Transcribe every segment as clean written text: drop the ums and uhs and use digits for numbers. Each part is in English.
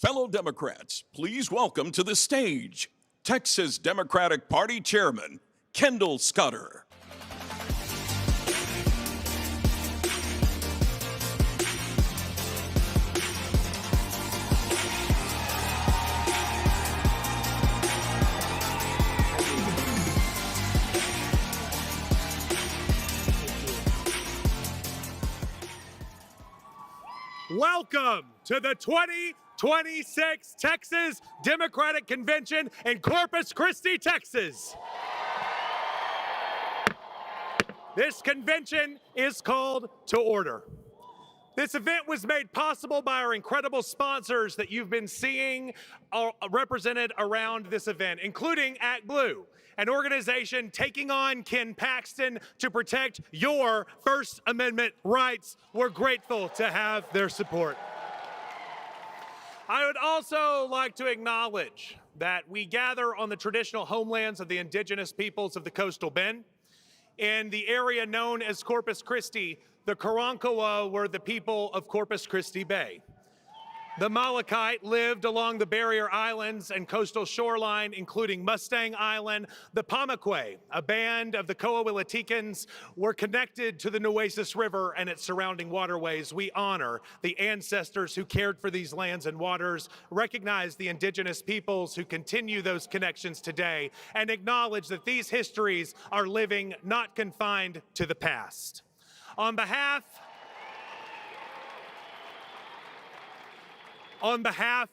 Fellow Democrats, please welcome to the stage Texas Democratic Party Chairman, Kendall Scudder. Welcome to the 2026 Texas Democratic Convention in Corpus Christi, Texas. This convention is called to order. This event was made possible by our incredible sponsors that you've been seeing represented around this event, including Act Blue, an organization taking on Ken Paxton to protect your First Amendment rights. We're grateful to have their support. I would also like to acknowledge that we gather on the traditional homelands of the indigenous peoples of the Coastal Bend. In the area known as Corpus Christi, the Karankawa were the people of Corpus Christi Bay. The Malachite lived along the barrier islands and coastal shoreline, including Mustang Island. The Pamaquay, a band of the Coahuilticans, were connected to the Nueces River and its surrounding waterways. We honor the ancestors who cared for these lands and waters, recognize the indigenous peoples who continue those connections today, and acknowledge that these histories are living, not confined to the past. On behalf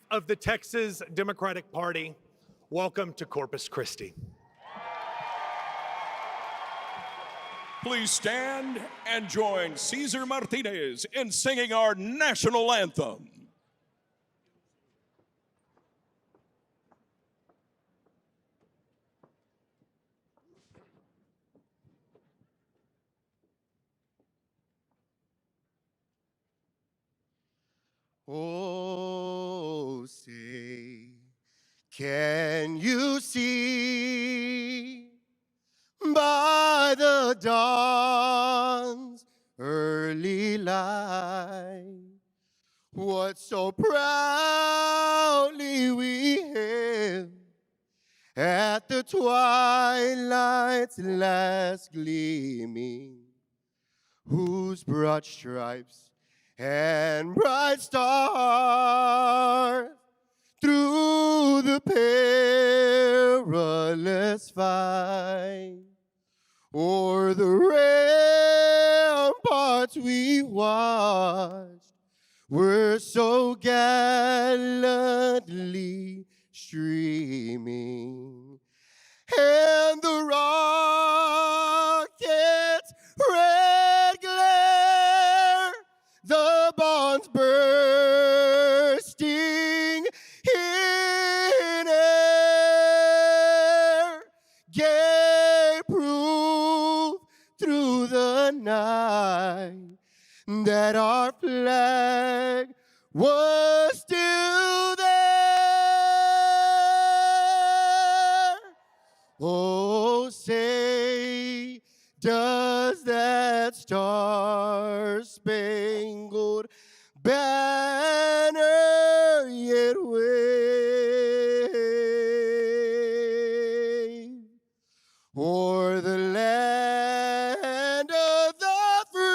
of the Texas Democratic Party, welcome to Corpus Christi. Please stand and join Cesar Martinez in singing our national anthem. Oh, say, can you see by the dawn's early light what so proudly we hailed at the twilight's last gleaming, whose broad stripes and bright stars through the perilous fight, o'er the ramparts we watched, were so gallantly streaming, and the rocket's red glare, the bonds bursting in air, gave proof through the night that our flag was still there. Oh, say, does that star-spangled banner yet wave o'er the land of the free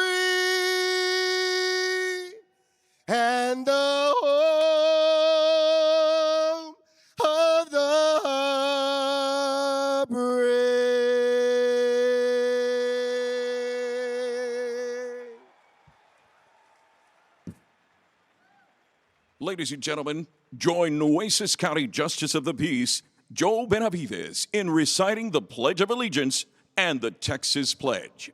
and the home of the brave? Ladies and gentlemen, join Nueces County Justice of the Peace, Joe Benavides, in reciting the Pledge of Allegiance and the Texas Pledge.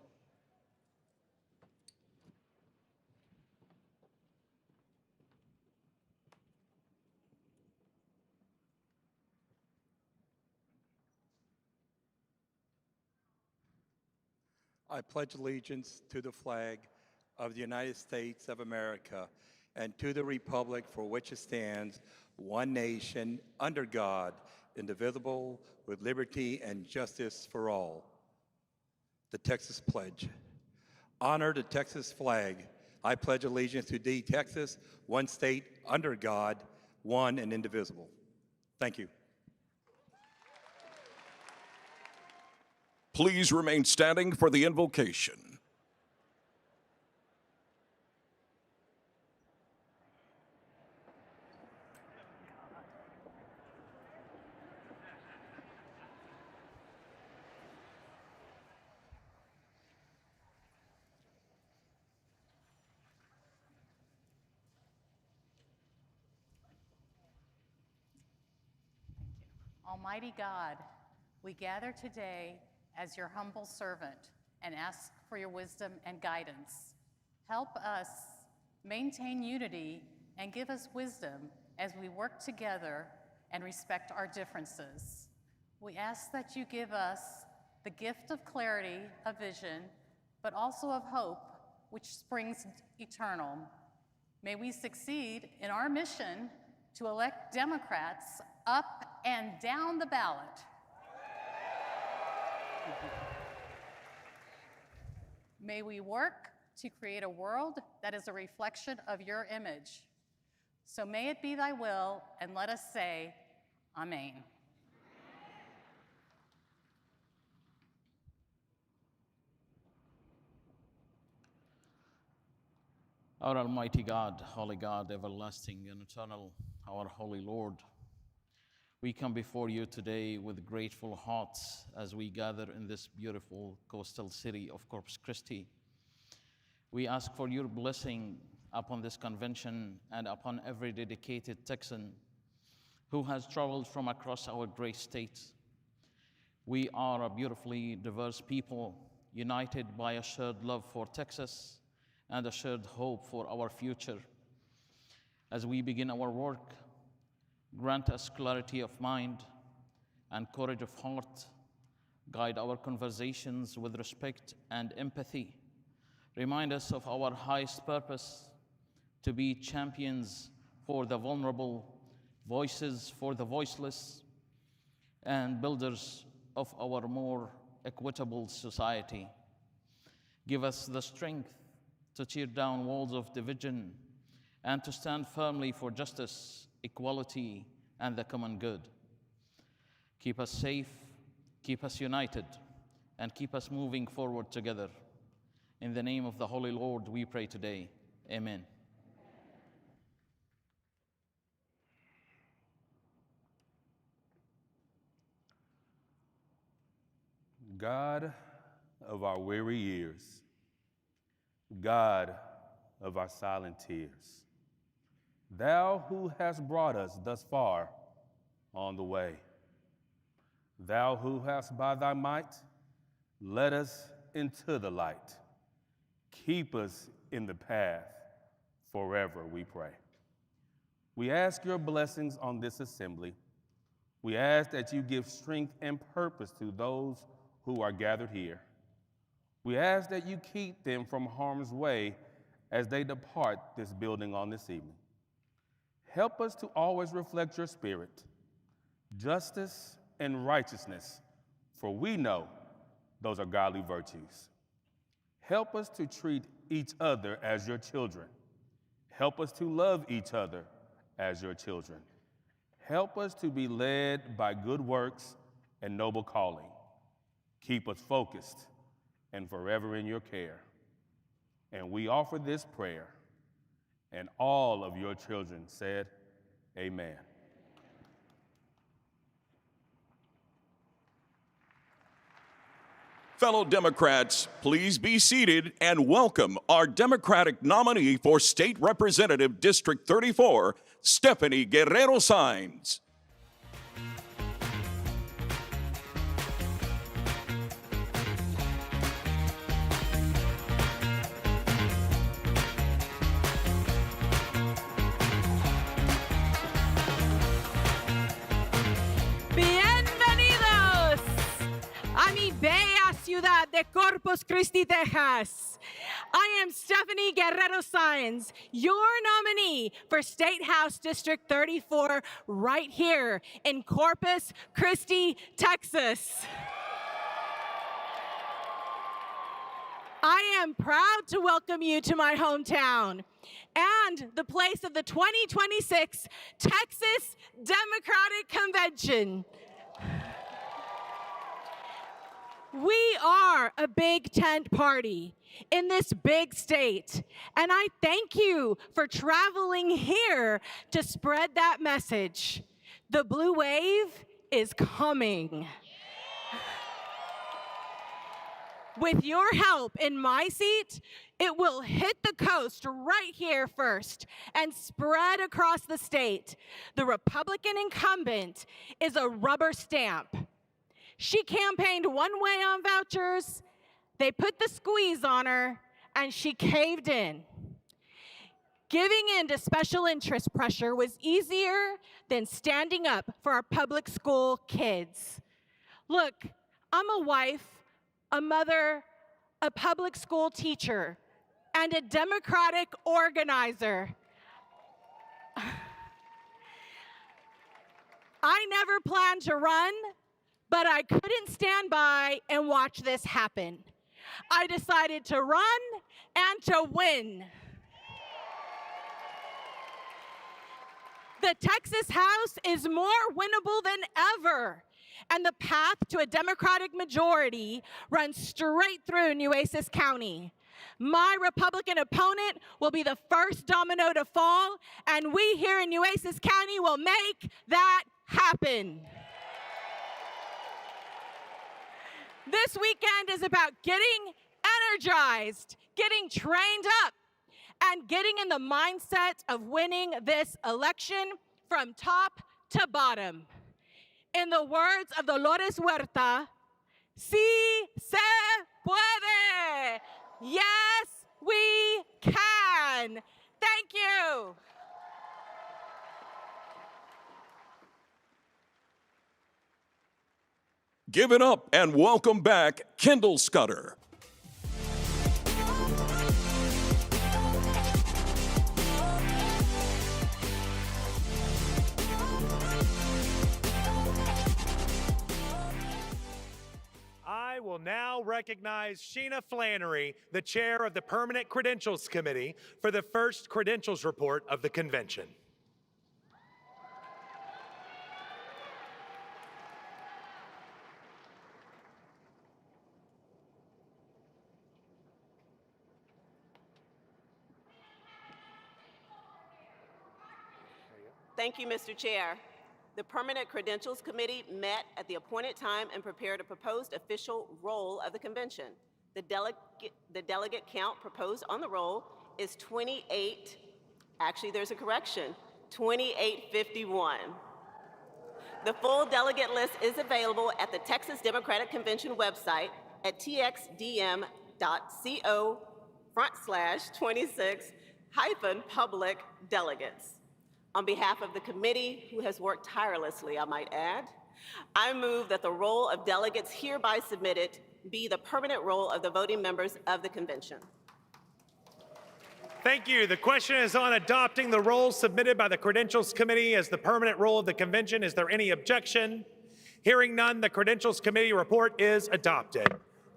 I pledge allegiance to the flag of the United States of America and to the republic for which it stands, one nation, under God, indivisible, with liberty and justice for all. The Texas Pledge. Honor the Texas flag. I pledge allegiance to thee, Texas, one state, under God, one and indivisible. Thank you. Please remain standing for the invocation. Almighty God, we gather today as your humble servant and ask for your wisdom and guidance. Help us maintain unity and give us wisdom as we work together and respect our differences. We ask that you give us the gift of clarity, of vision, but also of hope, which springs eternal. May we succeed in our mission to elect Democrats up and down the ballot. May we work to create a world that is a reflection of your image. So may it be thy will, and let us say, Amen. Our Almighty God, Holy God, everlasting and eternal, our Holy Lord, we come before you today with grateful hearts as we gather in this beautiful coastal city of Corpus Christi. We ask for your blessing upon this convention and upon every dedicated Texan who has traveled from across our great state. We are a beautifully diverse people, united by a shared love for Texas and a shared hope for our future. As we begin our work, grant us clarity of mind and courage of heart. Guide our conversations with respect and empathy. Remind us of our highest purpose, to be champions for the vulnerable, voices for the voiceless, and builders of our more equitable society. Give us the strength to tear down walls of division and to stand firmly for justice, equality, and the common good. Keep us safe, keep us united, and keep us moving forward together. In the name of the Holy Lord, we pray today. Amen. God of our weary years, God of our silent tears, thou who hast brought us thus far on the way, thou who hast by thy might led us into the light, keep us in the path forever, we pray. We ask your blessings on this assembly. We ask that you give strength and purpose to those who are gathered here. We ask that you keep them from harm's way as they depart this building on this evening. Help us to always reflect your spirit, justice and righteousness, for we know those are godly virtues. Help us to treat each other as your children. Help us to love each other as your children. Help us to be led by good works and noble calling. Keep us focused and forever in your care. And we offer this prayer, and all of your children said, Amen. Fellow Democrats, please be seated and welcome our Democratic nominee for State Representative District 34, Stephanie Guerrero Saenz. Bienvenidos a mi bella ciudad de Corpus Christi, Texas. I am Stephanie Guerrero Saenz, your nominee for State House District 34 right here in Corpus Christi, Texas. I am proud to welcome you to my hometown and the place of the 2026 Texas Democratic Convention. We are a big tent party in this big state, and I thank you for traveling here to spread that message. The blue wave is coming. With your help in my seat, it will hit the coast right here first and spread across the state. The Republican incumbent is a rubber stamp. She campaigned one way on vouchers, they put the squeeze on her, and she caved in. Giving in to special interest pressure was easier than standing up for our public school kids. Look, I'm a wife, a mother, a public school teacher, and a Democratic organizer. I never planned to run, but I couldn't stand by and watch this happen. I decided to run and to win. The Texas House is more winnable than ever, and the path to a Democratic majority runs straight through Nueces County. My Republican opponent will be the first domino to fall, and we here in Nueces County will make that happen. This weekend is about getting energized, getting trained up, and getting in the mindset of winning this election from top to bottom. In the words of Dolores Huerta, sí se puede. Yes, we can. Thank you. Give it up and welcome back Kendall Scudder. I will now recognize Sheena Flannery, the chair of the Permanent Credentials Committee, for the first credentials report of the convention. Thank you, Mr. Chair. The Permanent Credentials Committee met at the appointed time and prepared a proposed official roll of the convention. The delegate count proposed on the roll is 28, actually there's a correction, 2851. The full delegate list is available at the Texas Democratic Convention website at txdm.co/26-public delegates. On behalf of the committee, who has worked tirelessly, I might add, I move that the roll of delegates hereby submitted be the permanent roll of the voting members of the convention. Thank you. The question is on adopting the roll submitted by the Credentials Committee as the permanent roll of the convention. Is there any objection? Hearing none, the Credentials Committee report is adopted.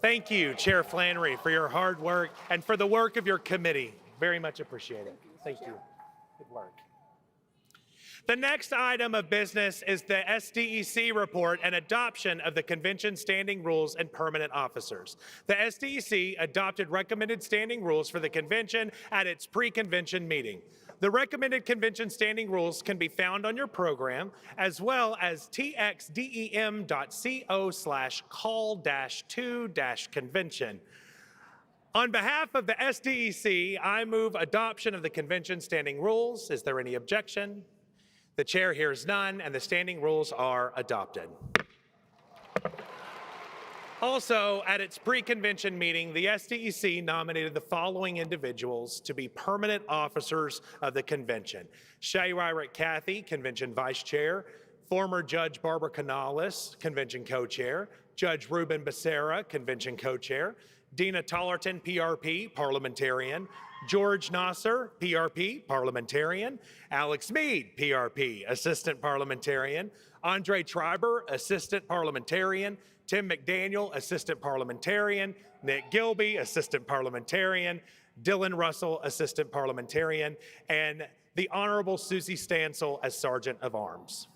Thank you, Chair Flannery, for your hard work and for the work of your committee. Very much appreciated. Thank you. Good work. The next item of business is the SDEC report and adoption of the convention standing rules and permanent officers. The SDEC adopted recommended standing rules for the convention at its pre-convention meeting. The recommended convention standing rules can be found on your program, as well as txdem.co/call-2-convention. On behalf of the SDEC, I move adoption of the convention standing rules. Is there any objection? The chair hears none, and the standing rules are adopted. Also, at its pre-convention meeting, the SDEC nominated the following individuals to be permanent officers of the convention: Shea Katic, Convention Vice Chair; former Judge Barbara Canales, Convention Co-Chair; Judge Ruben Becerra, Convention Co-Chair; Dina Tallarton, PRP, Parliamentarian; George Nasser, PRP, Parliamentarian; Alex Mead, PRP, Assistant Parliamentarian; Andre Triber, Assistant Parliamentarian, Tim McDaniel, Assistant Parliamentarian, Nick Gilby, Assistant Parliamentarian, Dylan Russell, Assistant Parliamentarian, and the Honorable Susie Stansel as Sergeant of Arms.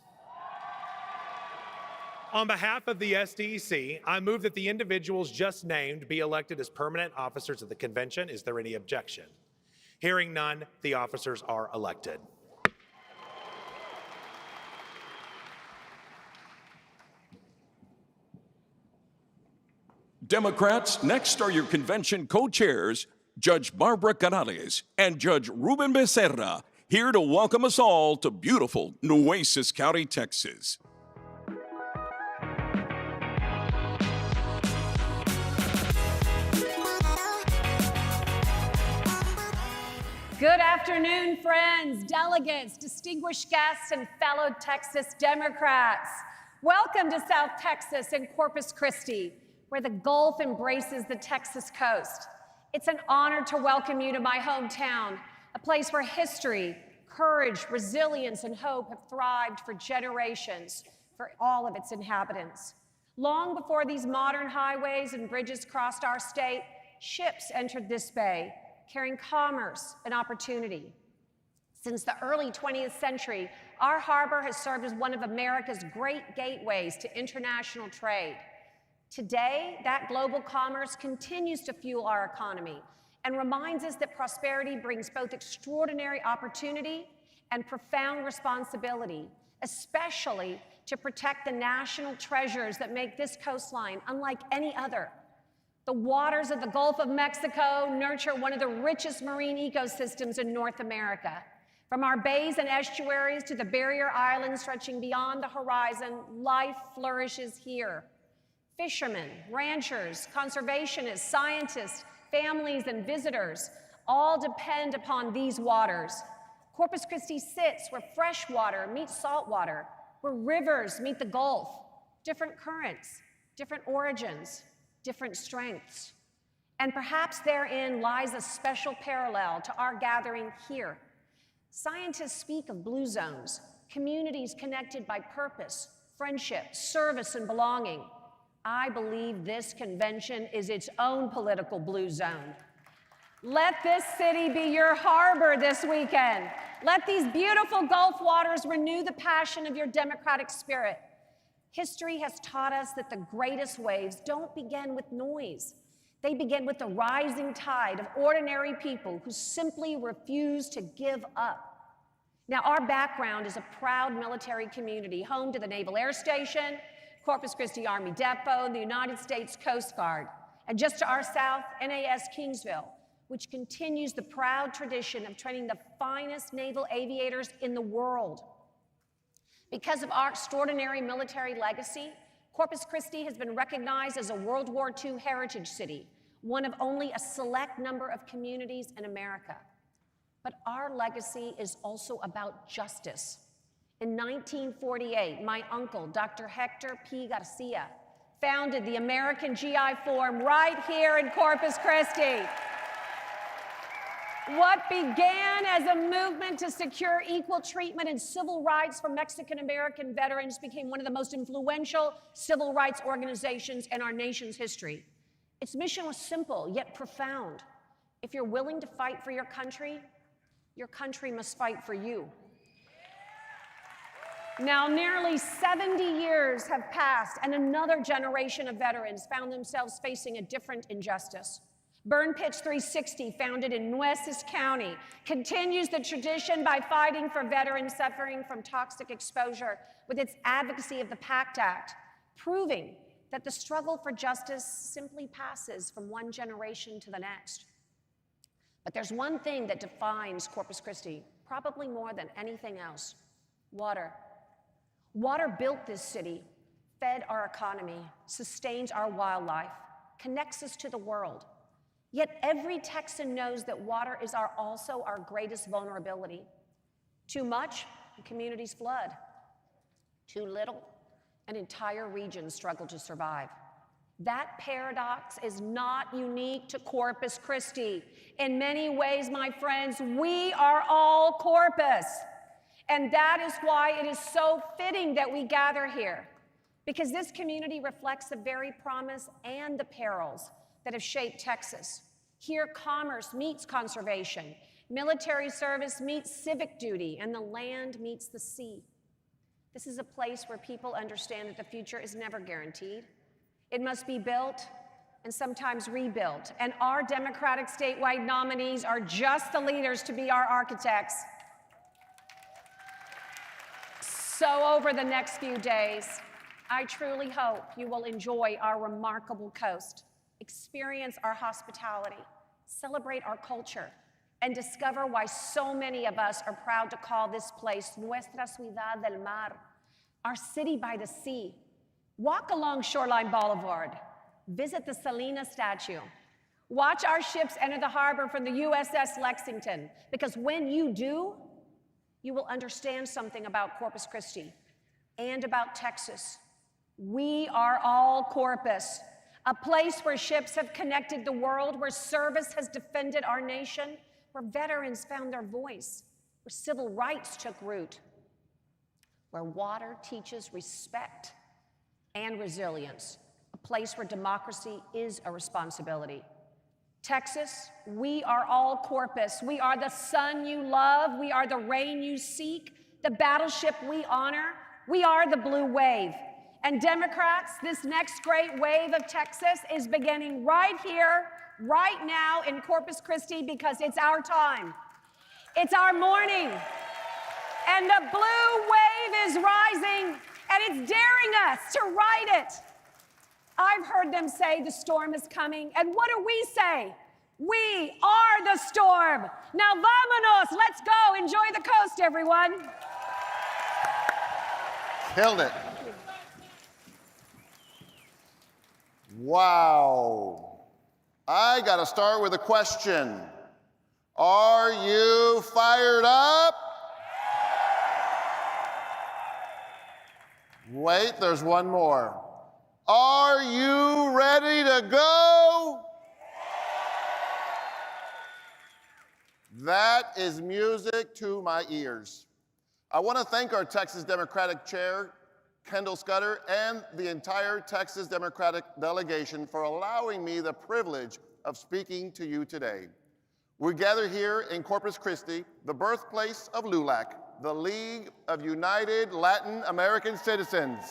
On behalf of the SDEC, I move that the individuals just named be elected as permanent officers of the convention. Is there any objection? Hearing none, the officers are elected. Democrats, next are your convention co-chairs, Judge Barbara Canales and Judge Ruben Becerra, here to welcome us all to beautiful Nueces County, Texas. Good afternoon, friends, delegates, distinguished guests, and fellow Texas Democrats. Welcome to South Texas and Corpus Christi, where the Gulf embraces the Texas coast. It's an honor to welcome you to my hometown, a place where history, courage, resilience, and hope have thrived for generations for all of its inhabitants. Long before these modern highways and bridges crossed our state, ships entered this bay, carrying commerce and opportunity. Since the early 20th century, our harbor has served as one of America's great gateways to international trade. Today, that global commerce continues to fuel our economy and reminds us that prosperity brings both extraordinary opportunity and profound responsibility, especially to protect the national treasures that make this coastline unlike any other. The waters of the Gulf of Mexico nurture one of the richest marine ecosystems in North America. From our bays and estuaries to the barrier islands stretching beyond the horizon, life flourishes here. Fishermen, ranchers, conservationists, scientists, families, and visitors all depend upon these waters. Corpus Christi sits where fresh water meets salt water, where rivers meet the Gulf, different currents, different origins, different strengths. And perhaps therein lies a special parallel to our gathering here. Scientists speak of blue zones, communities connected by purpose, friendship, service, and belonging. I believe this convention is its own political blue zone. Let this city be your harbor this weekend. Let these beautiful Gulf waters renew the passion of your democratic spirit. History has taught us that the greatest waves don't begin with noise. They begin with the rising tide of ordinary people who simply refuse to give up. Now, our background is a proud military community, home to the Naval Air Station, Corpus Christi Army Depot, the United States Coast Guard, and just to our south, NAS Kingsville, which continues the proud tradition of training the finest naval aviators in the world. Because of our extraordinary military legacy, Corpus Christi has been recognized as a World War II heritage city, one of only a select number of communities in America. But our legacy is also about justice. In 1948, my uncle, Dr. Hector P. Garcia, founded the American GI Forum right here in Corpus Christi. What began as a movement to secure equal treatment and civil rights for Mexican-American veterans became one of the most influential civil rights organizations in our nation's history. Its mission was simple, yet profound. If you're willing to fight for your country must fight for you. Now, nearly 70 years have passed, and another generation of veterans found themselves facing a different injustice. Burn Pitch 360, founded in Nueces County, continues the tradition by fighting for veterans suffering from toxic exposure with its advocacy of the PACT Act, proving that the struggle for justice simply passes from one generation to the next. But there's one thing that defines Corpus Christi, probably more than anything else: water. Water built this city, fed our economy, sustains our wildlife, connects us to the world. Yet every Texan knows that water is also our greatest vulnerability. Too much, and communities flood. Too little, and entire regions struggle to survive. That paradox is not unique to Corpus Christi. In many ways, my friends, we are all Corpus. And that is why it is so fitting that we gather here, because this community reflects the very promise and the perils that have shaped Texas. Here, commerce meets conservation, military service meets civic duty, and the land meets the sea. This is a place where people understand that the future is never guaranteed. It must be built and sometimes rebuilt. And our Democratic statewide nominees are just the leaders to be our architects. So over the next few days, I truly hope you will enjoy our remarkable coast, experience our hospitality, celebrate our culture, and discover why so many of us are proud to call this place Nuestra Ciudad del Mar, our city by the sea. Walk along Shoreline Boulevard, visit the Salina statue, watch our ships enter the harbor from the USS Lexington, because when you do, you will understand something about Corpus Christi and about Texas. We are all Corpus, a place where ships have connected the world, where service has defended our nation, where veterans found their voice, where civil rights took root, where water teaches respect and resilience, a place where democracy is a responsibility. Texas, we are all Corpus. We are the sun you love. We are the rain you seek, the battleship we honor. We are the blue wave. And Democrats, this next great wave of Texas is beginning right here, right now in Corpus Christi, because it's our time. It's our morning. And the blue wave is rising, and it's daring us to ride it. I've heard them say the storm is coming, and what do we say? We are the storm. Now vámonos, let's go. Enjoy the coast, everyone. Killed it. Wow. I got to start with a question. Are you fired up? Wait, there's one more. Are you ready to go? That is music to my ears. I want to thank our Texas Democratic Chair, Kendall Scudder, and the entire Texas Democratic delegation for allowing me the privilege of speaking to you today. We gather here in Corpus Christi, the birthplace of LULAC, the League of United Latin American Citizens.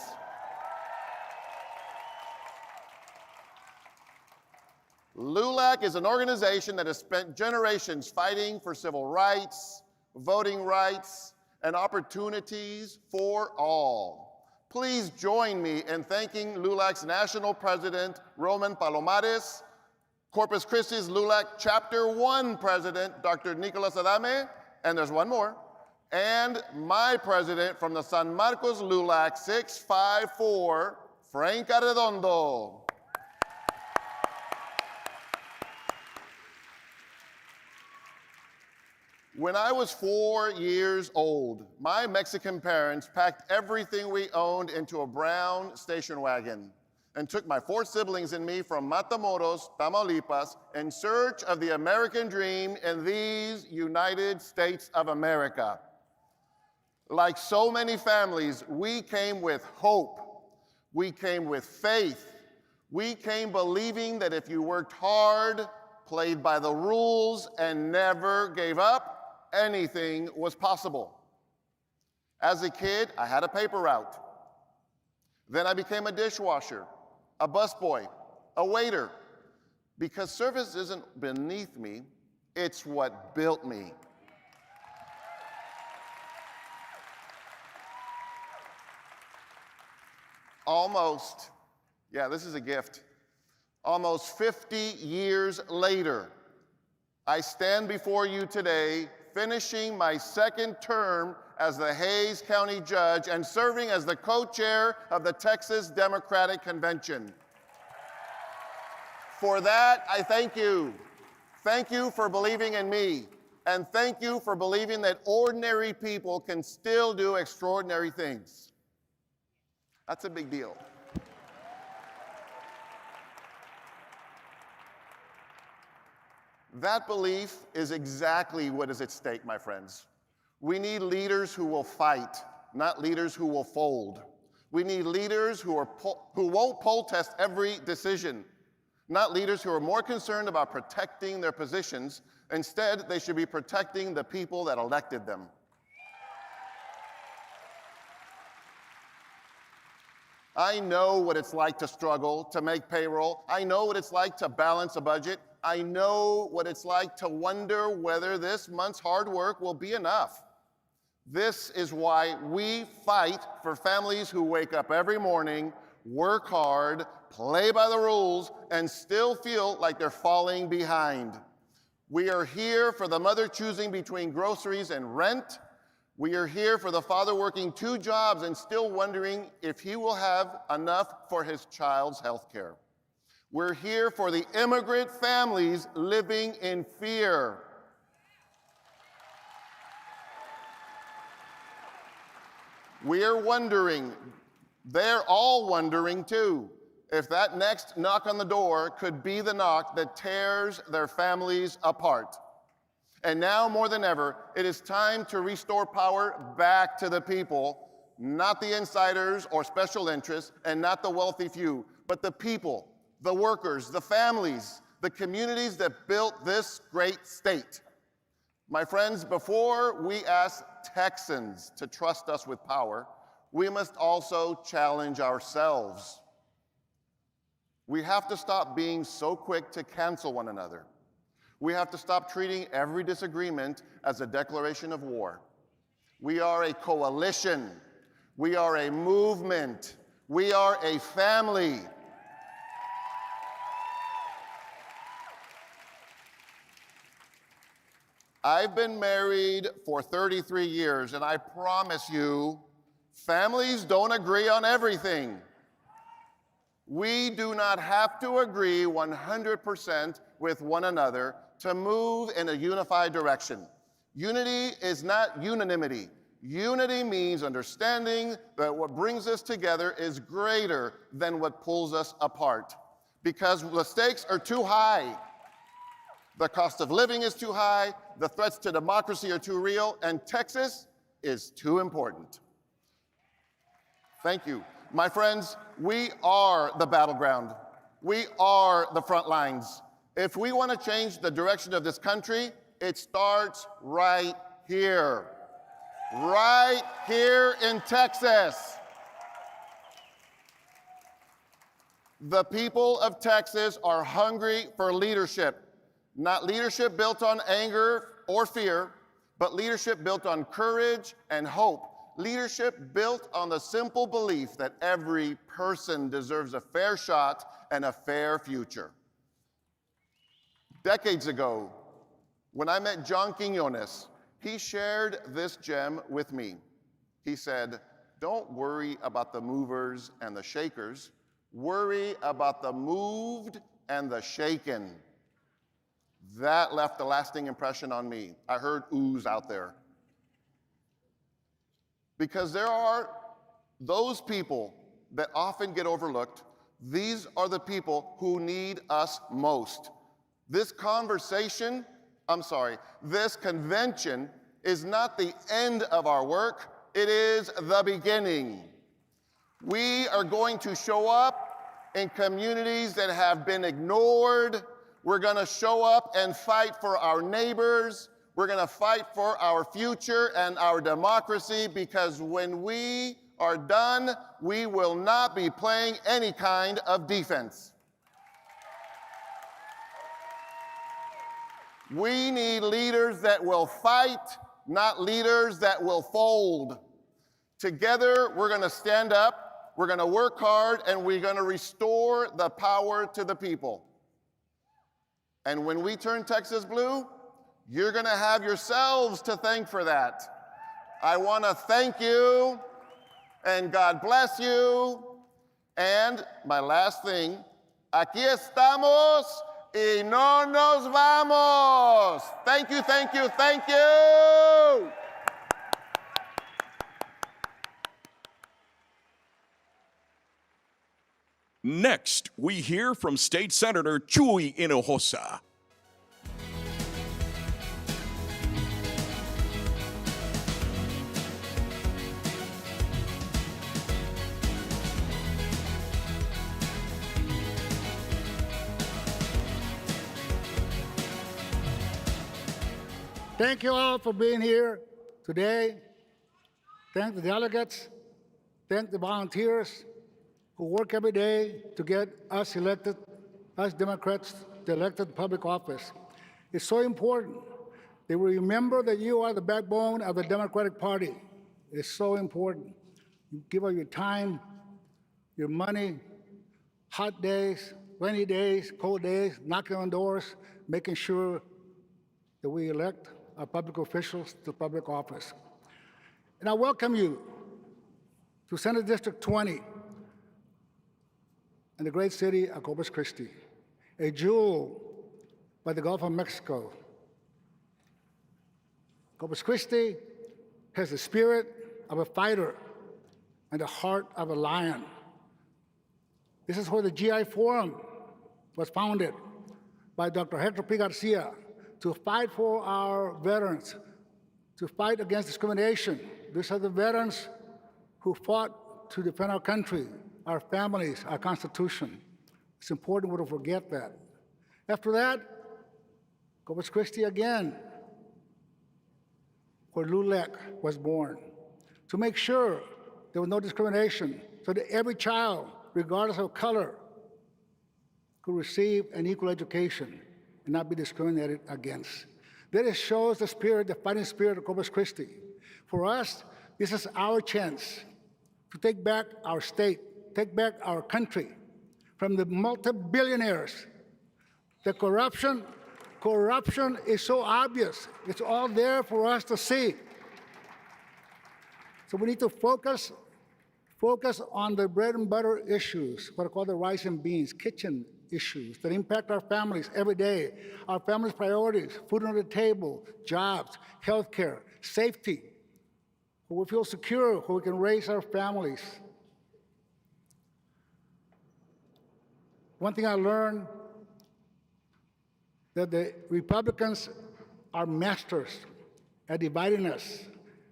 LULAC is an organization that has spent generations fighting for civil rights, voting rights, and opportunities for all. Please join me in thanking LULAC's National President, Roman Palomares, Corpus Christi's LULAC Chapter 1 President, Dr. Nicolas Adame, and there's one more, and my president from the San Marcos LULAC 654, Frank Arredondo. When I was 4 years old, my Mexican parents packed everything we owned into a brown station wagon and took my 4 siblings and me from Matamoros, Tamaulipas, in search of the American dream in these United States of America. Like so many families, we came with hope. We came with faith. We came believing that if you worked hard, played by the rules, and never gave up, anything was possible. As a kid, I had a paper route. Then I became a dishwasher, a busboy, a waiter, because service isn't beneath me, it's what built me. Almost, yeah, this is a gift. Almost 50 years later, I stand before you today finishing my 2nd term as the Hays County Judge and serving as the co-chair of the Texas Democratic Convention. For that, I thank you. Thank you for believing in me, and thank you for believing that ordinary people can still do extraordinary things. That's a big deal. That belief is exactly what is at stake, my friends. We need leaders who will fight, not leaders who will fold. We need leaders who won't poll test every decision, not leaders who are more concerned about protecting their positions. Instead, they should be protecting the people that elected them. I know what it's like to struggle, to make payroll. I know what it's like to balance a budget. I know what it's like to wonder whether this month's hard work will be enough. This is why we fight for families who wake up every morning, work hard, play by the rules, and still feel like they're falling behind. We are here for the mother choosing between groceries and rent. We are here for the father working 2 jobs and still wondering if he will have enough for his child's health care. We're here for the immigrant families living in fear. We're wondering, they're all wondering too, if that next knock on the door could be the knock that tears their families apart. And now more than ever, it is time to restore power back to the people, not the insiders or special interests, and not the wealthy few, but the people, the workers, the families, the communities that built this great state. My friends, before we ask Texans to trust us with power, we must also challenge ourselves. We have to stop being so quick to cancel one another. We have to stop treating every disagreement as a declaration of war. We are a coalition. We are a movement. We are a family. I've been married for 33 years, and I promise you, families don't agree on everything. We do not have to agree 100% with one another to move in a unified direction. Unity is not unanimity. Unity means understanding that what brings us together is greater than what pulls us apart. Because the stakes are too high. The cost of living is too high, the threats to democracy are too real, and Texas is too important. Thank you. My friends, we are the battleground. We are the front lines. If we want to change the direction of this country, it starts right here. Right here in Texas. The people of Texas are hungry for leadership. Not leadership built on anger or fear, but leadership built on courage and hope. Leadership built on the simple belief that every person deserves a fair shot and a fair future. Decades ago, when I met John Quiñones, he shared this gem with me. He said, "Don't worry about the movers and the shakers. Worry about the moved and the shaken." That left a lasting impression on me. I heard oohs out there. Because there are those people that often get overlooked. These are the people who need us most. This convention is not the end of our work, it is the beginning. We are going to show up in communities that have been ignored. We're going to show up and fight for our neighbors. We're going to fight for our future and our democracy, because when we are done, we will not be playing any kind of defense. We need leaders that will fight, not leaders that will fold. Together, we're going to stand up, we're going to work hard, and we're going to restore the power to the people. And when we turn Texas blue, you're going to have yourselves to thank for that. I want to thank you, and God bless you. And my last thing, aquí estamos y no nos vamos. Thank you, thank you, thank you. Next, we hear from State Senator Gina Hinojosa. Thank you all for being here today. Thank the delegates. Thank the volunteers who work every day to get us elected, us Democrats, to elected public office. It's so important that we remember that you are the backbone of the Democratic Party. It's so important. You give up your time, your money, hot days, rainy days, cold days, knocking on doors, making sure that we elect our public officials to public office. And I welcome you to Senate District 20 in the great city of Corpus Christi, a jewel by the Gulf of Mexico. Corpus Christi has the spirit of a fighter and the heart of a lion. This is where the GI Forum was founded by Dr. Hector P. Garcia to fight for our veterans, to fight against discrimination. These are the veterans who fought to defend our country, our families, our Constitution. It's important we don't forget that. After that, Corpus Christi again, where LULAC was born, to make sure there was no discrimination, so that every child, regardless of color, could receive an equal education and not be discriminated against. That shows the spirit, the fighting spirit of Corpus Christi. For us, this is our chance to take back our state, take back our country from the multi-billionaires. The corruption is so obvious. It's all there for us to see. So we need to focus on the bread and butter issues, what I call the rice and beans, kitchen issues that impact our families every day, our families' priorities, food on the table, jobs, health care, safety, where we feel secure, where we can raise our families. One thing I learned, that the Republicans are masters at dividing us,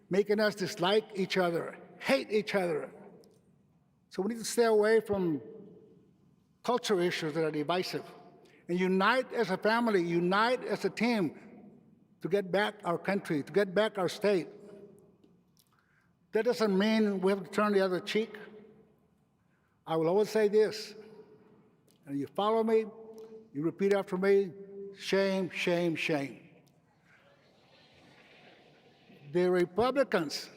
making us dislike each other, hate each other. So we need to stay away from culture issues that are divisive and unite as a family, unite as a team to get back our country, to get back our state. That doesn't mean we have to turn the other cheek. I will always say this, and you follow me, you repeat after me, shame, shame, shame. The Republicans,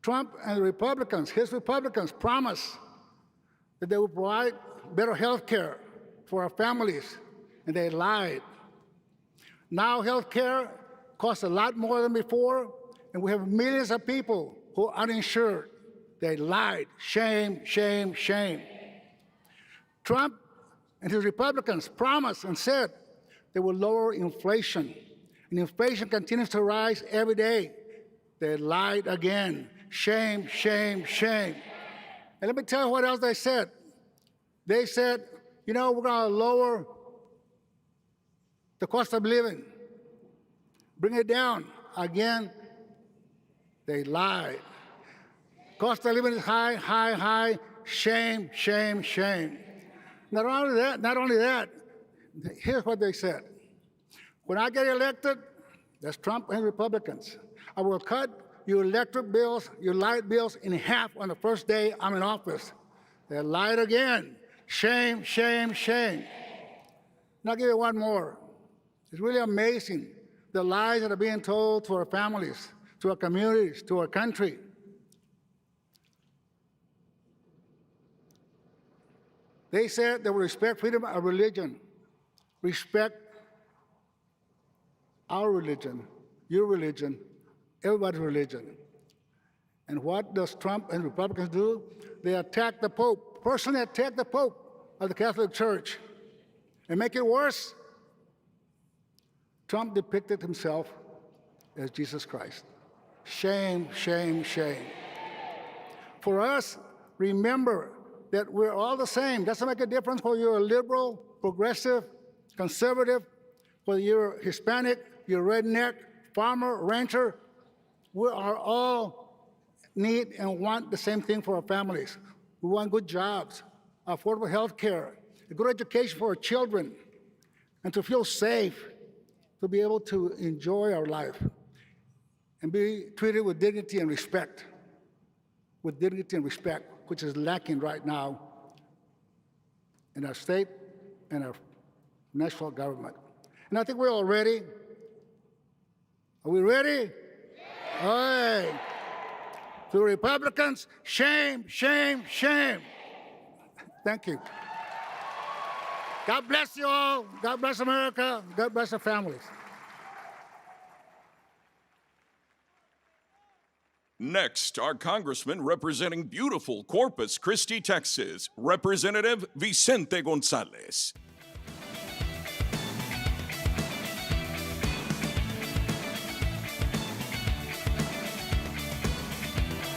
Trump and the Republicans, his Republicans promised that they would provide better health care for our families, and they lied. Now health care costs a lot more than before, and we have millions of people who are uninsured. They lied. Shame, shame, shame. Trump and his Republicans promised and said they would lower inflation, and inflation continues to rise every day. They lied again. Shame, shame, shame. And let me tell you what else they said. They said, we're going to lower the cost of living, bring it down. Again, they lied. Cost of living is high, high, high. Shame, shame, shame. Not only that, here's what they said. When I get elected, that's Trump and Republicans, I will cut your electric bills, your light bills in half on the first day I'm in office. They lied again. Shame, shame, shame. And I'll give you one more. It's really amazing the lies that are being told to our families, to our communities, to our country. They said they would respect freedom of religion, respect our religion, your religion, everybody's religion. And what does Trump and Republicans do? They attack the Pope, personally attack the Pope of the Catholic Church. And make it worse, Trump depicted himself as Jesus Christ. Shame, shame, shame. For us, remember that we're all the same. Doesn't make a difference whether you're a liberal, progressive, conservative, whether you're Hispanic, you're redneck, farmer, rancher. We are all need and want the same thing for our families. We want good jobs, affordable health care, a good education for our children, and to feel safe to be able to enjoy our life and be treated with dignity and respect, which is lacking right now in our state and our national government. And I think we're all ready. Are we ready? Yeah. All right. To the Republicans, shame, shame, shame. Thank you. God bless you all. God bless America. God bless our families. Next, our congressman representing beautiful Corpus Christi, Texas, Representative Vicente Gonzalez.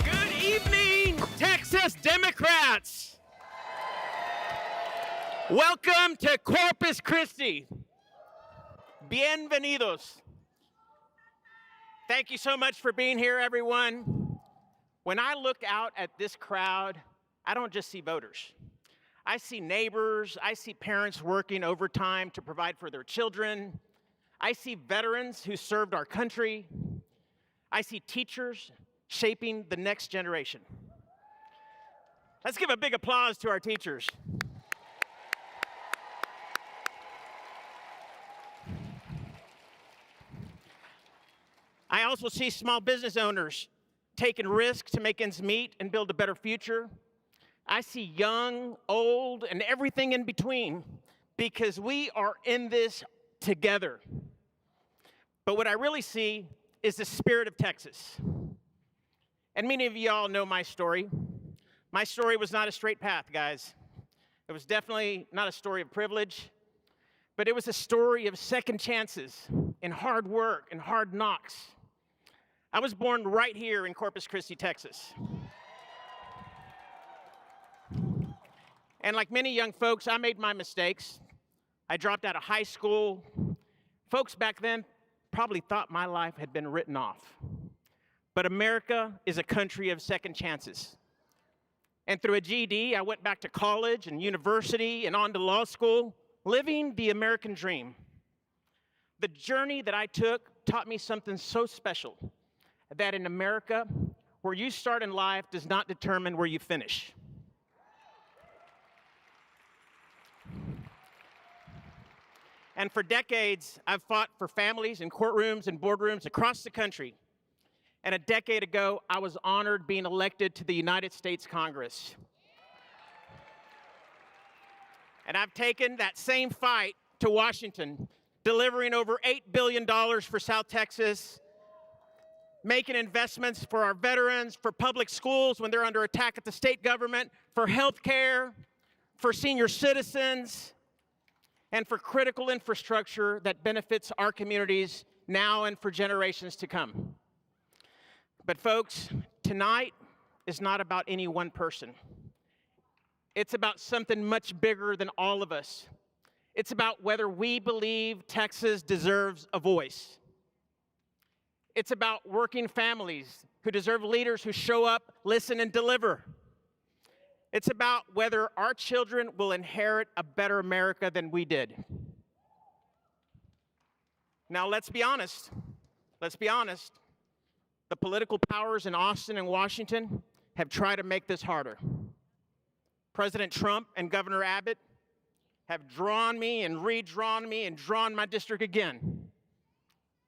Good evening, Texas Democrats. Welcome to Corpus Christi. Bienvenidos. Thank you so much for being here, everyone. When I look out at this crowd, I don't just see voters. I see neighbors, I see parents working overtime to provide for their children. I see veterans who served our country. I see teachers shaping the next generation. Let's give a big applause to our teachers. I also see small business owners taking risks to make ends meet and build a better future. I see young, old, and everything in between, because we are in this together. But what I really see is the spirit of Texas. And many of y'all know my story. My story was not a straight path, guys. It was definitely not a story of privilege, but it was a story of second chances and hard work and hard knocks. I was born right here in Corpus Christi, Texas. And like many young folks, I made my mistakes. I dropped out of high school. Folks back then probably thought my life had been written off. But America is a country of second chances. And through a GED, I went back to college and university and on to law school, living the American dream. The journey that I took taught me something so special, that in America, where you start in life does not determine where you finish. And for decades, I've fought for families in courtrooms and boardrooms across the country. And a decade ago, I was honored being elected to the United States Congress. And I've taken that same fight to Washington, delivering over $8 billion for South Texas, making investments for our veterans, for public schools when they're under attack at the state government, for health care, for senior citizens, and for critical infrastructure that benefits our communities now and for generations to come. But folks, tonight is not about any one person. It's about something much bigger than all of us. It's about whether we believe Texas deserves a voice. It's about working families who deserve leaders who show up, listen, and deliver. It's about whether our children will inherit a better America than we did. Now, let's be honest. Let's be honest. The political powers in Austin and Washington have tried to make this harder. President Trump and Governor Abbott have drawn me and redrawn me and drawn my district again,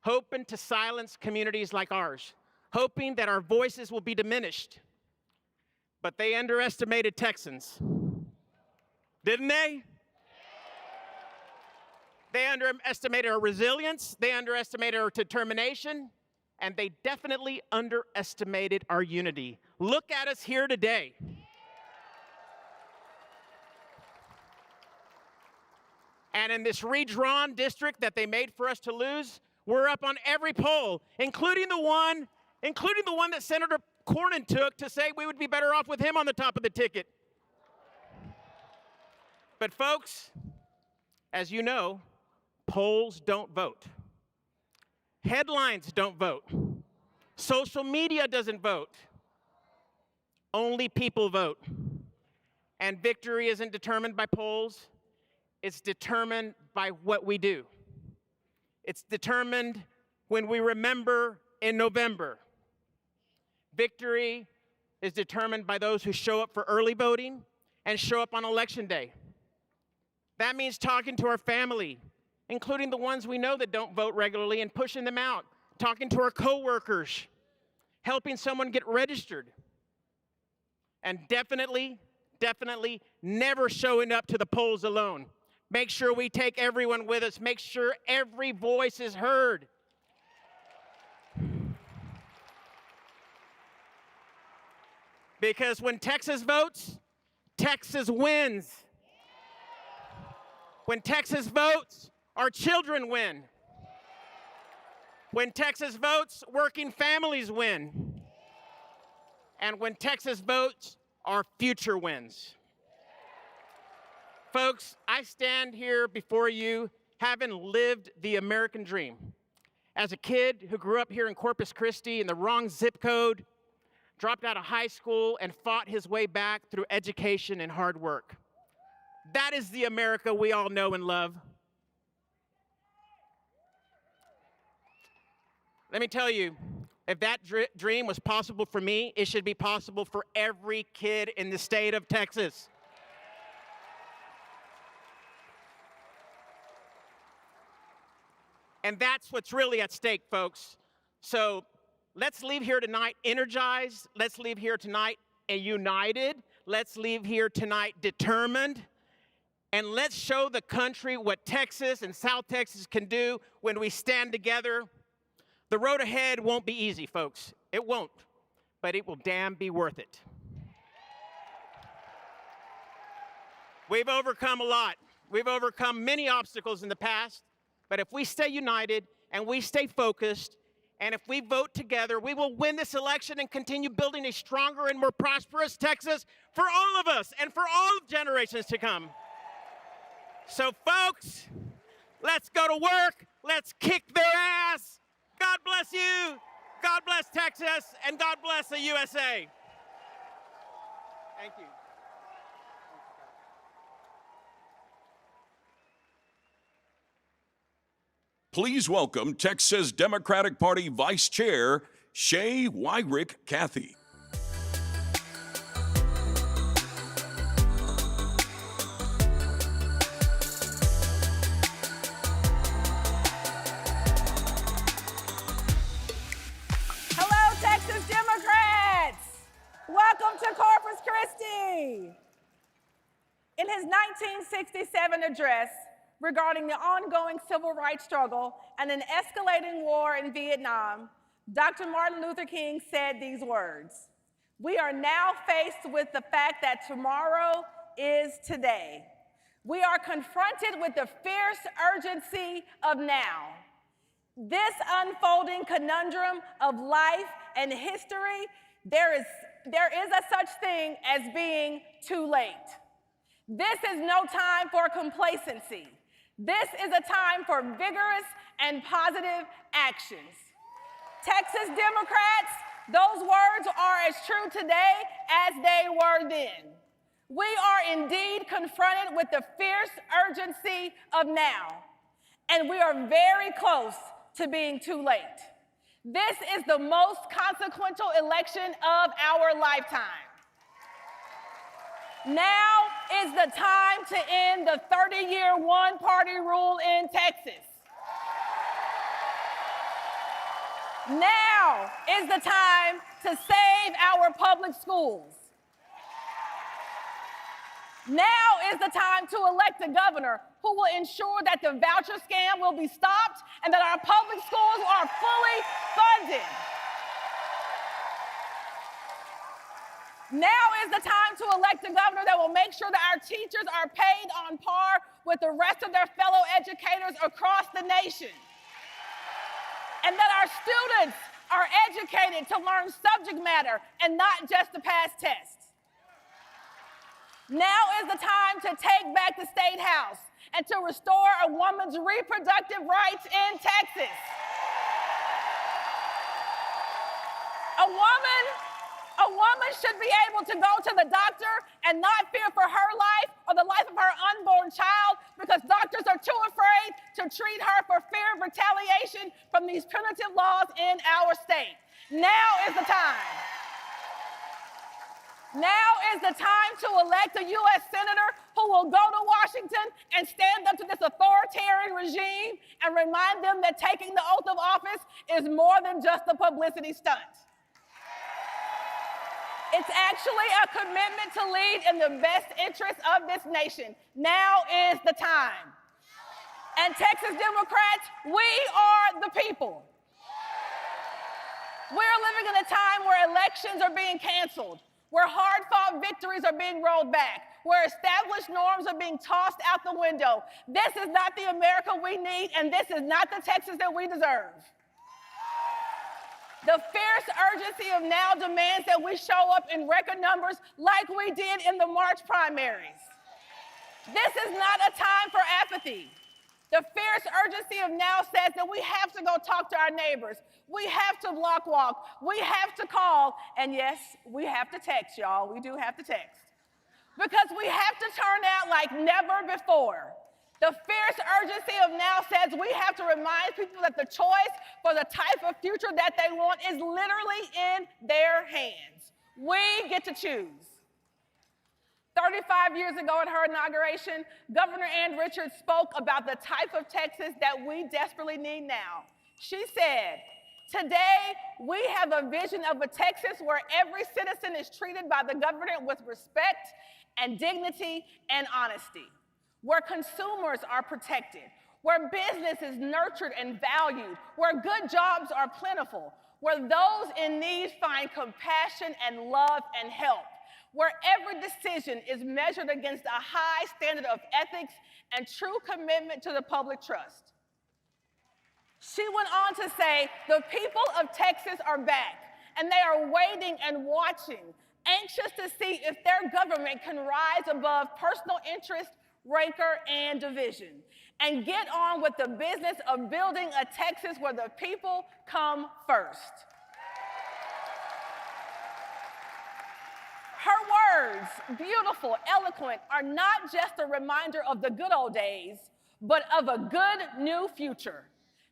hoping to silence communities like ours, hoping that our voices will be diminished. But they underestimated Texans, didn't they? They underestimated our resilience, they underestimated our determination, and they definitely underestimated our unity. Look at us here today. And in this redrawn district that they made for us to lose, we're up on every poll, including the one that Senator Cornyn took to say we would be better off with him on the top of the ticket. But folks, as you know, polls don't vote. Headlines don't vote. Social media doesn't vote. Only people vote. And victory isn't determined by polls. It's determined by what we do. It's determined when we remember in November. Victory is determined by those who show up for early voting and show up on Election Day. That means talking to our family, including the ones we know that don't vote regularly, and pushing them out, talking to our coworkers, helping someone get registered, and definitely never showing up to the polls alone. Make sure we take everyone with us. Make sure every voice is heard. Because when Texas votes, Texas wins. When Texas votes, our children win. When Texas votes, working families win. And when Texas votes, our future wins. Folks, I stand here before you having lived the American dream. As a kid who grew up here in Corpus Christi in the wrong zip code, dropped out of high school and fought his way back through education and hard work. That is the America we all know and love. Let me tell you, if that dream was possible for me, it should be possible for every kid in the state of Texas. And that's what's really at stake, folks. So let's leave here tonight energized. Let's leave here tonight united. Let's leave here tonight determined. And let's show the country what Texas and South Texas can do when we stand together. The road ahead won't be easy, folks. It won't, but it will damn be worth it. We've overcome a lot. We've overcome many obstacles in the past, but if we stay united and we stay focused, and if we vote together, we will win this election and continue building a stronger and more prosperous Texas for all of us and for all generations to come. So, folks, let's go to work. Let's kick their ass. God bless you. God bless Texas. And God bless the USA. Thank you. Please welcome Texas Democratic Party Vice Chair Shea Katic. Hello, Texas Democrats! Welcome to Corpus Christi! In his 1967 address, regarding the ongoing civil rights struggle and an escalating war in Vietnam, Dr. Martin Luther King said these words: "We are now faced with the fact that tomorrow is today. We are confronted with the fierce urgency of now. This unfolding conundrum of life and history, there is a such thing as being too late. This is no time for complacency. This is a time for vigorous and positive actions." Texas Democrats, those words are as true today as they were then. We are indeed confronted with the fierce urgency of now, and we are very close to being too late. This is the most consequential election of our lifetime. Now is the time to end the 30-year one-party rule in Texas. Now is the time to save our public schools. Now is the time to elect a governor who will ensure that the voucher scam will be stopped and that our public schools are fully funded. Now is the time to elect a governor that will make sure that our teachers are paid on par with the rest of their fellow educators across the nation. And that our students are educated to learn subject matter and not just to pass tests. Now is the time to take back the State House and to restore a woman's reproductive rights in Texas. A woman should be able to go to the doctor and not fear for her life or the life of her unborn child because doctors are too afraid to treat her for fear of retaliation Now is the time to elect a U.S. Senator who will go to Washington and stand up to this authoritarian regime and remind them that taking the oath of office is more than just a publicity stunt. It's actually a commitment to lead in the best interests of this nation. Now is the time. And Texas Democrats, we are the people. We're living in a time where elections are being canceled, where hard-fought victories are being rolled back, where established norms are being tossed out the window. This is not the America we need, and this is not the Texas that we deserve. The fierce urgency of now demands that we show up in record numbers like we did in the March primaries. This is not a time for apathy. The fierce urgency of now says that we have to go talk to our neighbors. We have to block walk. We have to call. And yes, we have to text, y'all. We do have to text. Because we have to turn out like never before. The fierce urgency of now says we have to remind people that the choice for the type of future that they want is literally in their hands. We get to choose. 35 years ago at her inauguration, Governor Ann Richards spoke about the type of Texas that we desperately need now. She said, "Today, we have a vision of a Texas where every citizen is treated by the government with respect and dignity and honesty, where consumers are protected, where business is nurtured and valued, where good jobs are plentiful, where those in need find compassion and love and help, where every decision is measured against a high standard of ethics and true commitment to the public trust." She went on to say, "The people of Texas are back, and they are waiting and watching, anxious to see if their government can rise above personal interest, rancor, and division, and get on with the business of building a Texas where the people come first." Her words, beautiful, eloquent, are not just a reminder of the good old days, but of a good new future.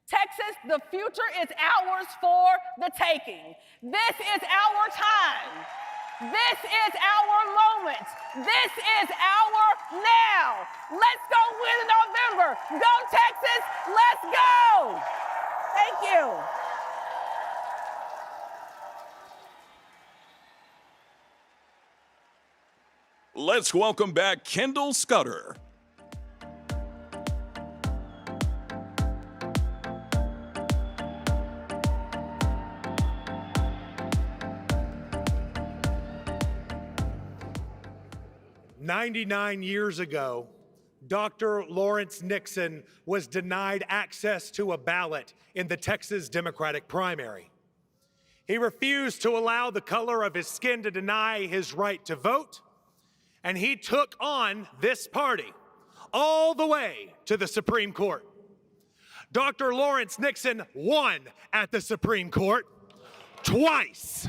Texas, the future is ours for the taking. This is our time. This is our moment. This is our now. Let's go win in November. Go Texas, let's go. Thank you. Let's welcome back Kendall Scudder. "99 years ago, Dr. Lawrence Nixon was denied access to a ballot in the Texas Democratic primary. He refused to allow the color of his skin to deny his right to vote, and he took on this party all the way to the Supreme Court. Dr. Lawrence Nixon won at the Supreme Court twice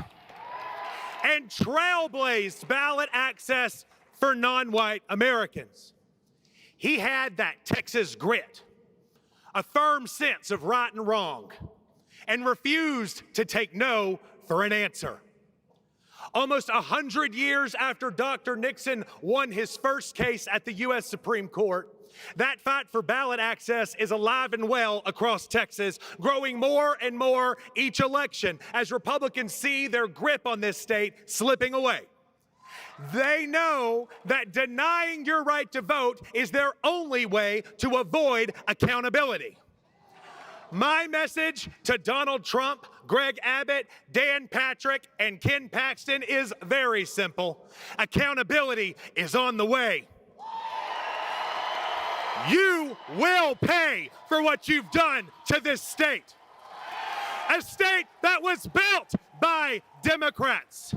and trailblazed ballot access for non-white Americans. He had that Texas grit, a firm sense of right and wrong, and refused to take no for an answer. Almost 100 years after Dr. Nixon won his first case at the U.S. Supreme Court, that fight for ballot access is alive and well across Texas, growing more and more each election as Republicans see their grip on this state slipping away. They know that denying your right to vote is their only way to avoid accountability. My message to Donald Trump, Greg Abbott, Dan Patrick, and Ken Paxton is very simple. Accountability is on the way. You will pay for what you've done to this state. A state that was built by Democrats.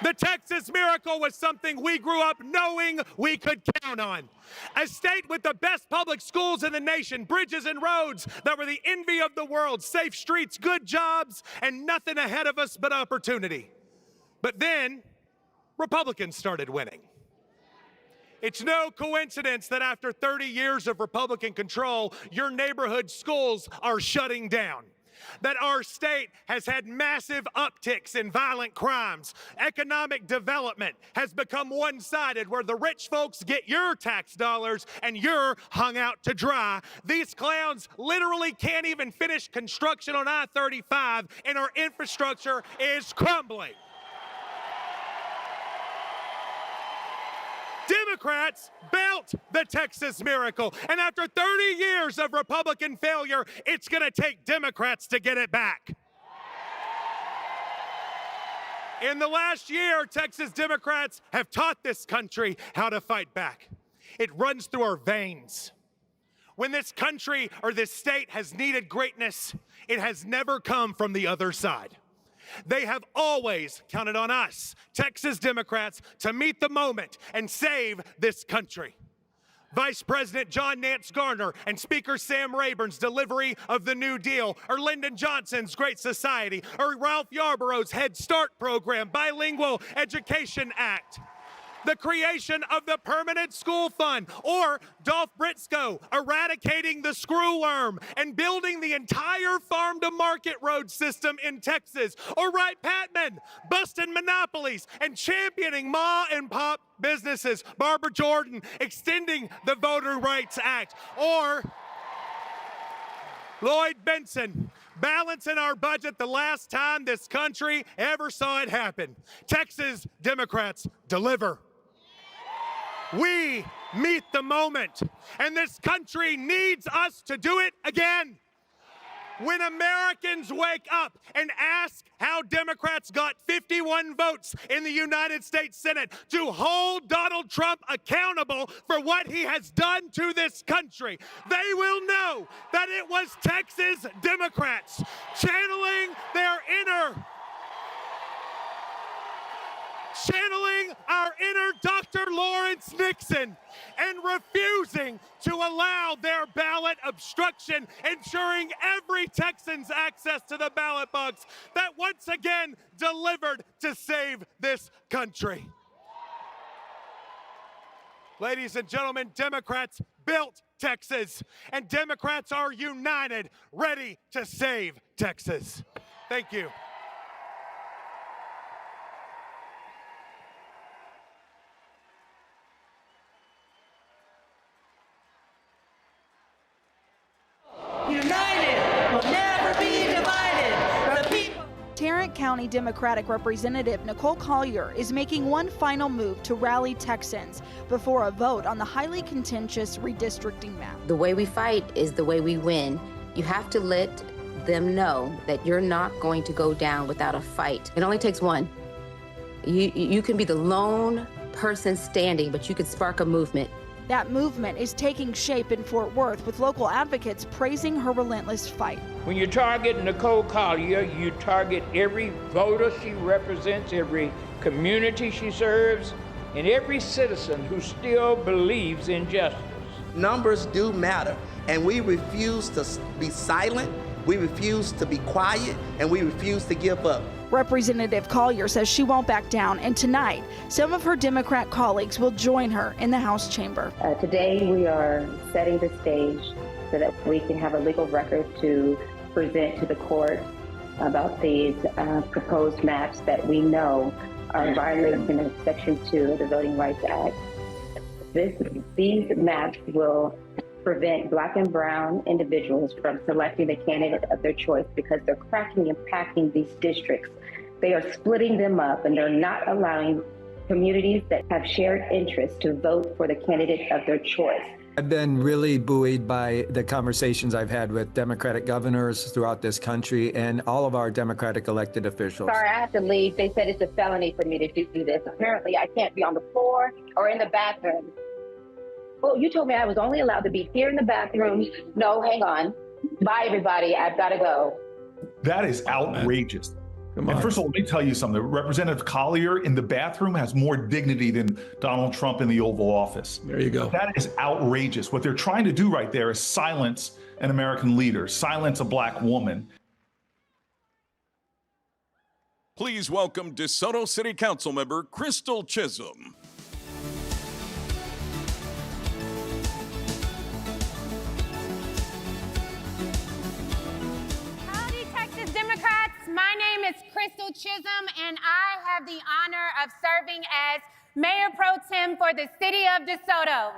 The Texas miracle was something we grew up knowing we could count on. A state with the best public schools in the nation, bridges and roads that were the envy of the world, safe streets, good jobs, and nothing ahead of us but opportunity. But then, Republicans started winning. It's no coincidence that after 30 years of Republican control, your neighborhood schools are shutting down. that our state has had massive upticks in violent crimes. Economic development has become one-sided, where the rich folks get your tax dollars and you're hung out to dry. These clowns literally can't even finish construction on I-35, and our infrastructure is crumbling. Democrats built the Texas miracle, and after 30 years of Republican failure, it's going to take Democrats to get it back. In the last year, Texas Democrats have taught this country how to fight back. It runs through our veins. When this country or this state has needed greatness, it has never come from the other side. They have always counted on us, Texas Democrats, to meet the moment and save this country. Vice President John Nance Garner and Speaker Sam Rayburn's delivery of the New Deal, or Lyndon Johnson's Great Society, or Ralph Yarborough's Head Start program, Bilingual Education Act, the creation of the Permanent School Fund, or Dolph Briscoe eradicating the screwworm and building the entire farm-to-market road system in Texas, or Wright Patman busting monopolies and championing ma-and-pop businesses, Barbara Jordan extending the Voter Rights Act, or Lloyd Benson balancing our budget the last time this country ever saw it happen. Texas Democrats deliver. We meet the moment, and this country needs us to do it again. When Americans wake up and ask how Democrats got 51 votes in the United States Senate to hold Donald Trump accountable for what he has done to this country, they will know that it was Texas Democrats channeling our inner Dr. Lawrence Nixon and refusing to allow their ballot obstruction, ensuring every Texan's access to the ballot box, that once again delivered to save this country. Ladies and gentlemen, Democrats built Texas, and Democrats are united, ready to save Texas. Thank you. United will never be divided. The people. Tarrant County Democratic Representative Nicole Collier is making one final move to rally Texans before a vote on the highly contentious redistricting map. The way we fight is the way we win. You have to let them know that you're not going to go down without a fight. It only takes one. You can be the lone person standing, but you could spark a movement. That movement is taking shape in Fort Worth, with local advocates praising her relentless fight. When you target Nicole Collier, you target every voter she represents, every community she serves, and every citizen who still believes in justice. Numbers do matter, and we refuse to be silent, we refuse to be quiet, and we refuse to give up. Representative Collier says she won't back down, and tonight, some of her Democrat colleagues will join her in the House chamber. Today, we are setting the stage so that we can have a legal record to present to the court about these proposed maps that we know are violating of Section 2 of the Voting Rights Act. These maps will prevent Black and brown individuals from selecting the candidate of their choice because they're cracking and packing these districts. They are splitting them up, and they're not allowing communities that have shared interests to vote for the candidate of their choice. I've been really buoyed by the conversations I've had with Democratic governors throughout this country and all of our Democratic elected officials. Sorry, I have to leave. They said it's a felony for me to do this. Apparently, I can't be on the floor or in the bathroom. Well, you told me I was only allowed to be here in the bathroom. No, hang on. Bye, everybody. I've got to go. That is outrageous. And first of all, let me tell you something. Representative Collier in the bathroom has more dignity than Donald Trump in the Oval Office. There you go. That is outrageous. What they're trying to do right there is silence an American leader, silence a Black woman. Please welcome DeSoto City Council member Kendall Chisum. Howdy, is Clayton Chisum, and I have the honor of serving as Mayor Pro Tem for the City of DeSoto.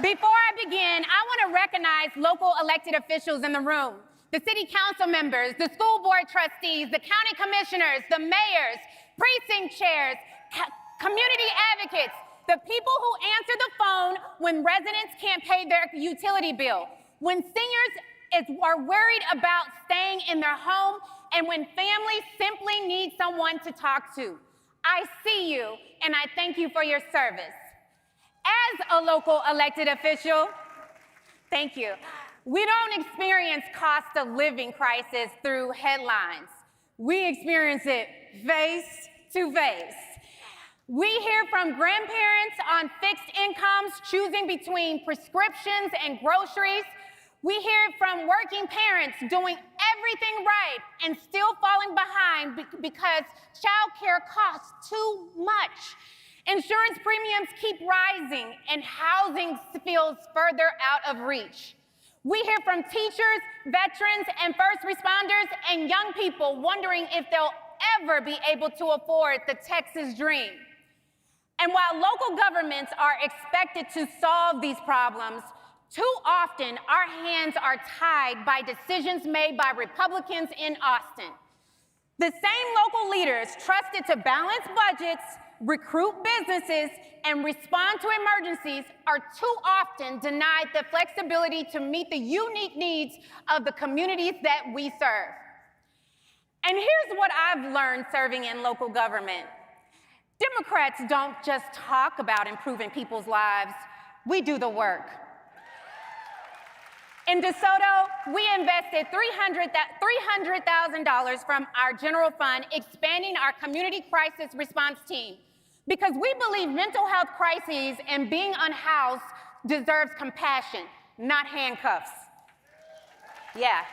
Before I begin, I want to recognize local elected officials in the room, the city council members, the school board trustees, the county commissioners, the mayors, precinct chairs, community advocates, the people who answer the phone when residents can't pay their utility bill, when seniors are worried about staying in their home, and when families simply need someone to talk to. I see you, and I thank you for your service. As a local elected official, thank you. We don't experience cost of living crisis through headlines. We experience it face to face. We hear from grandparents on fixed incomes choosing between prescriptions and groceries. We hear from working parents doing everything right and still falling behind because childcare costs too much. Insurance premiums keep rising and housing feels further out of reach. We hear from teachers, veterans, and first responders and young people wondering if they'll ever be able to afford the Texas dream. And while local governments are expected to solve these problems, too often our hands are tied by decisions made by Republicans in Austin. The same local leaders trusted to balance budgets, recruit businesses, and respond to emergencies are too often denied the flexibility to meet the unique needs of the communities that we serve. And here's what I've learned serving in local government. Democrats don't just talk about improving people's lives, we do the work. In DeSoto, we invested $300,000 from our general fund, expanding our community crisis response team, because we believe mental health crises and being unhoused deserves compassion, not handcuffs. Yeah.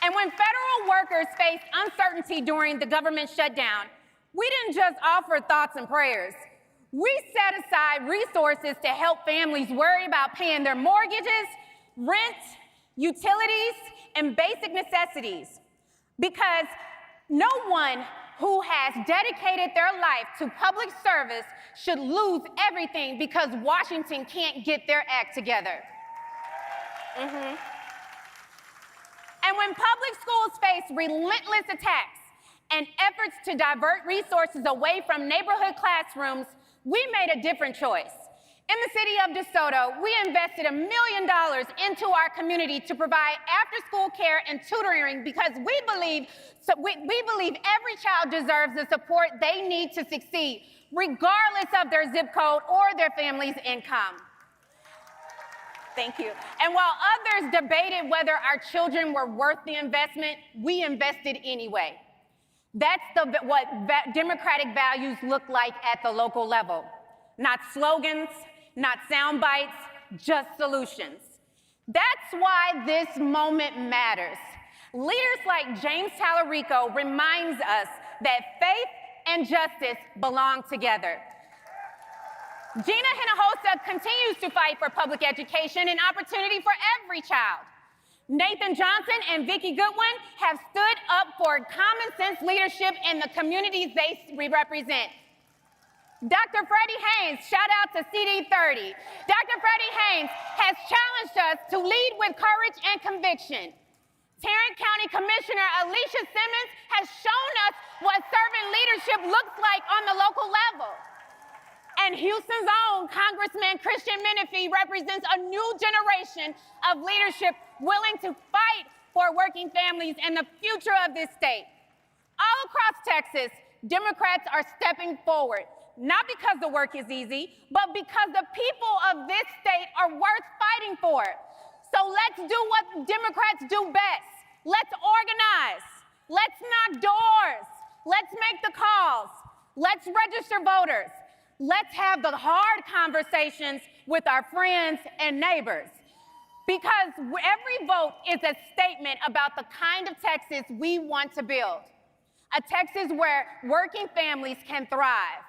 And when federal workers faced uncertainty during the government shutdown, we didn't just offer thoughts and prayers. We set aside resources to help families worry about paying their mortgages, rent, utilities, and basic necessities. Because no one who has dedicated their life to public service should lose everything because Washington can't get their act together. And when public schools face relentless attacks and efforts to divert resources away from neighborhood classrooms, we made a different choice. In the city of DeSoto, we invested $1 million into our community to provide after-school care and tutoring because we believe every child deserves the support they need to succeed, regardless of their zip code or their family's income. Thank you. And while others debated whether our children were worth the investment, we invested anyway. That's what democratic values look like at the local level. Not slogans, not sound bites, just solutions. That's why this moment matters. Leaders like James Talarico reminds us that faith and justice belong together. Gina Hinojosa continues to fight for public education and opportunity for every child. Nathan Johnson and Vicky Goodwin have stood up for common sense leadership in the communities they represent. Dr. Freddie Haynes, shout out to CD30. Dr. Freddie Haynes has challenged us to lead with courage and conviction. Tarrant County Commissioner Alicia Simmons has shown us what servant leadership looks like on the local level. And Houston's own Congressman Christian Menifee represents a new generation of leadership willing to fight for working families and the future of this state. All across Texas, Democrats are stepping forward, not because the work is easy, but because the people of this state are worth fighting for. So let's do what Democrats do best. Let's organize. Let's knock doors. Let's make the calls. Let's register voters. Let's have the hard conversations with our friends and neighbors. Because every vote is a statement about the kind of Texas we want to build. A Texas where working families can thrive.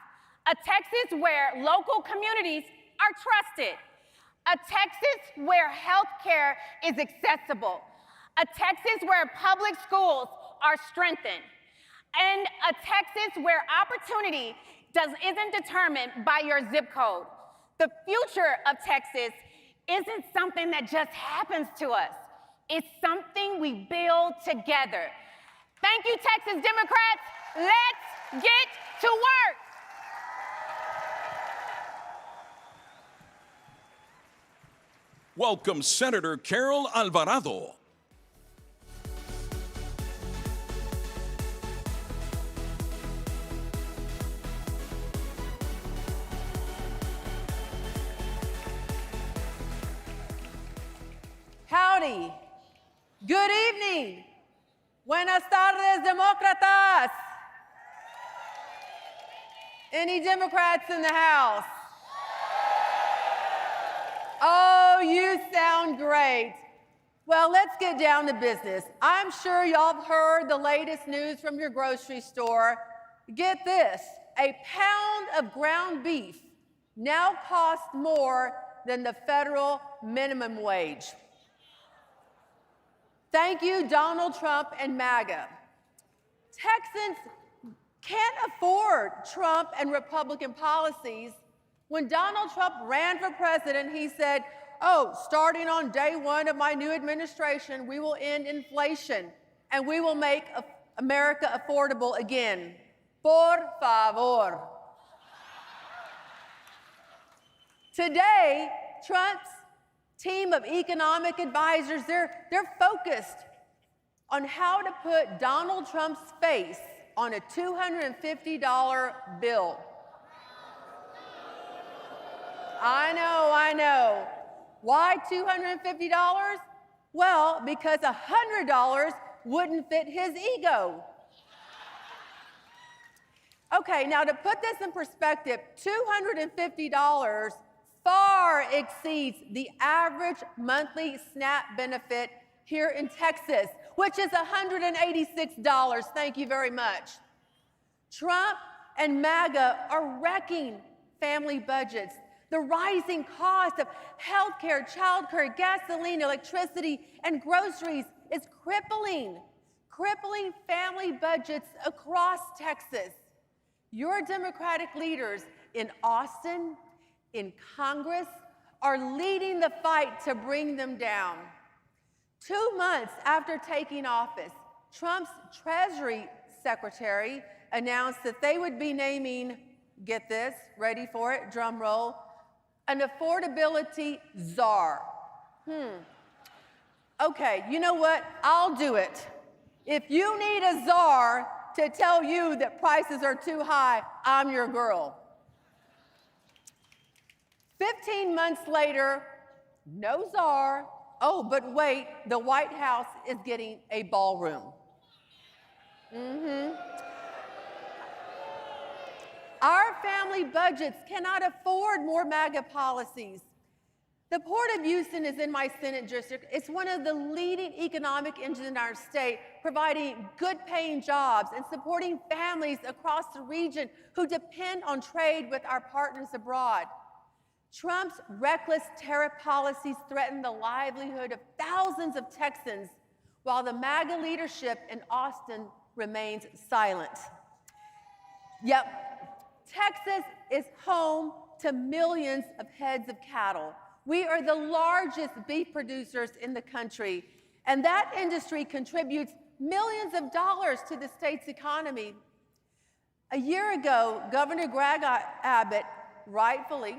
A Texas where local communities are trusted. A Texas where health care is accessible. A Texas where public schools are strengthened. And a Texas where opportunity isn't determined by your zip code. The future of Texas isn't something that just happens to us. It's something we build together. Thank you, Texas Democrats. Let's get to work. Welcome Senator Carol Alvarado. Howdy. Good evening. Buenas tardes, demócratas. Any Democrats in the house? Oh, you sound great. Well, let's get down to business. I'm sure y'all have heard the latest news from your grocery store. Get this, a pound of ground beef now costs more than the federal minimum wage. Thank you, Donald Trump and MAGA. Texans can't afford Trump and Republican policies. When Donald Trump ran for president, he said, oh, starting on day one of my new administration, we will end inflation and we will make America affordable again. Por favor. Today, Trump's team of economic advisors, they're focused on how to put Donald Trump's face on a $250 bill. I know. Why $250? Well, because $100 wouldn't fit his ego. Okay, now to put this in perspective, $250 far exceeds the average monthly SNAP benefit here in Texas, which is $186. Thank you very much. Trump and MAGA are wrecking family budgets. The rising cost of healthcare, childcare, gasoline, electricity, and groceries is crippling family budgets across Texas. Your Democratic leaders in Austin, in Congress, are leading the fight to bring them down. 2 months after taking office, Trump's Treasury Secretary announced that they would be naming, get this, ready for it, drum roll, an affordability czar. Okay, you know what? I'll do it. If you need a czar to tell you that prices are too high, I'm your girl. 15 months later, no czar. Oh, but wait, the White House is getting a ballroom. Our family budgets cannot afford more MAGA policies. The Port of Houston is in my Senate district. It's one of the leading economic engines in our state, providing good-paying jobs and supporting families across the region who depend on trade with our partners abroad. Trump's reckless tariff policies threaten the livelihood of thousands of Texans, while the MAGA leadership in Austin remains silent. Yep, Texas is home to millions of heads of cattle. We are the largest beef producers in the country, and that industry contributes millions of dollars to the state's economy. A year ago, Governor Greg Abbott rightly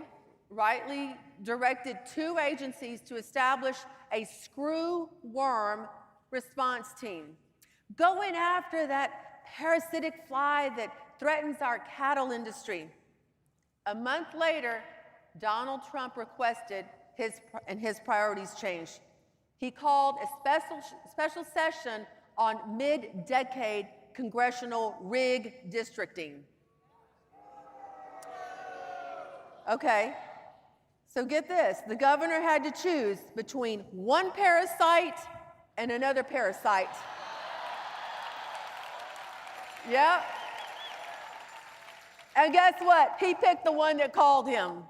directed 2 agencies to establish a screw worm response team, going after that parasitic fly that threatens our cattle industry. A month later, Donald Trump requested his priorities changed. He called a special session on mid-decade congressional rig districting. Okay, so get this. The governor had to choose between one parasite and another parasite. Yep. And guess what? He picked the one that called him.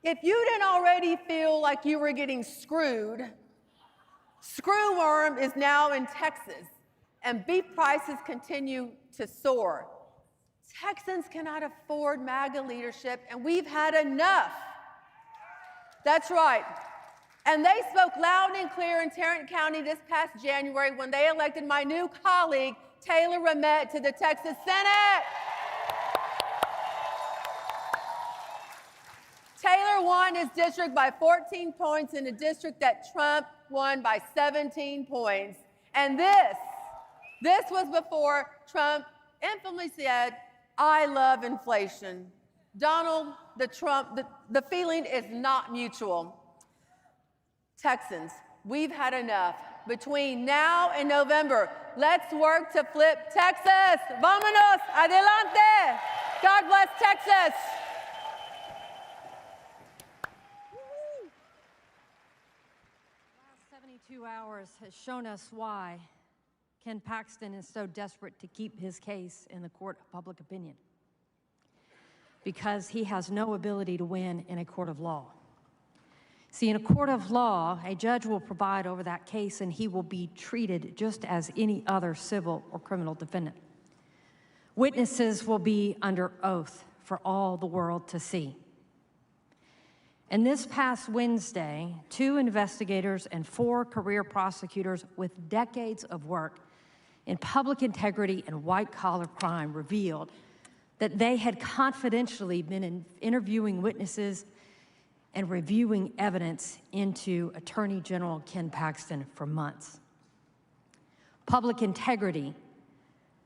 If you didn't already feel like you were getting screwed, screwworm is now in Texas. and beef prices continue to soar. Texans cannot afford MAGA leadership, and we've had enough. That's right. And they spoke loud and clear in Tarrant County this past January when they elected my new colleague, Taylor Ramett, to the Texas Senate. Taylor won his district by 14 points in a district that Trump won by 17 points. And this was before Trump infamously said, "I love inflation." Donald, the feeling is not mutual. Texans, we've had enough. Between now and November, let's work to flip Texas. Vámonos, adelante. God bless Texas. The last 72 hours has shown us why Ken Paxton is so desperate to keep his case in the court of public opinion. Because he has no ability to win in a court of law. See, in a court of law, a judge will preside over that case and he will be treated just as any other civil or criminal defendant. Witnesses will be under oath for all the world to see. And this past Wednesday, 2 investigators and 4 career prosecutors with decades of work in public integrity and white-collar crime revealed that they had confidentially been interviewing witnesses and reviewing evidence into Attorney General Ken Paxton for months. Public integrity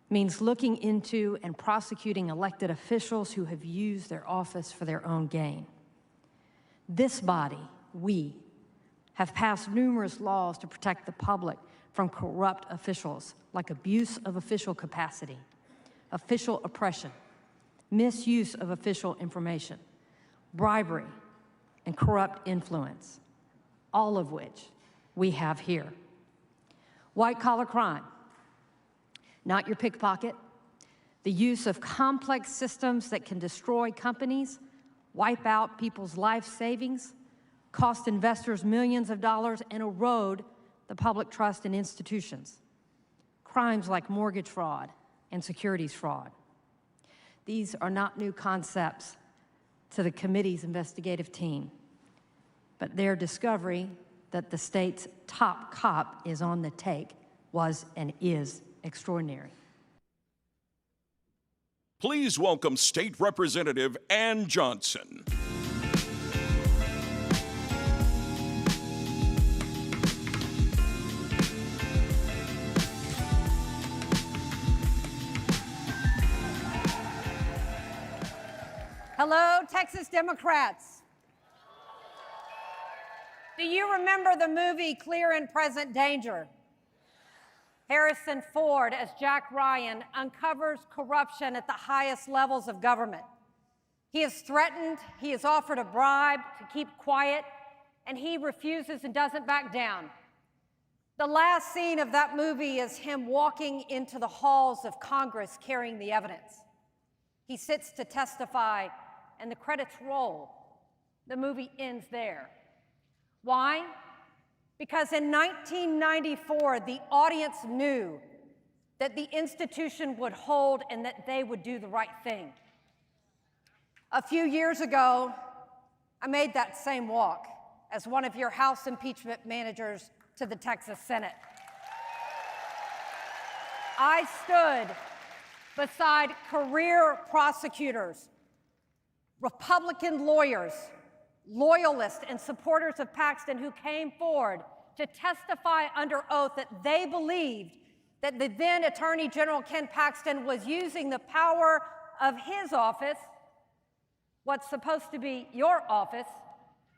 means looking into and prosecuting elected officials who have used their office for their own gain. This body, we, have passed numerous laws to protect the public from corrupt officials like abuse of official capacity, official oppression, misuse of official information, bribery, and corrupt influence, all of which we have here. White-collar crime, not your pickpocket, the use of complex systems that can destroy companies, wipe out people's life savings, cost investors millions of dollars, and erode the public trust in institutions. Crimes like mortgage fraud and securities fraud. These are not new concepts to the committee's investigative team, but their discovery that the state's top cop is on the take was and is extraordinary. Please welcome State Representative Ann Johnson. Hello, Texas Democrats. Do you remember the movie Clear and Present Danger? Harrison Ford, as Jack Ryan, uncovers corruption at the highest levels of government. He is threatened, he is offered a bribe to keep quiet, and he refuses and doesn't back down. The last scene of that movie is him walking into the halls of Congress carrying the evidence. He sits to testify, and the credits roll. The movie ends there. Why? Because in 1994, the audience knew that the institution would hold and that they would do the right thing. A few years ago, I made that same walk as one of your House impeachment managers to the Texas Senate. I stood beside career prosecutors, Republican lawyers, loyalists, and supporters of Paxton who came forward to testify under oath that they believed that the then Attorney General Ken Paxton was using the power of his office, what's supposed to be your office,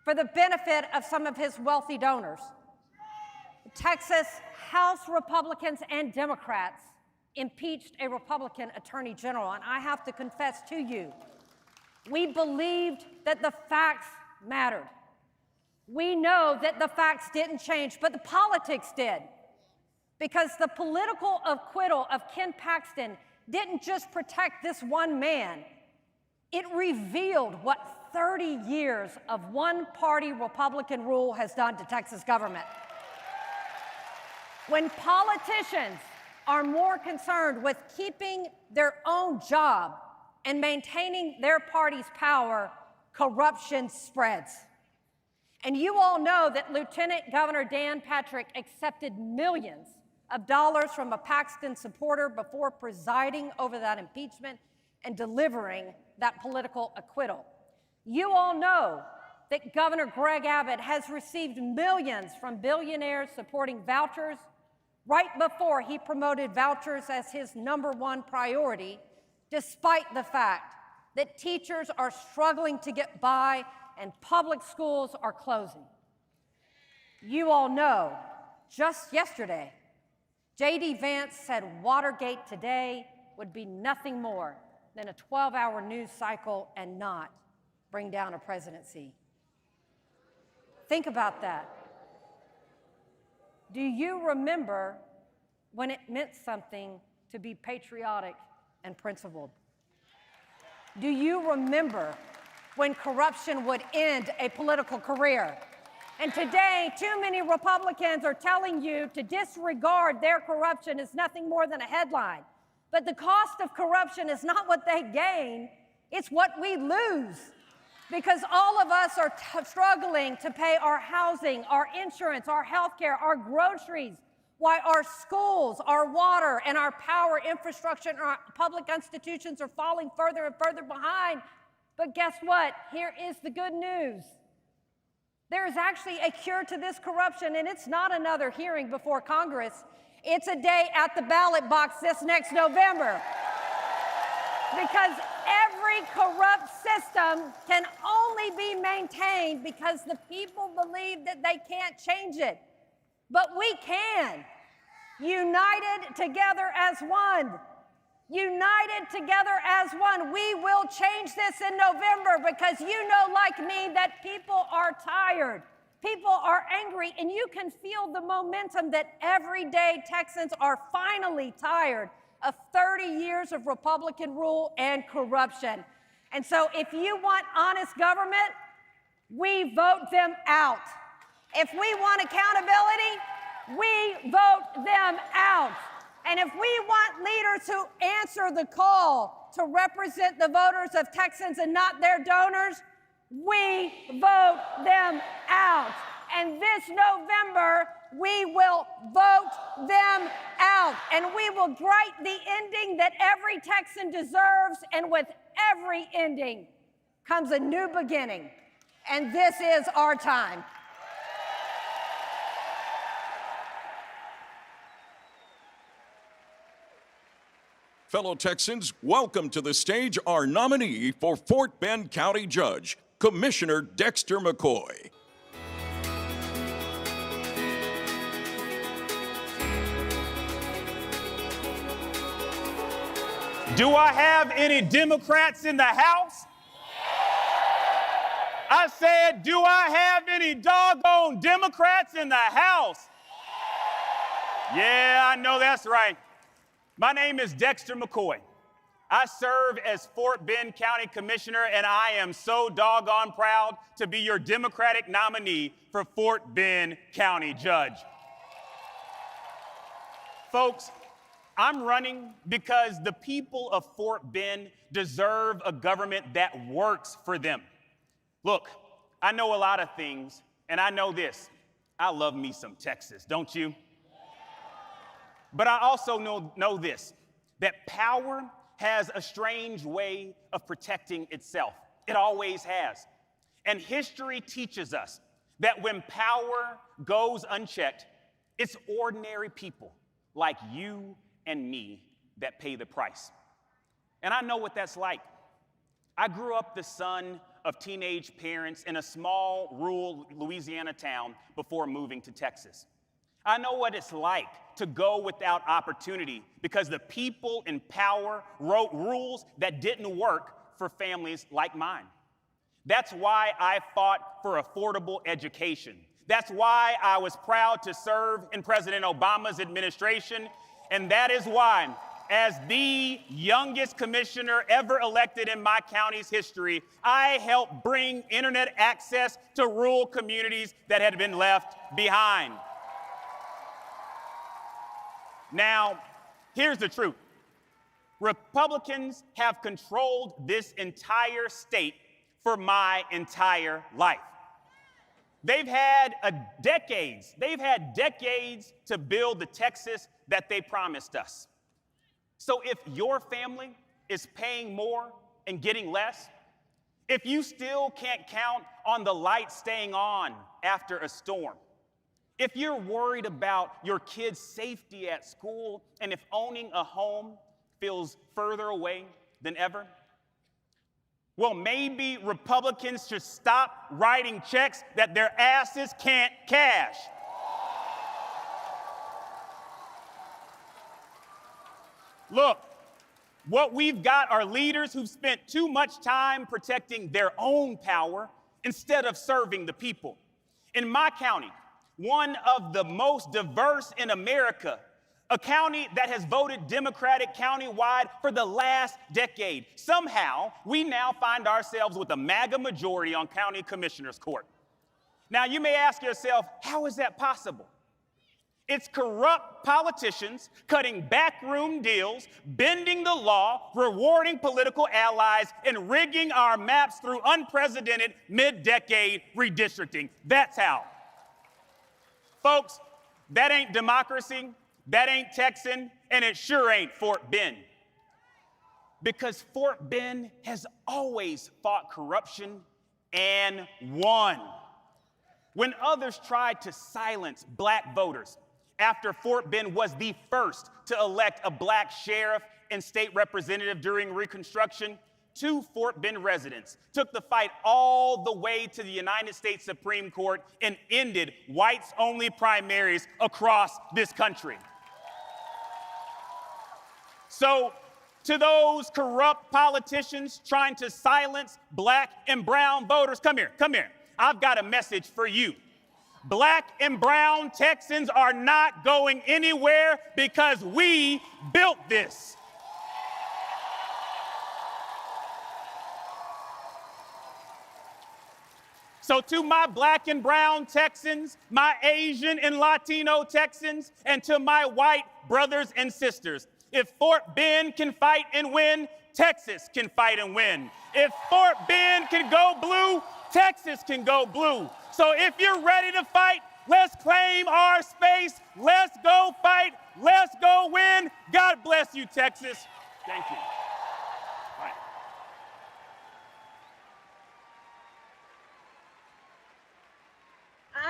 for the benefit of some of his wealthy donors. Texas House Republicans and Democrats impeached a Republican Attorney General, and I have to confess to you, we believed that the facts mattered. We know that the facts didn't change, but the politics did. Because the political acquittal of Ken Paxton didn't just protect this one man, it revealed what 30 years of one-party Republican rule has done to Texas government. When politicians are more concerned with keeping their own job and maintaining their party's power, corruption spreads. And you all know that Lieutenant Governor Dan Patrick accepted millions of dollars from a Paxton supporter before presiding over that impeachment and delivering that political acquittal. You all know that Governor Greg Abbott has received millions from billionaires supporting vouchers right before he promoted vouchers as his #1 priority, despite the fact that teachers are struggling to get by and public schools are closing. You all know, just yesterday, J.D. Vance said Watergate today would be nothing more than a 12-hour news cycle and not bring down a presidency. Think about that. Do you remember when it meant something to be patriotic and principled? Do you remember when corruption would end a political career? And today, too many Republicans are telling you to disregard their corruption as nothing more than a headline. But the cost of corruption is not what they gain, it's what we lose. Because all of us are struggling to pay our housing, our insurance, our health care, our groceries, why our schools, our water, and our power infrastructure and our public institutions are falling further and further behind. But guess what? Here is the good news. There is actually a cure to this corruption, and it's not another hearing before Congress. It's a day at the ballot box this next November. Because every corrupt system can only be maintained because the people believe that they can't change it. But we can. United together as one. United together as one. We will change this in November because you know, like me, that people are tired. People are angry, and you can feel the momentum that everyday Texans are finally tired of 30 years of Republican rule and corruption. And so if you want honest government, we vote them out. If we want accountability, we vote them out. And if we want leaders who answer the call to represent the voters of Texans and not their donors, we vote them out. And this November, we will vote them out. And we will write the ending that every Texan deserves. And with every ending comes a new beginning. And this is our time. Fellow Texans, welcome to the stage our nominee for Fort Bend County Judge, Commissioner Dexter McCoy. Do I have any Democrats in the House? I said, do I have any doggone Democrats in the House? Yeah, I know that's right. My name is Dexter McCoy. I serve as Fort Bend County Commissioner, and I am so doggone proud to be your Democratic nominee for Fort Bend County Judge. Folks, I'm running because the people of Fort Bend deserve a government that works for them. Look, I know a lot of things, and I know this. I love me some Texas, don't you? But I also know this, that power has a strange way of protecting itself. It always has. And history teaches us that when power goes unchecked, it's ordinary people like you and me that pay the price. And I know what that's like. I grew up the son of teenage parents in a small rural Louisiana town before moving to Texas. I know what it's like to go without opportunity because the people in power wrote rules that didn't work for families like mine. That's why I fought for affordable education. That's why I was proud to serve in President Obama's administration. And that is why, as the youngest commissioner ever elected in my county's history, I helped bring internet access to rural communities that had been left behind. Now, Here's the truth. Republicans have controlled this entire state for my entire life. They've had decades to build the Texas that they promised us. So if your family is paying more and getting less, if you still can't count on the light staying on after a storm, if you're worried about your kids' safety at school, and if owning a home feels further away than ever, well, maybe Republicans should stop writing checks that their asses can't cash. Look, what we've got are leaders who've spent too much time protecting their own power instead of serving the people. In my county, one of the most diverse in America, a county that has voted Democratic countywide for the last decade. Somehow, we now find ourselves with a MAGA majority on County Commissioner's Court. Now, you may ask yourself, how is that possible? It's corrupt politicians cutting backroom deals, bending the law, rewarding political allies, and rigging our maps through unprecedented mid-decade redistricting. That's how. Folks, that ain't democracy, that ain't Texan, and it sure ain't Fort Bend. Because Fort Bend has always fought corruption and won. When others tried to silence black voters, after Fort Bend was the first to elect a black sheriff and state representative during Reconstruction, 2 Fort Bend residents took the fight all the way to the United States Supreme Court and ended whites-only primaries across this country. So, to those corrupt politicians trying to silence black and brown voters, come here. I've got a message for you. Black and brown Texans are not going anywhere because we built this. So to my black and brown Texans, my Asian and Latino Texans, and to my white brothers and sisters, if Fort Bend can fight and win, Texas can fight and win. If Fort Bend can go blue, Texas can go blue. So if you're ready to fight, let's claim our space. Let's go fight. Let's go win. God bless you, Texas. Thank you.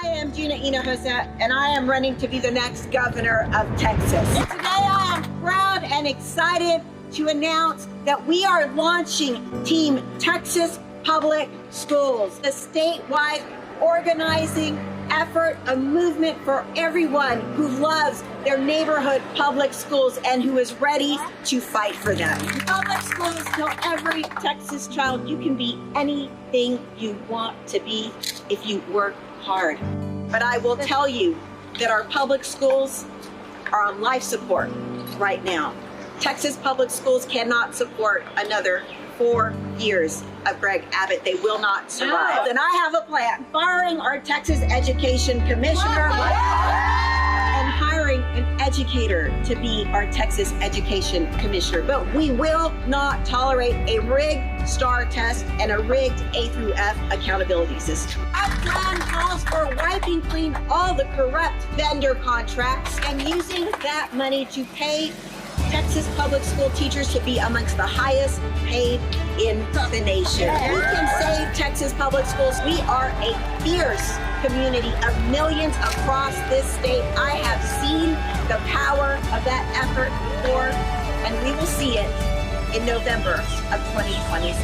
I am Gina Hinojosa, and I am running to be the next governor of Texas. And today I am proud and excited to announce that we are launching Team Texas Public Schools, a statewide organizing effort, a movement for everyone who loves their neighborhood public schools and who is ready to fight for them. Public schools tell every Texas child you can be anything you want to be if you work hard. But I will tell you that our public schools are on life support right now. Texas public schools cannot support another 4 years of Greg Abbott. They will not survive. And I have a plan. Firing our Texas Education Commissioner and hiring an educator to be our Texas Education Commissioner. But we will not tolerate a rigged STAR test and a rigged A through F accountability system. Our plan calls for wiping clean all the corrupt vendor contracts and using that money to pay Texas public school teachers to be amongst the highest paid in the nation. We can save Texas public schools. We are a fierce community of millions across this state. I have seen the power of that effort before, and we will see it in November of 2026.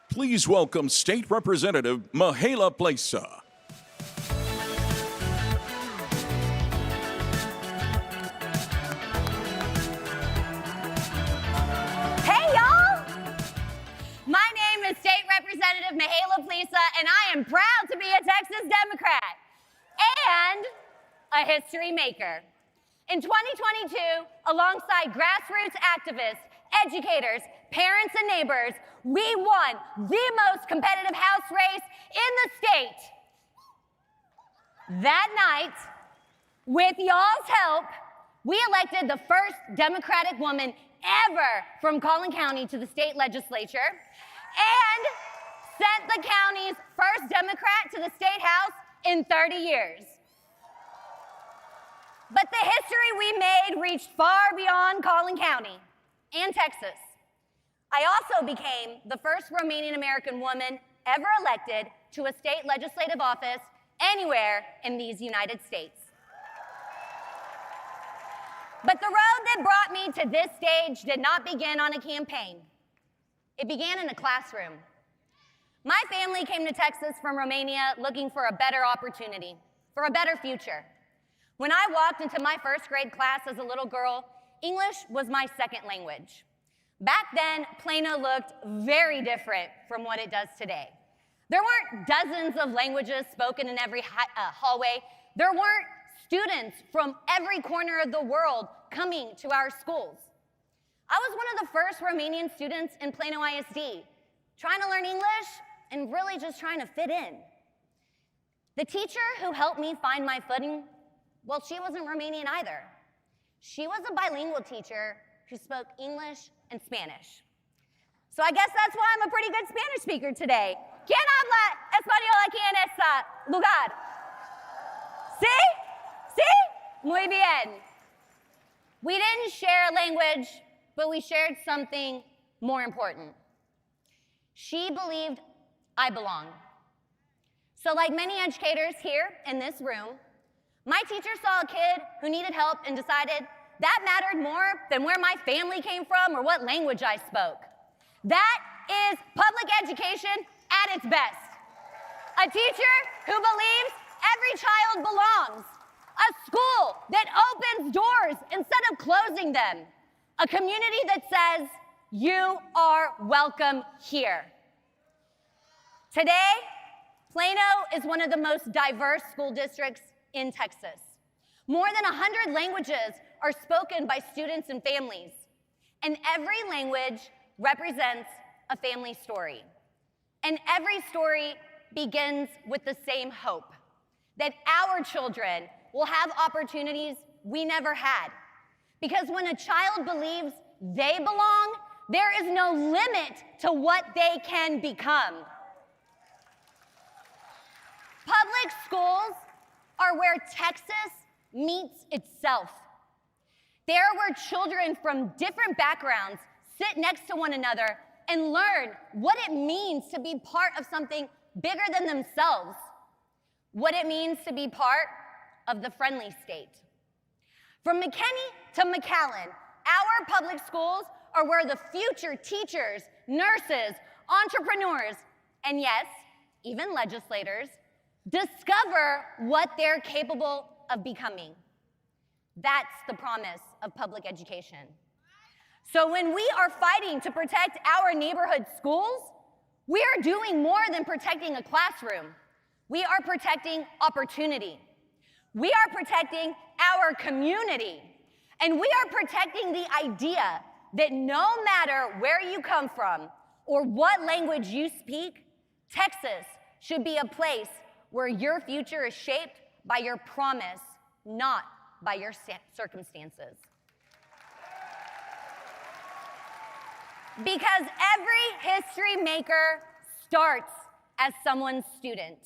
Please welcome State Representative Mihaela Pesa. State Representative Mihaela Pesa, and I am proud to be a Texas Democrat and a history maker. In 2022, alongside grassroots activists, educators, parents, and neighbors, we won the most competitive House race in the state. That night, with y'all's help, we elected the first Democratic woman ever from Collin County to the state legislature and sent the county's first Democrat to the state house in 30 years. But the history we made reached far beyond Collin County and Texas. I also became the first Romanian American woman ever elected to a state legislative office anywhere in these United States. But the road that brought me to this stage did not begin on a campaign. It began in a classroom. My family came to Texas from Romania looking for a better opportunity, for a better future. When I walked into my first grade class as a little girl, English was my second language. Back then, Plano looked very different from what it does today. There weren't dozens of languages spoken in every hallway. There weren't students from every corner of the world coming to our schools. I was one of the first Romanian students in Plano ISD, trying to learn English and really just trying to fit in. The teacher who helped me find my footing, well, she wasn't Romanian either. She was a bilingual teacher who spoke English and Spanish. So I guess that's why I'm a pretty good Spanish speaker today. ¿Quién habla español aquí en este lugar? ¿Sí? ¿Sí? Muy bien. We didn't share a language, but we shared something more important. She believed I belonged. So like many educators here in this room, my teacher saw a kid who needed help and decided that mattered more than where my family came from or what language I spoke. That is public education at its best. A teacher who believes every child belongs. A school that opens doors instead of closing them. A community that says, you are welcome here. Today, Plano is one of the most diverse school districts in Texas. More than 100 languages are spoken by students and families, and every language represents a family story. And every story begins with the same hope, that our children will have opportunities we never had. Because when a child believes they belong, there is no limit to what they can become. Public schools are where Texas meets itself. They're where children from different backgrounds sit next to one another and learn what it means to be part of something bigger than themselves, what it means to be part of the friendly state. From McKinney to McAllen, our public schools are where the future teachers, nurses, entrepreneurs, and yes, even legislators, discover what they're capable of becoming. That's the promise of public education. So when we are fighting to protect our neighborhood schools, we are doing more than protecting a classroom. We are protecting opportunity. We are protecting our community. And we are protecting the idea that no matter where you come from or what language you speak, Texas should be a place where your future is shaped by your promise, not by your circumstances. Because every history maker starts as someone's student.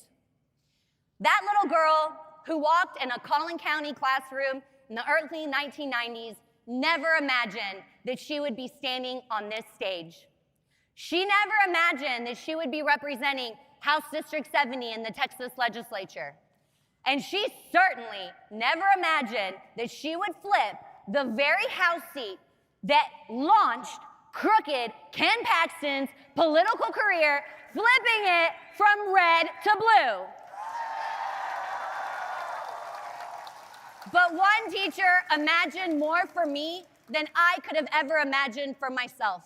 That little girl who walked in a Collin County classroom in the early 1990s never imagined that she would be standing on this stage. She never imagined that she would be representing House District 70 in the Texas legislature. And she certainly never imagined that she would flip the very House seat that launched crooked Ken Paxton's political career, flipping it from red to blue. But one teacher imagined more for me than I could have ever imagined for myself.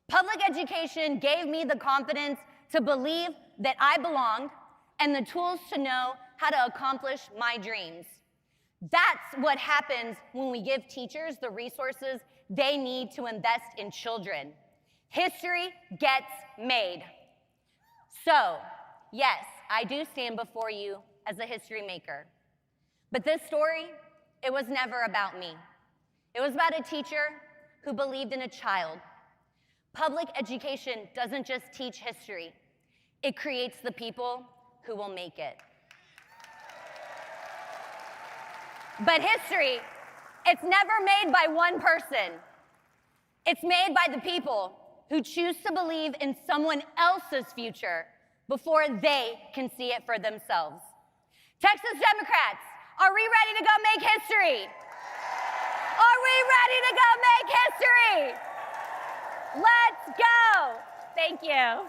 Public education gave me the confidence to believe that I belonged and the tools to know how to accomplish my dreams. That's what happens when we give teachers the resources they need to invest in children. History gets made. So, yes, I do stand before you as a history maker. But this story, it was never about me. It was about a teacher who believed in a child. Public education doesn't just teach history, it creates the people who will make it. But history, it's never made by one person. It's made by the people who choose to believe in someone else's future before they can see it for themselves. Texas Democrats, are we ready to go make history? Are we ready to go make history? Let's go. Thank you.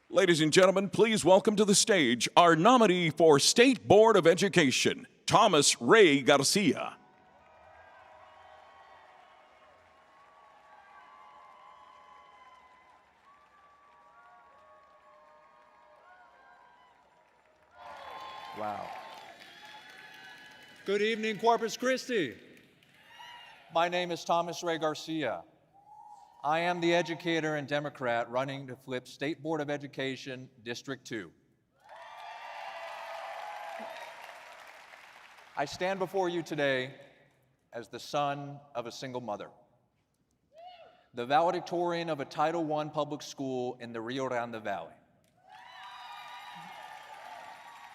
Ladies and gentlemen, please welcome to the stage our nominee for State Board of Education, Thomas Ray Garcia. Wow. Good evening, Corpus Christi. My name is Thomas Ray Garcia. I am the educator and Democrat running to flip State Board of Education District 2. I stand before you today as the son of a single mother, the valedictorian of a Title I public school in the Rio Grande Valley,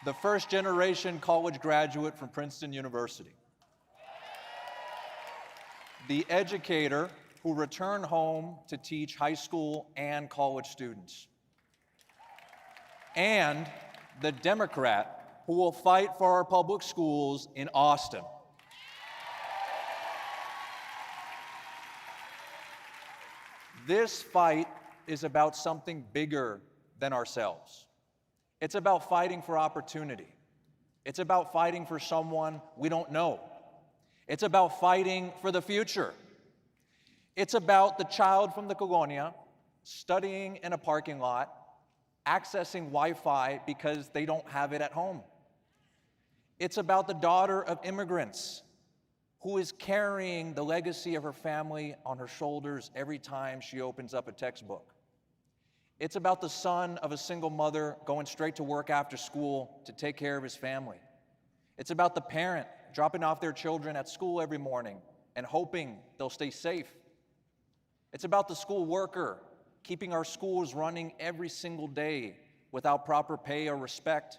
the first-generation college graduate from Princeton University, the educator who returned home to teach high school and college students, and the Democrat who will fight for our public schools in Austin. This fight is about something bigger than ourselves. It's about fighting for opportunity. It's about fighting for someone we don't know. It's about fighting for the future. It's about the child from the colonia studying in a parking lot, accessing Wi-Fi because they don't have it at home. It's about the daughter of immigrants who is carrying the legacy of her family on her shoulders every time she opens up a textbook. It's about the son of a single mother going straight to work after school to take care of his family. It's about the parent dropping off their children at school every morning and hoping they'll stay safe. It's about the school worker keeping our schools running every single day without proper pay or respect.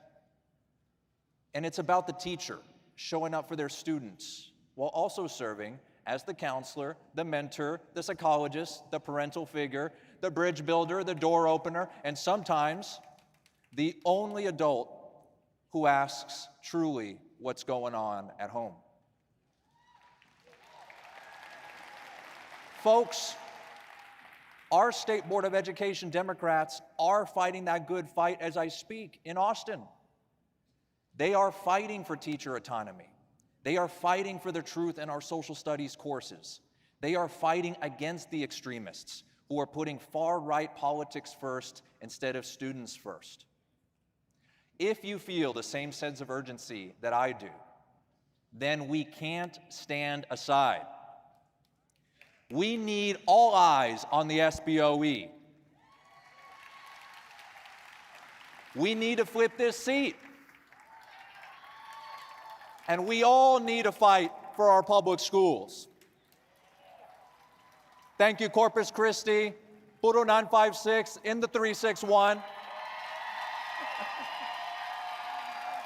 And it's about the teacher showing up for their students while also serving as the counselor, the mentor, the psychologist, the parental figure, the bridge builder, the door opener, and sometimes the only adult who asks truly what's going on at home. Folks, our State Board of Education Democrats are fighting that good fight as I speak in Austin. They are fighting for teacher autonomy. They are fighting for the truth in our social studies courses. They are fighting against the extremists who are putting far-right politics first instead of students first. If you feel the same sense of urgency that I do, then we can't stand aside. We need all eyes on the SBOE. We need to flip this seat. And we all need to fight for our public schools. Thank you, Corpus Christi. Puro 956 in the 361.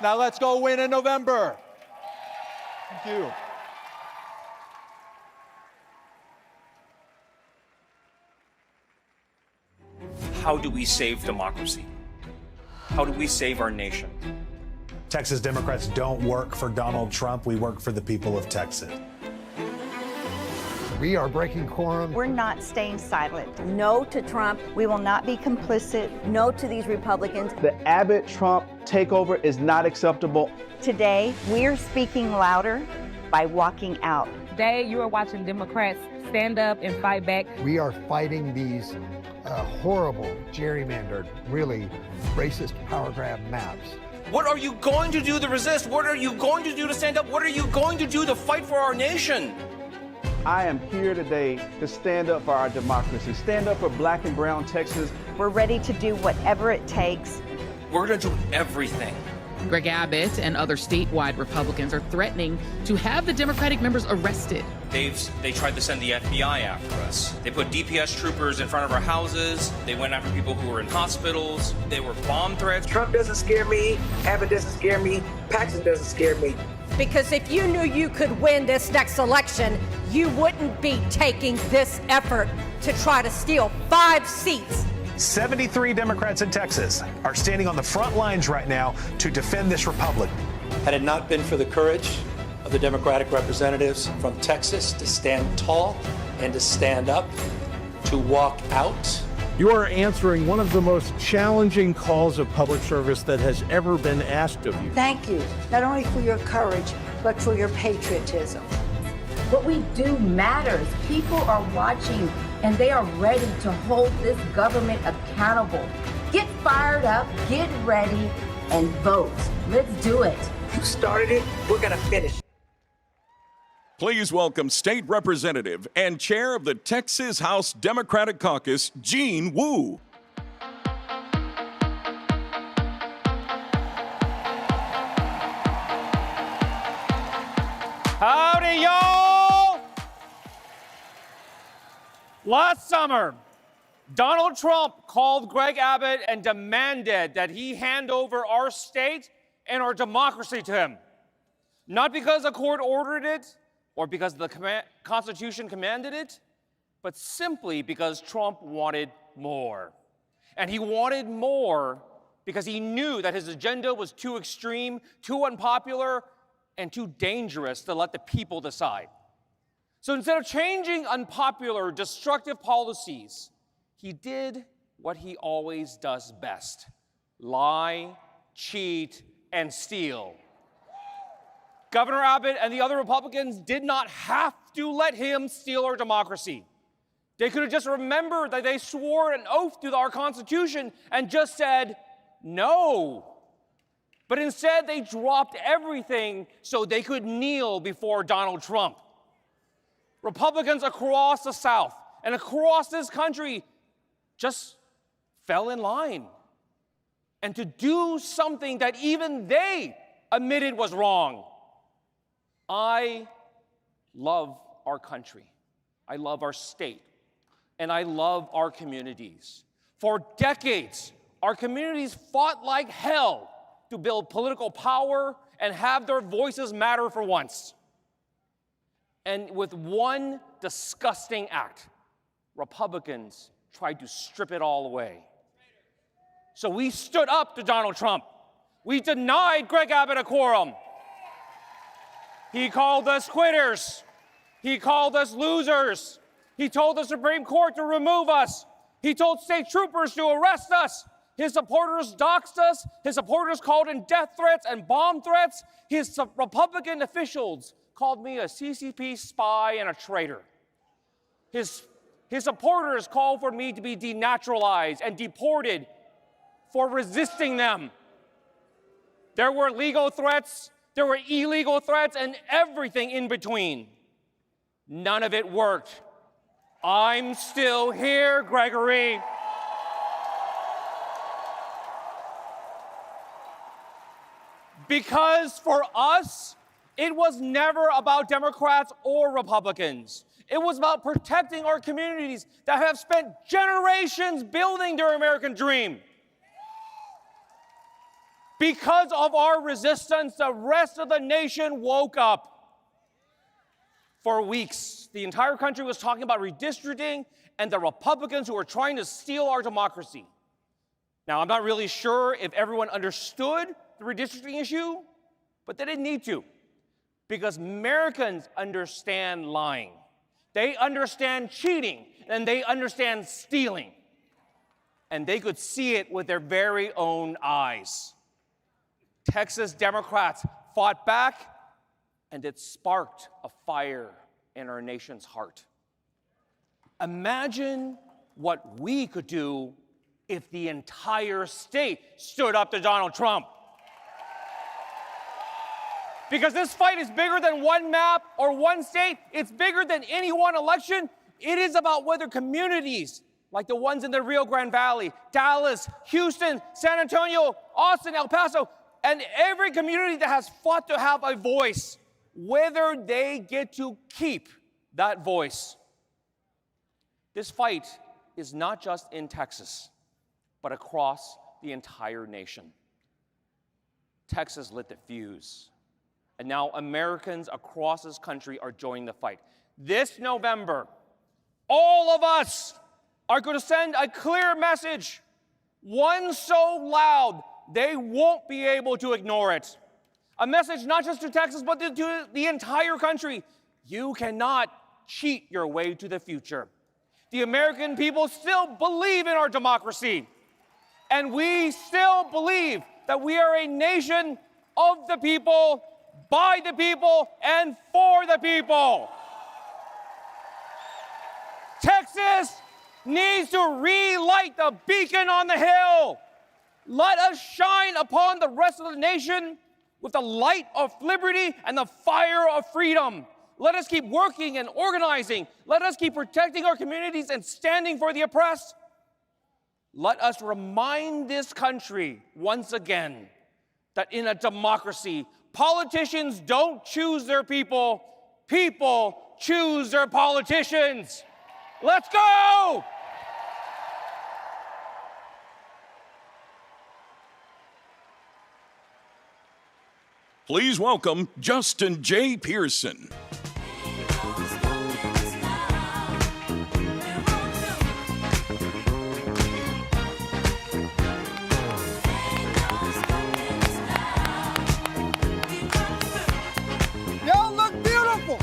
Now let's go win in November. Thank you. How do we save democracy? How do we save our nation? Texas Democrats don't work for Donald Trump. We work for the people of Texas. We are breaking quorum. We're not staying silent. No to Trump. We will not be complicit. No to these Republicans. The Abbott-Trump takeover is not acceptable. Today, we're speaking louder by walking out. Today, you are watching Democrats stand up and fight back. We are fighting these horrible, gerrymandered, really racist power grab maps. What are you going to do to resist? What are you going to do to stand up? What are you going to do to fight for our nation? I am here today to stand up for our democracy, stand up for Black and brown Texas. We're ready to do whatever it takes. We're going to do everything. Greg Abbott and other statewide Republicans are threatening to have the Democratic members arrested. They tried to send the FBI after us. They put DPS troopers in front of our houses. They went after people who were in hospitals. They were bomb threats. Trump doesn't scare me. Abbott doesn't scare me. Paxton doesn't scare me. Because if you knew you could win this next election, you wouldn't be taking this effort to try to steal 5 seats. 73 Democrats in Texas are standing on the front lines right now to defend this republic. Had it not been for the courage of the Democratic representatives from Texas to stand tall and to stand up, to walk out. You are answering one of the most challenging calls of public service that has ever been asked of you. Thank you, not only for your courage, but for your patriotism. What we do matters. People are watching and they are ready to hold this government accountable. Get fired up, get ready, and vote. Let's do it. You started it, we're gonna finish. Please welcome State Representative and Chair of the Texas House Democratic Caucus, Jean Wu. Howdy, y'all! Last summer, Donald Trump called Greg Abbott and demanded that he hand over our state and our democracy to him. Not because a court ordered it or because the Constitution commanded it, but simply because Trump wanted more. And he wanted more because he knew that his agenda was too extreme, too unpopular, and too dangerous to let the people decide. So instead of changing unpopular, destructive policies, he did what he always does best: lie, cheat, and steal. Governor Abbott and the other Republicans did not have to let him steal our democracy. They could have just remembered that they swore an oath to our Constitution and just said no. But instead, they dropped everything so they could kneel before Donald Trump. Republicans across the South and across this country just fell in line. And to do something that even they admitted was wrong. I love our country. I love our state. And I love our communities. For decades, our communities fought like hell to build political power and have their voices matter for once. And with one disgusting act, Republicans tried to strip it all away. So we stood up to Donald Trump. We denied Greg Abbott a quorum. He called us quitters. He called us losers. He told the Supreme Court to remove us. He told state troopers to arrest us. His supporters doxed us. His supporters called in death threats and bomb threats. His Republican officials called me a CCP spy and a traitor. His supporters called for me to be denaturalized and deported for resisting them. There were legal threats, there were illegal threats, and everything in between. None of it worked. I'm still here, Gregory. Because for us, it was never about Democrats or Republicans. It was about protecting our communities that have spent generations building their American dream. Because of our resistance, the rest of the nation woke up. For weeks, the entire country was talking about redistricting and the Republicans who were trying to steal our democracy. Now, I'm not really sure if everyone understood the redistricting issue, but they didn't need to, because Americans understand lying. They understand cheating, and they understand stealing. And they could see it with their very own eyes. Texas Democrats fought back, and it sparked a fire in our nation's heart. Imagine what we could do if the entire state stood up to Donald Trump. Because this fight is bigger than one map or one state. It's bigger than any one election. It is about whether communities like the ones in the Rio Grande Valley, Dallas, Houston, San Antonio, Austin, El Paso, and every community that has fought to have a voice, whether they get to keep that voice. This fight is not just in Texas, but across the entire nation. Texas lit the fuse, and now Americans across this country are joining the fight. This November, all of us are going to send a clear message, one so loud they won't be able to ignore it. A message not just to Texas, but to the entire country. You cannot cheat your way to the future. The American people still believe in our democracy, and we still believe that we are a nation of the people, by the people, and for the people. Texas needs to relight the beacon on the hill. Let us shine upon the rest of the nation with the light of liberty and the fire of freedom. Let us keep working and organizing. Let us keep protecting our communities and standing for the oppressed. Let us remind this country once again that in a democracy, politicians don't choose their people, people choose their politicians. Let's go! Please welcome Justin J. Pearson. Y'all look beautiful.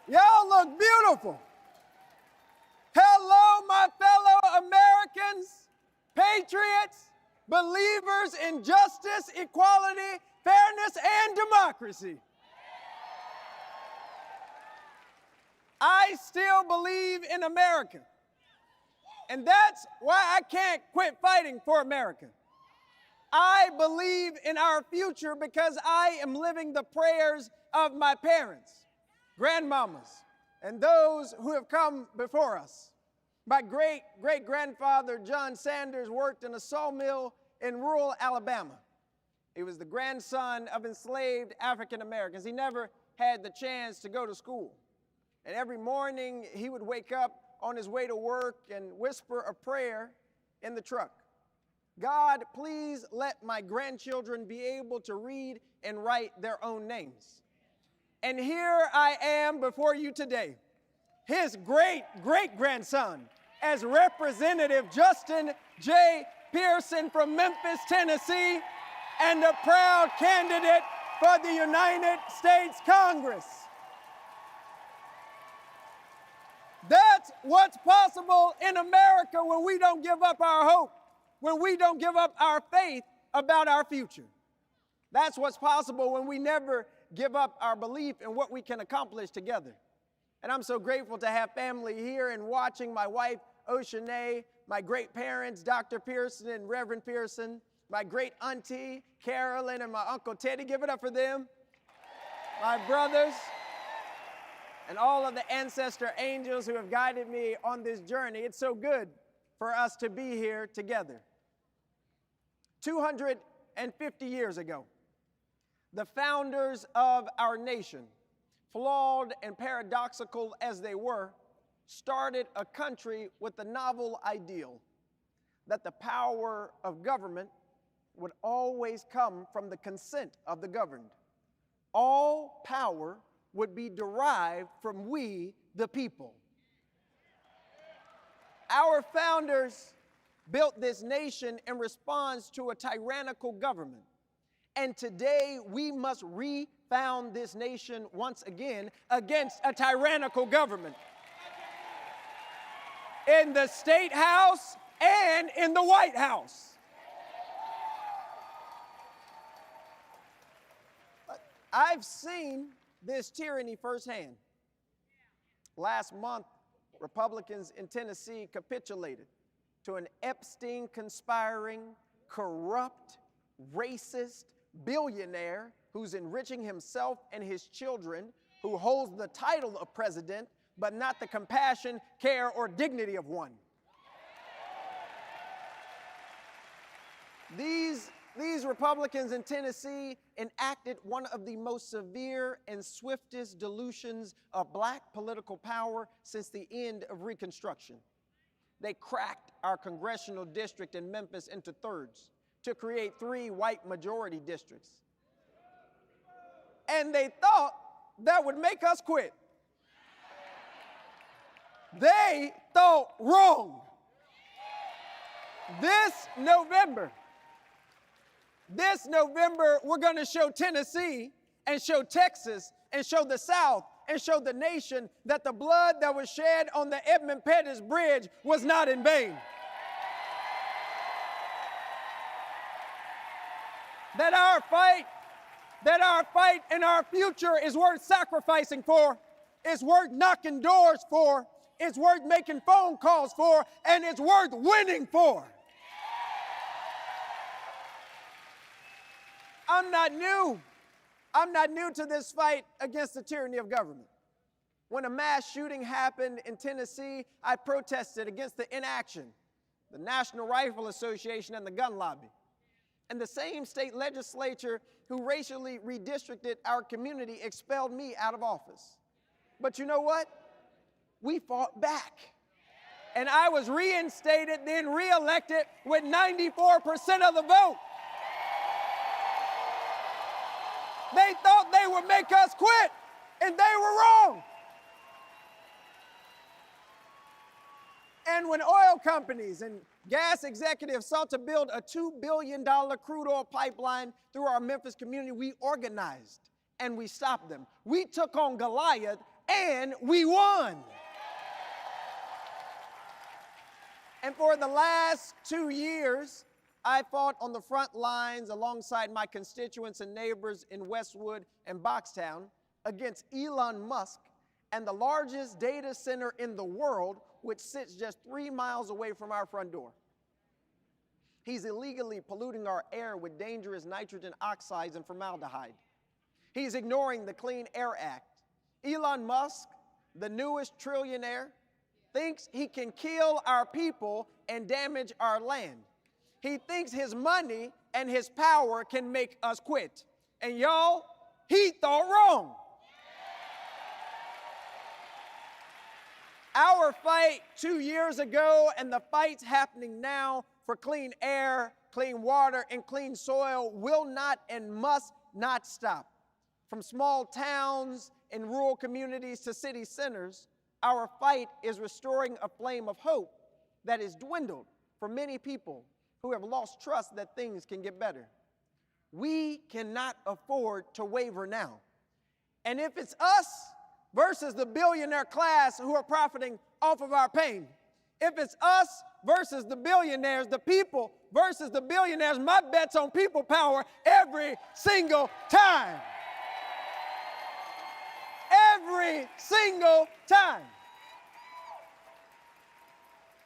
Y'all look beautiful. Hello, my fellow Americans, patriots, believers in justice, equality, fairness, and democracy. I still believe in America. And that's why I can't quit fighting for America. I believe in our future because I am living the prayers of my parents, grandmamas, and those who have come before us. My great-great-grandfather, John Sanders, worked in a sawmill in rural Alabama. He was the grandson of enslaved African Americans. He never had the chance to go to school. And every morning he would wake up on his way to work and whisper a prayer in the truck. God, please let my grandchildren be able to read and write their own names. And here I am before you today, his great-great-grandson, as Representative Justin J. Pearson from Memphis, Tennessee, and a proud candidate for the United States Congress. That's what's possible in America when we don't give up our hope, when we don't give up our faith about our future. That's what's possible when we never give up our belief in what we can accomplish together. And I'm so grateful to have family here and watching my wife, Oceanae, my great parents, Dr. Pearson and Reverend Pearson, my great auntie, Carolyn, and my Uncle Teddy. Give it up for them. My brothers, and all of the ancestor angels who have guided me on this journey. It's so good for us to be here together. 250 years ago, the founders of our nation, flawed and paradoxical as they were, started a country with the novel ideal that the power of government would always come from the consent of the governed. All power would be derived from we, the people. Our founders built this nation in response to a tyrannical government. And today we must refound this nation once again against a tyrannical government. In the State House and in the White House. I've seen this tyranny firsthand. Last month, Republicans in Tennessee capitulated to an Epstein conspiring, corrupt, racist billionaire who's enriching himself and his children, who holds the title of president, but not the compassion, care, or dignity of one. These Republicans in Tennessee enacted one of the most severe and swiftest dilutions of black political power since the end of Reconstruction. They cracked our congressional district in Memphis into thirds to create 3 white majority districts. And they thought that would make us quit. They thought wrong. This November, we're going to show Tennessee and show Texas and show the South and show the nation that the blood that was shed on the Edmund Pettus Bridge was not in vain. That our fight and our future is worth sacrificing for, it's worth knocking doors for, it's worth making phone calls for, and it's worth winning for. I'm not new to this fight against the tyranny of government. When a mass shooting happened in Tennessee, I protested against the inaction, the National Rifle Association and the gun lobby. And the same state legislature who racially redistricted our community expelled me out of office. But you know what? We fought back. And I was reinstated, then reelected with 94% of the vote. They thought they would make us quit, and they were wrong. And when oil companies and gas executives sought to build a $2 billion crude oil pipeline through our Memphis community, we organized and we stopped them. We took on Goliath and we won. And for the last 2 years, I fought on the front lines alongside my constituents and neighbors in Westwood and Boxtown against Elon Musk and the largest data center in the world, which sits just 3 miles away from our front door. He's illegally polluting our air with dangerous nitrogen oxides and formaldehyde. He's ignoring the Clean Air Act. Elon Musk, the newest trillionaire, thinks he can kill our people and damage our land. He thinks his money and his power can make us quit. And y'all, he thought wrong. Our fight 2 years ago and the fights happening now for clean air, clean water, and clean soil will not and must not stop. From small towns and rural communities to city centers, our fight is restoring a flame of hope that is dwindled for many people who have lost trust that things can get better. We cannot afford to waver now. And if it's us versus the billionaire class who are profiting off of our pain, if it's us versus the billionaires, the people versus the billionaires, my bet's on people power every single time. Every single time.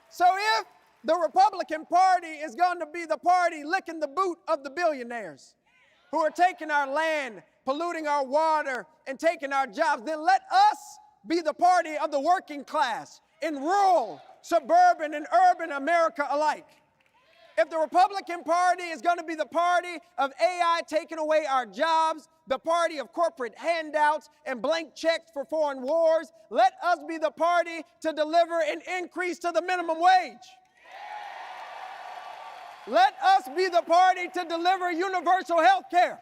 So if the Republican Party is going to be the party licking the boot of the billionaires who are taking our land, polluting our water, and taking our jobs, then let us be the party of the working class in rural, suburban, and urban America alike. If the Republican Party is going to be the party of AI taking away our jobs, the party of corporate handouts and blank checks for foreign wars, let us be the party to deliver an increase to the minimum wage. Let us be the party to deliver universal health care.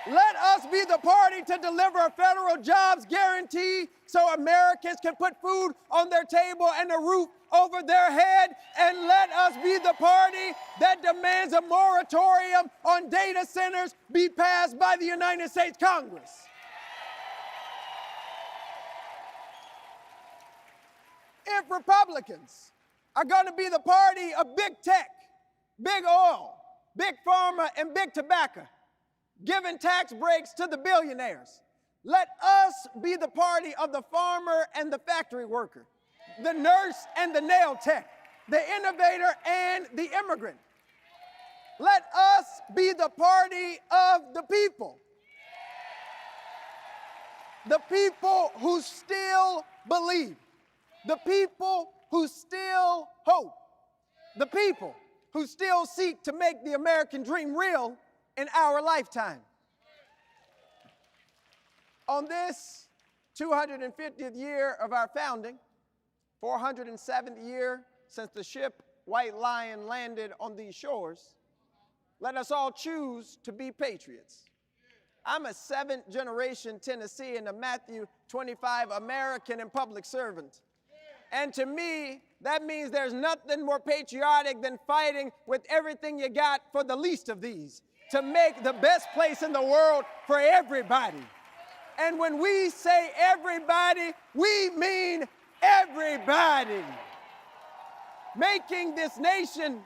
Let us be the party to deliver a federal jobs guarantee so Americans can put food on their table and a roof over their head. And let us be the party that demands a moratorium on data centers be passed by the United States Congress. If Republicans are going to be the party of big tech, big oil, big pharma, and big tobacco, giving tax breaks to the billionaires, let us be the party of the farmer and the factory worker, the nurse and the nail tech, the innovator and the immigrant. Let us be the party of the people. The people who still believe. The people who still hope. The people who still seek to make the American dream real in our lifetime. On this 250th year of our founding, 407th year since the ship White Lion landed on these shores, let us all choose to be patriots. I'm a 7th generation Tennessean, a Matthew 25 American and public servant. And to me, that means there's nothing more patriotic than fighting with everything you got for the least of these, to make the best place in the world for everybody. And when we say everybody, we mean everybody. Making this nation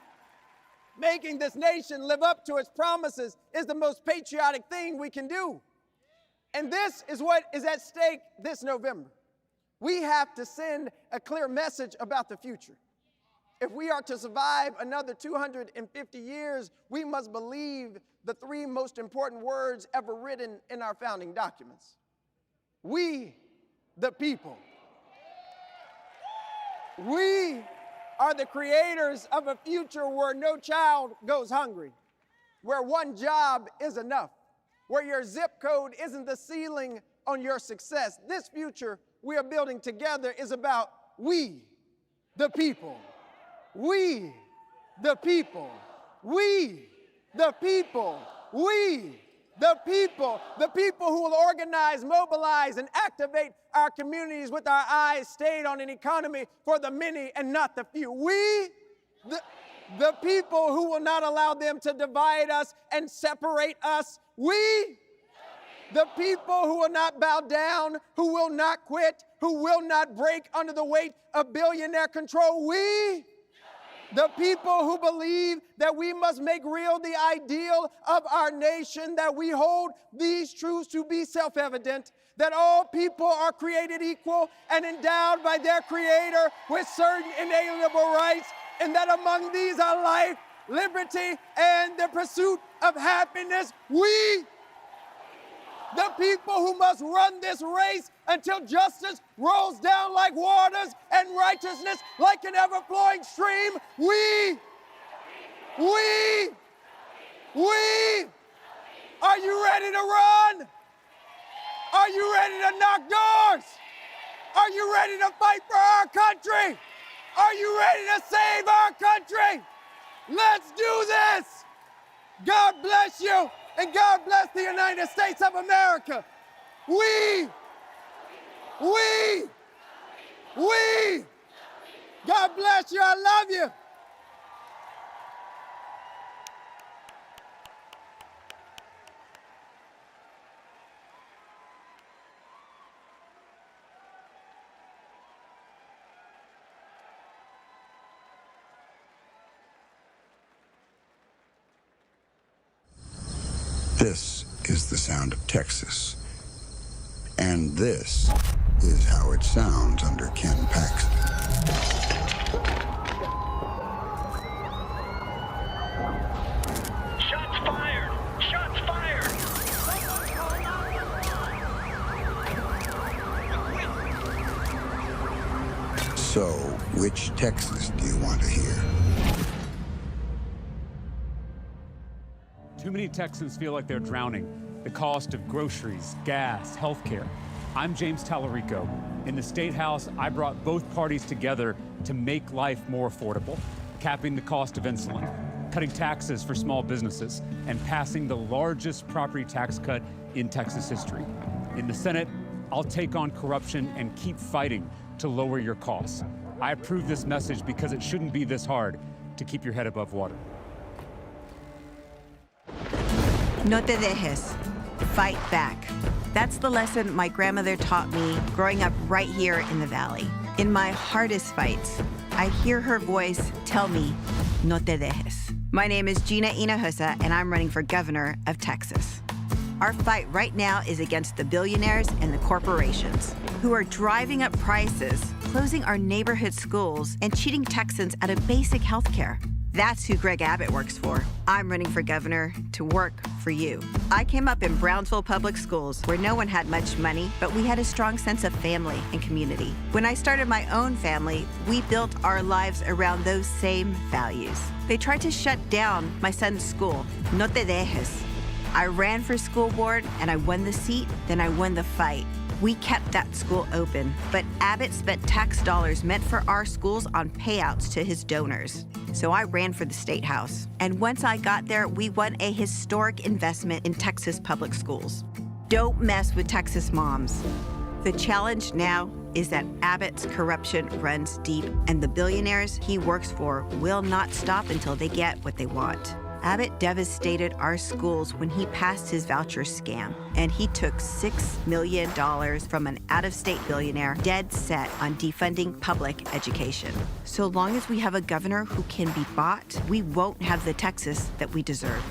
live up to its promises is the most patriotic thing we can do. And this is what is at stake this November. We have to send a clear message about the future. If we are to survive another 250 years, we must believe the 3 most important words ever written in our founding documents. We, the people. We are the creators of a future where no child goes hungry, where one job is enough, where your zip code isn't the ceiling on your success. This future we are building together is about we, the people. We, the people. We, the people. We, the people. The people who will organize, mobilize, and activate our communities with our eyes stayed on an economy for the many and not the few. We, the people who will not allow them to divide us and separate us. We, the people who will not bow down, who will not quit, who will not break under the weight of billionaire control. We, the people who believe that we must make real the ideal of our nation, that we hold these truths to be self-evident, that all people are created equal and endowed by their Creator with certain inalienable rights, and that among these are life, liberty, and the pursuit of happiness. We, the people who must run this race until justice rolls down like waters and righteousness like an ever-flowing stream. We, are you ready to run? Are you ready to knock doors? Are you ready to fight for our country? Are you ready to save our country? Let's do this. God bless you, and God bless the United States of America. We. God bless you. I love you. This is the sound of Texas. And this is how it sounds under Ken Paxton. Shots fired! Shots fired! So, which Texas do you want to hear? Too many Texans feel like they're drowning. The cost of groceries, gas, healthcare. I'm James Talarico. In the State House, I brought both parties together to make life more affordable, capping the cost of insulin, cutting taxes for small businesses, and passing the largest property tax cut in Texas history. In the Senate, I'll take on corruption and keep fighting to lower your costs. I approve this message because it shouldn't be this hard to keep your head above water. No te dejes. Fight back. That's the lesson my grandmother taught me growing up right here in the Valley. In my hardest fights, I hear her voice tell me, no te dejes. My name is Gina Hinojosa, and I'm running for governor of Texas. Our fight right now is against the billionaires and the corporations who are driving up prices, closing our neighborhood schools, and cheating Texans out of basic health care. That's who Greg Abbott works for. I'm running for governor to work for you. I came up in Brownsville Public Schools, where no one had much money, but we had a strong sense of family and community. When I started my own family, we built our lives around those same values. They tried to shut down my son's school, No Te Dejes. I ran for school board and I won the seat, then I won the fight. We kept that school open, but Abbott spent tax dollars meant for our schools on payouts to his donors. So I ran for the State House. And once I got there, we won a historic investment in Texas public schools. Don't mess with Texas moms. The challenge now is that Abbott's corruption runs deep, and the billionaires he works for will not stop until they get what they want. Abbott devastated our schools when he passed his voucher scam, and he took $6 million from an out-of-state billionaire dead set on defunding public education. So long as we have a governor who can be bought, we won't have the Texas that we deserve.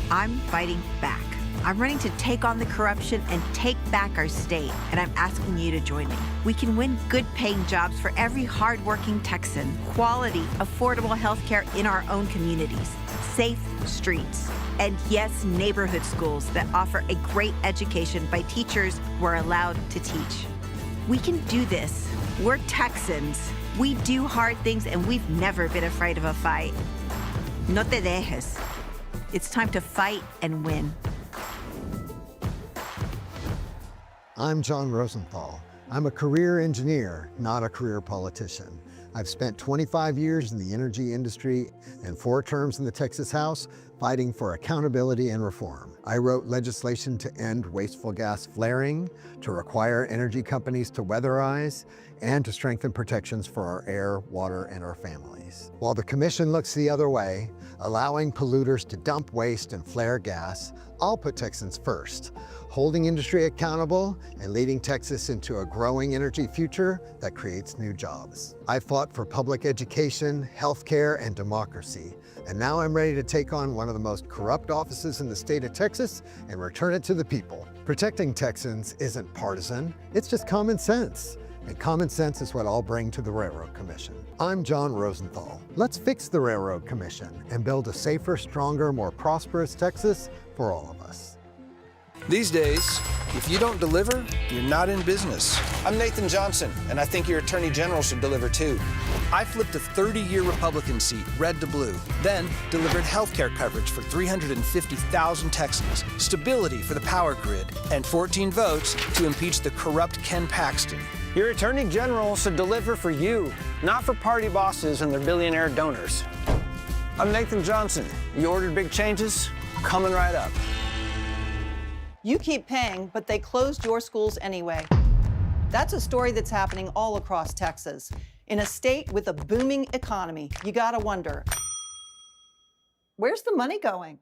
I'm fighting back. I'm running to take on the corruption and take back our state, and I'm asking you to join me. We can win good-paying jobs for every hard-working Texan, quality, affordable health care in our own communities, safe streets, and yes, neighborhood schools that offer a great education by teachers who are allowed to teach. We can do this. We're Texans. We do hard things, and we've never been afraid of a fight. No te dejes. It's time to fight and win. I'm John Rosenthal. I'm a career engineer, not a career politician. I've spent 25 years in the energy industry and 4 terms in the Texas House fighting for accountability and reform. I wrote legislation to end wasteful gas flaring, to require energy companies to weatherize, and to strengthen protections for our air, water, and our families. While the commission looks the other way, allowing polluters to dump waste and flare gas, I'll put Texans first, holding industry accountable and leading Texas into a growing energy future that creates new jobs. I fought for public education, healthcare, and democracy, and now I'm ready to take on one of the most corrupt offices in the state of Texas and return it to the people. Protecting Texans isn't partisan, it's just common sense. And common sense is what I'll bring to the Railroad Commission. I'm John Rosenthal. Let's fix the Railroad Commission and build a safer, stronger, more prosperous Texas for all of us. These days, if you don't deliver, you're not in business. I'm Nathan Johnson, and I think your Attorney General should deliver too. I flipped a 30-year Republican seat, red to blue, then delivered health care coverage for 350,000 Texans, stability for the power grid, and 14 votes to impeach the corrupt Ken Paxton. Your Attorney General should deliver for you, not for party bosses and their billionaire donors. I'm Nathan Johnson. You ordered big changes? Coming right up. You keep paying, but they closed your schools anyway. That's a story that's happening all across Texas. In a state with a booming economy, you gotta wonder, where's the money going?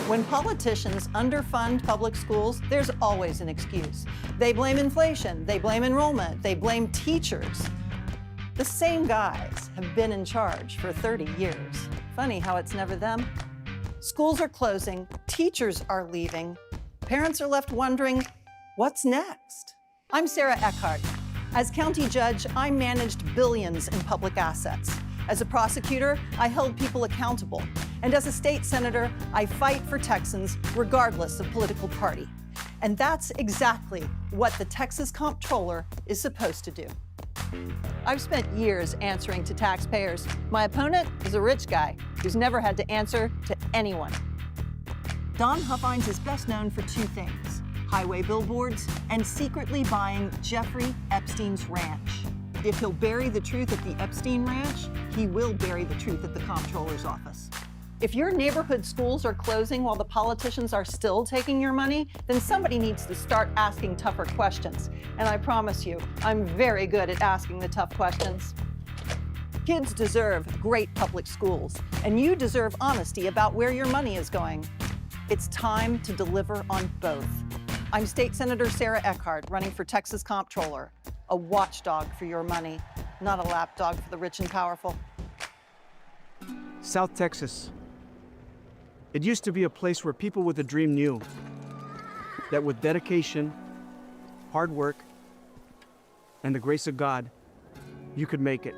When politicians underfund public schools, there's always an excuse. They blame inflation, they blame enrollment, they blame teachers. The same guys have been in charge for 30 years. Funny how it's never them. Schools are closing, teachers are leaving, parents are left wondering, what's next? I'm Sarah Eckhardt. As county judge, I managed billions in public assets. As a prosecutor, I held people accountable. And as a state senator, I fight for Texans regardless of political party. And that's exactly what the Texas Comptroller is supposed to do. I've spent years answering to taxpayers. My opponent is a rich guy who's never had to answer to anyone. Don Huffines is best known for 2 things: highway billboards and secretly buying Jeffrey Epstein's ranch. If he'll bury the truth at the Epstein Ranch, he will bury the truth at the Comptroller's office. If your neighborhood schools are closing while the politicians are still taking your money, then somebody needs to start asking tougher questions. And I promise you, I'm very good at asking the tough questions. Kids deserve great public schools, and you deserve honesty about where your money is going. It's time to deliver on both. I'm State Senator Sarah Eckhardt, running for Texas Comptroller, a watchdog for your money, not a lapdog for the rich and powerful. South Texas. It used to be a place where people with a dream knew that with dedication, hard work, and the grace of God, you could make it.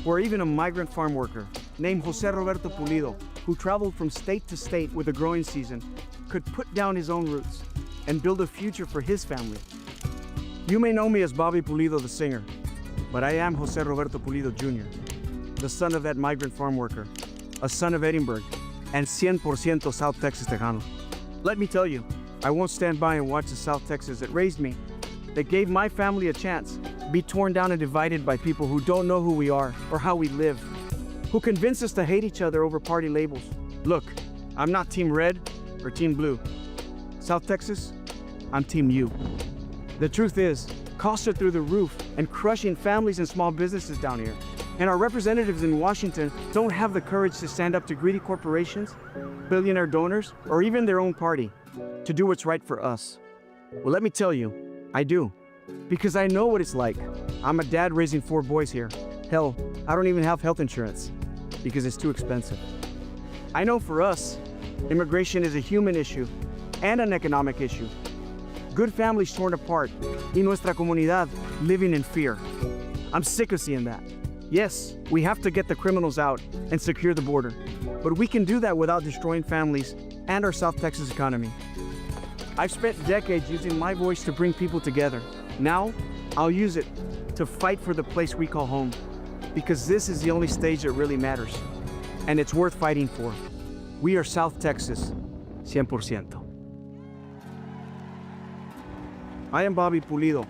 Where even a migrant farm worker named Jose Roberto Pulido, who traveled from state to state with the growing season, could put down his own roots and build a future for his family. You may know me as Bobby Pulido, the singer, but I am Jose Roberto Pulido Jr., the son of that migrant farm worker, a son of Edinburgh, and 100% South Texas Tejano. Let me tell you, I won't stand by and watch the South Texas that raised me, that gave my family a chance, be torn down and divided by people who don't know who we are or how we live, who convince us to hate each other over party labels. Look, I'm not Team Red or Team Blue. South Texas, I'm Team U. The truth is, costs are through the roof and crushing families and small businesses down here. And our representatives in Washington don't have the courage to stand up to greedy corporations, billionaire donors, or even their own party to do what's right for us. Well, let me tell you, I do. Because I know what it's like. I'm a dad raising 4 boys here. Hell, I don't even have health insurance because it's too expensive. I know for us, immigration is a human issue and an economic issue. Good families torn apart, y nuestra comunidad living in fear. I'm sick of seeing that. Yes, we have to get the criminals out and secure the border, but we can do that without destroying families and our South Texas economy. I've spent decades using my voice to bring people together. Now, I'll use it to fight for the place we call home, because this is the only stage that really matters, and it's worth fighting for. We are South Texas, 100%. I am Bobby Pulido,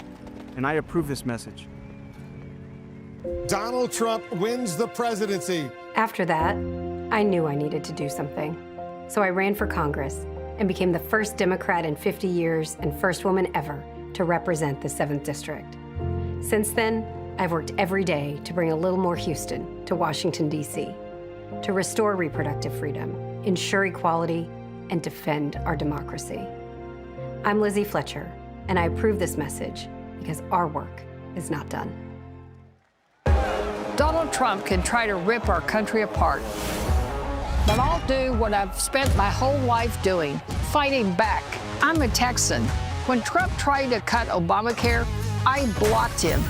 and I approve this message. Donald Trump wins the presidency. After that, I knew I needed to do something. So I ran for Congress and became the first Democrat in 50 years and first woman ever to represent the 7th District. Since then, I've worked every day to bring a little more Houston to Washington, D.C., to restore reproductive freedom, ensure equality, and defend our democracy. I'm Lizzie Fletcher, and I approve this message because our work is not done. Donald Trump can try to rip our country apart, but I'll do what I've spent my whole life doing, fighting back. I'm a Texan. When Trump tried to cut Obamacare, I blocked him.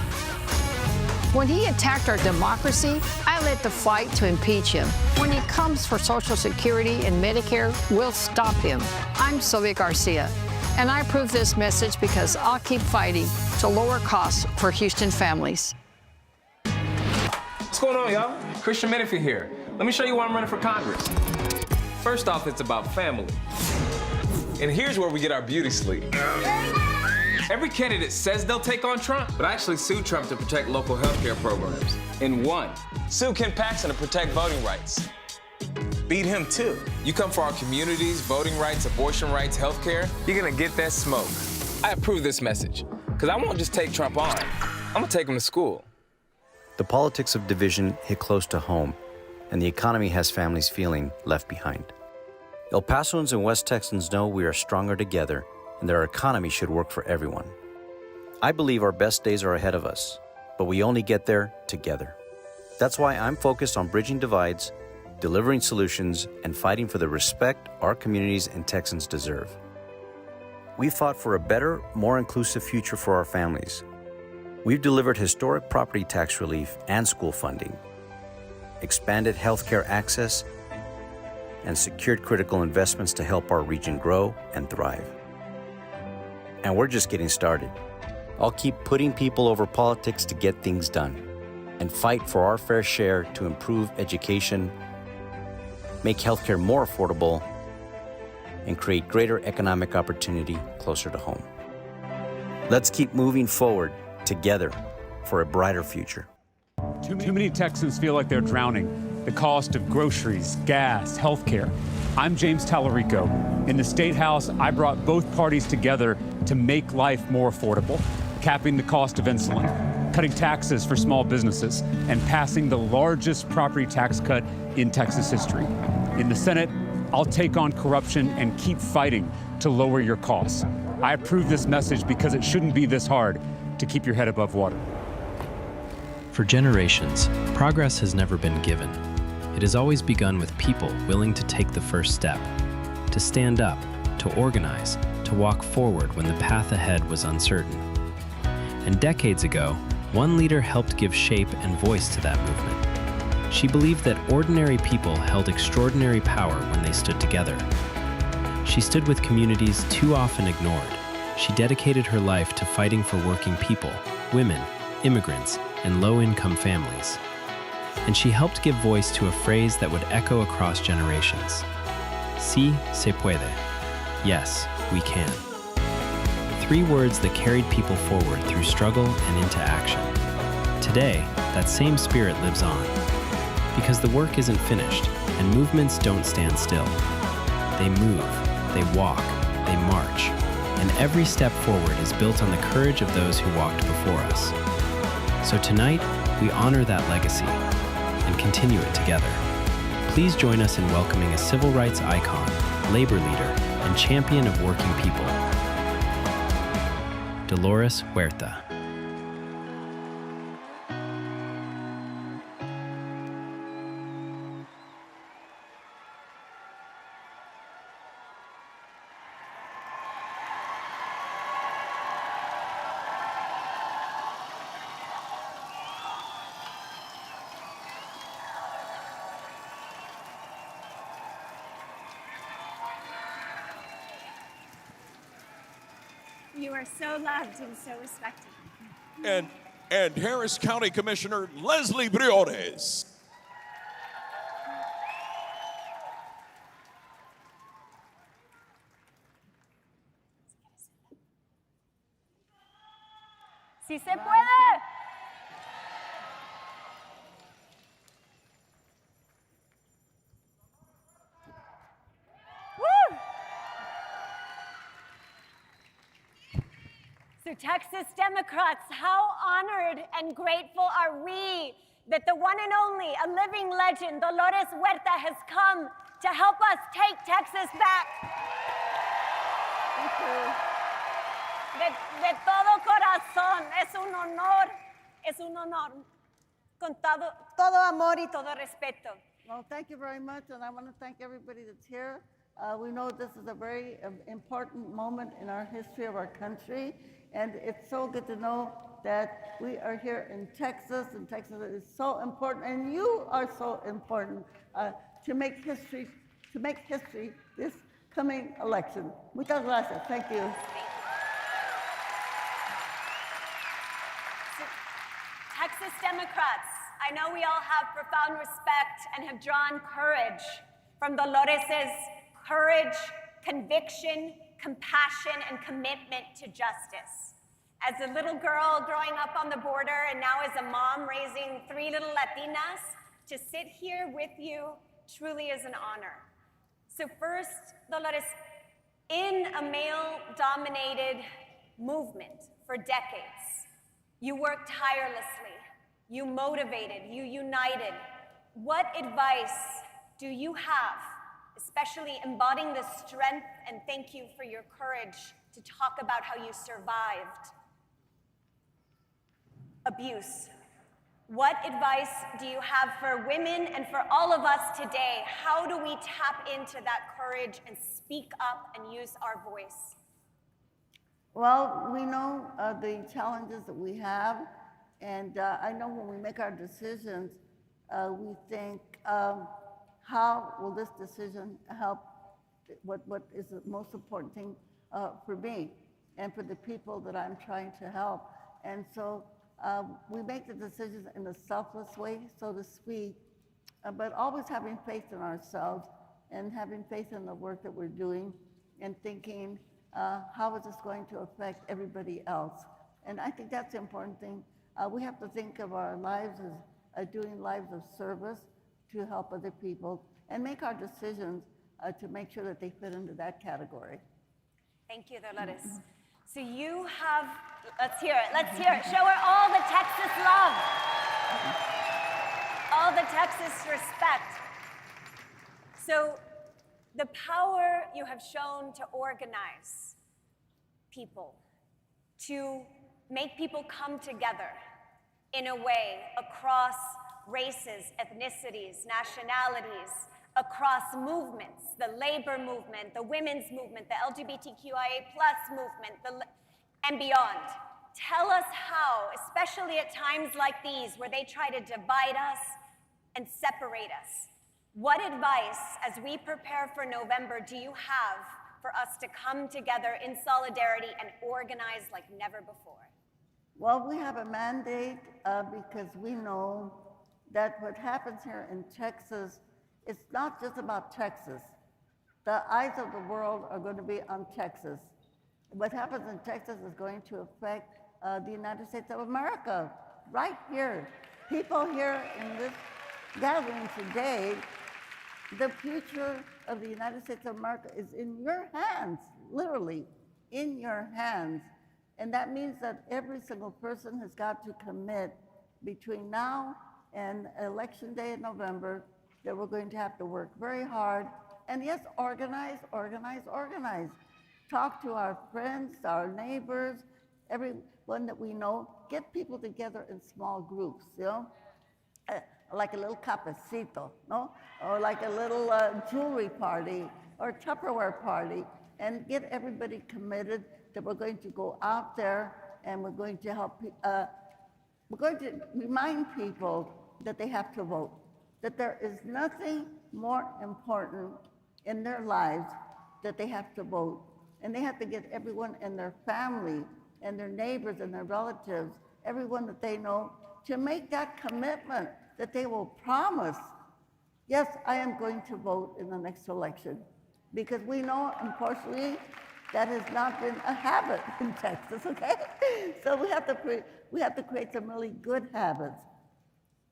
When he attacked our democracy, I led the fight to impeach him. When he comes for Social Security and Medicare, we'll stop him. I'm Sylvia Garcia, and I approve this message because I'll keep fighting to lower costs for Houston families. What's going on, y'all? Christian Menifee here. Let me show you why I'm running for Congress. First off, it's about family. And here's where we get our beauty sleep. Every candidate says they'll take on Trump, but actually sue Trump to protect local healthcare programs. And won. Sue Ken Paxton to protect voting rights. Beat him too. You come for our communities, voting rights, abortion rights, healthcare, you're gonna get that smoke. I approve this message, because I won't just take Trump on. I'm gonna take him to school. The politics of division hit close to home, and the economy has families feeling left behind. El Pasoans and West Texans know we are stronger together and that our economy should work for everyone. I believe our best days are ahead of us, but we only get there together. That's why I'm focused on bridging divides, delivering solutions, and fighting for the respect our communities and Texans deserve. We fought for a better, more inclusive future for our families. We've delivered historic property tax relief and school funding, expanded healthcare access, and secured critical investments to help our region grow and thrive. And we're just getting started. I'll keep putting people over politics to get things done and fight for our fair share to improve education, make healthcare more affordable, and create greater economic opportunity closer to home. Let's keep moving forward together for a brighter future. Too many Texans feel like they're drowning. The cost of groceries, gas, healthcare. I'm James Talarico. In the State House, I brought both parties together to make life more affordable, capping the cost of insulin, cutting taxes for small businesses, and passing the largest property tax cut in Texas history. In the Senate, I'll take on corruption and keep fighting to lower your costs. I approve this message because it shouldn't be this hard to keep your head above water. For generations, progress has never been given. It has always begun with people willing to take the first step, to stand up, to organize, to walk forward when the path ahead was uncertain. And decades ago, one leader helped give shape and voice to that movement. She believed that ordinary people held extraordinary power when they stood together. She stood with communities too often ignored. She dedicated her life to fighting for working people, women, immigrants, and low-income families. And she helped give voice to a phrase that would echo across generations. Sí se puede. Yes, we can. 3 words that carried people forward through struggle and into action. Today, that same spirit lives on. Because the work isn't finished, and movements don't stand still. They move, they walk, they march, and every step forward is built on the courage of those who walked before us. So tonight, we honor that legacy and continue it together. Please join us in welcoming a civil rights icon, labor leader, and champion of working people, Dolores Huerta. You are so loved and so respected. And Harris County Commissioner Leslie Briones. ¡Sí se puede! Woo! So Texas Democrats, how honored and grateful are we that the one and only, a living legend, Dolores Huerta, has come to help us take Texas back. Thank you. De todo corazón, es un honor, con todo amor y todo respeto. Well, thank you very much, and I want to thank everybody that's here. We know this is a very important moment in our history of our country, and it's so good to know that we are here in Texas, and Texas is so important, and you are so important to make history this coming election. Muchas gracias. Thank you. Texas Democrats, I know we all have profound respect and have drawn courage from Dolores's courage, conviction, compassion, and commitment to justice. As a little girl growing up on the border and now as a mom raising 3 little Latinas, to sit here with you truly is an honor. So first, Dolores, in a male-dominated movement for decades, you worked tirelessly, you motivated, you united. What advice do you have, especially embodying the strength, and thank you for your courage to talk about how you survived abuse? What advice do you have for women and for all of us today? How do we tap into that courage and speak up and use our voice? Well, we know the challenges that we have, and I know when we make our decisions, we think, how will this decision help what is the most important thing for me and for the people that I'm trying to help? And so we make the decisions in a selfless way, so to speak, but always having faith in ourselves and having faith in the work that we're doing and thinking, how is this going to affect everybody else? And I think that's the important thing. We have to think of our lives as doing lives of service to help other people and make our decisions to make sure that they fit into that category. Thank you, Dolores. So you have, let's hear it. Show her all the Texas love, all the Texas respect. So the power you have shown to organize people, to make people come together in a way across races, ethnicities, nationalities, across movements, the labor movement, the women's movement, the LGBTQIA+ movement, and beyond. Tell us how, especially at times like these where they try to divide us, and separate us. What advice, as we prepare for November, do you have for us to come together in solidarity and organize like never before? Well, we have a mandate because we know that what happens here in Texas, it's not just about Texas. The eyes of the world are going to be on Texas. What happens in Texas is going to affect the United States of America, right here. People here in this gathering today, the future of the United States of America is in your hands, literally in your hands. And that means that every single person has got to commit between now and Election Day in November that we're going to have to work very hard. And yes, organize, organize, organize. Talk to our friends, our neighbors, everyone that we know. Get people together in small groups, you know? Like a little cafecito, no? Or like a little jewelry party or Tupperware party, and get everybody committed that we're going to go out there and we're going to help, we're going to remind people that they have to vote, that there is nothing more important in their lives that they have to vote. And they have to get everyone in their family and their neighbors and their relatives, everyone that they know, to make that commitment that they will promise, yes, I am going to vote in the next election. Because we know, unfortunately, that has not been a habit in Texas, okay? So we have to create some really good habits.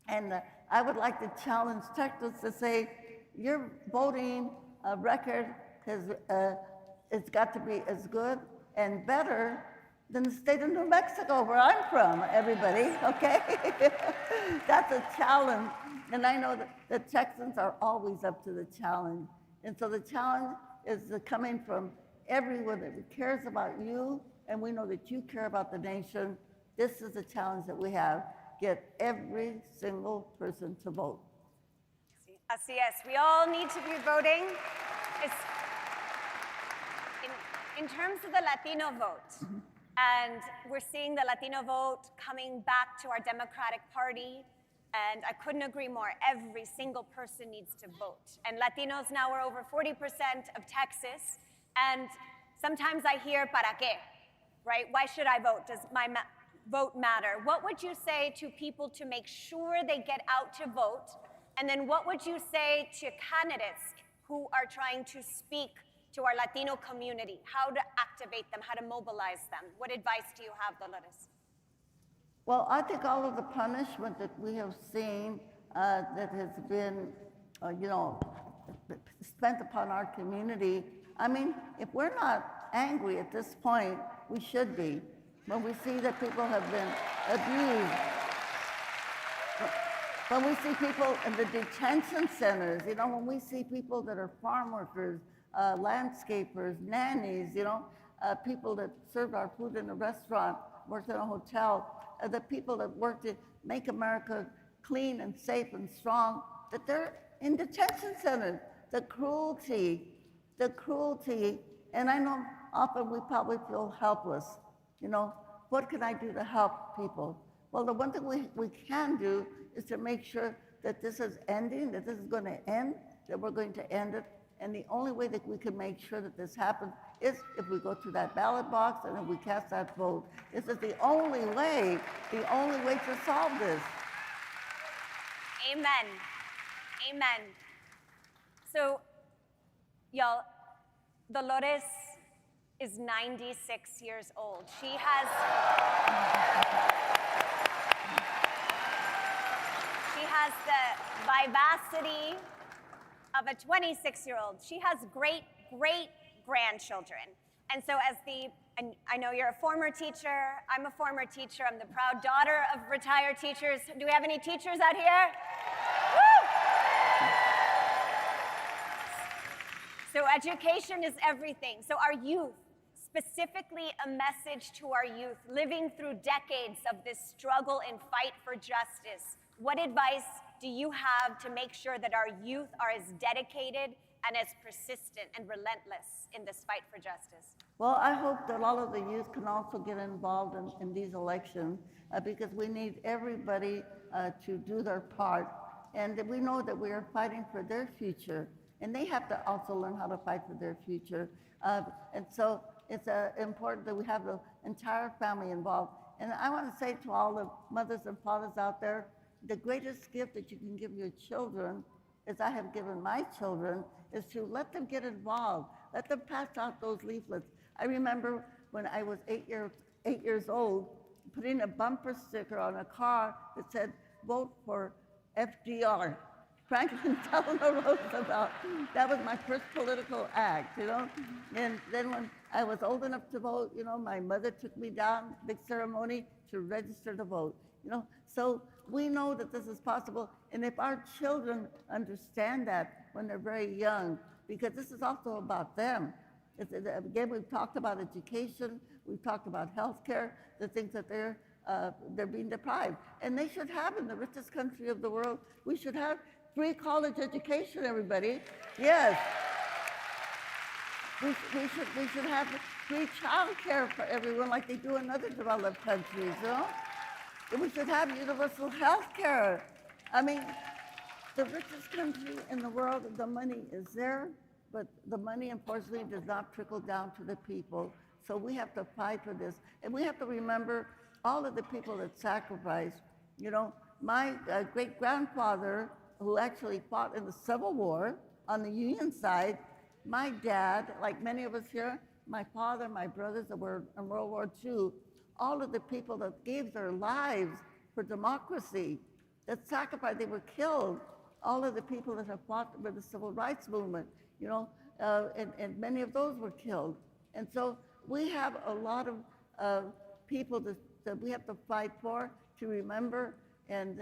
And I would like to challenge Texas to say, your voting record it's got to be as good and better than the state of New Mexico, where I'm from, everybody, okay? That's a challenge. And I know that the Texans are always up to the challenge. And so the challenge is coming from everyone that cares about you, and we know that you care about the nation. This is the challenge that we have. Get every single person to vote. Así es. We all need to be voting. In terms of the Latino vote, and we're seeing the Latino vote coming back to our Democratic Party, and I couldn't agree more. Every single person needs to vote. And Latinos now are over 40% of Texas, and sometimes I hear, ¿para qué? Right? Why should I vote? Does my vote matter? What would you say to people to make sure they get out to vote? And then what would you say to candidates who are trying to speak to our Latino community, how to activate them, how to mobilize them? What advice do you have, Dolores? Well, I think all of the punishment that we have seen that has been, spent upon our community, I mean, if we're not angry at this point, we should be. When we see that people have been abused, when we see people in the detention centers, when we see people that are farm workers, landscapers, nannies, people that served our food in a restaurant, worked in a hotel, the people that work to make America clean and safe and strong, that they're in detention centers. The cruelty, and I know often we probably feel helpless. What can I do to help people? Well, the one thing we can do is to make sure that this is ending, that this is going to end, that we're going to end it. And the only way that we can make sure that this happens is if we go to that ballot box and if we cast that vote. This is the only way to solve this. Amen. Amen. So, y'all, Dolores is 96 years old. She has the vivacity of a 26-year-old. She has great grandchildren. And so and I know you're a former teacher, I'm a former teacher, I'm the proud daughter of retired teachers. Do we have any teachers out here? Woo! So education is everything. So our youth, specifically a message to our youth living through decades of this struggle and fight for justice. What advice do you have to make sure that our youth are as dedicated and as persistent and relentless in this fight for justice? Well, I hope that all of the youth can also get involved in these elections because we need everybody to do their part. And we know that we are fighting for their future, and they have to also learn how to fight for their future. And so it's important that we have the entire family involved. And I want to say to all the mothers and fathers out there, the greatest gift that you can give your children, as I have given my children, is to let them get involved. Let them pass out those leaflets. I remember when I was 8 years old, putting a bumper sticker on a car that said, "Vote for FDR," Franklin Delano Roosevelt. That was my first political act, you know? And then when I was old enough to vote, you know, my mother took me down, big ceremony, to register to vote, you know? So we know that this is possible, and if our children understand that when they're very young, because this is also about them. Again, we've talked about education, we've talked about healthcare, the things that they're being deprived. And they should have, in the richest country of the world, we should have free college education, everybody. Yes. We should have free child care for everyone like they do in other developed countries, you know? And we should have universal health care. I mean, the richest country in the world, the money is there, but the money, unfortunately, does not trickle down to the people. So we have to fight for this. And we have to remember all of the people that sacrificed. You know, my great-grandfather, who actually fought in the Civil War on the Union side, my dad, like many of us here, my father, my brothers that were in World War II, all of the people that gave their lives for democracy, that sacrificed, they were killed. All of the people that have fought with the civil rights movement, you know, and many of those were killed. And so we have a lot of people that we have to fight for, to remember and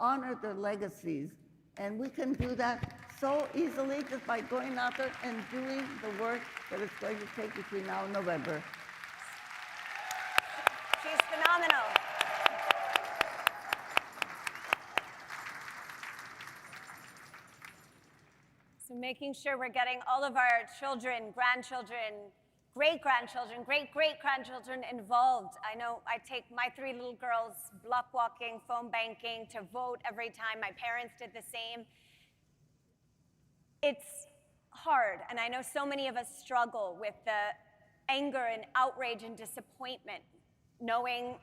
honor their legacies. And we can do that so easily just by going out there and doing the work that it's going to take between now and November. She's phenomenal. So making sure we're getting all of our children, grandchildren, great-grandchildren, great-great-grandchildren involved. I know I take my 3 little girls block walking, phone banking to vote every time. My parents did the same. It's hard, and I know so many of us struggle with the anger and outrage and disappointment, knowing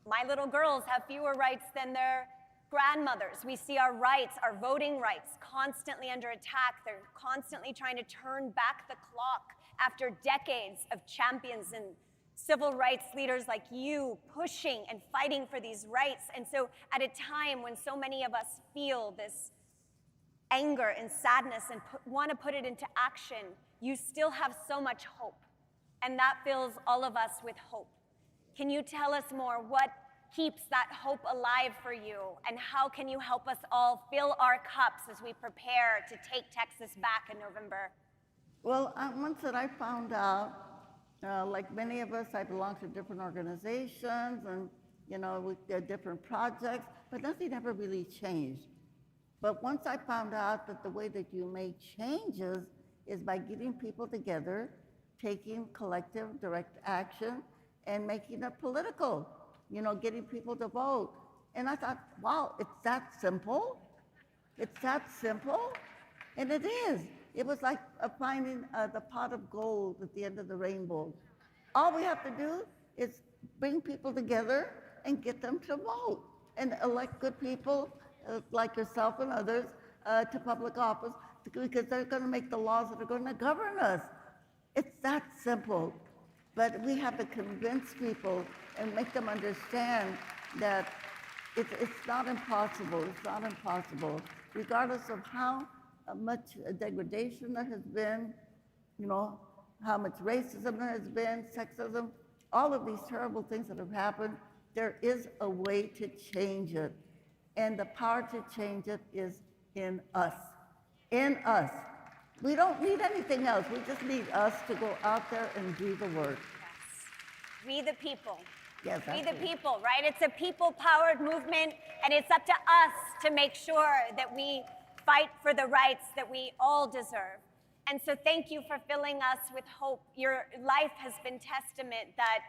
my little girls have fewer rights than their grandmothers. We see our rights, our voting rights, constantly under attack. They're constantly trying to turn back the clock after decades of champions and civil rights leaders like you pushing and fighting for these rights. And so at a time when so many of us feel this anger and sadness and want to put it into action, you still have so much hope. And that fills all of us with hope. Can you tell us more? What keeps that hope alive for you? And how can you help us all fill our cups as we prepare to take Texas back in November? Well, once that I found out, like many of us, I belong to different organizations and, you know, we did different projects, but nothing ever really changed. But once I found out that the way that you make changes is by getting people together, taking collective direct action, and making it political, you know, getting people to vote. And I thought, wow, it's that simple? It's that simple? And it is. It was like finding the pot of gold at the end of the rainbow. All we have to do is bring people together and get them to vote and elect good people like yourself and others to public office, because they're going to make the laws that are going to govern us. It's that simple. But we have to convince people and make them understand that it's not impossible. It's not impossible. Regardless of how much degradation there has been, you know, how much racism there has been, sexism, all of these terrible things that have happened, there is a way to change it. And the power to change it is in us. In us. We don't need anything else. We just need us to go out there and do the work. Yes. We the people. Yes, we the people, right? It's a people-powered movement, and it's up to us to make sure that we fight for the rights that we all deserve. And so thank you for filling us with hope. Your life has been testament that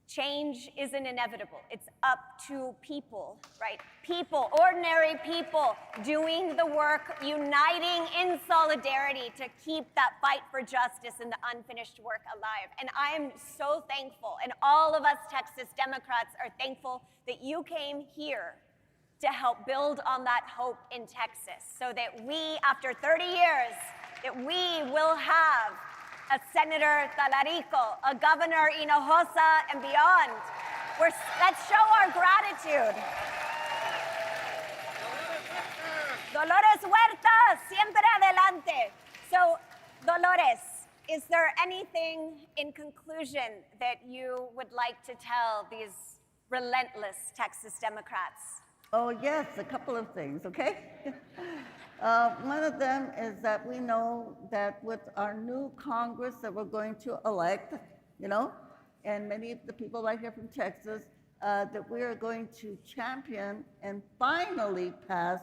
Change isn't inevitable. It's up to people, right? People, ordinary people, doing the work, uniting in solidarity to keep that fight for justice and the unfinished work alive. And I am so thankful, and all of us Texas Democrats are thankful that you came here to help build on that hope in Texas, so that we, after 30 years, that we will have a Senator Talarico, a Governor Hinojosa, and beyond. Let's show our gratitude. Dolores Huerta, siempre adelante. So, Dolores, is there anything in conclusion that you would like to tell these relentless Texas Democrats? Oh, yes, a couple of things, okay? One of them is that we know that with our new Congress that we're going to elect, and many of the people right here from Texas, that we are going to champion and finally pass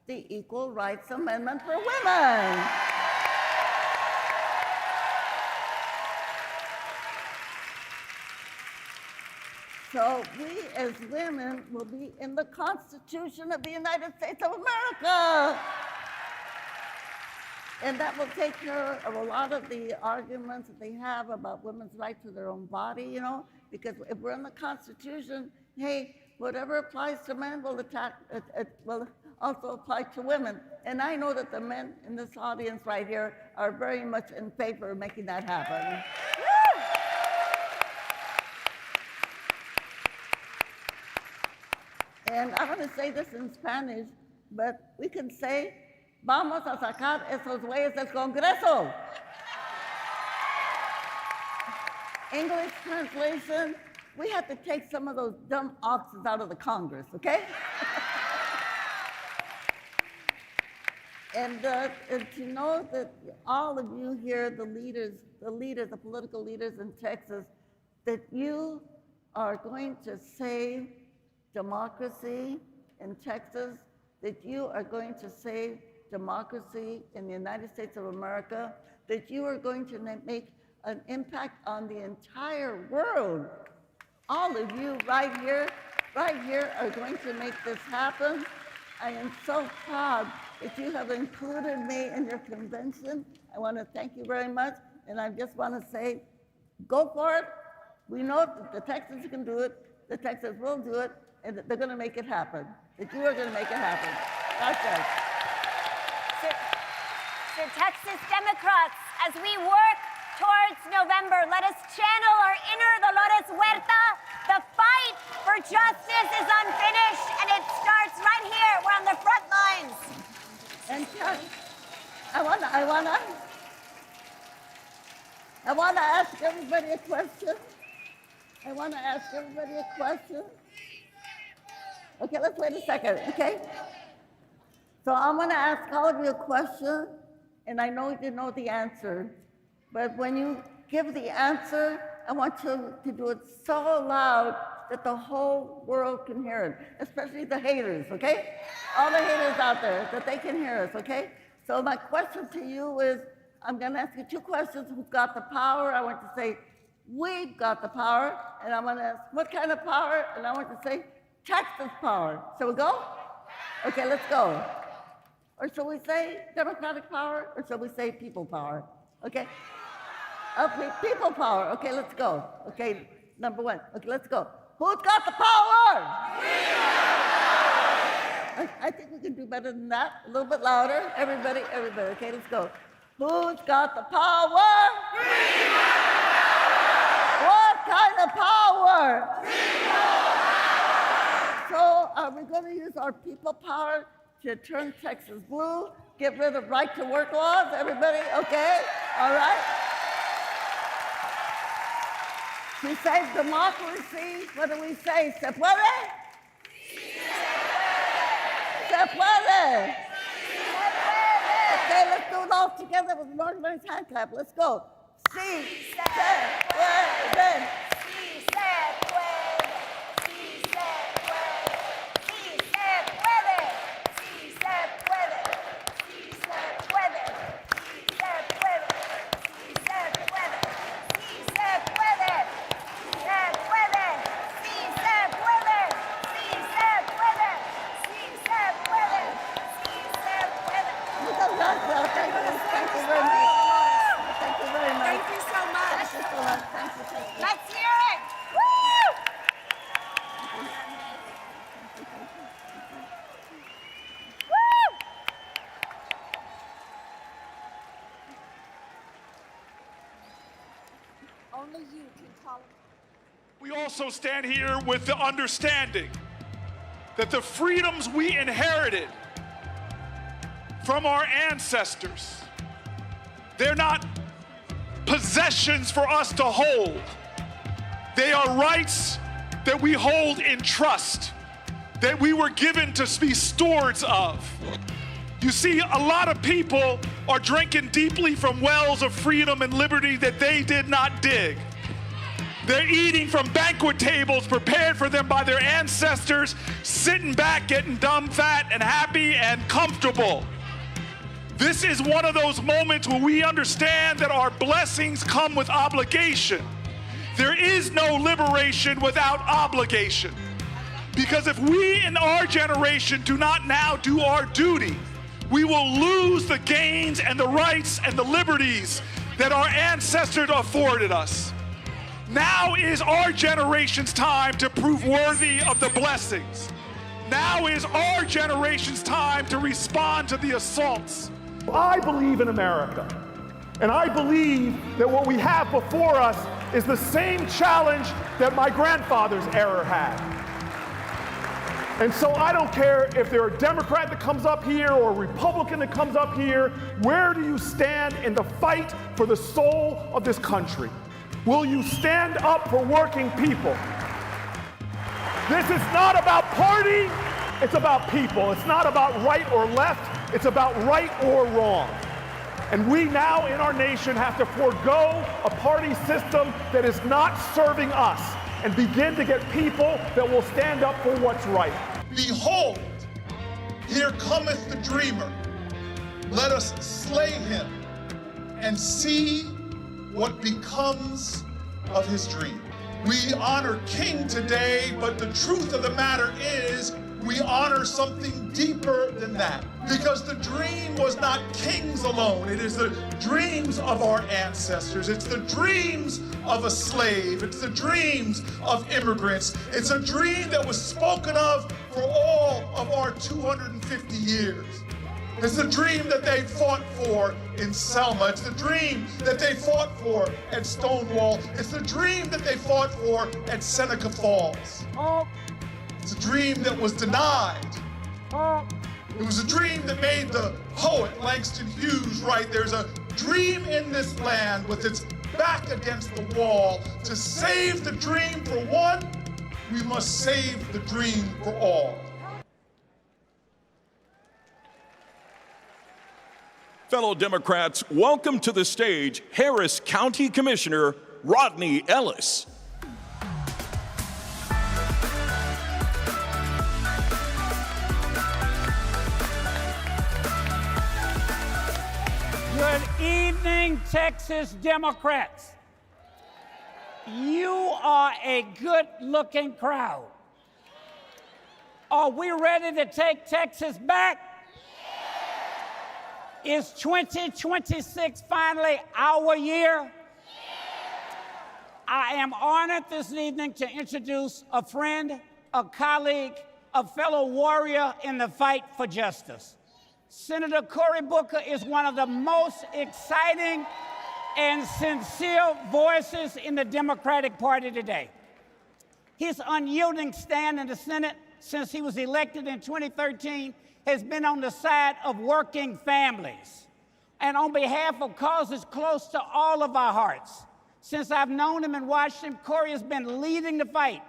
the Equal Rights Amendment for women. So we as women will be in the Constitution of the United States of America. And that will take care of a lot of the arguments that they have about women's right to their own body, because if we're in the Constitution, hey, whatever applies to men will also apply to women. And I know that the men in this audience right here are very much in favor of making that happen. And I'm going to say this in Spanish, but we can say, vamos a sacar esos güeyes del Congreso. English translation, we have to take some of those dumb oxes out of the Congress, okay? And to know that all of you here, the political leaders in Texas, that you are going to save democracy in Texas, that you are going to save democracy in the United States of America, that you are going to make an impact on the entire world. All of you right here are going to make this happen. I am so proud that you have included me in your convention. I want to thank you very much, and I just want to say, go for it. We know that the Texans can do it, the Texans will do it, and that they're going to make it happen, that you are going to make it happen. That's it. So Texas Democrats, as we work towards November, let us channel our inner Dolores Huerta. The fight for justice is unfinished, and it starts right here. We're on the front lines. And I wanna ask everybody a question. Okay, let's wait a second, okay? So I'm gonna ask all of you a question, and I know you know the answer, but when you give the answer, I want you to do it so loud that the whole world can hear it, especially the haters, okay? All the haters out there, that they can hear us, okay? So my question to you is, I'm gonna ask you two questions. Who's got the power? I want to say, we've got the power. And I'm gonna ask, what kind of power? And I want to say, Texas power. Shall we go? Okay, let's go. Or shall we say democratic power? Or shall we say people power? Okay? Okay, people power. Okay, let's go. Okay, number one. Okay, let's go. Who's got the power? I think we can do better than that. A little bit louder. Everybody. Okay, let's go. Who's got the power? What kind of power? So are we going to use our people power to turn Texas blue, get rid of right to work laws? Everybody, okay? All right? To save democracy, what do we say? ¿Se puede? ¿Se puede? Okay, let's do it all together with an organized hand clap. Let's go. Sí se puede. Sí se puede. Sí se puede. Sí se puede. Sí se puede. Sí se puede. Sí se puede. Sí se puede. Sí se puede. Se puede. Only you can tolerate. We also stand here with the understanding that the freedoms we inherited from our ancestors, they're not possessions for us to hold. They are rights that we hold in trust, that we were given to be stewards of. You see, a lot of people are drinking deeply from wells of freedom and liberty that they did not dig. They're eating from banquet tables prepared for them by their ancestors, sitting back, getting dumb, fat, and happy and comfortable. This is one of those moments where we understand that our blessings come with obligation. There is no liberation without obligation. Because if we in our generation do not now do our duty, we will lose the gains and the rights and the liberties that our ancestors afforded us. Now is our generation's time to prove worthy of the blessings. Now is our generation's time to respond to the assaults. I believe in America, and I believe that what we have before us is the same challenge that my grandfather's era had. And so I don't care if they're a Democrat that comes up here or a Republican that comes up here, where do you stand in the fight for the soul of this country? Will you stand up for working people? This is not about party, it's about people. It's not about right or left, it's about right or wrong. And we now in our nation have to forego a party system that is not serving us and begin to get people that will stand up for what's right. Behold, here cometh the dreamer. Let us slay him and see what becomes of his dream. We honor King today, but the truth of the matter is we honor something deeper than that. Because the dream was not kings alone. It is the dreams of our ancestors. It's the dreams of a slave. It's the dreams of immigrants. It's a dream that was spoken of for all of our 250 years. It's the dream that they fought for in Selma. It's the dream that they fought for at Stonewall. It's the dream that they fought for at Seneca Falls. It's a dream that was denied. It was a dream that made the poet Langston Hughes write, there's a dream in this land with its back against the wall. To save the dream for one, we must save the dream for all. Fellow Democrats, welcome to the stage Harris County Commissioner Rodney Ellis. Good evening, Texas Democrats. You are a good-looking crowd. Are we ready to take Texas back? Is 2026 finally our year? I am honored this evening to introduce a friend, a colleague, a fellow warrior in the fight for justice. Senator Cory Booker is one of the most exciting and sincere voices in the Democratic Party today. His unyielding stand in the Senate since he was elected in 2013 has been on the side of working families and on behalf of causes close to all of our hearts. Since I've known him and watched him, Cory has been leading the fight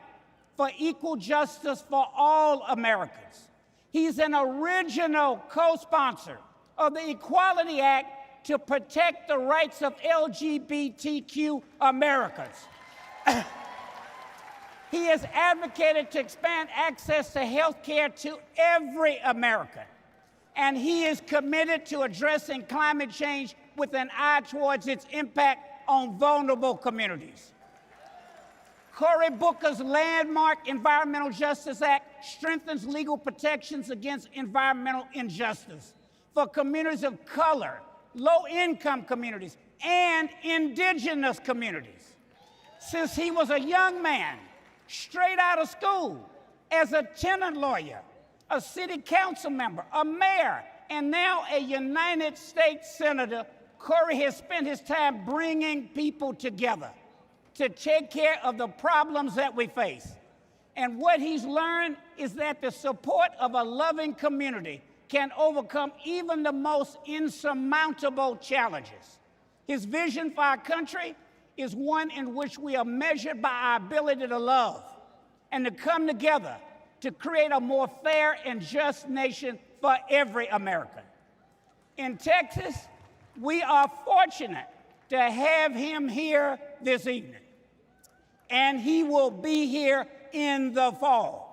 for equal justice for all Americans. He's an original co-sponsor of the Equality Act to protect the rights of LGBTQ Americans. He has advocated to expand access to health care to every American. And he is committed to addressing climate change with an eye towards its impact on vulnerable communities. Cory Booker's landmark Environmental Justice Act strengthens legal protections against environmental injustice for communities of color, low-income communities, and indigenous communities. Since he was a young man, straight out of school, as a tenant lawyer, a city council member, a mayor, and now a United States Senator, Cory has spent his time bringing people together to take care of the problems that we face. And what he's learned is that the support of a loving community can overcome even the most insurmountable challenges. His vision for our country is one in which we are measured by our ability to love and to come together to create a more fair and just nation for every American. In Texas, we are fortunate to have him here this evening, and he will be here in the fall.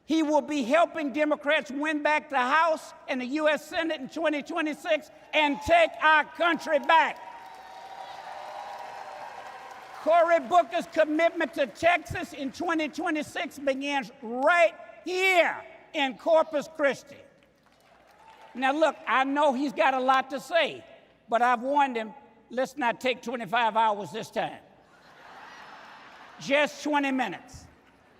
He will be helping Democrats win back the House and the U.S. Senate in 2026 and take our country back. Cory Booker's commitment to Texas in 2026 begins right here in Corpus Christi. Now look, I know he's got a lot to say, but I've warned him, let's not take 25 hours this time. Just 20 minutes.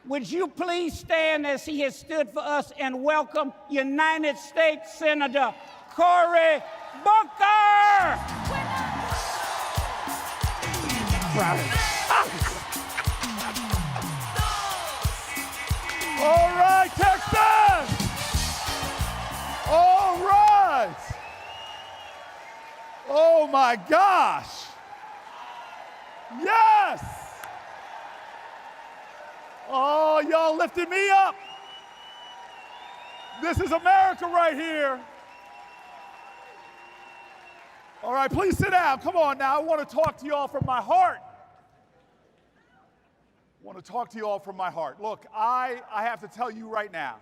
Would you please stand as he has stood for us and welcome United States Senator Cory Booker! All right, Texas! All right! Oh my gosh! Yes! Oh, y'all lifted me up. This is America right here. All right, please sit down. Come on now. I want to talk to y'all from my heart. Look, I have to tell you right now,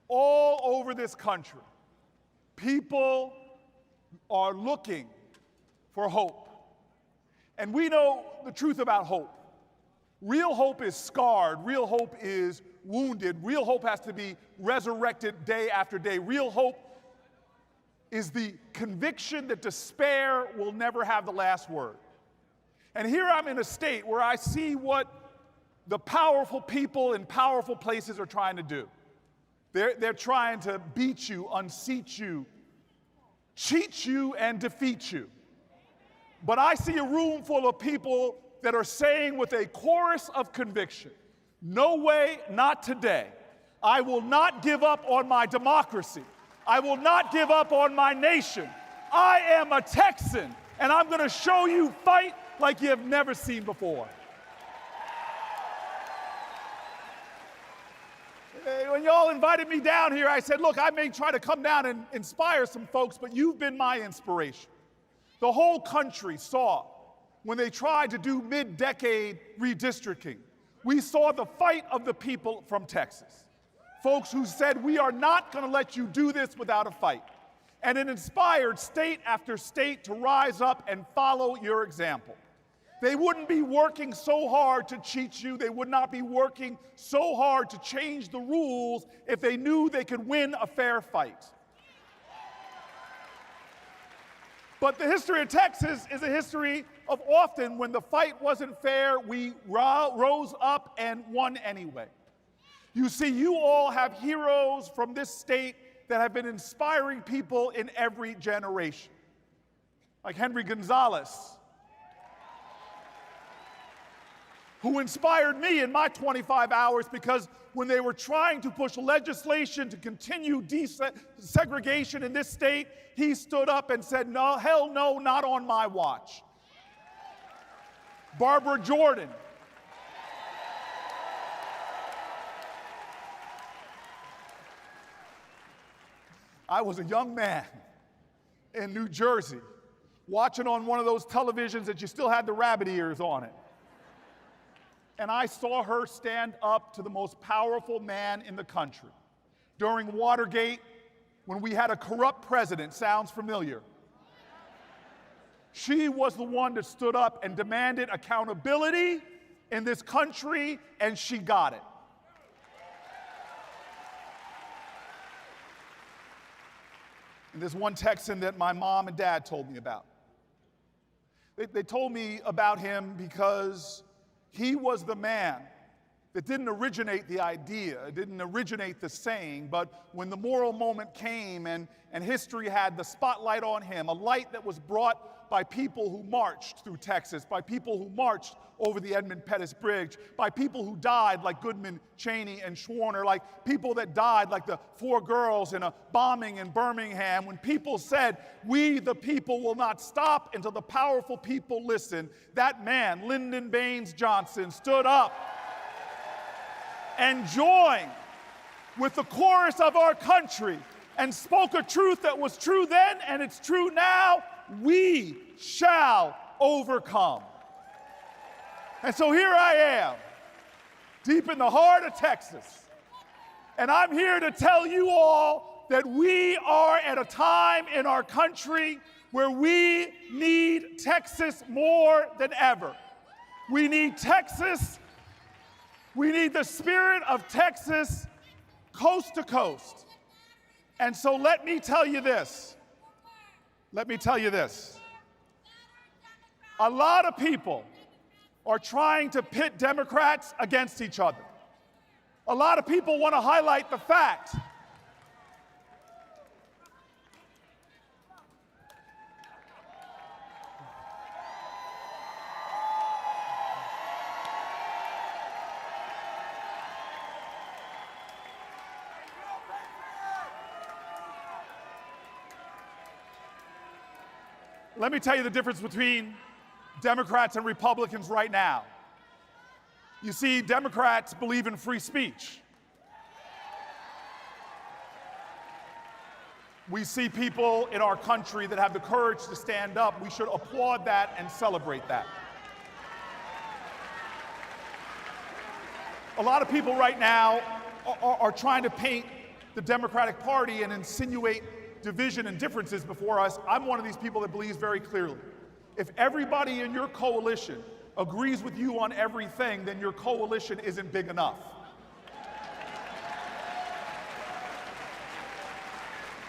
all over this country, people are looking for hope. And we know the truth about hope. Real hope is scarred. Real hope is wounded. Real hope has to be resurrected day after day. Real hope is the conviction that despair will never have the last word. And here I'm in a state where I see what the powerful people in powerful places are trying to do. They're trying to beat you, unseat you, cheat you, and defeat you. But I see a room full of people that are saying with a chorus of conviction, no way, not today. I will not give up on my democracy. I will not give up on my nation. I am a Texan, and I'm going to show you fight like you have never seen before. When y'all invited me down here, I said, look, I may try to come down and inspire some folks, but you've been my inspiration. The whole country saw when they tried to do mid-decade redistricting. We saw the fight of the people from Texas. Folks who said, we are not going to let you do this without a fight. And it inspired state after state to rise up and follow your example. They wouldn't be working so hard to cheat you. They would not be working so hard to change the rules if they knew they could win a fair fight. But the history of Texas is a history of often when the fight wasn't fair, we rose up and won anyway. You see, you all have heroes from this state that have been inspiring people in every generation. Like Henry Gonzalez, who inspired me in my 25 hours because when they were trying to push legislation to continue desegregation in this state, he stood up and said, no, hell no, not on my watch. Barbara Jordan. I was a young man in New Jersey watching on one of those televisions that you still had the rabbit ears on it. And I saw her stand up to the most powerful man in the country. During Watergate, when we had a corrupt president, sounds familiar. She was the one that stood up and demanded accountability in this country, and she got it. And there's one Texan that my mom and dad told me about. They told me about him because he was the man that didn't originate the idea, didn't originate the saying, but when the moral moment came and history had the spotlight on him, a light that was brought by people who marched through Texas, by people who marched over the Edmund Pettus Bridge, by people who died like Goodman, Cheney, and Schwerner, like people that died like the 4 girls in a bombing in Birmingham, when people said, "We the people will not stop until the powerful people listen," that man, Lyndon Baines Johnson, stood up and joined with the chorus of our country and spoke a truth that was true then and it's true now: we shall overcome. And so here I am, deep in the heart of Texas, and I'm here to tell you all that we are at a time in our country where we need Texas more than ever. We need Texas. We need the spirit of Texas coast to coast. And so let me tell you this. Let me tell you this. A lot of people are trying to pit Democrats against each other. A lot of people want to highlight the fact Let me tell you the difference between Democrats and Republicans right now. You see, Democrats believe in free speech. We see people in our country that have the courage to stand up. We should applaud that and celebrate that. A lot of people right now are trying to paint the Democratic Party and insinuate division and differences before us. I'm one of these people that believes very clearly, if everybody in your coalition agrees with you on everything, then your coalition isn't big enough.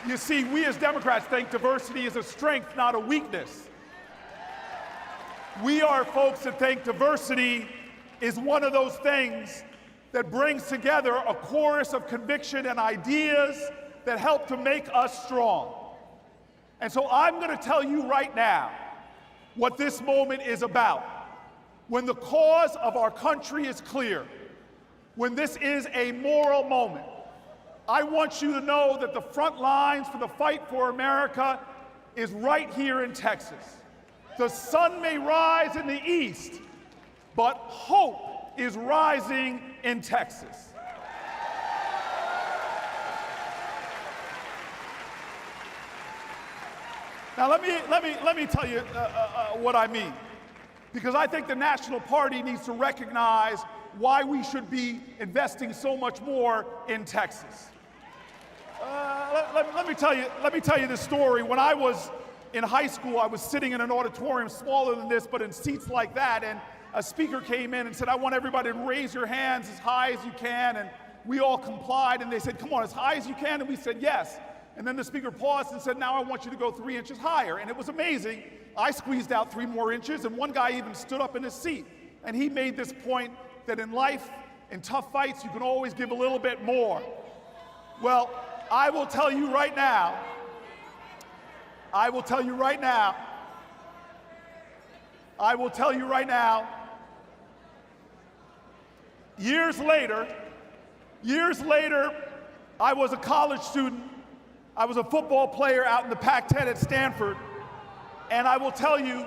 You see, we as Democrats think diversity is a strength, not a weakness. We are folks that think diversity is one of those things that brings together a chorus of conviction and ideas that help to make us strong. And so I'm going to tell you right now what this moment is about. When the cause of our country is clear, when this is a moral moment, I want you to know that the front lines for the fight for America is right here in Texas. The sun may rise in the east, but hope is rising in Texas. Now let me tell you what I mean, because I think the National Party needs to recognize why we should be investing so much more in Texas. Let me tell you this story. When I was in high school, I was sitting in an auditorium smaller than this, but in seats like that, and a speaker came in and said, "I want everybody to raise your hands as high as you can," and we all complied, and they said, "Come on, as high as you can," and we said, "Yes." And then the speaker paused and said, "Now I want you to go 3 inches higher." And it was amazing. I squeezed out 3 more inches, and one guy even stood up in his seat. And he made this point that in life, in tough fights, you can always give a little bit more. Well, I will tell you right now, years later, I was a college student. I was a football player out in the Pac-10 at Stanford, and I will tell you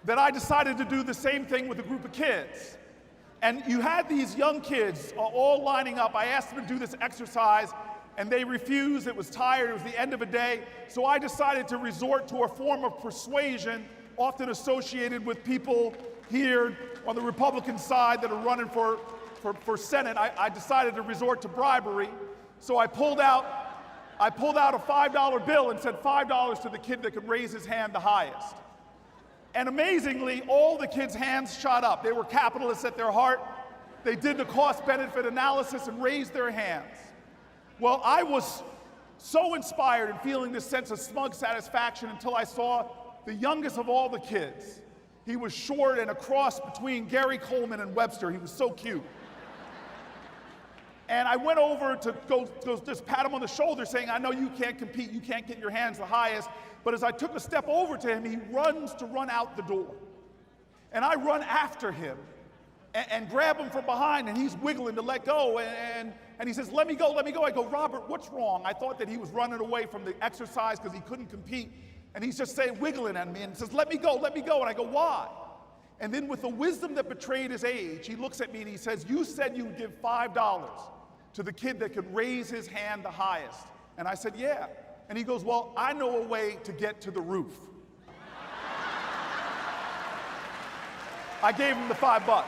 that I decided to do the same thing with a group of kids. And you had these young kids all lining up. I asked them to do this exercise, and they refused. It was tired. It was the end of a day. So I decided to resort to a form of persuasion often associated with people here on the Republican side that are running for Senate. I decided to resort to bribery. So I pulled out a $5 bill and said $5 to the kid that could raise his hand the highest. And amazingly, all the kids' hands shot up. They were capitalists at their heart. They did the cost-benefit analysis and raised their hands. Well, I was so inspired and feeling this sense of smug satisfaction until I saw the youngest of all the kids. He was short and a cross between Gary Coleman and Webster. He was so cute. And I went over to go just pat him on the shoulder saying, I know you can't compete, you can't get your hands the highest. But as I took a step over to him, he runs to run out the door. And I run after him and grab him from behind, and he's wiggling to let go. And he says, let me go, let me go. I go, Robert, what's wrong? I thought that he was running away from the exercise because he couldn't compete. And he's just saying, wiggling at me and says, let me go, let me go. And I go, why? And then with the wisdom that betrayed his age, he looks at me and he says, you said you would give $5 to the kid that could raise his hand the highest. And I said, yeah. And he goes, well, I know a way to get to the roof. I gave him the $5.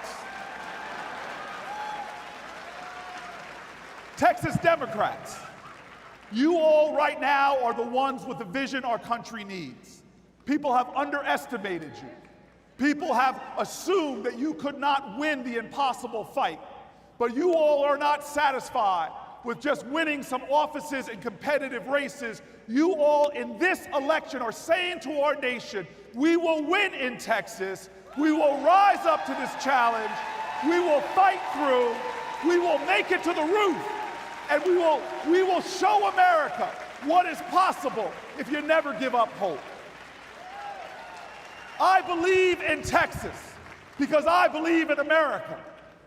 Texas Democrats, you all right now are the ones with the vision our country needs. People have underestimated you. People have assumed that you could not win the impossible fight. But you all are not satisfied with just winning some offices in competitive races. You all in this election are saying to our nation, we will win in Texas. We will rise up to this challenge. We will fight through. We will make it to the roof. And we will show America what is possible if you never give up hope. I believe in Texas because I believe in America.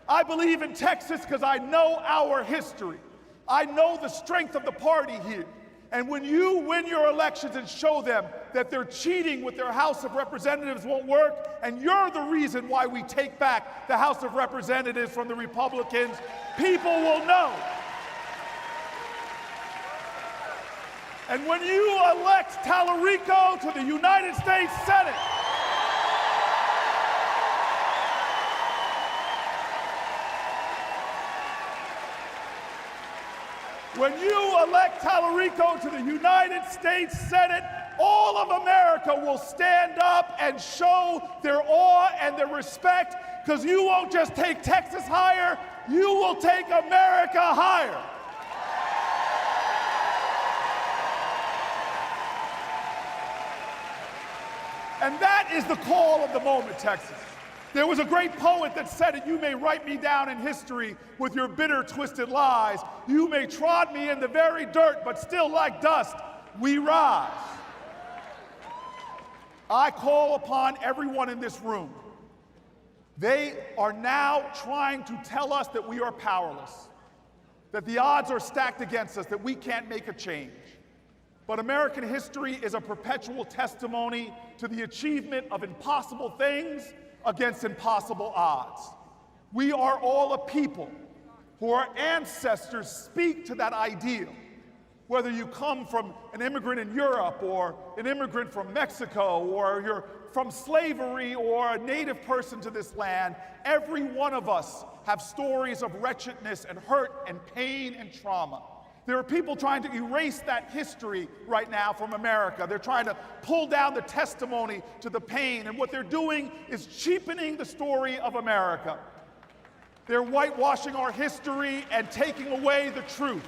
I believe in Texas because I know our history. I know the strength of the party here. And when you win your elections and show them that they're cheating with their House of Representatives won't work, and you're the reason why we take back the House of Representatives from the Republicans, people will know. And when you elect Talarico to the United States Senate, when you elect Talarico to the United States Senate, all of America will stand up and show their awe and their respect, because you won't just take Texas higher, you will take America higher. And that is the call of the moment, Texas. There was a great poet that said it, you may write me down in history with your bitter, twisted lies. You may trod me in the very dirt, but still like dust, we rise. I call upon everyone in this room. They are now trying to tell us that we are powerless, that the odds are stacked against us, that we can't make a change. But American history is a perpetual testimony to the achievement of impossible things against impossible odds. We are all a people who our ancestors speak to that ideal. Whether you come from an immigrant in Europe or an immigrant from Mexico, or you're from slavery or a native person to this land, every one of us have stories of wretchedness and hurt and pain and trauma. There are people trying to erase that history right now from America. They're trying to pull down the testimony to the pain, and what they're doing is cheapening the story of America. They're whitewashing our history and taking away the truth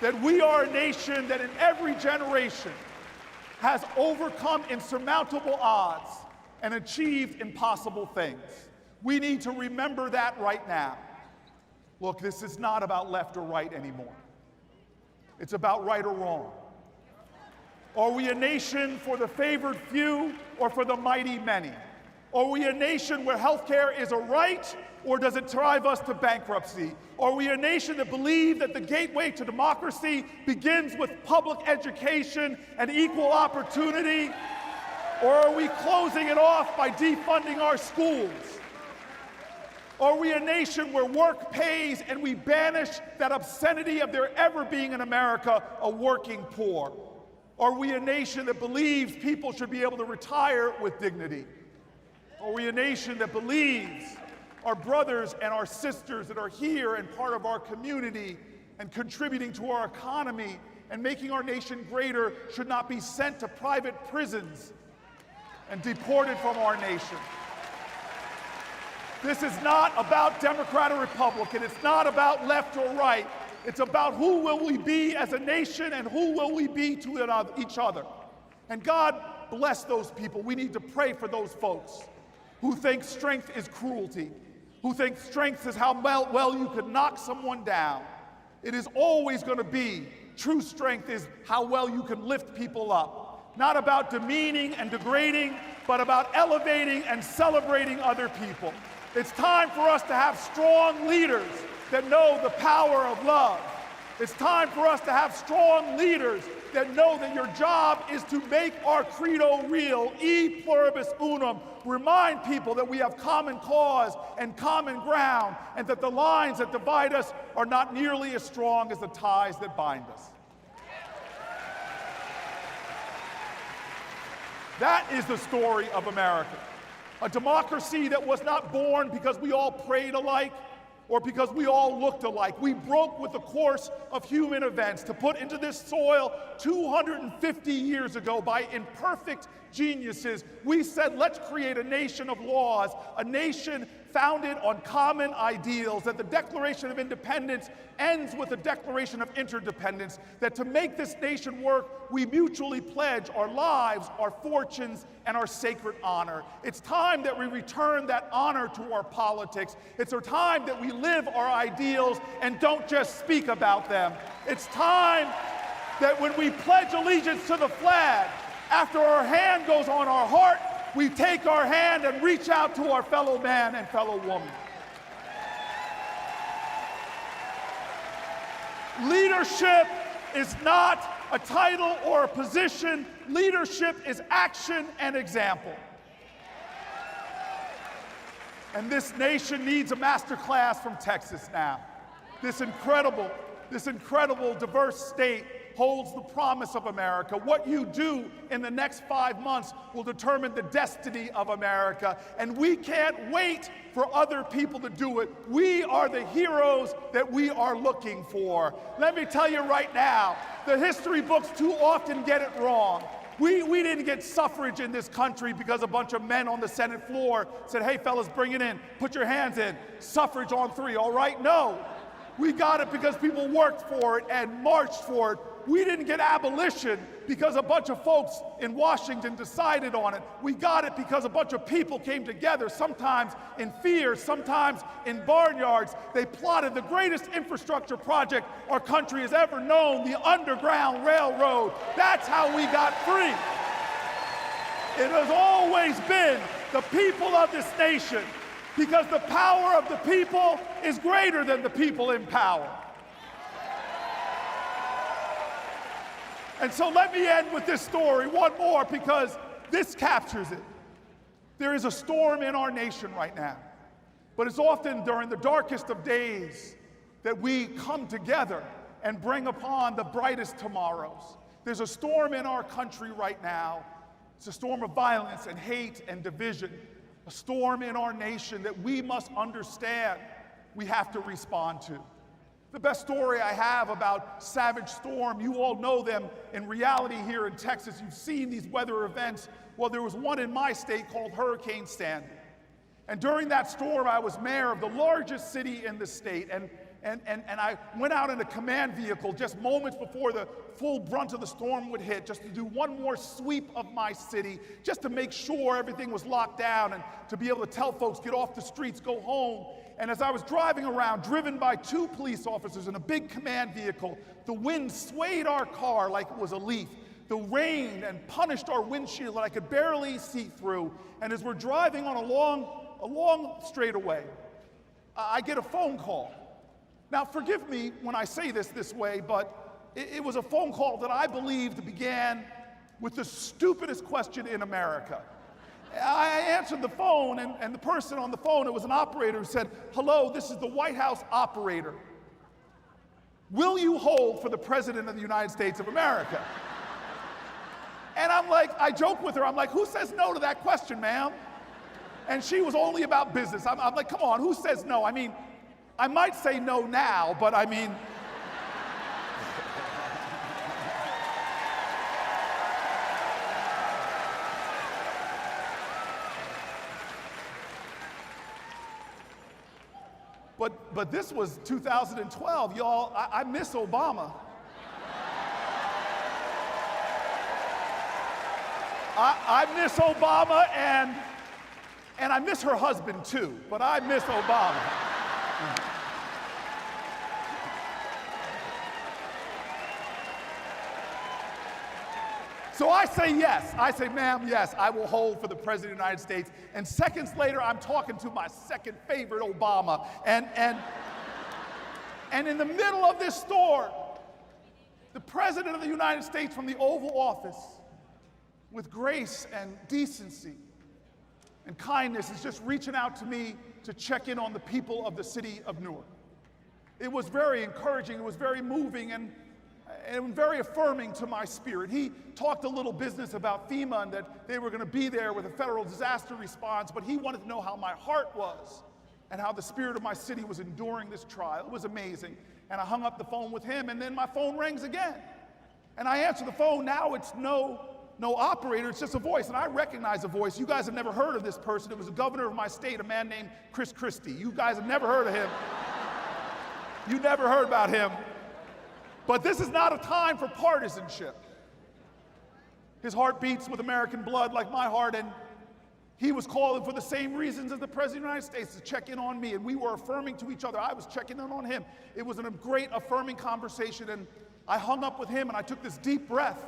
that we are a nation that in every generation has overcome insurmountable odds and achieved impossible things. We need to remember that right now. Look, this is not about left or right anymore. It's about right or wrong. Are we a nation for the favored few or for the mighty many? Are we a nation where healthcare is a right, or does it drive us to bankruptcy? Are we a nation that believes that the gateway to democracy begins with public education and equal opportunity? Or are we closing it off by defunding our schools? Are we a nation where work pays and we banish that obscenity of there ever being in America a working poor? Are we a nation that believes people should be able to retire with dignity? Are we a nation that believes our brothers and our sisters that are here and part of our community and contributing to our economy and making our nation greater should not be sent to private prisons and deported from our nation? This is not about Democrat or Republican. It's not about left or right. It's about who will we be as a nation and who will we be to each other. And God bless those people. We need to pray for those folks who think strength is cruelty, who think strength is how well you could knock someone down. It is always going to be, true strength is how well you can lift people up. Not about demeaning and degrading, but about elevating and celebrating other people. It's time for us to have strong leaders that know the power of love. It's time for us to have strong leaders that know that your job is to make our credo real, e pluribus unum, remind people that we have common cause and common ground, and that the lines that divide us are not nearly as strong as the ties that bind us. That is the story of America. A democracy that was not born because we all prayed alike or because we all looked alike. We broke with the course of human events to put into this soil 250 years ago by imperfect geniuses. We said, let's create a nation of laws, a nation founded on common ideals, that the Declaration of Independence ends with a Declaration of Interdependence, that to make this nation work, we mutually pledge our lives, our fortunes, and our sacred honor. It's time that we return that honor to our politics. It's a time that we live our ideals and don't just speak about them. It's time that when we pledge allegiance to the flag, after our hand goes on our heart, we take our hand and reach out to our fellow man and fellow woman. Leadership is not a title or a position. Leadership is action and example. And this nation needs a master class from Texas now. This incredible diverse state holds the promise of America. What you do in the next 5 months will determine the destiny of America, and we can't wait for other people to do it. We are the heroes that we are looking for. Let me tell you right now, the history books too often get it wrong. We didn't get suffrage in this country because a bunch of men on the Senate floor said, hey fellas, bring it in, put your hands in, suffrage on 3, all right? No. We got it because people worked for it and marched for it. We didn't get abolition because a bunch of folks in Washington decided on it. We got it because a bunch of people came together, sometimes in fear, sometimes in barnyards. They plotted the greatest infrastructure project our country has ever known, the Underground Railroad. That's how we got free. It has always been the people of this nation, because the power of the people is greater than the people in power. And so let me end with this story, one more, because this captures it. There is a storm in our nation right now, but it's often during the darkest of days that we come together and bring upon the brightest tomorrows. There's a storm in our country right now. It's a storm of violence and hate and division, a storm in our nation that we must understand we have to respond to. The best story I have about Savage Storm, you all know them in reality here in Texas. You've seen these weather events. Well, there was one in my state called Hurricane Sandy. And during that storm, I was mayor of the largest city in the state. And I went out in a command vehicle just moments before the full brunt of the storm would hit, just to do one more sweep of my city, just to make sure everything was locked down and to be able to tell folks, get off the streets, go home. And as I was driving around, driven by 2 police officers in a big command vehicle, the wind swayed our car like it was a leaf. The rain and punished our windshield that I could barely see through. And as we're driving on a long straightaway, I get a phone call. Now, forgive me when I say this way, but it was a phone call that I believed began with the stupidest question in America. I answered the phone, and the person on the phone, it was an operator, who said, hello, this is the White House operator. Will you hold for the President of the United States of America? And I'm like, I joke with her, I'm like, who says no to that question, ma'am? And she was only about business. I'm like, come on, who says no? I mean, I might say no now, but I mean, But this was 2012, y'all. I miss Obama. I miss Obama, and And I miss her husband too, but I miss Obama. So I say yes. I say, ma'am, yes, I will hold for the President of the United States. And seconds later, I'm talking to my second favorite, Obama. And in the middle of this store, the President of the United States from the Oval Office, with grace and decency and kindness, is just reaching out to me to check in on the people of the city of Newark. It was very encouraging, it was very moving, and very affirming to my spirit. He talked a little business about FEMA and that they were going to be there with a federal disaster response, but he wanted to know how my heart was and how the spirit of my city was enduring this trial. It was amazing. And I hung up the phone with him, and then my phone rings again. And I answer the phone. Now it's no operator, it's just a voice, and I recognize the voice. You guys have never heard of this person. It was the governor of my state, a man named Christi. You guys have never heard of him. You never heard about him. But this is not a time for partisanship. His heart beats with American blood like my heart, and he was calling for the same reasons as the President of the United States, to check in on me, and we were affirming to each other. I was checking in on him. It was a great affirming conversation, and I hung up with him, and I took this deep breath.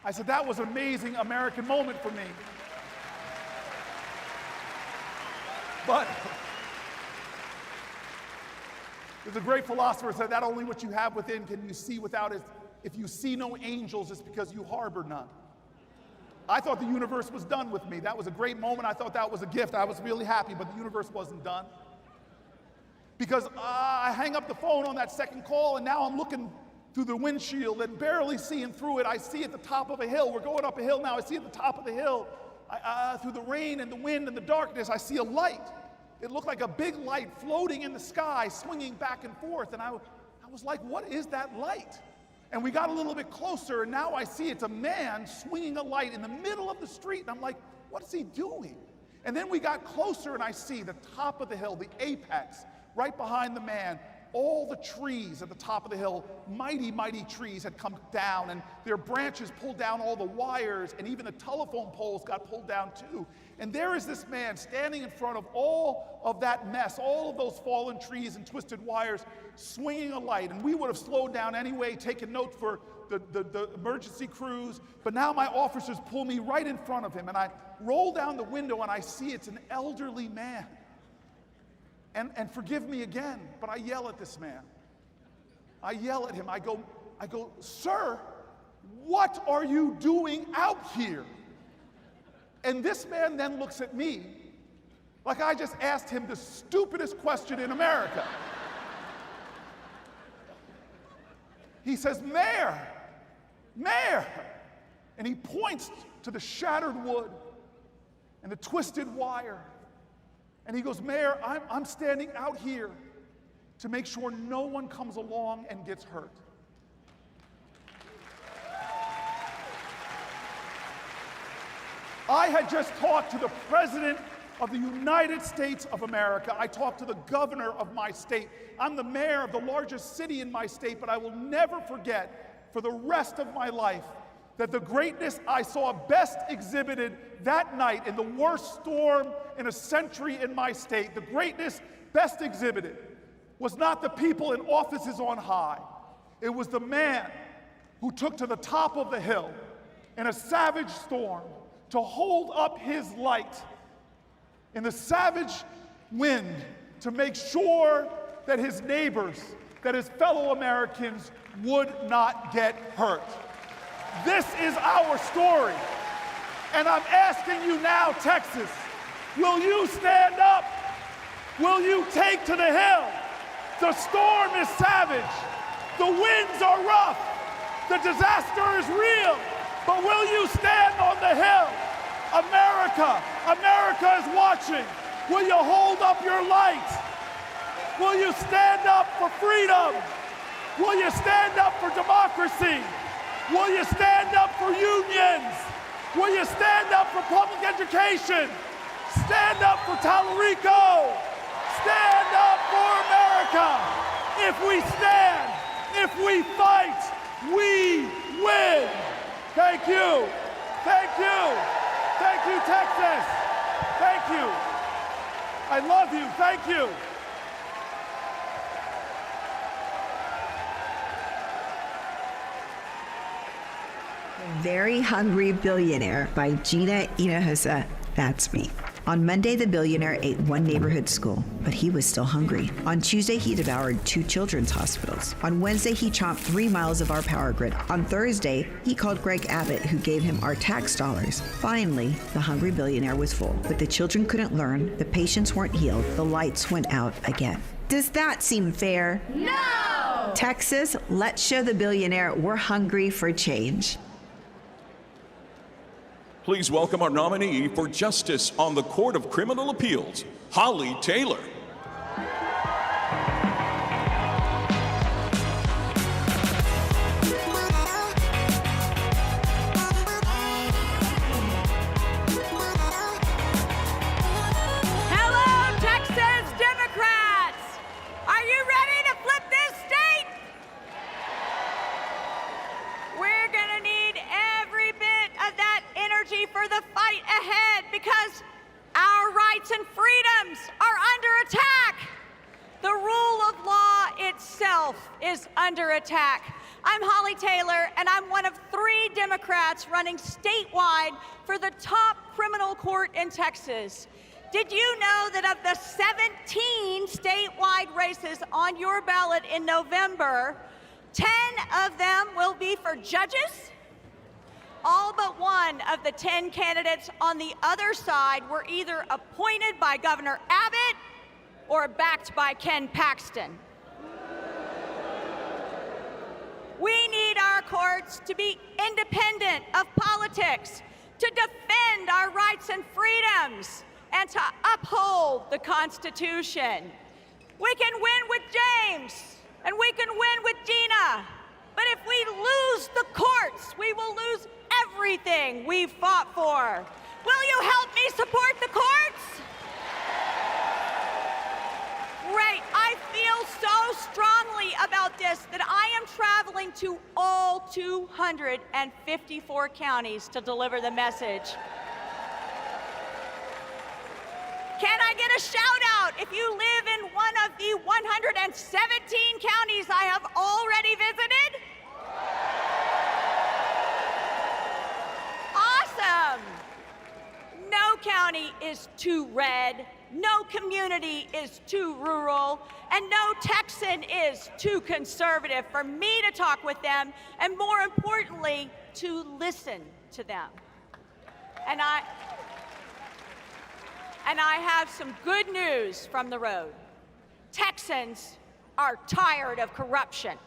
I said, that was an amazing American moment for me. But there's a great philosopher said that only what you have within can you see without it. If you see no angels, it's because you harbor none. I thought the universe was done with me. That was a great moment. I thought that was a gift. I was really happy, but the universe wasn't done. Because I hang up the phone on that second call, and now I'm looking through the windshield and barely seeing through it. I see at the top of a hill. We're going up a hill now. I see at the top of the hill, through the rain and the wind and the darkness, I see a light. It looked like a big light floating in the sky, swinging back and forth. And I was like, what is that light? And we got a little bit closer, and now I see it's a man swinging a light in the middle of the street. And I'm like, what is he doing? And then we got closer, and I see the top of the hill, the apex, right behind the man. All the trees at the top of the hill, mighty, mighty trees, had come down, and their branches pulled down all the wires, and even the telephone poles got pulled down too. And there is this man standing in front of all of that mess, all of those fallen trees and twisted wires, swinging a light. And we would have slowed down anyway, taken note for the emergency crews, but now my officers pull me right in front of him, and I roll down the window, and I see it's an elderly man. And forgive me again, but I yell at this man. I yell at him. I go, sir, what are you doing out here? And this man then looks at me like I just asked him the stupidest question in America. He says, Mayor, Mayor. And he points to the shattered wood and the twisted wire. And he goes, Mayor, I'm standing out here to make sure no one comes along and gets hurt. I had just talked to the President of the United States of America. I talked to the governor of my state. I'm the mayor of the largest city in my state, but I will never forget for the rest of my life that the greatness I saw best exhibited that night in the worst storm in a century in my state, the greatness best exhibited was not the people in offices on high. It was the man who took to the top of the hill in a savage storm to hold up his light in the savage wind to make sure that his neighbors, that his fellow Americans would not get hurt. This is our story. And I'm asking you now, Texas, will you stand up? Will you take to the hill? The storm is savage. The winds are rough. The disaster is real. But will you stand on the hill? America, America is watching. Will you hold up your light? Will you stand up for freedom? Will you stand up for democracy? Will you stand up for unions? Will you stand up for public education? Stand up for Talarico. Stand up for America. If we stand, if we fight, we win. Thank you. Thank you. Thank you, Texas. Thank you. I love you. Thank you. Very Hungry Billionaire by Gina Hinojosa. That's me. On Monday, the billionaire ate one neighborhood school, but he was still hungry. On Tuesday, he devoured 2 children's hospitals. On Wednesday, he chomped 3 miles of our power grid. On Thursday, he called Greg Abbott, who gave him our tax dollars. Finally, the hungry billionaire was full, but the children couldn't learn, the patients weren't healed, the lights went out again. Does that seem fair? No! Texas, let's show the billionaire we're hungry for change. Please welcome our nominee for Justice on the Court of Criminal Appeals, Holly Taylor. Hello, Texas Democrats! Are you ready to flip this state? We're gonna need every bit of that energy for the fight ahead because our rights and freedoms are under attack. The rule of law itself is under attack. I'm Holly Taylor, and I'm one of 3 Democrats running statewide for the top criminal court in Texas. Did you know that of the 17 statewide races on your ballot in November, 10 of them will be for judges? All but one of the 10 candidates on the other side were either appointed by Governor Abbott or backed by Ken Paxton. We need our courts to be independent of politics, to defend our rights and freedoms, and to uphold the Constitution. We can win with James, and we can win with Gina, but if we lose the courts, we will lose everything we've fought for. Will you help me support the courts? Great. I feel so strongly about this that I am traveling to all 254 counties to deliver the message. Can I get a shout out if you live in one of the 117 counties I have already visited? Awesome! No county is too red, no community is too rural, and no Texan is too conservative for me to talk with them, and more importantly, to listen to them. And I have some good news from the road. Texans are tired of corruption.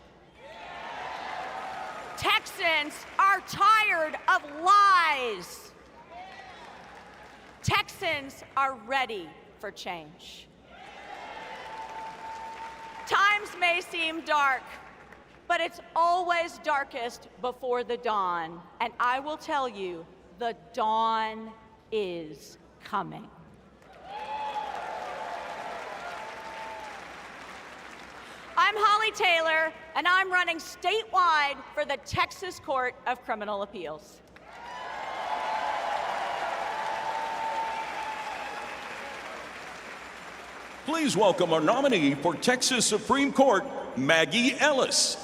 Texans are tired of lies. Texans are ready for change. Times may seem dark, but it's always darkest before the dawn. And I will tell you, the dawn is coming. I'm Holly Taylor, and I'm running statewide for the Texas Court of Criminal Appeals. Please welcome our nominee for Texas Supreme Court, Maggie Ellis.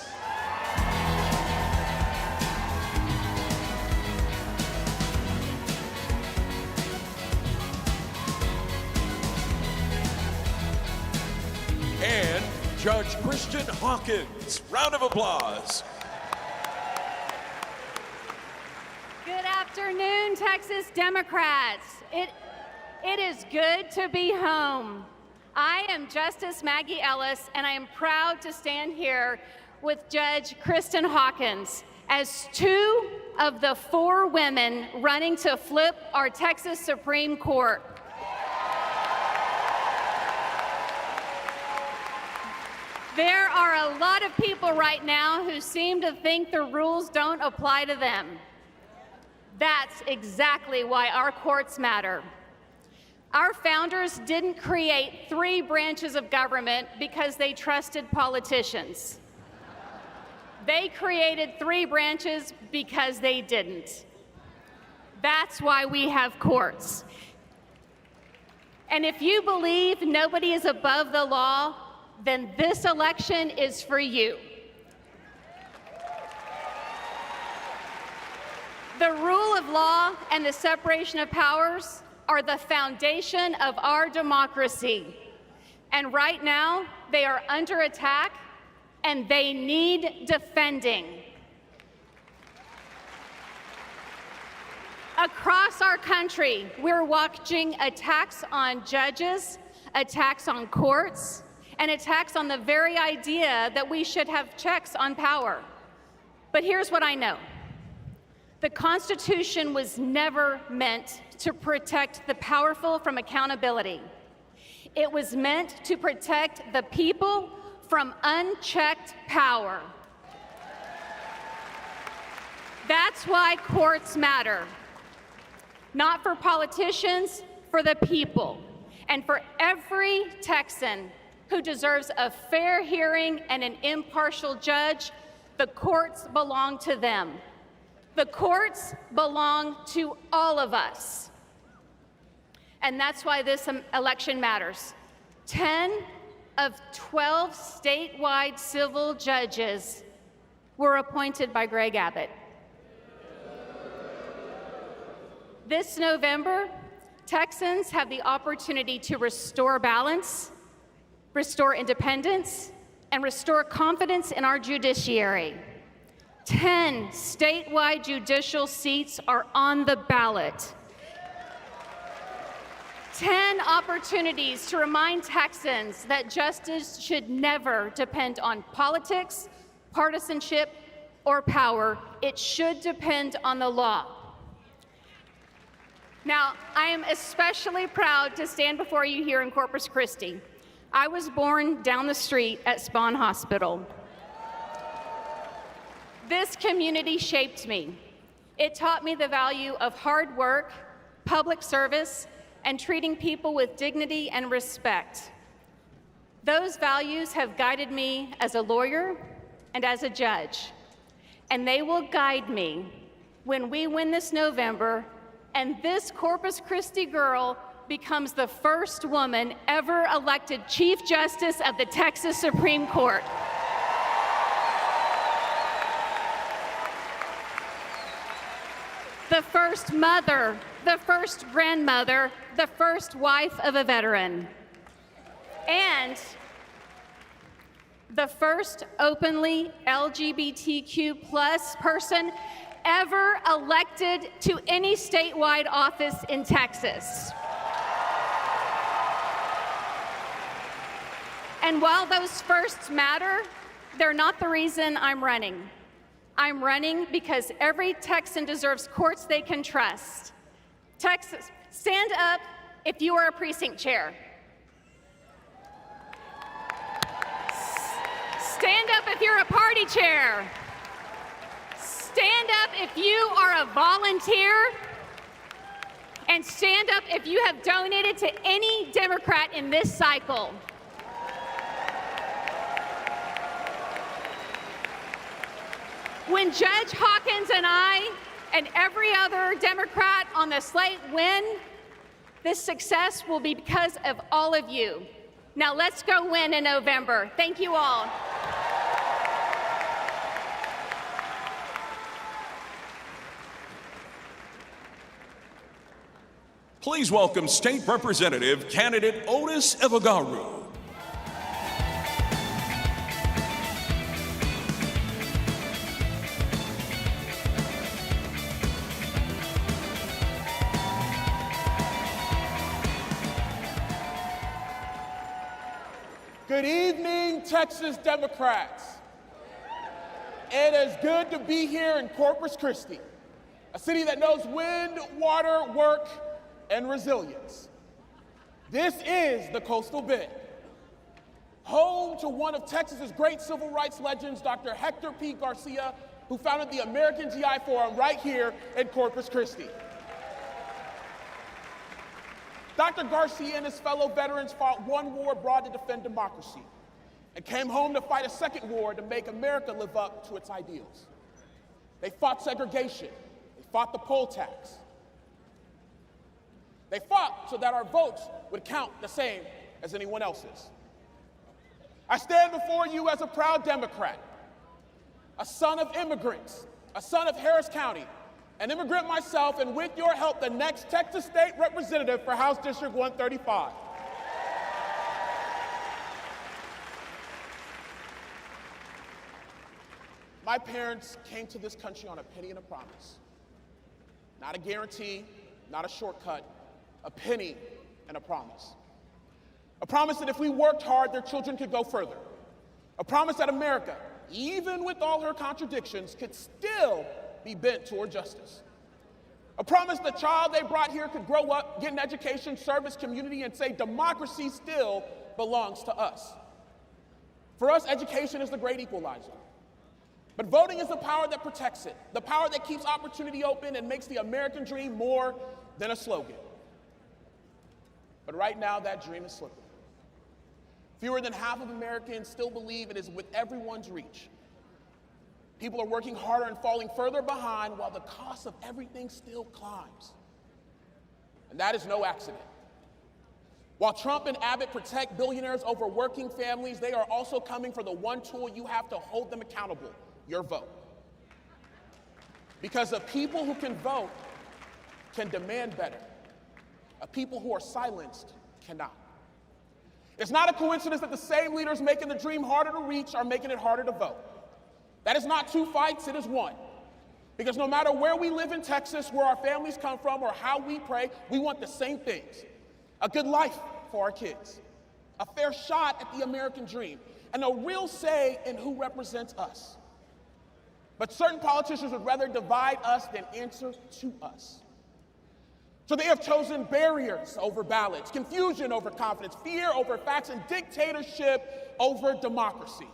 And Judge Christian Hawkins. Round of applause. Good afternoon, Texas Democrats. It is good to be home. I am Justice Maggie Ellis, and I am proud to stand here with Judge Christian Hawkins as 2 of the 4 women running to flip our Texas Supreme Court. There are a lot of people right now who seem to think the rules don't apply to them. That's exactly why our courts matter. Our founders didn't create 3 branches of government because they trusted politicians. They created 3 branches because they didn't. That's why we have courts. And if you believe nobody is above the law, then this election is for you. The rule of law and the separation of powers are the foundation of our democracy. And right now, they are under attack and they need defending. Across our country, we're watching attacks on judges, attacks on courts, and attacks on the very idea that we should have checks on power. But here's what I know. The Constitution was never meant to protect the powerful from accountability. It was meant to protect the people from unchecked power. That's why courts matter. Not for politicians, for the people. And for every Texan who deserves a fair hearing and an impartial judge, the courts belong to them. The courts belong to all of us. And that's why this election matters. 10 of 12 statewide civil judges were appointed by Greg Abbott. This November, Texans have the opportunity to restore balance, restore independence, and restore confidence in our judiciary. 10 statewide judicial seats are on the ballot. 10 opportunities to remind Texans that justice should never depend on politics, partisanship, or power. It should depend on the law. Now, I am especially proud to stand before you here in Corpus Christi. I was born down the street at Spahn Hospital. This community shaped me. It taught me the value of hard work, public service, and treating people with dignity and respect. Those values have guided me as a lawyer and as a judge, and they will guide me when we win this November and this Corpus Christi girl becomes the first woman ever elected Chief Justice of the Texas Supreme Court. The first mother, the first grandmother, the first wife of a veteran, and the first openly LGBTQ+ person ever elected to any statewide office in Texas. And while those firsts matter, they're not the reason I'm running. I'm running because every Texan deserves courts they can trust. Texas, stand up if you are a precinct chair. Stand up if you're a party chair. Stand up if you are a volunteer. And stand up if you have donated to any Democrat in this cycle. When Judge Hawkins and I and every other Democrat on the slate win, this success will be because of all of you. Now let's go win in November. Thank you all. Please welcome State Representative candidate Otis Evagaru. Good evening, Texas Democrats. It is good to be here in Corpus Christi, a city that knows wind, water, work, and resilience. This is the Coastal Bend, home to one of Texas's great civil rights legends, Dr. Hector P. Garcia, who founded the American GI Forum right here in Corpus Christi. Dr. Garcia and his fellow veterans fought one war abroad to defend democracy and came home to fight a second war to make America live up to its ideals. They fought segregation. They fought the poll tax. They fought so that our votes would count the same as anyone else's. I stand before you as a proud Democrat, a son of immigrants, a son of Harris County, an immigrant myself, and with your help, the next Texas State Representative for House District 135. My parents came to this country on a penny and a promise. Not a guarantee, not a shortcut, a penny and a promise. A promise that if we worked hard, their children could go further. A promise that America, even with all her contradictions, could still be bent toward justice. A promise the child they brought here could grow up, get an education, serve his community, and say democracy still belongs to us. For us, education is the great equalizer. But voting is the power that protects it, the power that keeps opportunity open and makes the American dream more than a slogan. But right now, that dream is slipping. Fewer than half of Americans still believe it is with everyone's reach. People are working harder and falling further behind while the cost of everything still climbs. And that is no accident. While Trump and Abbott protect billionaires over working families, they are also coming for the one tool you have to hold them accountable: your vote. Because a people who can vote can demand better. A people who are silenced cannot. It's not a coincidence that the same leaders making the dream harder to reach are making it harder to vote. That is not two fights, it is one. Because no matter where we live in Texas, where our families come from, or how we pray, we want the same things: a good life for our kids, a fair shot at the American dream, and a real say in who represents us. But certain politicians would rather divide us than answer to us. So they have chosen barriers over ballots, confusion over confidence, fear over facts, and dictatorship over democracy.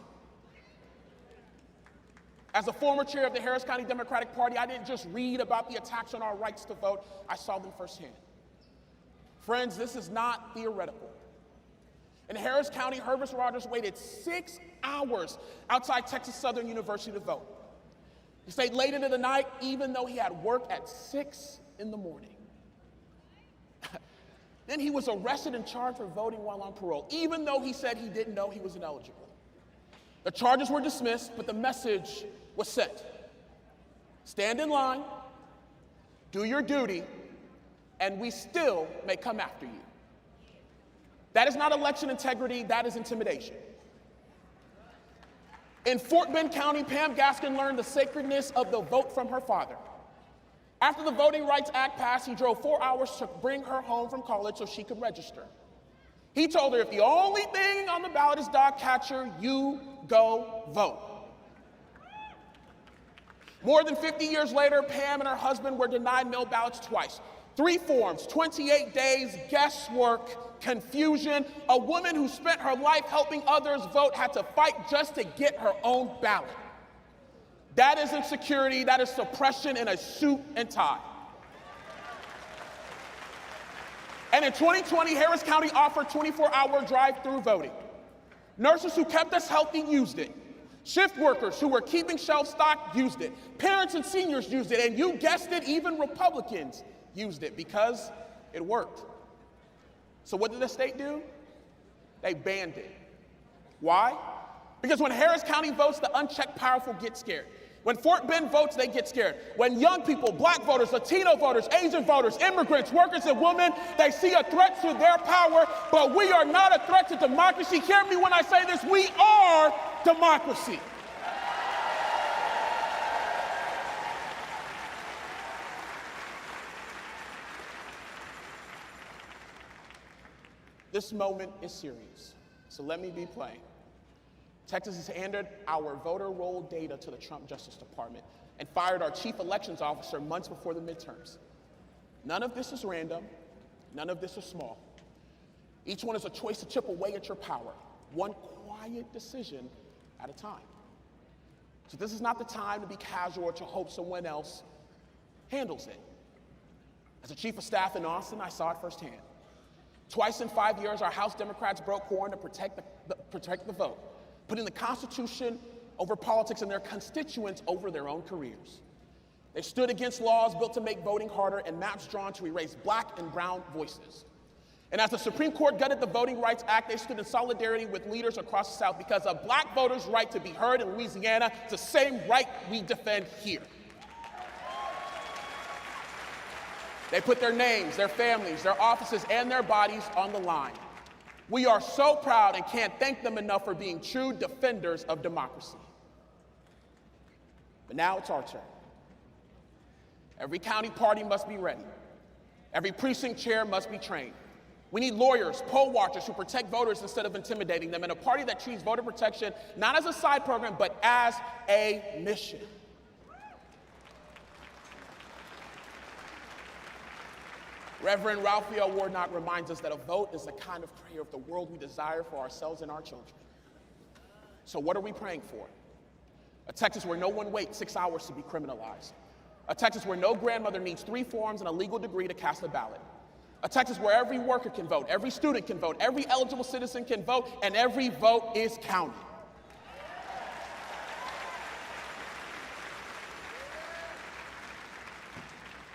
As a former chair of the Harris County Democratic Party, I didn't just read about the attacks on our rights to vote, I saw them firsthand. Friends, this is not theoretical. In Harris County, Herbert Rogers waited 6 hours outside Texas Southern University to vote. He stayed late into the night, even though he had work at 6 in the morning. Then he was arrested and charged for voting while on parole, even though he said he didn't know he was ineligible. The charges were dismissed, but the message was sent: stand in line, do your duty, and we still may come after you. That is not election integrity, that is intimidation. In Fort Bend County, Pam Gaskin learned the sacredness of the vote from her father. After the Voting Rights Act passed, he drove 4 hours to bring her home from college so she could register. He told her, if the only thing on the ballot is dog catcher, you go vote. More than 50 years later, Pam and her husband were denied mail ballots twice. 3 forms, 28 days, guesswork, confusion. A woman who spent her life helping others vote had to fight just to get her own ballot. That is insecurity, that is suppression in a suit and tie. And in 2020, Harris County offered 24-hour drive-through voting. Nurses who kept us healthy used it. Shift workers who were keeping shelves stocked used it. Parents and seniors used it, and you guessed it, even Republicans used it because it worked. So what did the state do? They banned it. Why? Because when Harris County votes, the unchecked powerful get scared. When Fort Bend votes, they get scared. When young people, black voters, Latino voters, Asian voters, immigrants, workers, and women, they see a threat to their power, but we are not a threat to democracy. Hear me when I say this, we are democracy. This moment is serious, so let me be plain. Texas has handed our voter roll data to the Trump Justice Department and fired our chief elections officer months before the midterms. None of this is random. None of this is small. Each one is a choice to chip away at your power, one quiet decision at a time. So this is not the time to be casual or to hope someone else handles it. As a chief of staff in Austin, I saw it firsthand. Twice in 5 years, our House Democrats broke quorum to protect the vote, putting the Constitution over politics and their constituents over their own careers. They stood against laws built to make voting harder and maps drawn to erase black and brown voices. And as the Supreme Court gutted the Voting Rights Act, they stood in solidarity with leaders across the South because a black voter's right to be heard in Louisiana is the same right we defend here. They put their names, their families, their offices, and their bodies on the line. We are so proud and can't thank them enough for being true defenders of democracy. But now it's our turn. Every county party must be ready. Every precinct chair must be trained. We need lawyers, poll watchers who protect voters instead of intimidating them, and a party that treats voter protection not as a side program, but as a mission. Reverend Raphael Warnock reminds us that a vote is the kind of prayer of the world we desire for ourselves and our children. So what are we praying for? A Texas where no one waits 6 hours to be criminalized. A Texas where no grandmother needs 3 forms and a legal degree to cast a ballot. A Texas where every worker can vote, every student can vote, every eligible citizen can vote, and every vote is counted.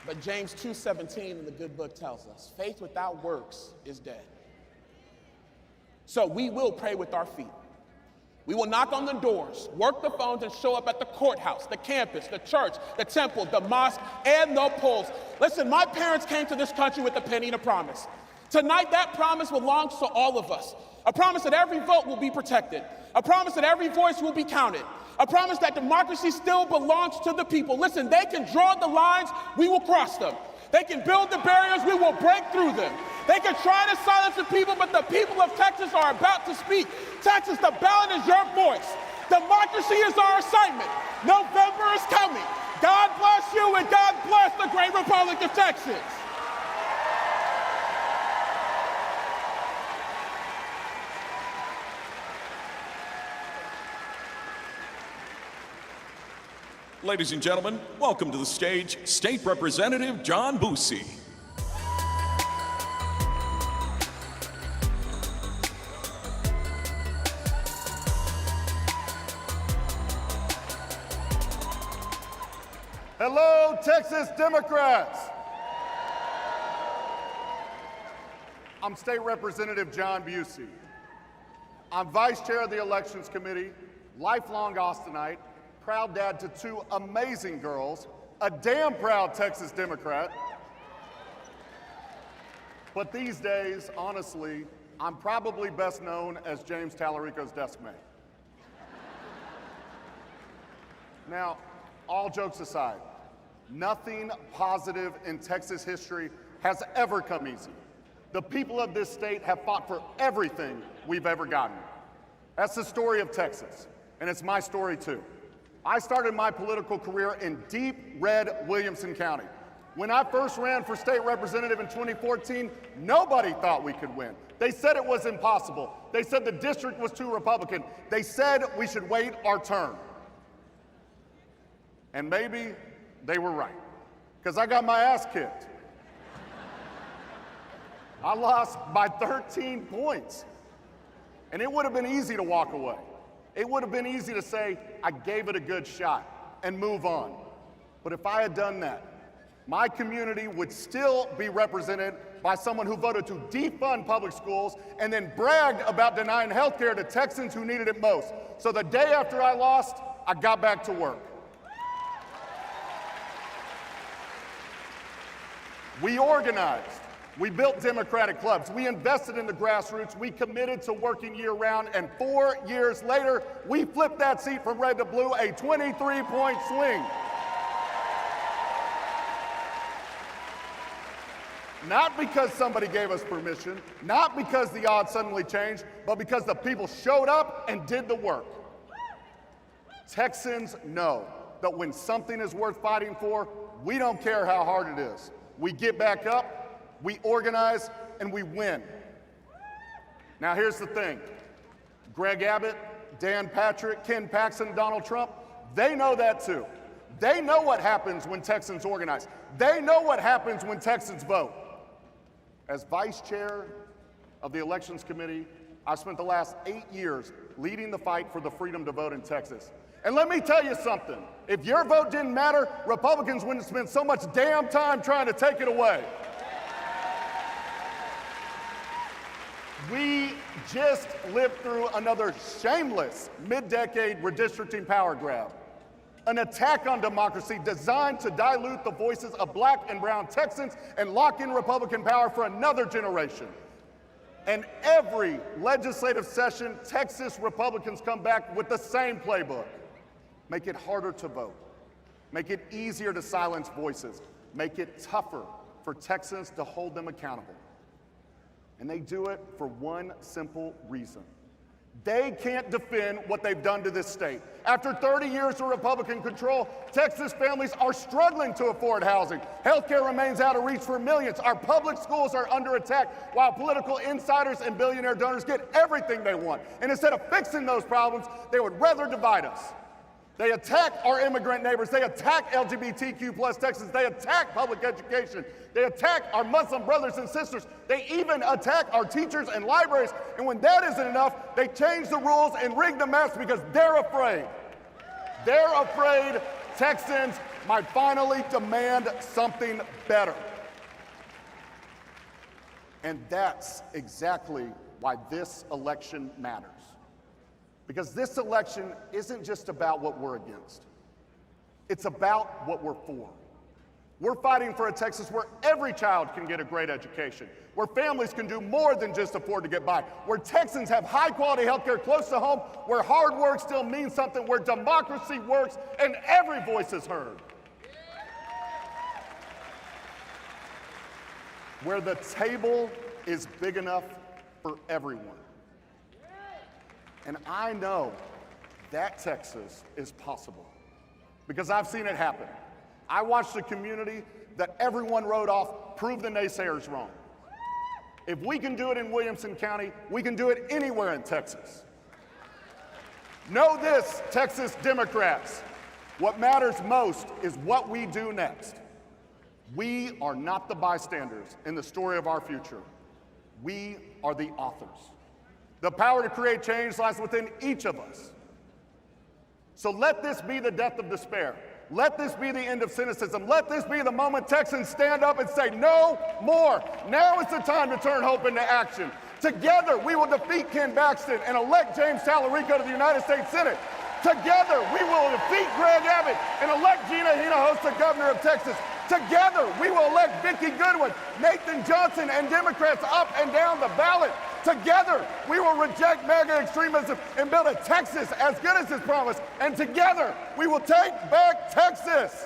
But James 2:17 in the good book tells us, faith without works is dead. So we will pray with our feet. We will knock on the doors, work the phones, and show up at the courthouse, the campus, the church, the temple, the mosque, and the polls. Listen, my parents came to this country with a penny and a promise. Tonight, that promise belongs to all of us. A promise that every vote will be protected. A promise that every voice will be counted. A promise that democracy still belongs to the people. Listen, they can draw the lines, we will cross them. They can build the barriers, we will break through them. They can try to silence the people, but the people of Texas are about to speak. Texas, the ballot is your voice. Democracy is our assignment. November is coming. God bless you and God bless the great Republic of Texas. Ladies and gentlemen, welcome to the stage, State Representative John Boosie. Hello, Texas Democrats. I'm State Representative John Boosie. I'm Vice Chair of the Elections Committee, lifelong Austinite, proud dad to 2 amazing girls, a damn proud Texas Democrat. But these days, honestly, I'm probably best known as James Talarico's desk mate. Now, all jokes aside, nothing positive in Texas history has ever come easy. The people of this state have fought for everything we've ever gotten. That's the story of Texas, and it's my story too. I started my political career in deep red Williamson County. When I first ran for state representative in 2014, nobody thought we could win. They said it was impossible. They said the district was too Republican. They said we should wait our turn. And maybe they were right, because I got my ass kicked. I lost by 13 points. And it would have been easy to walk away. It would have been easy to say, I gave it a good shot and move on. But if I had done that, my community would still be represented by someone who voted to defund public schools and then bragged about denying health care to Texans who needed it most. So the day after I lost, I got back to work. We organized. We built Democratic clubs. We invested in the grassroots. We committed to working year-round. And 4 years later, we flipped that seat from red to blue, a 23-point swing. Not because somebody gave us permission, not because the odds suddenly changed, but because the people showed up and did the work. Texans know that when something is worth fighting for, we don't care how hard it is. We get back up, we organize, and we win. Now here's the thing. Greg Abbott, Dan Patrick, Ken Paxton, Donald Trump, they know that too. They know what happens when Texans organize. They know what happens when Texans vote. As vice chair of the Elections Committee, I spent the last 8 years leading the fight for the freedom to vote in Texas. And let me tell you something. If your vote didn't matter, Republicans wouldn't spend so much damn time trying to take it away. We just lived through another shameless mid-decade redistricting power grab. An attack on democracy designed to dilute the voices of black and brown Texans and lock in Republican power for another generation. And every legislative session, Texas Republicans come back with the same playbook. Make it harder to vote. Make it easier to silence voices. Make it tougher for Texans to hold them accountable. And they do it for one simple reason. They can't defend what they've done to this state. After 30 years of Republican control, Texas families are struggling to afford housing. Healthcare remains out of reach for millions. Our public schools are under attack, while political insiders and billionaire donors get everything they want. And instead of fixing those problems, they would rather divide us. They attack our immigrant neighbors. They attack LGBTQ plus Texans. They attack public education. They attack our Muslim brothers and sisters. They even attack our teachers and libraries. And when that isn't enough, they change the rules and rig the maps because they're afraid. They're afraid Texans might finally demand something better. And that's exactly why this election matters. Because this election isn't just about what we're against. It's about what we're for. We're fighting for a Texas where every child can get a great education, where families can do more than just afford to get by, where Texans have high-quality health care close to home, where hard work still means something, where democracy works and every voice is heard. Where the table is big enough for everyone. And I know that Texas is possible because I've seen it happen. I watched a community that everyone wrote off prove the naysayers wrong. If we can do it in Williamson County, we can do it anywhere in Texas. Know this, Texas Democrats. What matters most is what we do next. We are not the bystanders in the story of our future. We are the authors. The power to create change lies within each of us. So let this be the death of despair. Let this be the end of cynicism. Let this be the moment Texans stand up and say, no more. Now is the time to turn hope into action. Together, we will defeat Ken Baxton and elect James Talarico to the United States Senate. Together, we will defeat Greg Abbott and elect Gina Hinojosa governor of Texas. Together, we will elect Vicky Goodwin, Nathan Johnson, and Democrats up and down the ballot. Together, we will reject MAGA extremism and build a Texas as good as its promise. And together, we will take back Texas.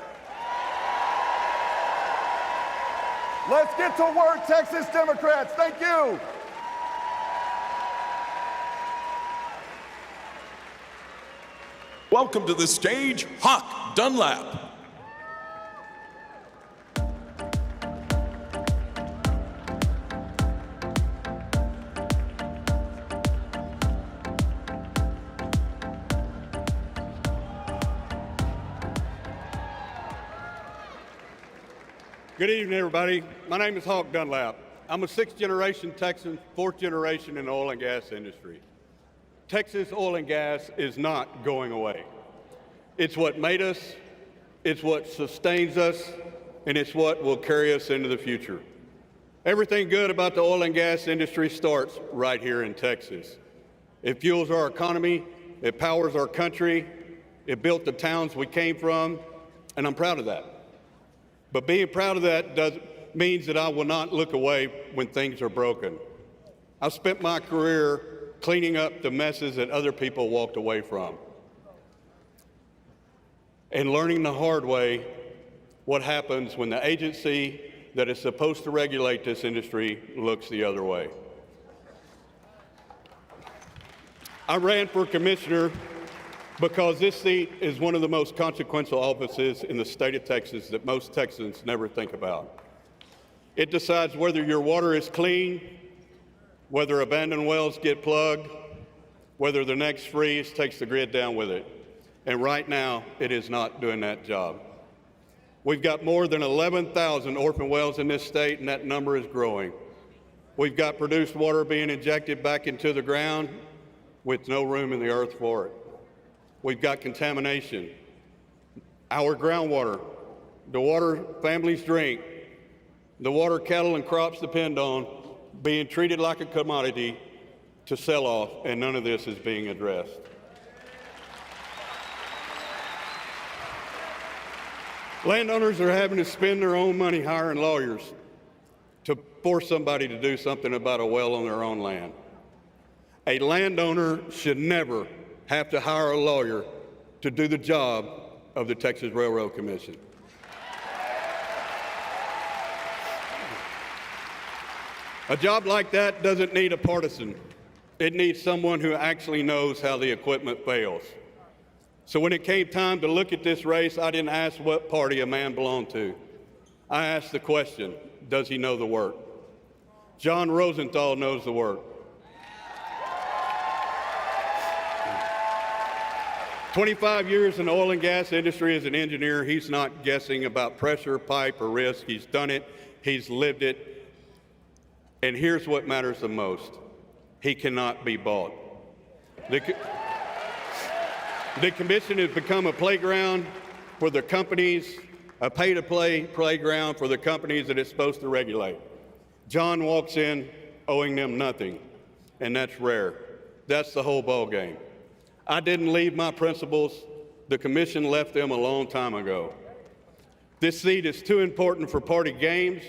Let's get to work, Texas Democrats. Thank you. Welcome to the stage, Hawk Dunlap. Good evening, everybody. My name is Hawk Dunlap. I'm a sixth-generation Texan, fourth generation in the oil and gas industry. Texas oil and gas is not going away. It's what made us, it's what sustains us, and it's what will carry us into the future. Everything good about the oil and gas industry starts right here in Texas. It fuels our economy, it powers our country, it built the towns we came from, and I'm proud of that. But being proud of that means that I will not look away when things are broken. I've spent my career cleaning up the messes that other people walked away from and learning the hard way what happens when the agency that is supposed to regulate this industry looks the other way. I ran for commissioner because this seat is one of the most consequential offices in the state of Texas that most Texans never think about. It decides whether your water is clean, whether abandoned wells get plugged, whether the next freeze takes the grid down with it. And right now, it is not doing that job. We've got more than 11,000 orphan wells in this state, and that number is growing. We've got produced water being injected back into the ground with no room in the earth for it. We've got contamination. Our groundwater, the water families drink, the water cattle and crops depend on, being treated like a commodity to sell off, and none of this is being addressed. Landowners are having to spend their own money hiring lawyers to force somebody to do something about a well on their own land. A landowner should never have to hire a lawyer to do the job of the Texas Railroad Commission. A job like that doesn't need a partisan. It needs someone who actually knows how the equipment fails. So when it came time to look at this race, I didn't ask what party a man belonged to. I asked the question, does he know the work? John Rosenthal knows the work. 25 years in the oil and gas industry as an engineer. He's not guessing about pressure, pipe, or risk. He's done it. He's lived it. And here's what matters the most. He cannot be bought. The commission has become a playground for the companies, a pay-to-play playground for the companies that it's supposed to regulate. John walks in owing them nothing, and that's rare. That's the whole ball game. I didn't leave my principles. The commission left them a long time ago. This seat is too important for party games,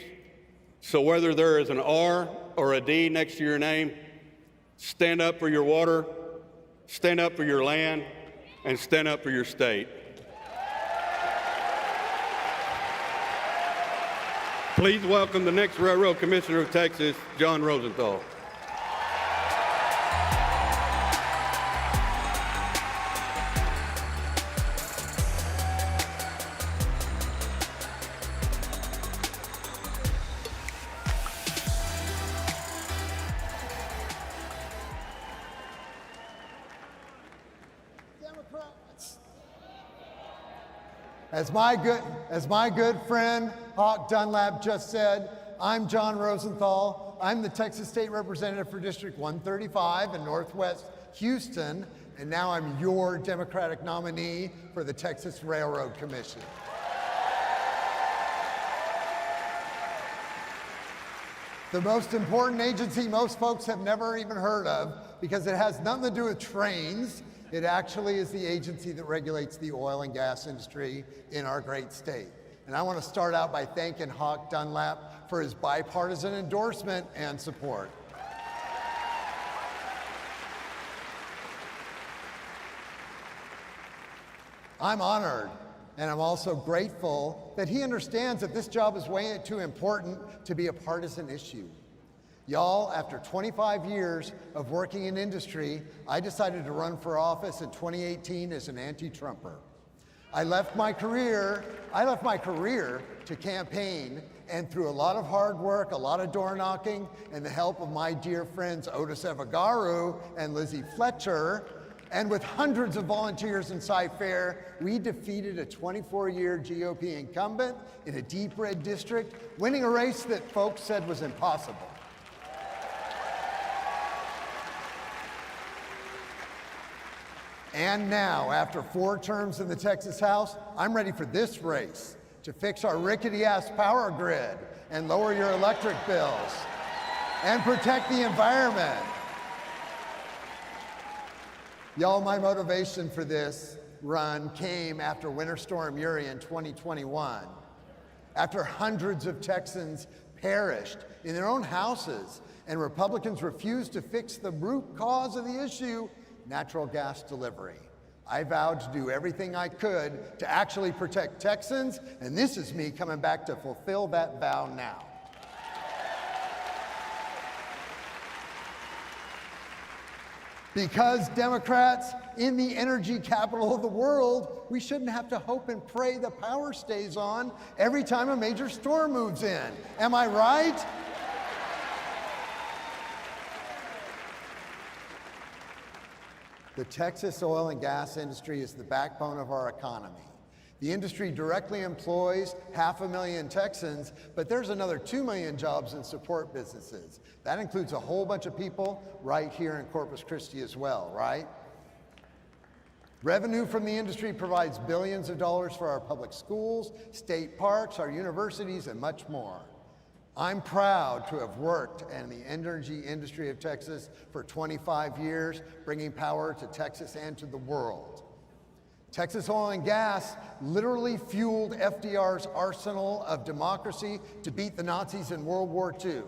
so whether there is an R or a D next to your name, stand up for your water, stand up for your land, and stand up for your state. Please welcome the next Railroad Commissioner of Texas, John Rosenthal. As my good friend Hawk Dunlap just said, I'm John Rosenthal. I'm the Texas State Representative for District 135 in Northwest Houston, and now I'm your Democratic nominee for the Texas Railroad Commission. The most important agency most folks have never even heard of because it has nothing to do with trains. It actually is the agency that regulates the oil and gas industry in our great state. And I want to start out by thanking Hawk Dunlap for his bipartisan endorsement and support. I'm honored, and I'm also grateful that he understands that this job is way too important to be a partisan issue. Y'all, after 25 years of working in industry, I decided to run for office in 2018 as an anti-Trumper. I left my career to campaign, and through a lot of hard work, a lot of door knocking, and the help of my dear friends Otis Evagaru and Lizzie Fletcher, and with hundreds of volunteers in Cy-Fair, we defeated a 24-year GOP incumbent in a deep red district, winning a race that folks said was impossible. And now, after 4 terms in the Texas House, I'm ready for this race to fix our rickety-ass power grid and lower your electric bills and protect the environment. Y'all, my motivation for this run came after Winter Storm Uri in 2021. After hundreds of Texans perished in their own houses and Republicans refused to fix the root cause of the issue, natural gas delivery. I vowed to do everything I could to actually protect Texans, and this is me coming back to fulfill that vow now. Because Democrats in the energy capital of the world, we shouldn't have to hope and pray the power stays on every time a major storm moves in. Am I right? The Texas oil and gas industry is the backbone of our economy. The industry directly employs 500,000 Texans, but there's another 2 million jobs in support businesses. That includes a whole bunch of people right here in Corpus Christi as well, right? Revenue from the industry provides billions of dollars for our public schools, state parks, our universities, and much more. I'm proud to have worked in the energy industry of Texas for 25 years, bringing power to Texas and to the world. Texas Oil and Gas literally fueled FDR's arsenal of democracy to beat the Nazis in World War II.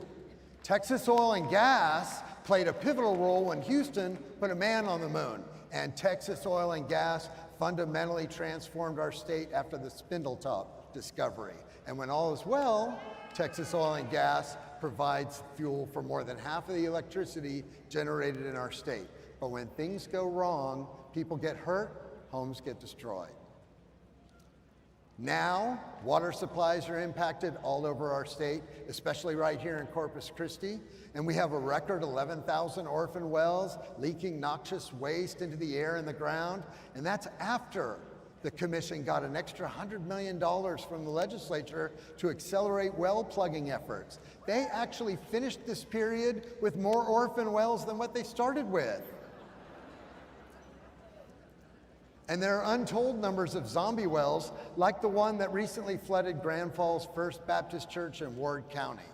Texas Oil and Gas played a pivotal role when Houston put a man on the moon, and Texas Oil and Gas fundamentally transformed our state after the Spindletop discovery. And when all is well, Texas Oil and Gas provides fuel for more than half of the electricity generated in our state. But when things go wrong, people get hurt, homes get destroyed. Now, water supplies are impacted all over our state, especially right here in Corpus Christi, and we have a record 11,000 orphan wells leaking noxious waste into the air and the ground, and that's after the commission got an extra $100 million from the legislature to accelerate well plugging efforts. They actually finished this period with more orphan wells than what they started with. And there are untold numbers of zombie wells, like the one that recently flooded Grand Falls First Baptist Church in Ward County.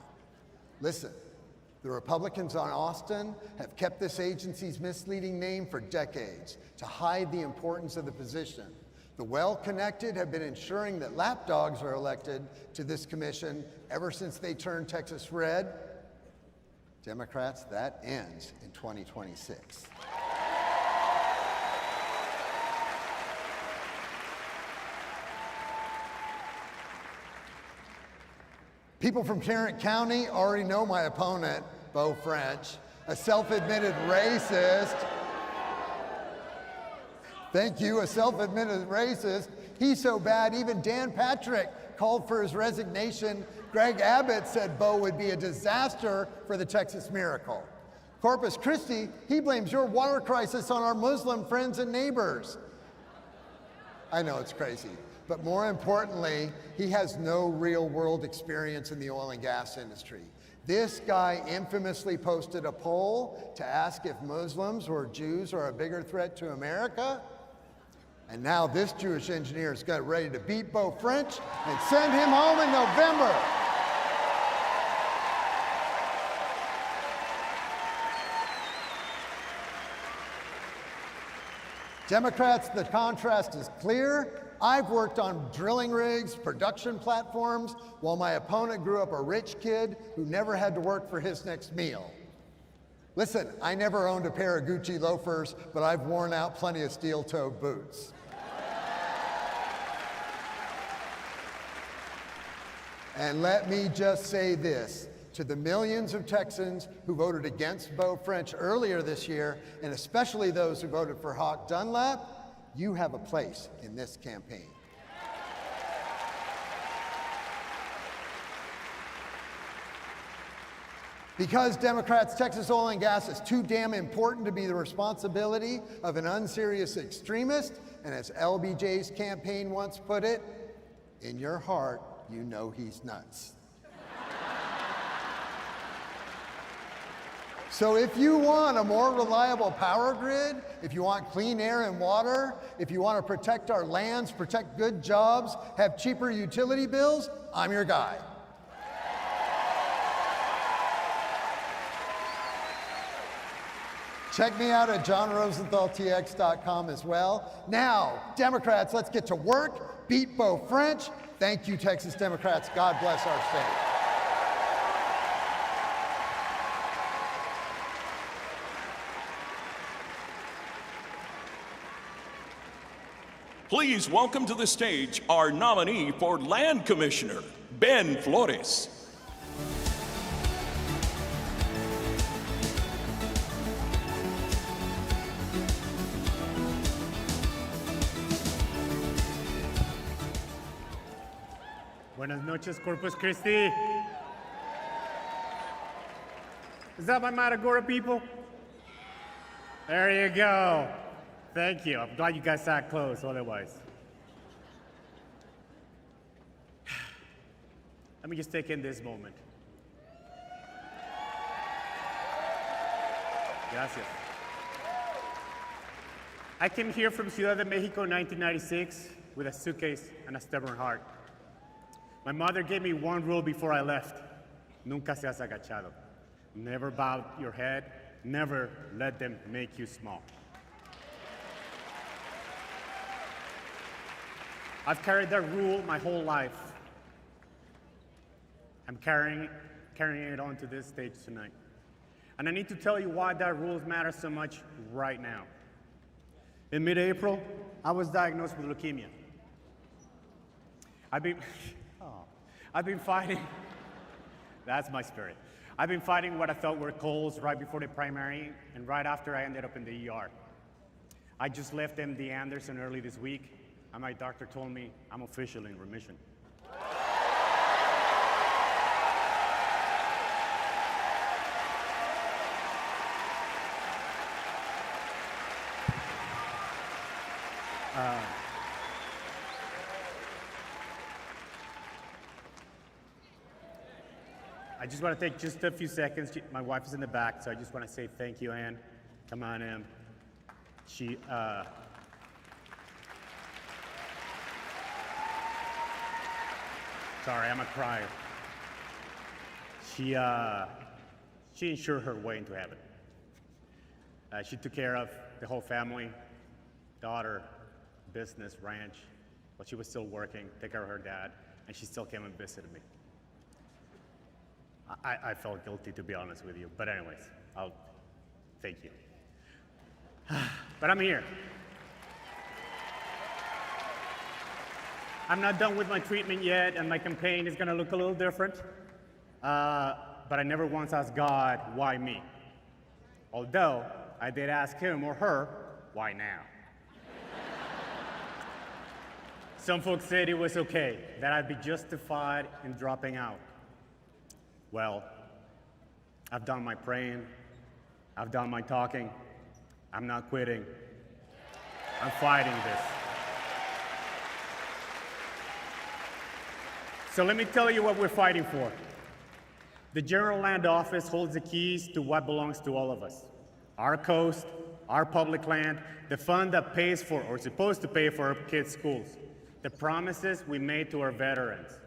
Listen, the Republicans on Austin have kept this agency's misleading name for decades to hide the importance of the position. The well-connected have been ensuring that lapdogs are elected to this commission ever since they turned Texas red. Democrats, that ends in 2026. People from Tarrant County already know my opponent, Beau French, a self-admitted racist. Thank you, a self-admitted racist. He's so bad, even Dan Patrick called for his resignation. Greg Abbott said Beau would be a disaster for the Texas miracle. Corpus Christi, he blames your water crisis on our Muslim friends and neighbors. I know it's crazy. But more importantly, he has no real-world experience in the oil and gas industry. This guy infamously posted a poll to ask if Muslims or Jews are a bigger threat to America. And now this Jewish engineer has got ready to beat Beau French and send him home in November. Democrats, the contrast is clear. I've worked on drilling rigs, production platforms, while my opponent grew up a rich kid who never had to work for his next meal. Listen, I never owned a pair of Gucci loafers, but I've worn out plenty of steel-toed boots. And let me just say this, to the millions of Texans who voted against Beau French earlier this year, and especially those who voted for Hawk Dunlap, you have a place in this campaign. Because Democrats, Texas Oil and Gas is too damn important to be the responsibility of an unserious extremist, and as LBJ's campaign once put it, in your heart, you know he's nuts. So if you want a more reliable power grid, if you want clean air and water, if you want to protect our lands, protect good jobs, have cheaper utility bills, I'm your guy. Check me out at johnrosenthaltx.com as well. Now, Democrats, let's get to work. Beat Beau French. Thank you, Texas Democrats. God bless our state. Please welcome to the stage our nominee for Land Commissioner, Ben Flores. Buenas noches, Corpus Christi. Is that my Matagorda people? There you go. Thank you. I'm glad you guys sat close otherwise. Let me just take in this moment. Gracias. I came here from Ciudad de Mexico in 1996 with a suitcase and a stubborn heart. My mother gave me one rule before I left. Nunca seas agachado. Never bow your head. Never let them make you small. I've carried that rule my whole life. I'm carrying it on to this stage tonight. And I need to tell you why that rule matters so much right now. In mid-April, I was diagnosed with leukemia. I've been fighting, that's my spirit. I've been fighting what I thought were colds right before the primary, and right after I ended up in the ER. I just left MD Anderson early this week, and my doctor told me I'm officially in remission. I just want to take just a few seconds. My wife is in the back, so I just want to say thank you, Ann. Come on, Ann. Sorry, I'm a crier. She ensured her way into heaven. She took care of the whole family, daughter, business, ranch, while she was still working, take care of her dad, and she still came and visited me. I felt guilty, to be honest with you, but anyways, thank you. But I'm here. I'm not done with my treatment yet, and my campaign is gonna look a little different, but I never once asked God, why me? Although, I did ask him or her, why now? Some folks said it was okay, that I'd be justified in dropping out. Well, I've done my praying, I've done my talking, I'm not quitting. I'm fighting this. So let me tell you what we're fighting for. The General Land Office holds the keys to what belongs to all of us. Our coast, our public land, the fund that pays for, or is supposed to pay for our kids' schools, the promises we made to our veterans.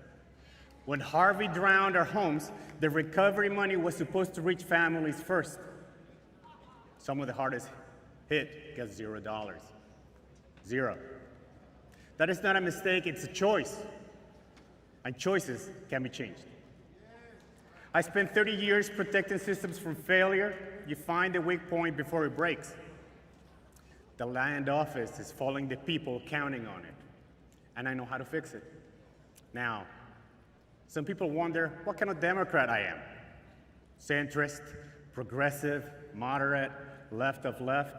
When Harvey drowned our homes, the recovery money was supposed to reach families first. Some of the hardest hit gets $0. Zero. That is not a mistake, it's a choice. And choices can be changed. I spent 30 years protecting systems from failure. You find the weak point before it breaks. The land office is following the people counting on it. And I know how to fix it. Now, some people wonder what kind of Democrat I am. Centrist, progressive, moderate, left of left.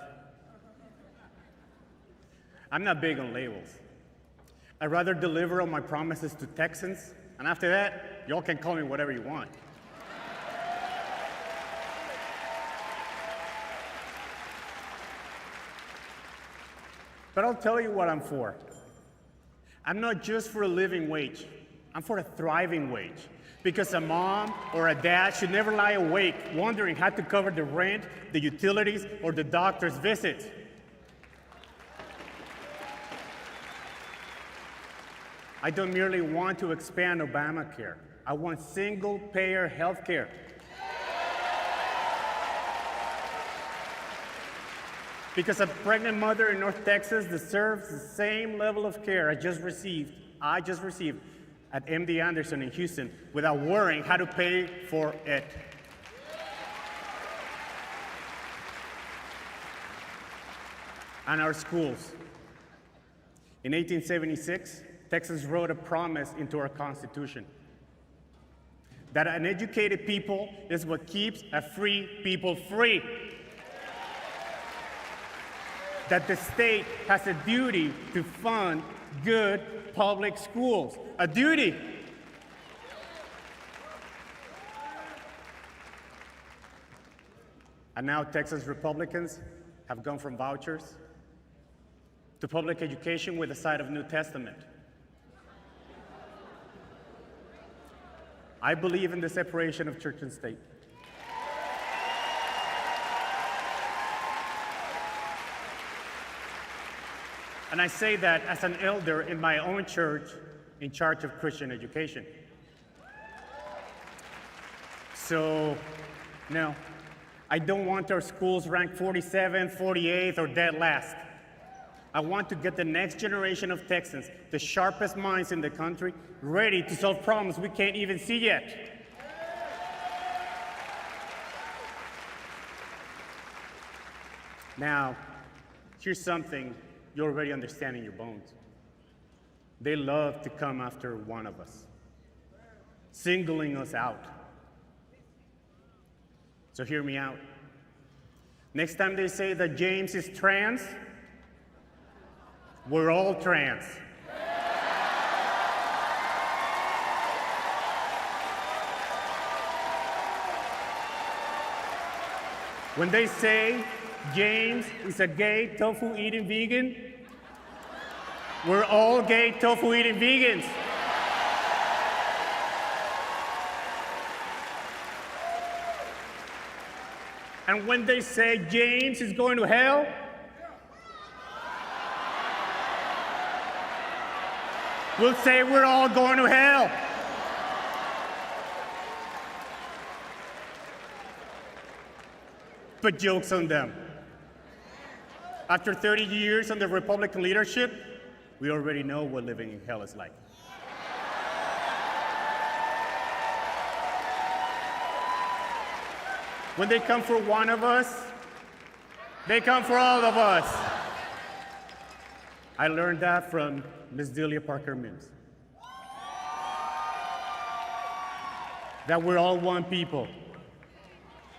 I'm not big on labels. I'd rather deliver on my promises to Texans, and after that, y'all can call me whatever you want. But I'll tell you what I'm for. I'm not just for a living wage. I'm for a thriving wage. Because a mom or a dad should never lie awake wondering how to cover the rent, the utilities, or the doctor's visits. I don't merely want to expand Obamacare. I want single-payer health care. Because a pregnant mother in North Texas deserves the same level of care I just received at MD Anderson in Houston without worrying how to pay for it. And our schools. In 1876, Texas wrote a promise into our Constitution that an educated people is what keeps a free people free. That the state has a duty to fund good public schools. A duty. And now Texas Republicans have gone from vouchers to public education with the side of New Testament. I believe in the separation of church and state. And I say that as an elder in my own church in charge of Christian education. So, no, I don't want our schools ranked 47th, 48th, or dead last. I want to get the next generation of Texans, the sharpest minds in the country, ready to solve problems we can't even see yet. Now, here's something you already understand in your bones. They love to come after one of us, singling us out. So hear me out. Next time they say that James is trans, we're all trans. When they say James is a gay tofu-eating vegan, we're all gay tofu-eating vegans. And when they say James is going to hell, we'll say we're all going to hell. But joke's on them. After 30 years under Republican leadership, we already know what living in hell is like. When they come for one of us, they come for all of us. I learned that from Ms. Delia Parker Mims. That we're all one people.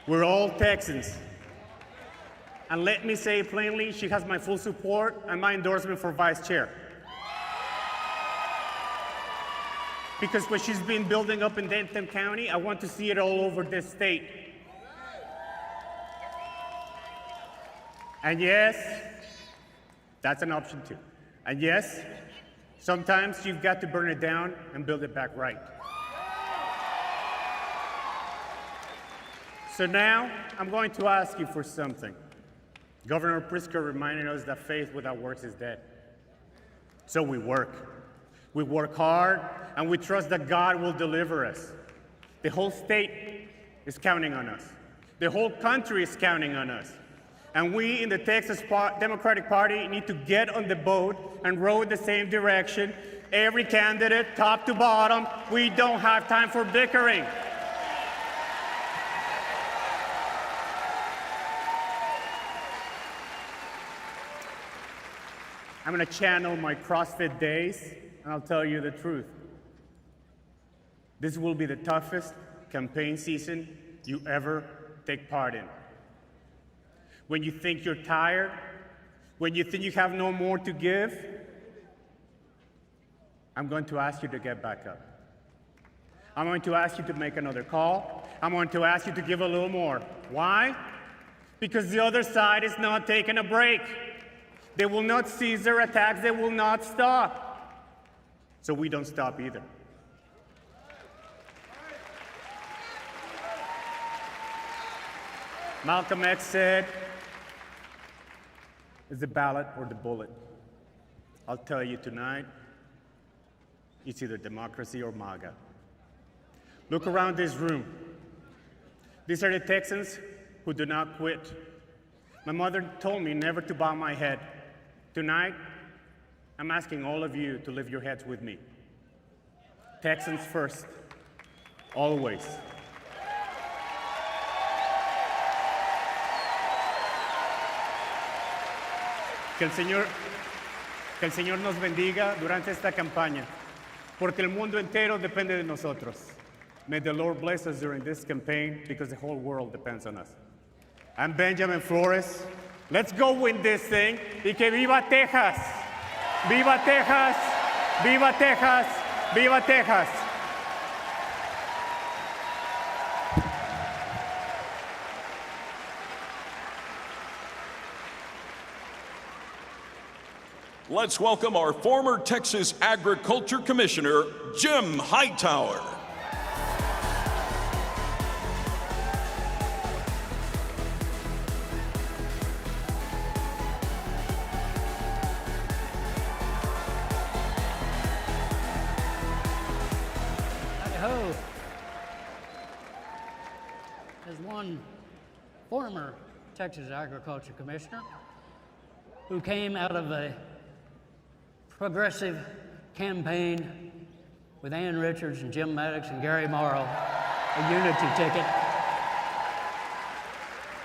We're all Texans. And let me say plainly, she has my full support and my endorsement for vice chair. Because what she's been building up in Anthem County, I want to see it all over this state. And yes, that's an option too. And yes, sometimes you've got to burn it down and build it back right. So now, I'm going to ask you for something. Governor Pritzker reminded us that faith without works is dead. So we work. We work hard, and we trust that God will deliver us. The whole state is counting on us. The whole country is counting on us. And we in the Texas Democratic Party need to get on the boat and row in the same direction. Every candidate, top to bottom, we don't have time for bickering. I'm going to channel my CrossFit days, and I'll tell you the truth. This will be the toughest campaign season you ever take part in. When you think you're tired, when you think you have no more to give, I'm going to ask you to get back up. I'm going to ask you to make another call. I'm going to ask you to give a little more. Why? Because the other side is not taking a break. They will not cease their attacks. They will not stop. So we don't stop either. Malcolm X said, "It's the ballot or the bullet." I'll tell you tonight, it's either democracy or MAGA. Look around this room. These are the Texans who do not quit. My mother told me never to bow my head. Tonight, I'm asking all of you to lift your heads with me. Texans first, always. Que el Señor nos bendiga durante esta campaña, porque el mundo entero depende de nosotros. May the Lord bless us during this campaign, because the whole world depends on us. I'm Benjamin Flores. Let's go win this thing. Y que viva Texas. Viva Texas. Viva Texas. Viva Texas. Let's welcome our former Texas Agriculture Commissioner, Jim Hightower. one former Texas Agriculture Commissioner who came out of a progressive campaign with Ann Richards and Jim Maddox and Gary Morrow, a unity ticket.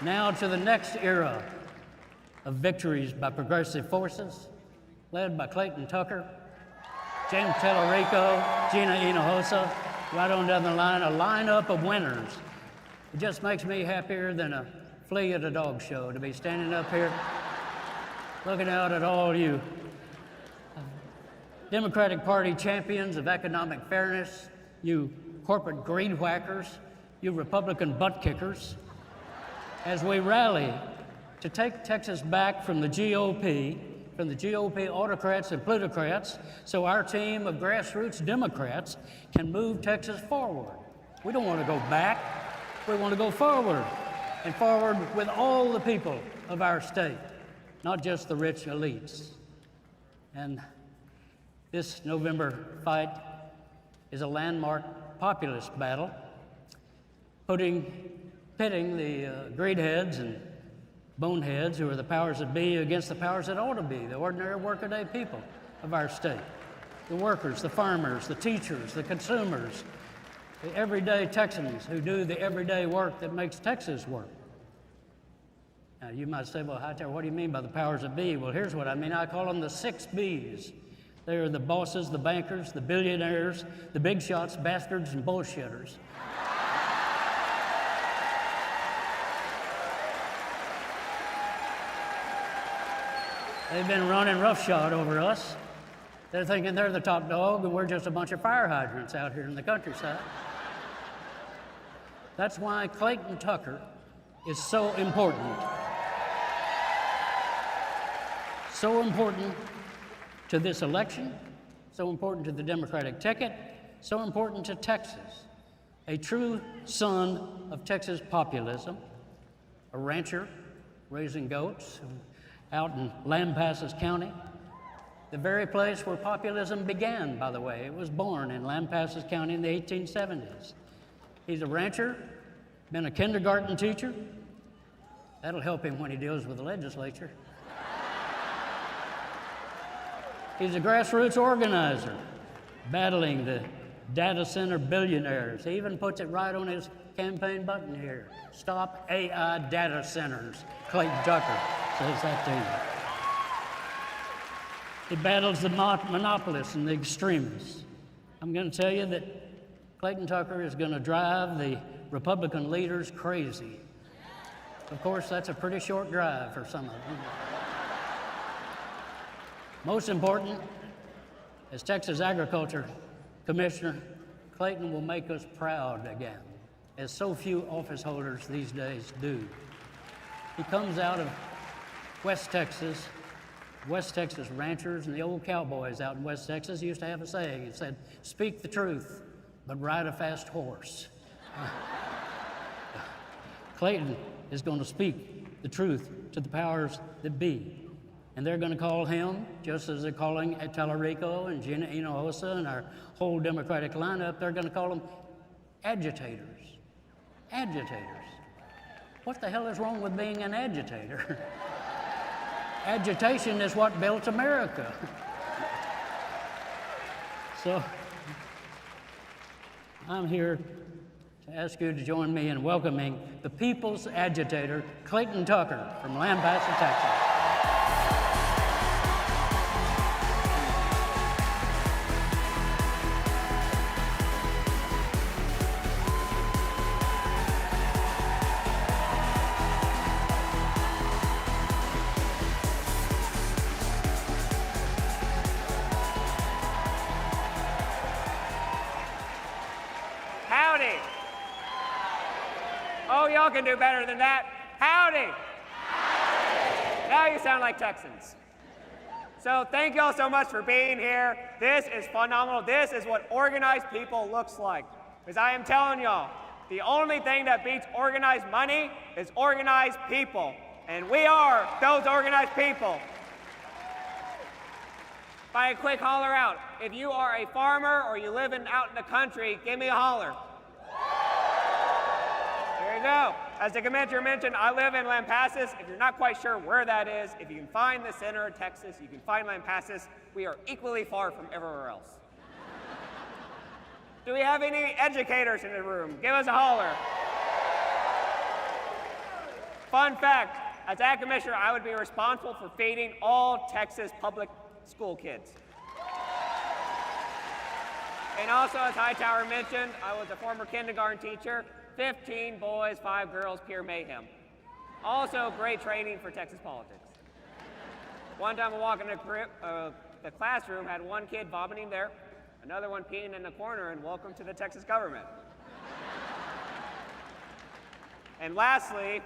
Now to the next era of victories by progressive forces, led by Clayton Tucker, James Talarico, Gina Hinojosa, right on down the line, a lineup of winners. It just makes me happier than a flea at a dog show to be standing up here looking out at all you Democratic Party champions of economic fairness, you corporate greed whackers, you Republican butt kickers, as we rally to take Texas back from the GOP autocrats and plutocrats, so our team of grassroots Democrats can move Texas forward. We don't want to go back, we want to go forward, and forward with all the people of our state, not just the rich elites. And this November fight is a landmark populist battle, pitting the greedheads and boneheads who are the powers that be against the powers that ought to be, the ordinary workaday people of our state, the workers, the farmers, the teachers, the consumers, the everyday Texans who do the everyday work that makes Texas work. Now, you might say, well, Hightower, what do you mean by the powers that be? Well, here's what I mean. I call them the 6 Bs. They are the bosses, the bankers, the billionaires, the big shots, bastards, and bullshitters. They've been running roughshod over us. They're thinking they're the top dog and we're just a bunch of fire hydrants out here in the countryside. That's why Clayton Tucker is so important. So important to this election, so important to the Democratic ticket, so important to Texas. A true son of Texas populism, a rancher raising goats out in Lampasas County, the very place where populism began, by the way. It was born in Lampasas County in the 1870s. He's a rancher, been a kindergarten teacher. That'll help him when he deals with the legislature. He's a grassroots organizer, battling the data center billionaires. He even puts it right on his campaign button here. Stop AI data centers. Clayton Tucker says that to you. He battles the monopolists and the extremists. I'm going to tell you that Clayton Tucker is going to drive the Republican leaders crazy. Of course, that's a pretty short drive for some of them. Most important, as Texas Agriculture Commissioner, Clayton will make us proud again, as so few office holders these days do. He comes out of West Texas ranchers and the old cowboys out in West Texas used to have a saying. It said, "Speak the truth, but ride a fast horse." Clayton is going to speak the truth to the powers that be. And they're going to call him, just as they're calling Talarico and Gina Hinojosa and our whole Democratic lineup, they're going to call them agitators. Agitators. What the hell is wrong with being an agitator? Agitation is what built America. So, I'm here to ask you to join me in welcoming the people's agitator, Clayton Tucker from Lampasas, Texas. Howdy. Oh, y'all can do better than that. Howdy. Howdy. Now you sound like Texans. So thank y'all so much for being here. This is phenomenal. This is what organized people looks like. Because I am telling y'all, the only thing that beats organized money is organized people. And we are those organized people. By a quick holler out, if you are a farmer or you live out in the country, give me a holler. Very know, as the commissioner mentioned, I live in Lampasas. If you're not quite sure where that is, if you can find the center of Texas, you can find Lampasas. We are equally far from everywhere else. Do we have any educators in the room? Give us a holler. Fun fact, as ag commissioner, I would be responsible for feeding all Texas public school kids. And also, as Hightower mentioned, I was a former kindergarten teacher. 15 boys, 5 girls, pure mayhem. Also, great training for Texas politics. One time I walked in the classroom, had one kid vomiting there, another one peeing in the corner, and welcome to the Texas government. And lastly,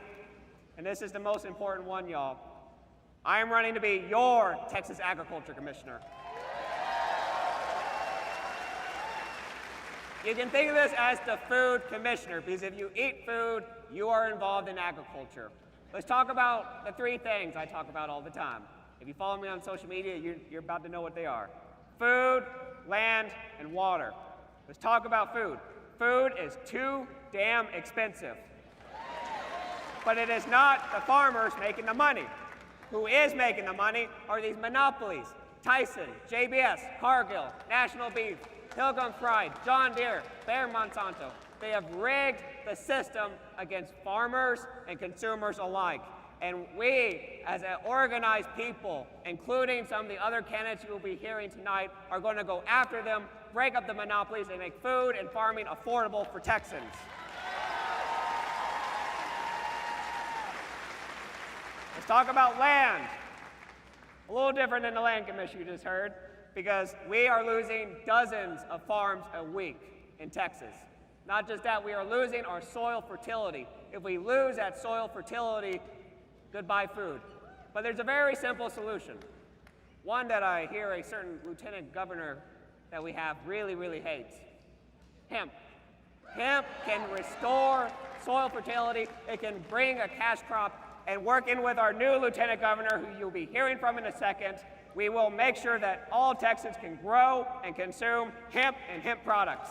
and this is the most important one, y'all, I am running to be your Texas Agriculture Commissioner. You can think of this as the food commissioner, because if you eat food, you are involved in agriculture. Let's talk about the 3 things I talk about all the time. If you follow me on social media, you're about to know what they are. Food, land, and water. Let's talk about food. Food is too damn expensive. But it is not the farmers making the money. Who is making the money are these monopolies. Tyson, JBS, Cargill, National Beef, Pilgrim Pride, John Deere, Bayer Monsanto. They have rigged the system against farmers and consumers alike. And we, as an organized people, including some of the other candidates you will be hearing tonight, are going to go after them, break up the monopolies, and make food and farming affordable for Texans. Let's talk about land. A little different than the land commission you just heard, because we are losing dozens of farms a week in Texas. Not just that, we are losing our soil fertility. If we lose that soil fertility, goodbye food. But there's a very simple solution. One that I hear a certain lieutenant governor that we have really, really hates. Hemp. Hemp can restore soil fertility. It can bring a cash crop. And working with our new lieutenant governor, who you'll be hearing from in a second, we will make sure that all Texans can grow and consume hemp and hemp products.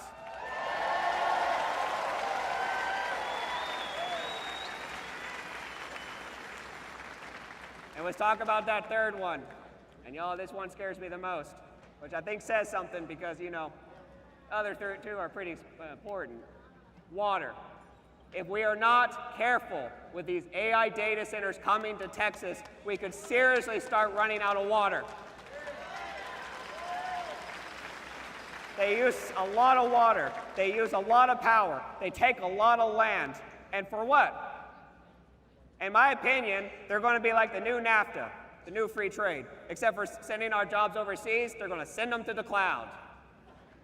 And let's talk about that third one. And y'all, this one scares me the most, which I think says something because, you know, other two are pretty important. Water. If we are not careful with these AI data centers coming to Texas, we could seriously start running out of water. They use a lot of water. They use a lot of power. They take a lot of land. And for what? In my opinion, they're going to be like the new NAFTA, the new free trade. Except for sending our jobs overseas, they're going to send them to the cloud.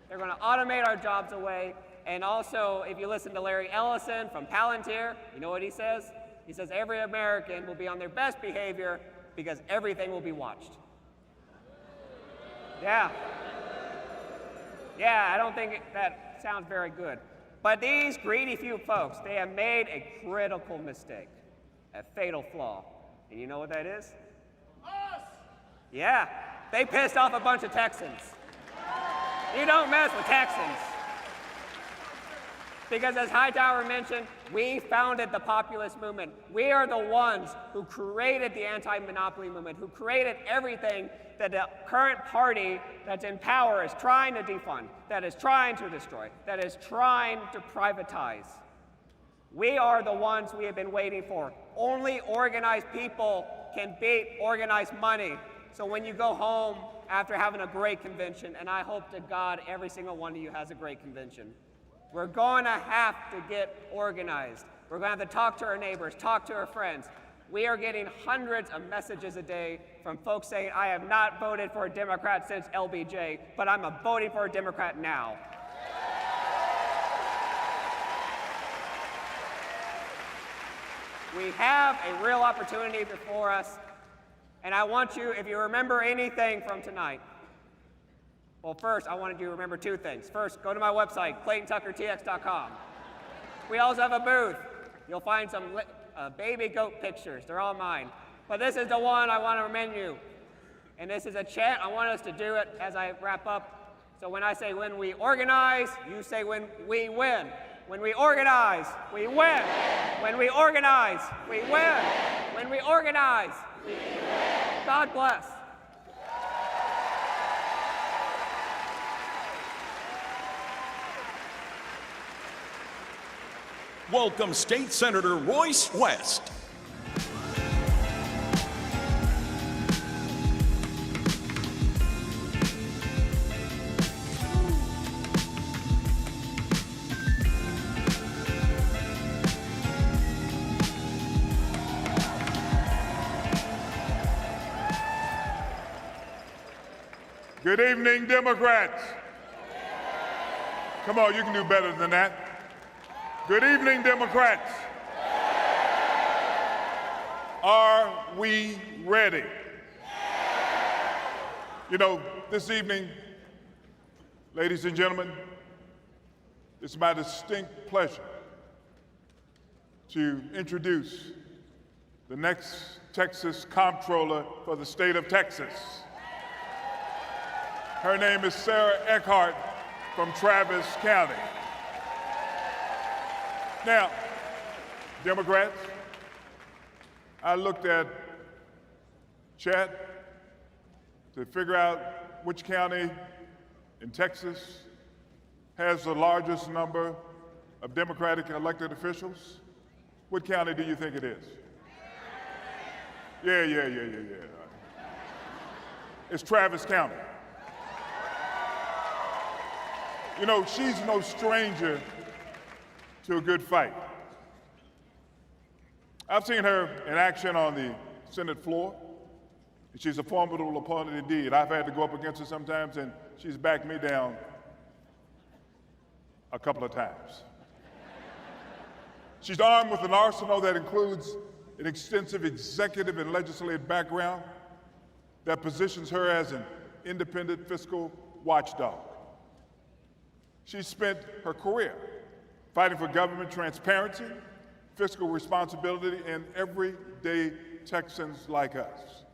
They're going to automate our jobs away. And also, if you listen to Larry Ellison from Palantir, you know what he says? He says every American will be on their best behavior because everything will be watched. Yeah. Yeah, I don't think that sounds very good. But these greedy few folks, they have made a critical mistake, a fatal flaw. And you know what that is? Us! Yeah, they pissed off a bunch of Texans. You don't mess with Texans. Because as Hightower mentioned, we founded the populist movement. We are the ones who created the anti-monopoly movement, who created everything that the current party that's in power is trying to defund, that is trying to destroy, that is trying to privatize. We are the ones we have been waiting for. Only organized people can beat organized money. So when you go home after having a great convention, and I hope to God every single one of you has a great convention, we're going to have to get organized. We're going to have to talk to our neighbors, talk to our friends. We are getting hundreds of messages a day from folks saying, I have not voted for a Democrat since LBJ, but I'm voting for a Democrat now. We have a real opportunity before us, and I want you, if you remember anything from tonight, well, first, I wanted you to remember 2 things. First, go to my website, ClaytonTuckerTX.com. We also have a booth. You'll find some baby goat pictures. They're all mine. But this is the one I want to remind you. And this is a chant. I want us to do it as I wrap up. So when I say when we organize, you say when we win. When we organize, we win. When we organize, we win. When we organize, we win. God bless. Welcome State Senator Royce West. Good evening, Democrats. Come on, you can do better than that. Good evening, Democrats. Are we ready? You know, this evening, ladies and gentlemen, it's my distinct pleasure to introduce the next Texas Comptroller for the state of Texas. Her name is Sarah Eckhardt from Travis County. Now, Democrats, I looked at chat to figure out which county in Texas has the largest number of Democratic elected officials. What county do you think it is? Yeah. It's Travis County. You know, she's no stranger to a good fight. I've seen her in action on the Senate floor. She's a formidable opponent indeed. I've had to go up against her sometimes, and she's backed me down a couple of times. She's armed with an arsenal that includes an extensive executive and legislative background that positions her as an independent fiscal watchdog. She spent her career fighting for government transparency, fiscal responsibility, and everyday Texans like us.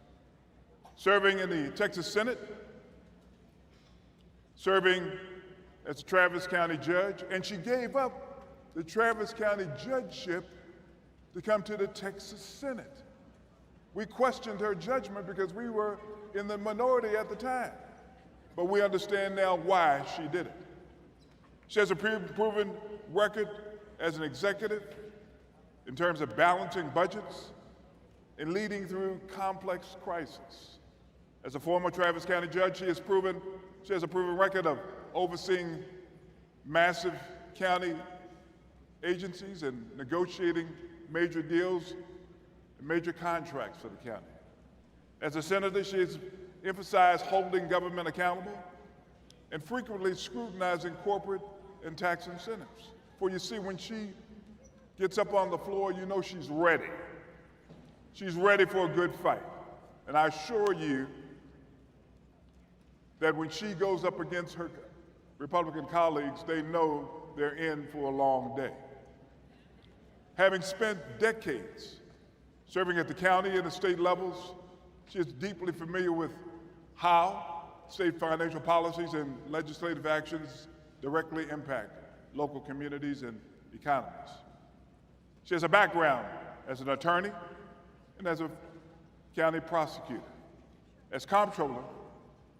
Serving in the Texas Senate, serving as a Travis County judge, and she gave up the Travis County judgeship to come to the Texas Senate. We questioned her judgment because we were in the minority at the time, but we understand now why she did it. She has a proven record as an executive in terms of balancing budgets and leading through complex crises. As a former Travis County judge, she has a proven record of overseeing massive county agencies and negotiating major deals and major contracts for the county. As a senator, she has emphasized holding government accountable and frequently scrutinizing corporate and tax incentives. For you see, when she gets up on the floor, you know she's ready. She's ready for a good fight. And I assure you that when she goes up against her Republican colleagues, they know they're in for a long day. Having spent decades serving at the county and the state levels, she is deeply familiar with how state financial policies and legislative actions directly impact local communities and economies. She has a background as an attorney and as a county prosecutor. As comptroller,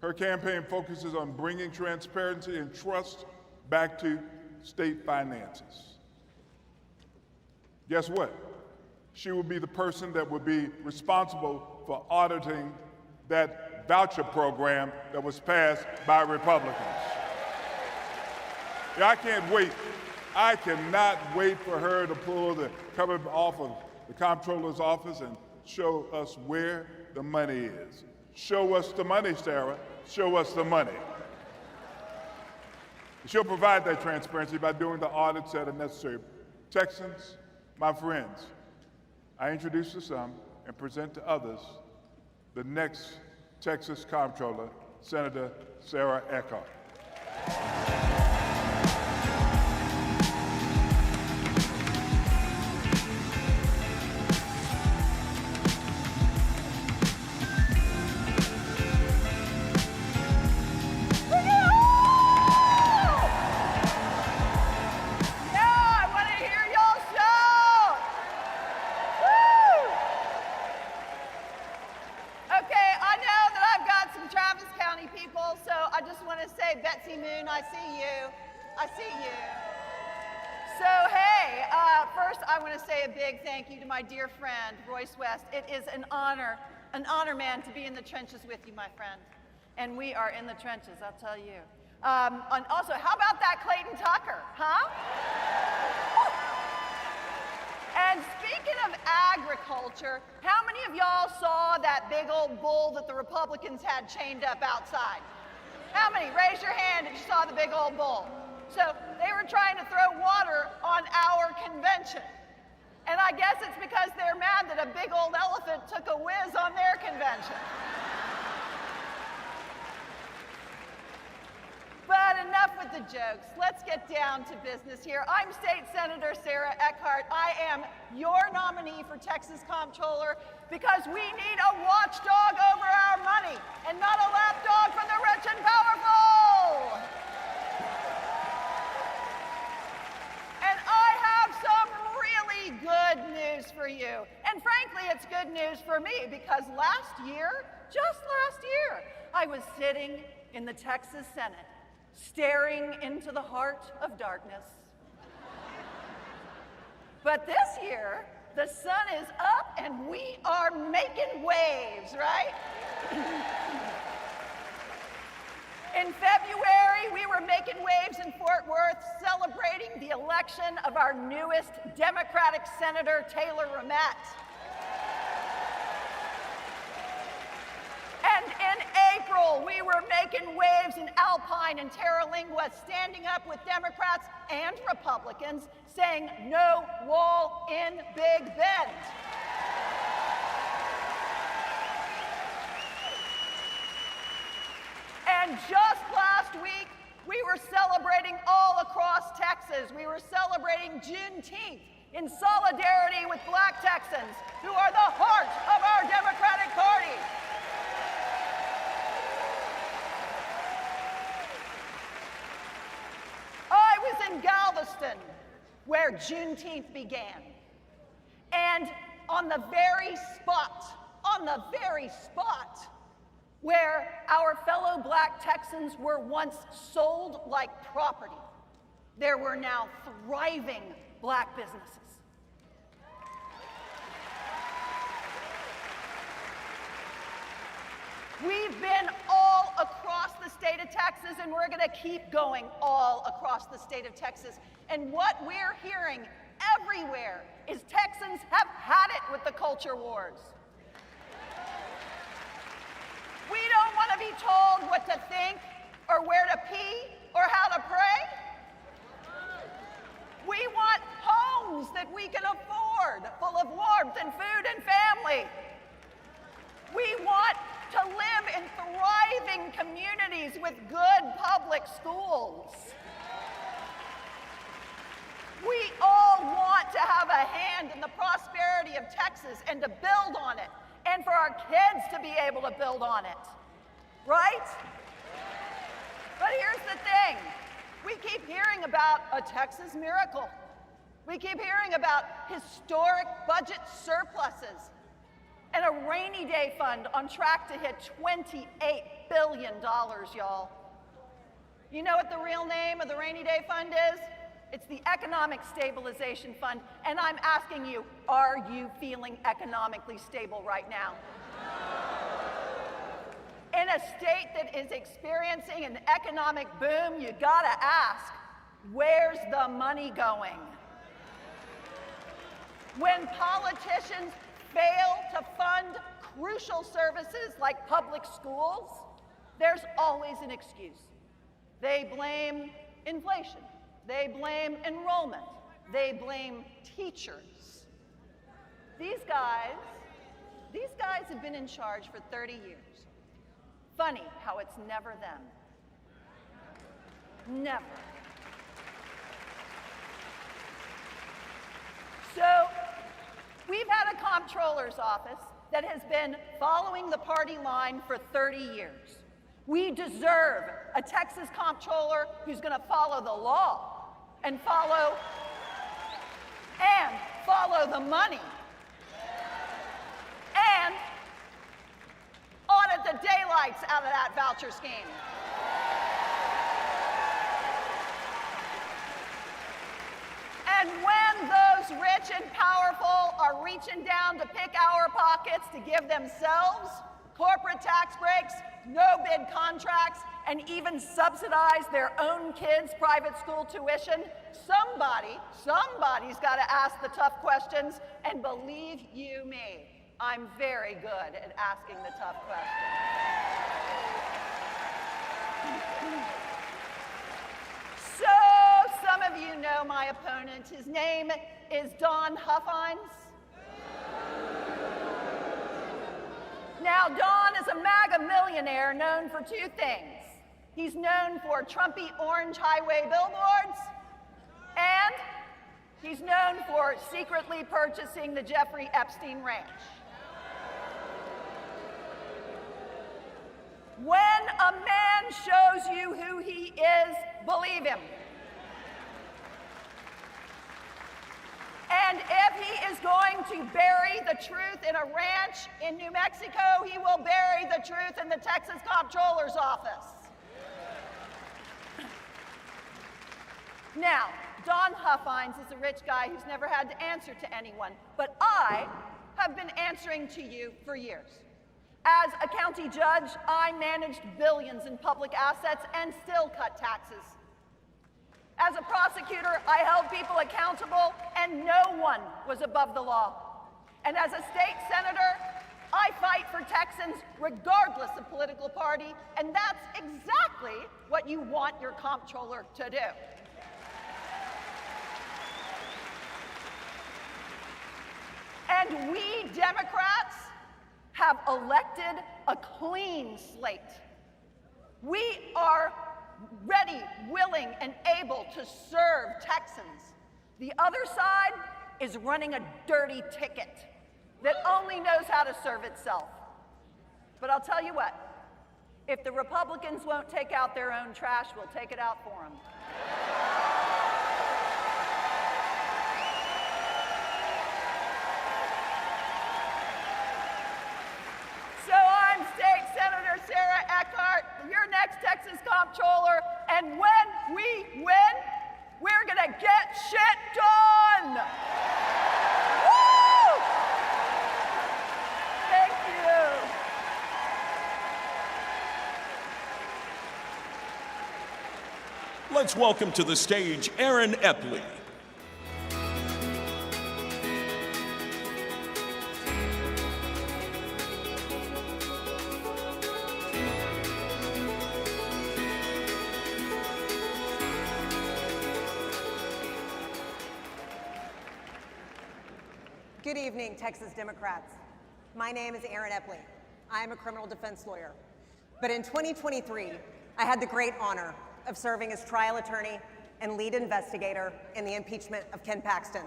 her campaign focuses on bringing transparency and trust back to state finances. Guess what? She will be the person that will be responsible for auditing that voucher program that was passed by Republicans. Yeah, I can't wait. I cannot wait for her to pull the cover off of the comptroller's office and show us where the money is. Show us the money, Sarah. Show us the money. She'll provide that transparency by doing the audits that are necessary. Texans, my friends, I introduce to some and present to others the next Texas Comptroller, Senator Sarah Eckhardt. Tracy Moon, I see you. I see you. So, hey, first I want to say a big thank you to my dear friend, Royce West. It is an honor, man, to be in the trenches with you, my friend. And we are in the trenches, I'll tell you. And also, how about that Clayton Tucker, huh? And speaking of agriculture, how many of y'all saw that big old bull that the Republicans had chained up outside? How many? Raise your hand if you saw the big old bull. So they were trying to throw water on our convention. And I guess it's because they're mad that a big old elephant took a whiz on their convention. But enough with the jokes. Let's get down to business here. I'm State Senator Sarah Eckhardt. I am your nominee for Texas Comptroller because we need a watchdog over our money and not a lapdog for the rich and powerful. And I have some really good news for you. And frankly, it's good news for me because last year, just last year, I was sitting in the Texas Senate staring into the heart of darkness. But this year, the sun is up and we are making waves, right? In February, we were making waves in Fort Worth, celebrating the election of our newest Democratic Senator, Taylor Ramett. And in April, we were making waves in Alpine and Terralingua, standing up with Democrats and Republicans, saying no wall in Big Bend. And just last week, we were celebrating all across Texas. We were celebrating Juneteenth in solidarity with Black Texans, who are the heart of our Democratic Party. I was in Galveston, where Juneteenth began. And on the very spot where our fellow Black Texans were once sold like property, there were now thriving Black businesses. We've been all across the state of Texas, and we're going to keep going all across the state of Texas. And what we're hearing everywhere is Texans have had it with the culture wars. We don't want to be told what to think or where to pee or how to pray. We want homes that we can afford, full of warmth and food and family. We want to live in thriving communities with good public schools. We all want to have a hand in the prosperity of Texas and to build on it, and for our kids to be able to build on it, right? But here's the thing. We keep hearing about a Texas miracle. We keep hearing about historic budget surpluses and a rainy day fund on track to hit $28 billion, y'all. You know what the real name of the rainy day fund is? It's the Economic Stabilization Fund, and I'm asking you, are you feeling economically stable right now? In a state that is experiencing an economic boom, you gotta ask, where's the money going? When politicians fail to fund crucial services like public schools, there's always an excuse. They blame inflation. They blame enrollment. They blame teachers. These guys have been in charge for 30 years. Funny how it's never them. Never. So, we've had a comptroller's office that has been following the party line for 30 years. We deserve a Texas comptroller who's going to follow the law and follow the money and audit the daylights out of that voucher scheme. rich and powerful are reaching down to pick our pockets to give themselves corporate tax breaks, no-bid contracts, and even subsidize their own kids' private school tuition, somebody's got to ask the tough questions, and believe you me, I'm very good at asking the tough questions. So, some of you know my opponent. His name is Don Huffines. Now, Don is a MAGA millionaire known for two things. He's known for Trumpy orange highway billboards, and he's known for secretly purchasing the Jeffrey Epstein Ranch. When a man shows you who he is, believe him. And if he is going to bury the truth in a ranch in New Mexico, he will bury the truth in the Texas Comptroller's office. Now, Don Huffines is a rich guy who's never had to answer to anyone, but I have been answering to you for years. As a county judge, I managed billions in public assets and still cut taxes. As a prosecutor, I held people accountable, and no one was above the law. And as a state senator, I fight for Texans regardless of political party, and that's exactly what you want your comptroller to do. And we Democrats have elected a clean slate. We are ready, willing, and able to serve Texans. The other side is running a dirty ticket that only knows how to serve itself. But I'll tell you what, if the Republicans won't take out their own trash, we'll take it out for them. So I'm State Senator Sarah Eckhardt, your next Texas Comptroller, and when we win, we're gonna get shit done! Woo! Thank you. Let's welcome to the stage Aaron Epley. Good evening, Texas Democrats. My name is Aaron Epley. I am a criminal defense lawyer. But in 2023, I had the great honor of serving as trial attorney and lead investigator in the impeachment of Ken Paxton.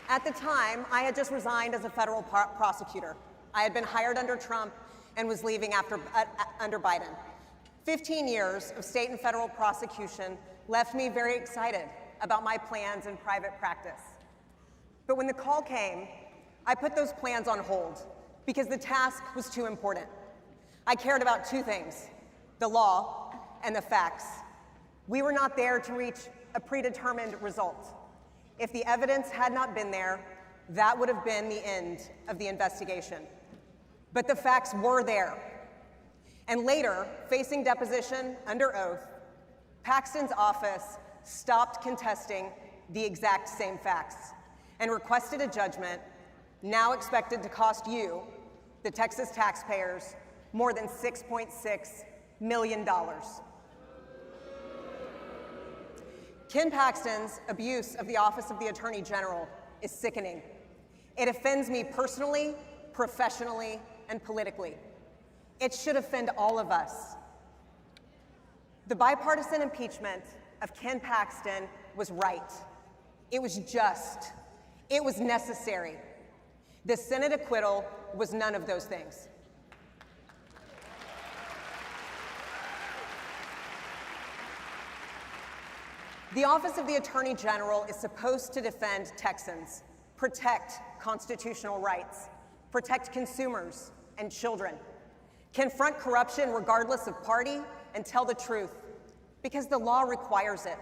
At the time, I had just resigned as a federal prosecutor. I had been hired under Trump and was leaving under Biden. 15 years of state and federal prosecution left me very excited about my plans in private practice. But when the call came, I put those plans on hold because the task was too important. I cared about two things, the law and the facts. We were not there to reach a predetermined result. If the evidence had not been there, that would have been the end of the investigation. But the facts were there. And later, facing deposition under oath, Paxton's office stopped contesting the exact same facts and requested a judgment now expected to cost you, the Texas taxpayers, more than $6.6 million. Ken Paxton's abuse of the office of the Attorney General is sickening. It offends me personally, professionally, and politically. It should offend all of us. The bipartisan impeachment of Ken Paxton was right. It was just. It was necessary. The Senate acquittal was none of those things. The Office of the Attorney General is supposed to defend Texans, protect constitutional rights, protect consumers and children, confront corruption regardless of party, and tell the truth, because the law requires it.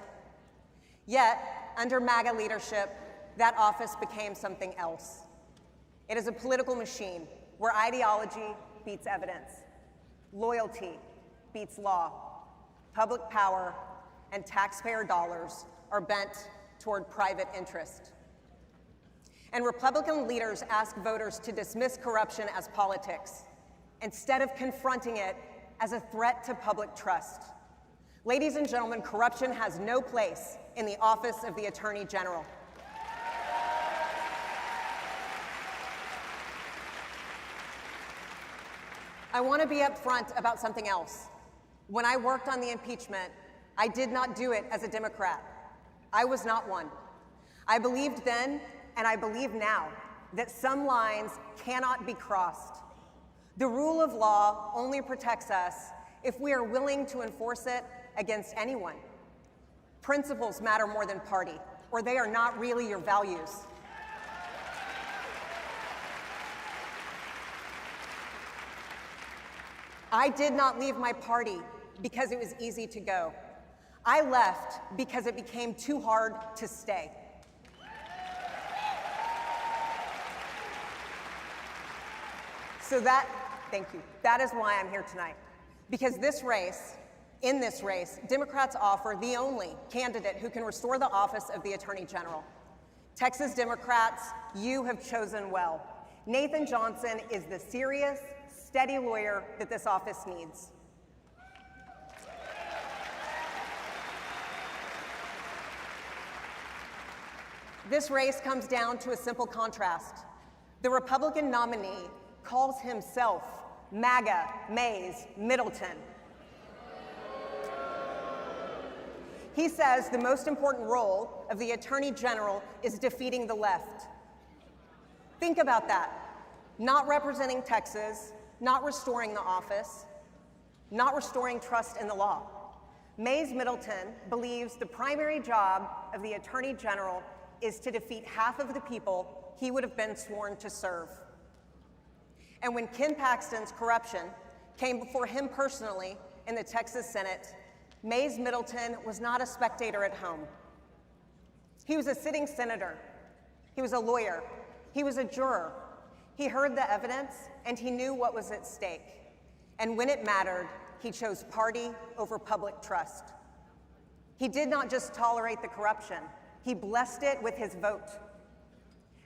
Yet, under MAGA leadership, that office became something else. It is a political machine where ideology beats evidence, loyalty beats law, public power and taxpayer dollars are bent toward private interest. And Republican leaders ask voters to dismiss corruption as politics instead of confronting it as a threat to public trust. Ladies and gentlemen, corruption has no place in the office of the Attorney General. I want to be upfront about something else. When I worked on the impeachment, I did not do it as a Democrat. I was not one. I believed then, and I believe now, that some lines cannot be crossed. The rule of law only protects us if we are willing to enforce it against anyone. Principles matter more than party, or they are not really your values. I did not leave my party because it was easy to go. I left because it became too hard to stay. Thank you. That is why I'm here tonight. Because in this race, Democrats offer the only candidate who can restore the office of the Attorney General. Texas Democrats, you have chosen well. Nathan Johnson is the serious, steady lawyer that this office needs. This race comes down to a simple contrast. The Republican nominee calls himself MAGA Mays Middleton. He says the most important role of the Attorney General is defeating the left. Think about that. Not representing Texas, not restoring the office, not restoring trust in the law. Mays Middleton believes the primary job of the Attorney General is to defeat half of the people he would have been sworn to serve. And when Ken Paxton's corruption came before him personally in the Texas Senate, Mays Middleton was not a spectator at home. He was a sitting senator. He was a lawyer. He was a juror. He heard the evidence and he knew what was at stake. And when it mattered, he chose party over public trust. He did not just tolerate the corruption, he blessed it with his vote.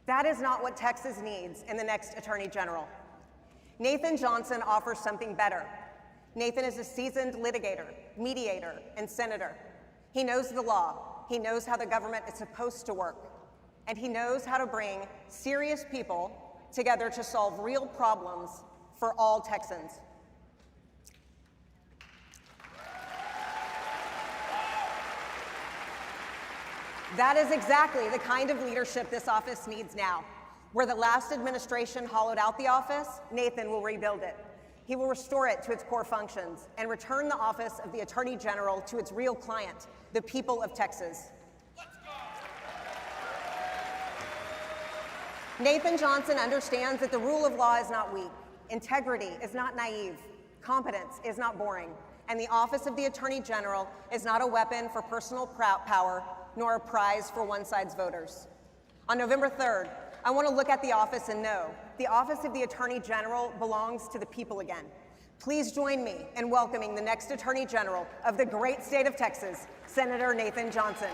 That is not what Texas needs in the next Attorney General. Nathan Johnson offers something better. Nathan is a seasoned litigator, mediator, and senator. He knows the law. He knows how the government is supposed to work. And he knows how to bring serious people together to solve real problems for all Texans. That is exactly the kind of leadership this office needs now. Where the last administration hollowed out the office, Nathan will rebuild it. He will restore it to its core functions and return the office of the Attorney General to its real client, the people of Texas. Nathan Johnson understands that the rule of law is not weak, integrity is not naive, competence is not boring, and the office of the Attorney General is not a weapon for personal power, nor a prize for one side's voters. On November 3rd, I want to look at the office and know the office of the Attorney General belongs to the people again. Please join me in welcoming the next Attorney General of the great state of Texas, Senator Nathan Johnson.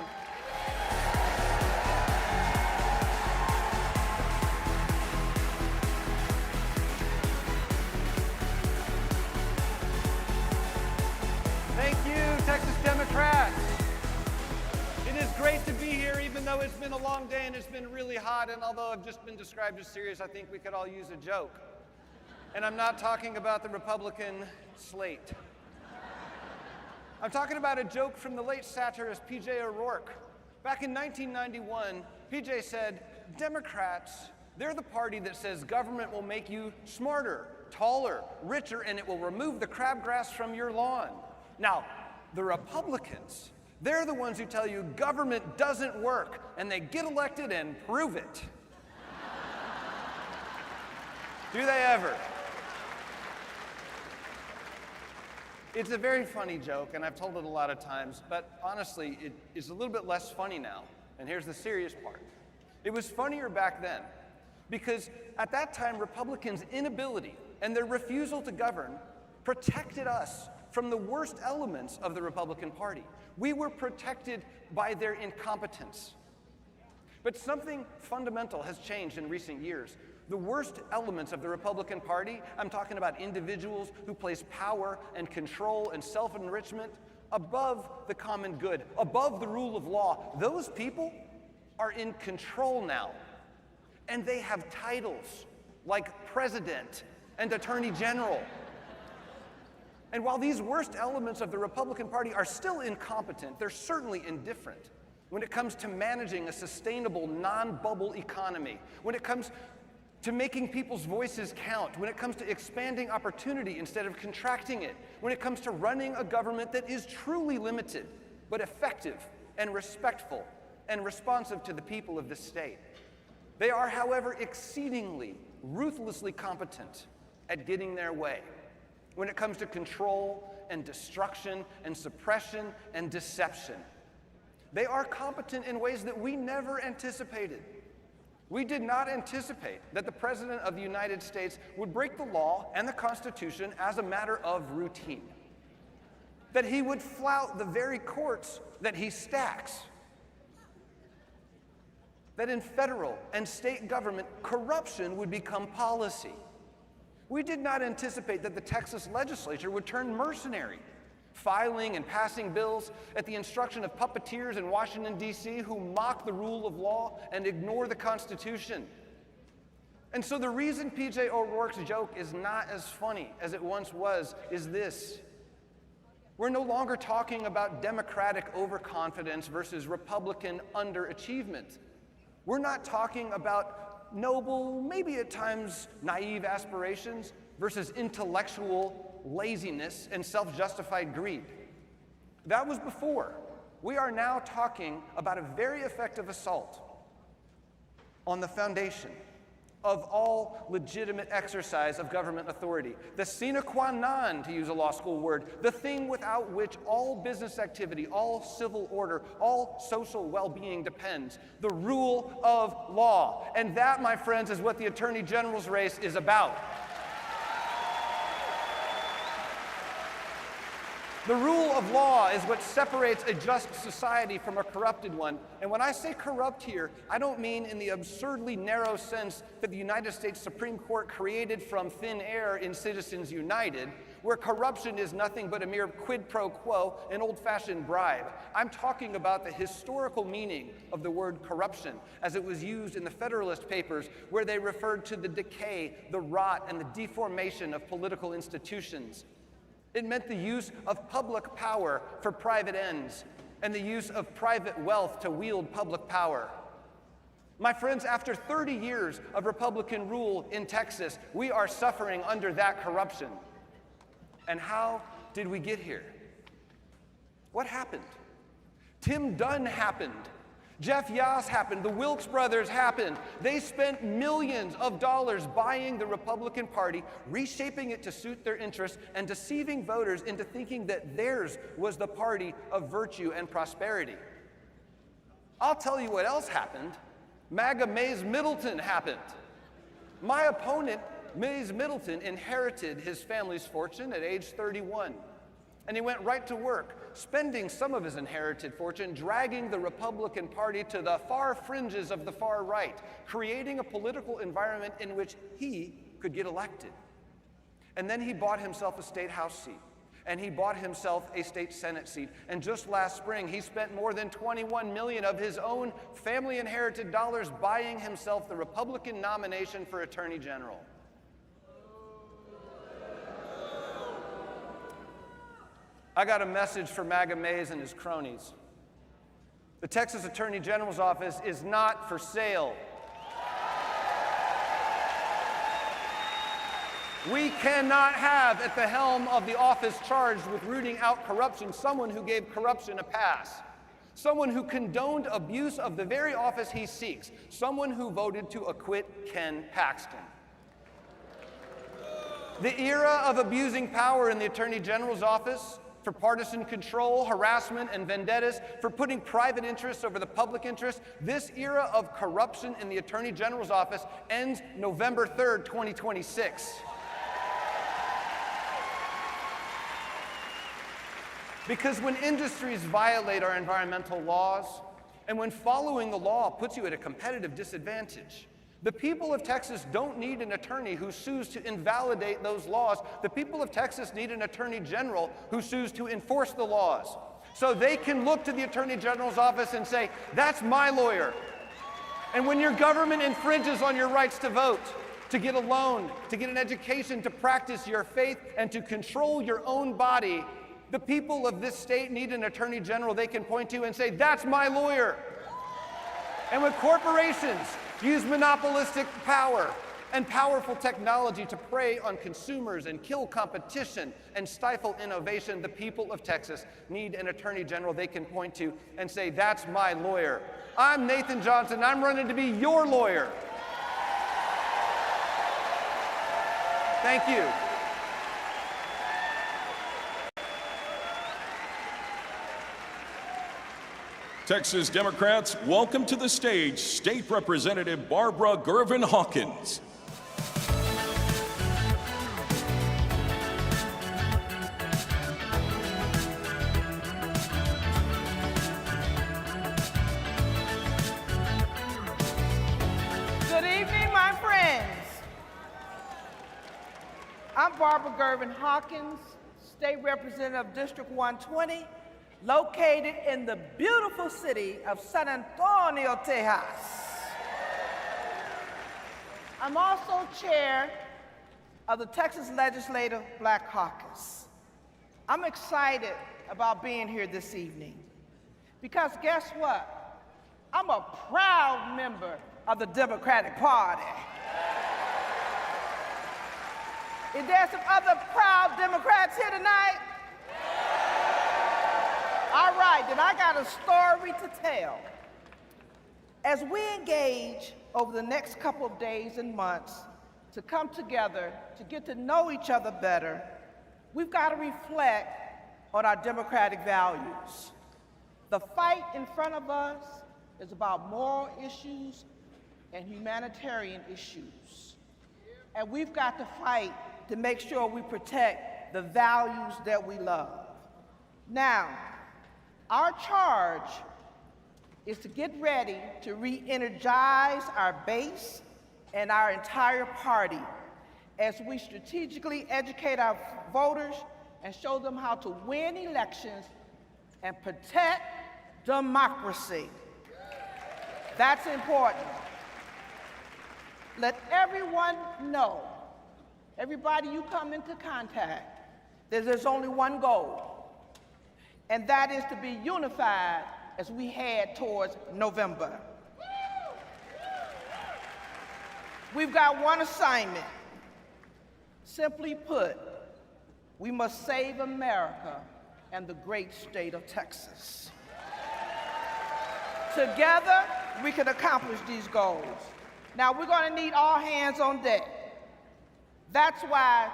Thank you, Texas Democrats. It is great to be here, even though it's been a long day and it's been really hot, and although I've just been described as serious, I think we could all use a joke. And I'm not talking about the Republican slate. I'm talking about a joke from the late satirist P.J. O'Rourke. Back in 1991, P.J. said, Democrats, they're the party that says government will make you smarter, taller, richer, and it will remove the crabgrass from your lawn. Now, the Republicans, they're the ones who tell you government doesn't work, and they get elected and prove it. Do they ever? It's a very funny joke, and I've told it a lot of times, but honestly, it is a little bit less funny now. And here's the serious part. It was funnier back then, because at that time, Republicans' inability and their refusal to govern protected us from the worst elements of the Republican Party. We were protected by their incompetence. But something fundamental has changed in recent years. The worst elements of the Republican Party, I'm talking about individuals who place power and control and self-enrichment above the common good, above the rule of law. Those people are in control now. And they have titles like president and attorney general. And while these worst elements of the Republican Party are still incompetent, they're certainly indifferent when it comes to managing a sustainable, non-bubble economy, when it comes to making people's voices count, when it comes to expanding opportunity instead of contracting it, when it comes to running a government that is truly limited, but effective and respectful and responsive to the people of this state. They are, however, exceedingly, ruthlessly competent at getting their way when it comes to control and destruction and suppression and deception. They are competent in ways that we never anticipated. We did not anticipate that the President of the United States would break the law and the Constitution as a matter of routine, that he would flout the very courts that he stacks, that in federal and state government, corruption would become policy. We did not anticipate that the Texas legislature would turn mercenary, filing and passing bills at the instruction of puppeteers in Washington, D.C. who mock the rule of law and ignore the Constitution. And so the reason P.J. O'Rourke's joke is not as funny as it once was is this. We're no longer talking about Democratic overconfidence versus Republican underachievement. We're not talking about noble, maybe at times naive aspirations versus intellectual laziness and self-justified greed. That was before. We are now talking about a very effective assault on the foundation of all legitimate exercise of government authority. The sine qua non, to use a law school word, the thing without which all business activity, all civil order, all social well-being depends. The rule of law. And that, my friends, is what the Attorney General's race is about. The rule of law is what separates a just society from a corrupted one. And when I say corrupt here, I don't mean in the absurdly narrow sense that the United States Supreme Court created from thin air in Citizens United, where corruption is nothing but a mere quid pro quo, an old-fashioned bribe. I'm talking about the historical meaning of the word corruption as it was used in the Federalist Papers, where they referred to the decay, the rot, and the deformation of political institutions. It meant the use of public power for private ends and the use of private wealth to wield public power. My friends, after 30 years of Republican rule in Texas, we are suffering under that corruption. And how did we get here? What happened? Tim Dunn happened. Jeff Yass happened. The Wilkes brothers happened. They spent millions of dollars buying the Republican Party, reshaping it to suit their interests, and deceiving voters into thinking that theirs was the party of virtue and prosperity. I'll tell you what else happened. MAGA Mays Middleton happened. My opponent, Mays Middleton, inherited his family's fortune at age 31. And he went right to work, spending some of his inherited fortune, dragging the Republican Party to the far fringes of the far right, creating a political environment in which he could get elected. And then he bought himself a state house seat, and he bought himself a state senate seat. And just last spring, he spent more than $21 million of his own family inherited dollars buying himself the Republican nomination for Attorney General. I got a message for MAGA Mays and his cronies. The Texas Attorney General's office is not for sale. We cannot have at the helm of the office charged with rooting out corruption someone who gave corruption a pass, someone who condoned abuse of the very office he seeks, someone who voted to acquit Ken Paxton. The era of abusing power in the Attorney General's office for partisan control, harassment, and vendettas, for putting private interests over the public interest, this era of corruption in the Attorney General's office ends November 3rd, 2026. Because when industries violate our environmental laws, and when following the law puts you at a competitive disadvantage, the people of Texas don't need an attorney who sues to invalidate those laws. The people of Texas need an attorney general who sues to enforce the laws. So they can look to the Attorney General's office and say, that's my lawyer. And when your government infringes on your rights to vote, to get a loan, to get an education, to practice your faith, and to control your own body, the people of this state need an attorney general they can point to and say, that's my lawyer. And when corporations use monopolistic power and powerful technology to prey on consumers and kill competition and stifle innovation, the people of Texas need an attorney general they can point to and say, that's my lawyer. I'm Nathan Johnson. I'm running to be your lawyer. Thank you. Texas Democrats, welcome to the stage State Representative Barbara Gervin Hawkins. Good evening, my friends. I'm Barbara Gervin Hawkins, State Representative District 120, located in the beautiful city of San Antonio, Texas. I'm also chair of the Texas Legislative Black Caucus. I'm excited about being here this evening because guess what? I'm a proud member of the Democratic Party. Is there some other proud Democrats here tonight? All right, then I got a story to tell. As we engage over the next couple of days and months to come together to get to know each other better, we've got to reflect on our democratic values. The fight in front of us is about moral issues and humanitarian issues. And we've got to fight to make sure we protect the values that we love. Now, our charge is to get ready to re-energize our base and our entire party as we strategically educate our voters and show them how to win elections and protect democracy. That's important. Let everyone know, everybody you come into contact, that there's only one goal, and that is to be unified as we head towards November. We've got one assignment. Simply put, we must save America and the great state of Texas. Together, we can accomplish these goals. Now, we're going to need all hands on deck. That's why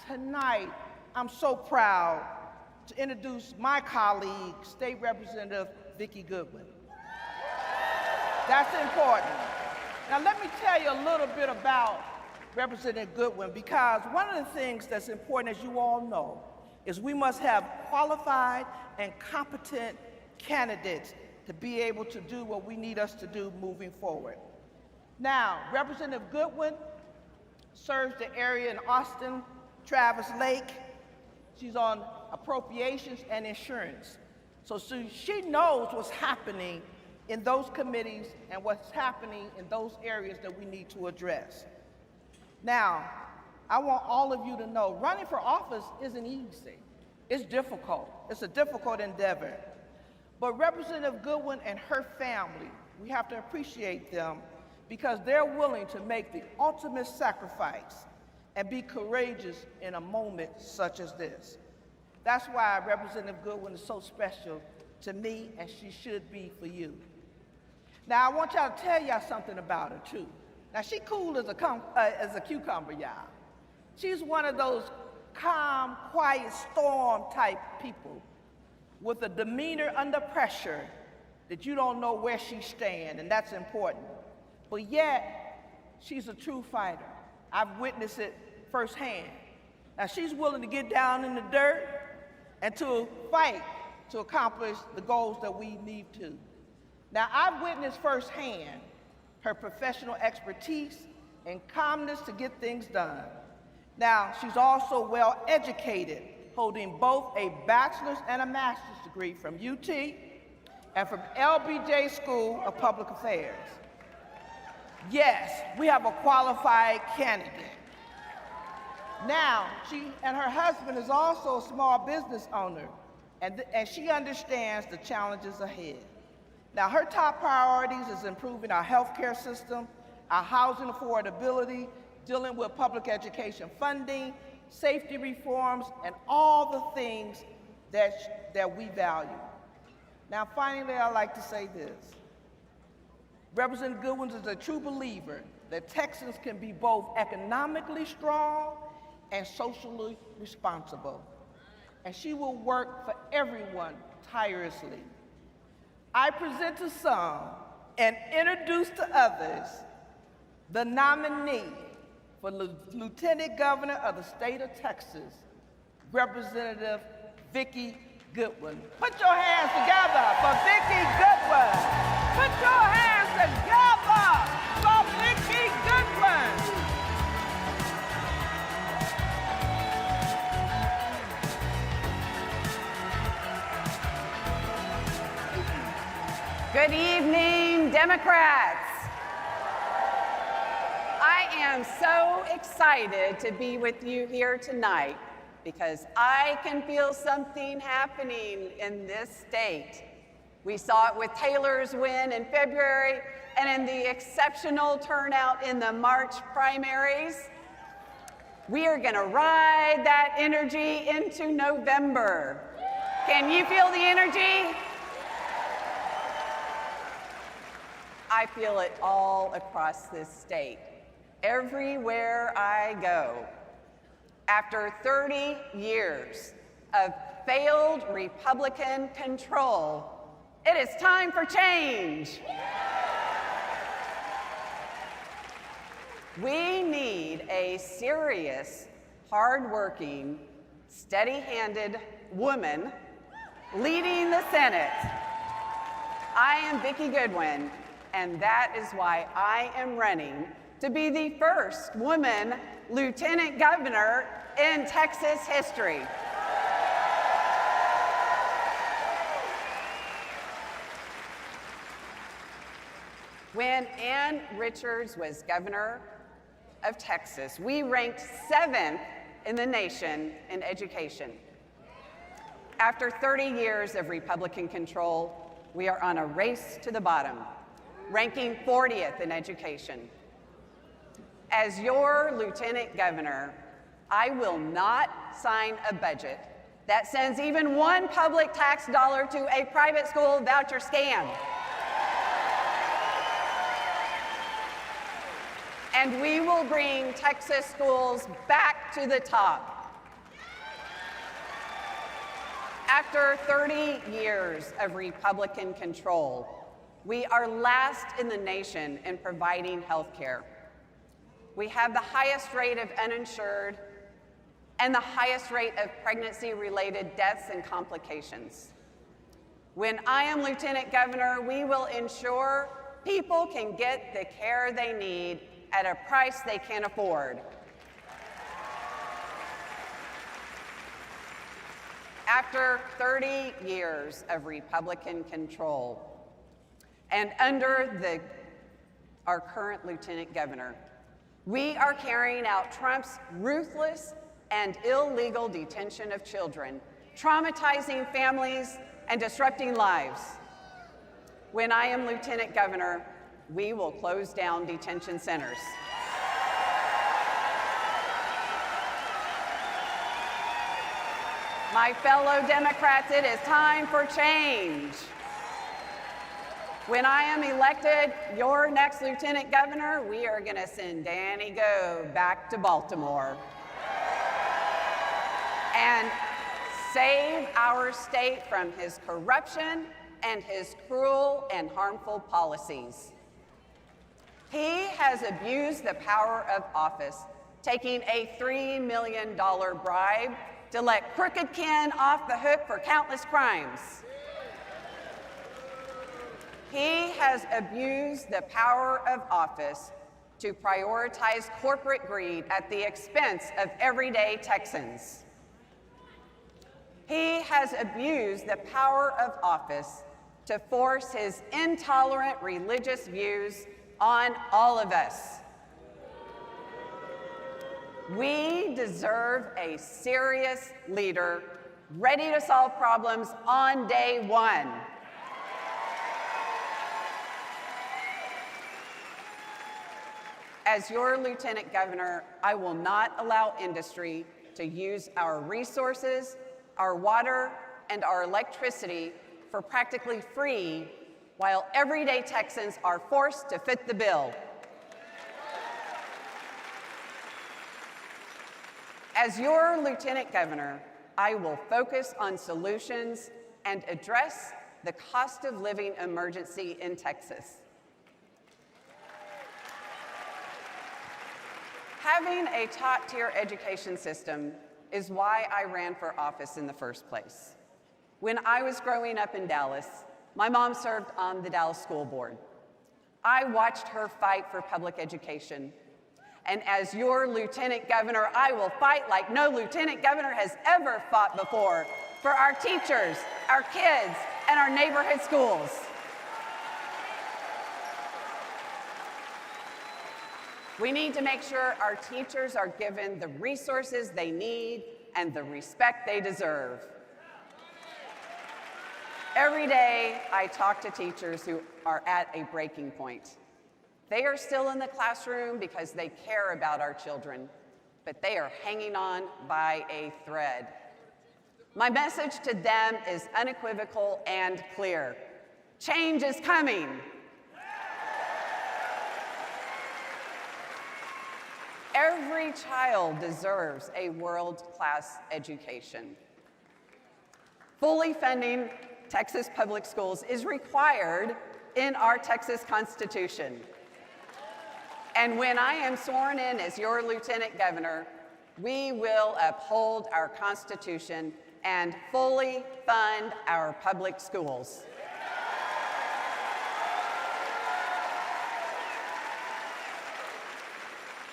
tonight, I'm so proud to introduce my colleague, State Representative Vicky Goodwin. That's important. Now let me tell you a little bit about Representative Goodwin, because one of the things that's important, as you all know, is we must have qualified and competent candidates to be able to do what we need us to do moving forward. Now, Representative Goodwin serves the area in Austin, Travis Lake. She's on appropriations and insurance. So she knows what's happening in those committees and what's happening in those areas that we need to address. Now, I want all of you to know, running for office isn't easy. It's difficult. It's a difficult endeavor. But Representative Goodwin and her family, we have to appreciate them because they're willing to make the ultimate sacrifice and be courageous in a moment such as this. That's why Representative Goodwin is so special to me, and she should be for you. Now, I want y'all to tell y'all something about her, too. Now, she cool as a cucumber, y'all. She's one of those calm, quiet storm type people with a demeanor under pressure that you don't know where she stands, and that's important. But yet, she's a true fighter. I've witnessed it firsthand. Now, she's willing to get down in the dirt and to fight to accomplish the goals that we need to. Now, I've witnessed firsthand her professional expertise and calmness to get things done. Now, she's also well educated, holding both a bachelor's and a master's degree from UT and from LBJ School of Public Affairs. Yes, we have a qualified candidate. Now, she and her husband is also a small business owner, and she understands the challenges ahead. Now, her top priorities is improving our healthcare system, our housing affordability, dealing with public education funding, safety reforms, and all the things that we value. Now, finally, I'd like to say this. Representative Goodwin is a true believer that Texans can be both economically strong and socially responsible. And she will work for everyone tirelessly. I present to some and introduce to others the nominee for Lieutenant Governor of the state of Texas, Representative Vicky Goodwin. Put your hands together for Vicky Goodwin. Put your hands together for Vicky Goodwin. Good evening, Democrats. I am so excited to be with you here tonight because I can feel something happening in this state. We saw it with Taylor's win in February and in the exceptional turnout in the March primaries. We are going to ride that energy into November. Can you feel the energy? I feel it all across this state, everywhere I go. After 30 years of failed Republican control, it is time for change. We need a serious, hardworking, steady-handed woman leading the Senate. I am Vicky Goodwin, and that is why I am running to be the first woman lieutenant governor in Texas history. When Ann Richards was governor of Texas, we ranked 7th in the nation in education. After 30 years of Republican control, we are on a race to the bottom, ranking 40th in education. As your lieutenant governor, I will not sign a budget that sends even one public tax dollar to a private school voucher scam. And we will bring Texas schools back to the top. After 30 years of Republican control, we are last in the nation in providing health care. We have the highest rate of uninsured and the highest rate of pregnancy-related deaths and complications. When I am lieutenant governor, we will ensure people can get the care they need at a price they can afford. After 30 years of Republican control, and under our current lieutenant governor, we are carrying out Trump's ruthless and illegal detention of children, traumatizing families and disrupting lives. When I am lieutenant governor, we will close down detention centers. My fellow Democrats, it is time for change. When I am elected your next lieutenant governor, we are going to send Danny Go back to Baltimore. and save our state from his corruption and his cruel and harmful policies. He has abused the power of office, taking a $3 million bribe to let crooked Ken off the hook for countless crimes. He has abused the power of office to prioritize corporate greed at the expense of everyday Texans. He has abused the power of office to force his intolerant religious views on all of us. We deserve a serious leader ready to solve problems on day one. As your Lieutenant Governor, I will not allow industry to use our resources, our water, and our electricity for practically free, while everyday Texans are forced to fit the bill. As your Lieutenant Governor, I will focus on solutions and address the cost of living emergency in Texas. Having a top-tier education system is why I ran for office in the first place. When I was growing up in Dallas, my mom served on the Dallas School Board. I watched her fight for public education. And as your Lieutenant Governor, I will fight like no Lieutenant Governor has ever fought before for our teachers, our kids, and our neighborhood schools. We need to make sure our teachers are given the resources they need and the respect they deserve. Every day, I talk to teachers who are at a breaking point. They are still in the classroom because they care about our children, but they are hanging on by a thread. My message to them is unequivocal and clear. Change is coming. Every child deserves a world-class education. Fully funding Texas public schools is required in our Texas Constitution. And when I am sworn in as your Lieutenant Governor, we will uphold our Constitution and fully fund our public schools.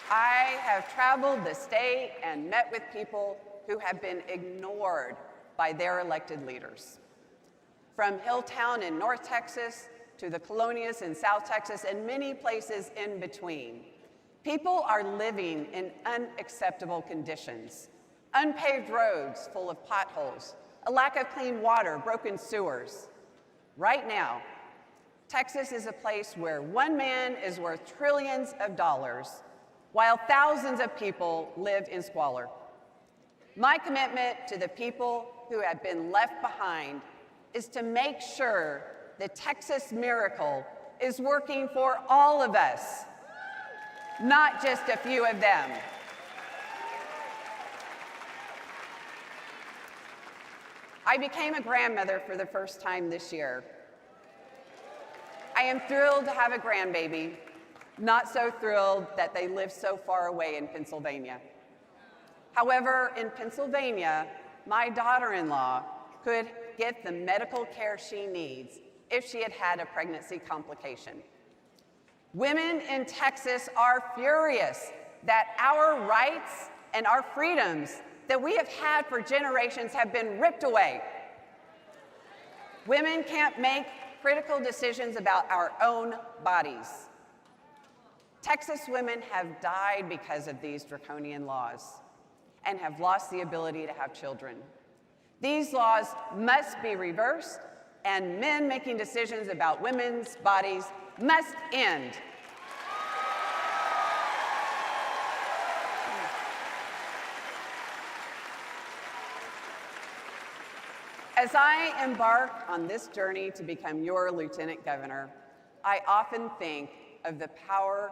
I have traveled the state and met with people who have been ignored by their elected leaders. From Hilltown in North Texas to the Colonias in South Texas and many places in between, people are living in unacceptable conditions. Unpaved roads full of potholes, a lack of clean water, broken sewers. Right now, Texas is a place where one man is worth trillions of dollars, while thousands of people live in squalor. My commitment to the people who have been left behind is to make sure the Texas miracle is working for all of us, not just a few of them. I became a grandmother for the first time this year. I am thrilled to have a grandbaby, not so thrilled that they live so far away in Pennsylvania. However, in Pennsylvania, my daughter-in-law could get the medical care she needs if she had had a pregnancy complication. Women in Texas are furious that our rights and our freedoms that we have had for generations have been ripped away. Women can't make critical decisions about our own bodies. Texas women have died because of these draconian laws and have lost the ability to have children. These laws must be reversed, and men making decisions about women's bodies must end. As I embark on this journey to become your Lieutenant Governor, I often think of the power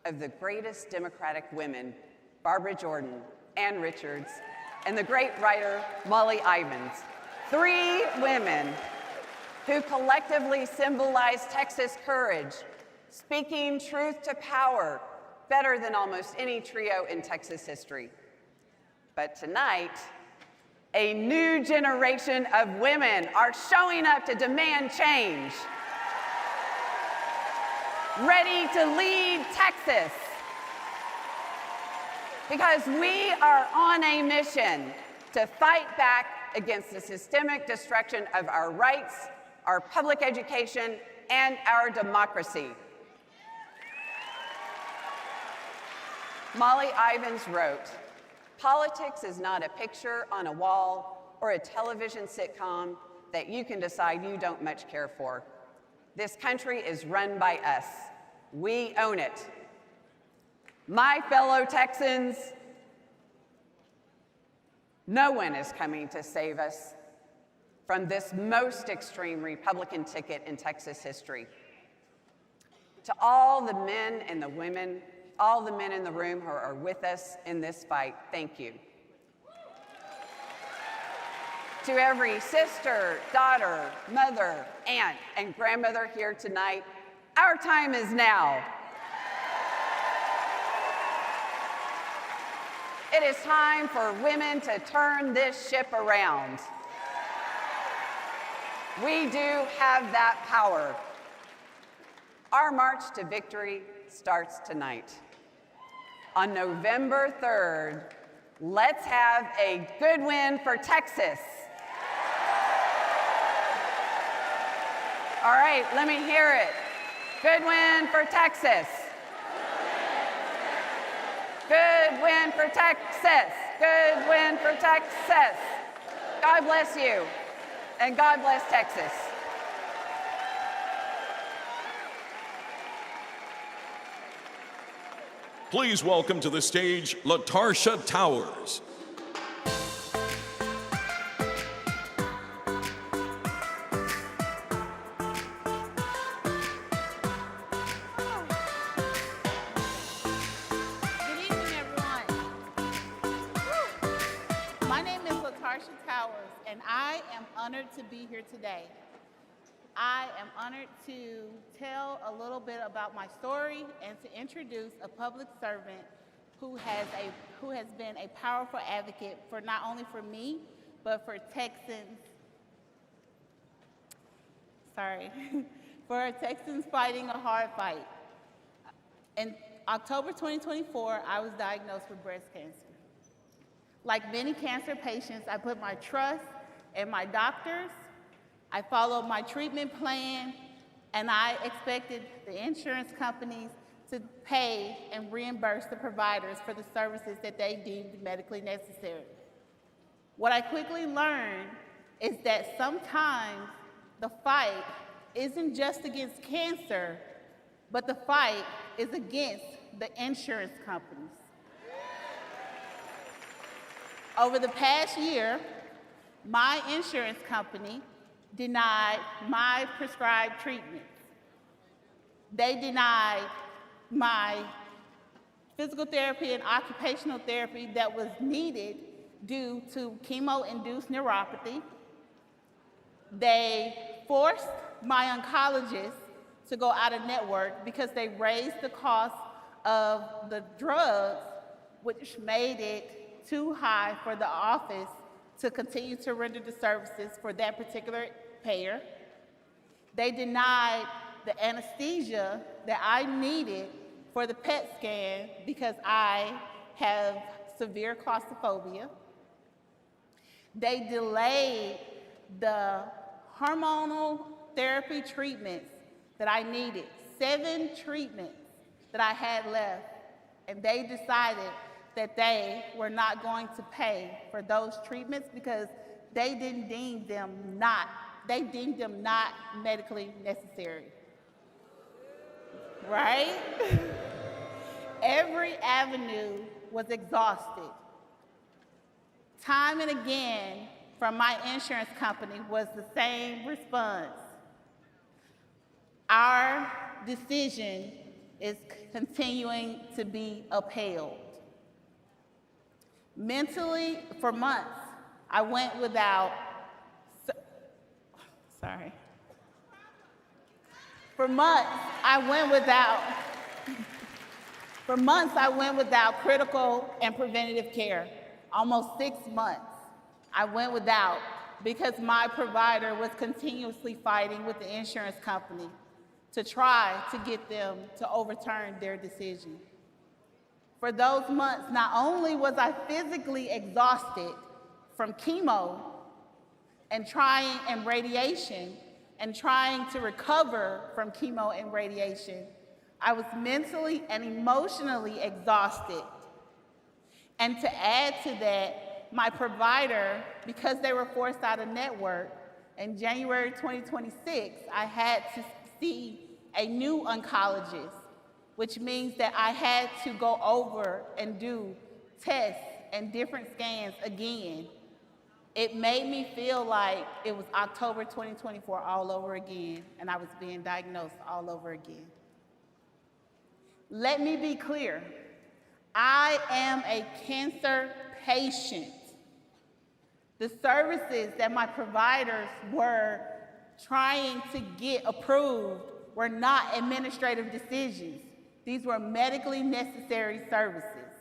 of the greatest Democratic women, Barbara Jordan, Ann Richards, and the great writer Molly Ivins. 3 women who collectively symbolize Texas courage, speaking truth to power better than almost any trio in Texas history. But tonight, a new generation of women are showing up to demand change, ready to lead Texas. Because we are on a mission to fight back against the systemic destruction of our rights, our public education, and our democracy. Molly Ivins wrote, "Politics is not a picture on a wall or a television sitcom that you can decide you don't much care for. This country is run by us. We own it. My fellow Texans, no one is coming to save us from this most extreme Republican ticket in Texas history. To all the men and the women, all the men in the room who are with us in this fight, thank you. To every sister, daughter, mother, aunt, and grandmother here tonight, our time is now. It is time for women to turn this ship around. We do have that power. Our march to victory starts tonight. On November 3rd, let's have a good win for Texas. All right, let me hear it. Good win for Texas. Good win for Texas. Good win for Texas. God bless you, and God bless Texas. Please welcome to the stage LaTarsha Towers. To be here today. I am honored to tell a little bit about my story and to introduce a public servant who has been a powerful advocate for not only for me, but for Texans. For Texans fighting a hard fight. In October 2024, I was diagnosed with breast cancer. Like many cancer patients, I put my trust in my doctors. I followed my treatment plan, and I expected the insurance companies to pay and reimburse the providers for the services that they deemed medically necessary. What I quickly learned is that sometimes the fight isn't just against cancer, but the fight is against the insurance companies. Over the past year, my insurance company denied my prescribed treatments. They denied my physical therapy and occupational therapy that was needed due to chemo-induced neuropathy. They forced my oncologist to go out of network because they raised the cost of the drugs, which made it too high for the office to continue to render the services for that particular payer. They denied the anesthesia that I needed for the PET scan because I have severe claustrophobia. They delayed the hormonal therapy treatments that I needed, 7 treatments that I had left, and they decided that they were not going to pay for those treatments because they deemed them not medically necessary. Right? Every avenue was exhausted. Time and again from my insurance company was the same response. Our decision is continuing to be upheld. Mentally, for months, I went without, For months, I went without critical and preventative care. Almost 6 months, I went without because my provider was continuously fighting with the insurance company to try to get them to overturn their decision. For those months, not only was I physically exhausted from chemo and radiation and trying to recover from chemo and radiation, I was mentally and emotionally exhausted. And to add to that, my provider, because they were forced out of network, in January 2026, I had to see a new oncologist, which means that I had to go over and do tests and different scans again. It made me feel like it was October 2024 all over again, and I was being diagnosed all over again. Let me be clear, I am a cancer patient. The services that my providers were trying to get approved were not administrative decisions. These were medically necessary services.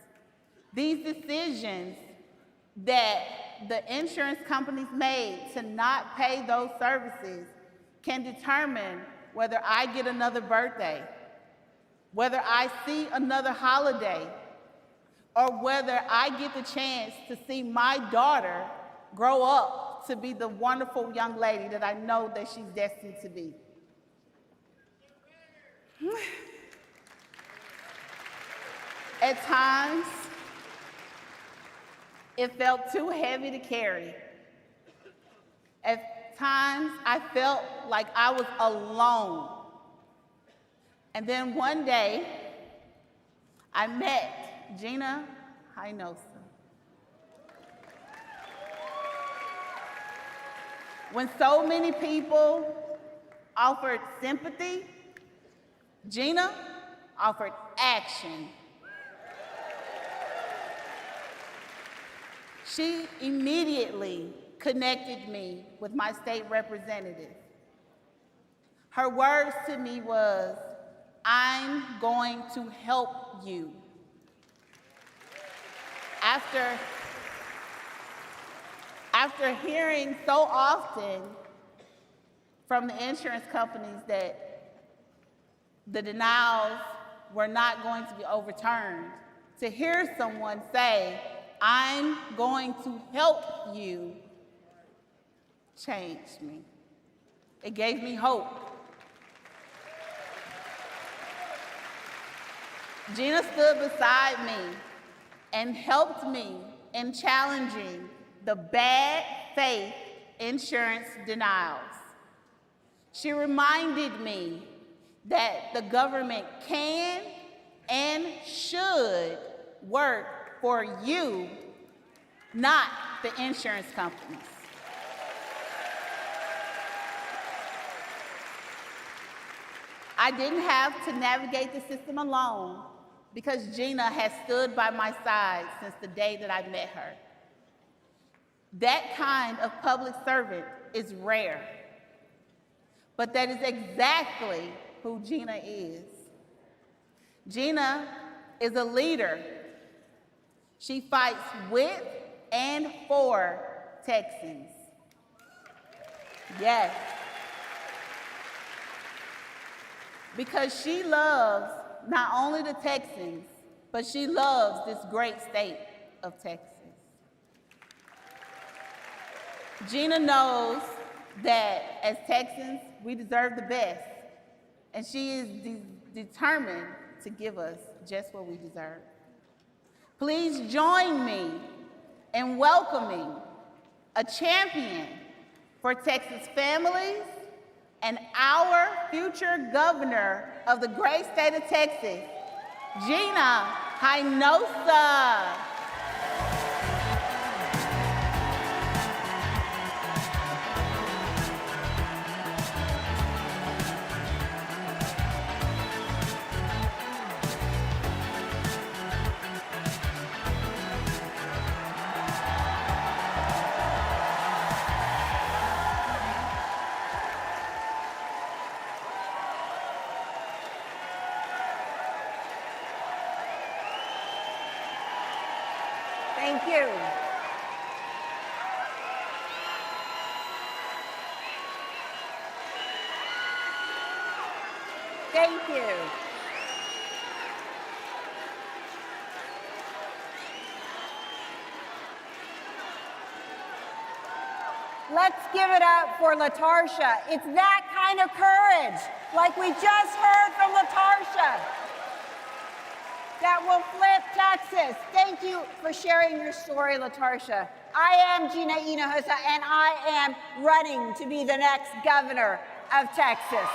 These decisions that the insurance companies made to not pay those services can determine whether I get another birthday, whether I see another holiday, or whether I get the chance to see my daughter grow up to be the wonderful young lady that I know that she's destined to be. At times, it felt too heavy to carry. At times, I felt like I was alone. And then one day, I met Gina Hinojosa. When so many people offered sympathy, Gina offered action. She immediately connected me with my state representative. Her words to me was, "I'm going to help you." After hearing so often from the insurance companies that the denials were not going to be overturned, to hear someone say, "I'm going to help you," changed me. It gave me hope. Gina stood beside me and helped me in challenging the bad faith insurance denials. She reminded me that the government can and should work for you, not the insurance companies. I didn't have to navigate the system alone because Gina has stood by my side since the day that I met her. That kind of public servant is rare, but that is exactly who Gina is. Gina is a leader. She fights with and for Texans. Yes. Because she loves not only the Texans, but she loves this great state of Texas. Gina knows that as Texans, we deserve the best, and she is determined to give us just what we deserve. Please join me in welcoming a champion for Texas families and our future governor of the great state of Texas, Gina Hinojosa. Thank you. Let's give it up for LaTarsha. It's that kind of courage, like we just heard from LaTarsha, that will flip Texas. Thank you for sharing your story, LaTarsha. I am Gina Hinojosa, and I am running to be the next governor of Texas.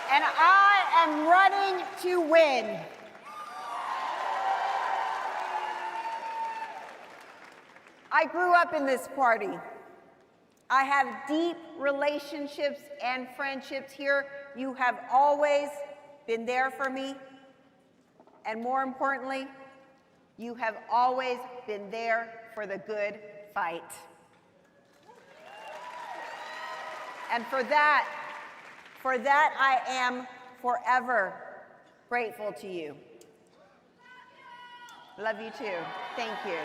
And I am running to win. I grew up in this party. I have deep relationships and friendships here. You have always been there for me. And more importantly, you have always been there for the good fight. And for that I am forever grateful to you. Love you too. Thank you.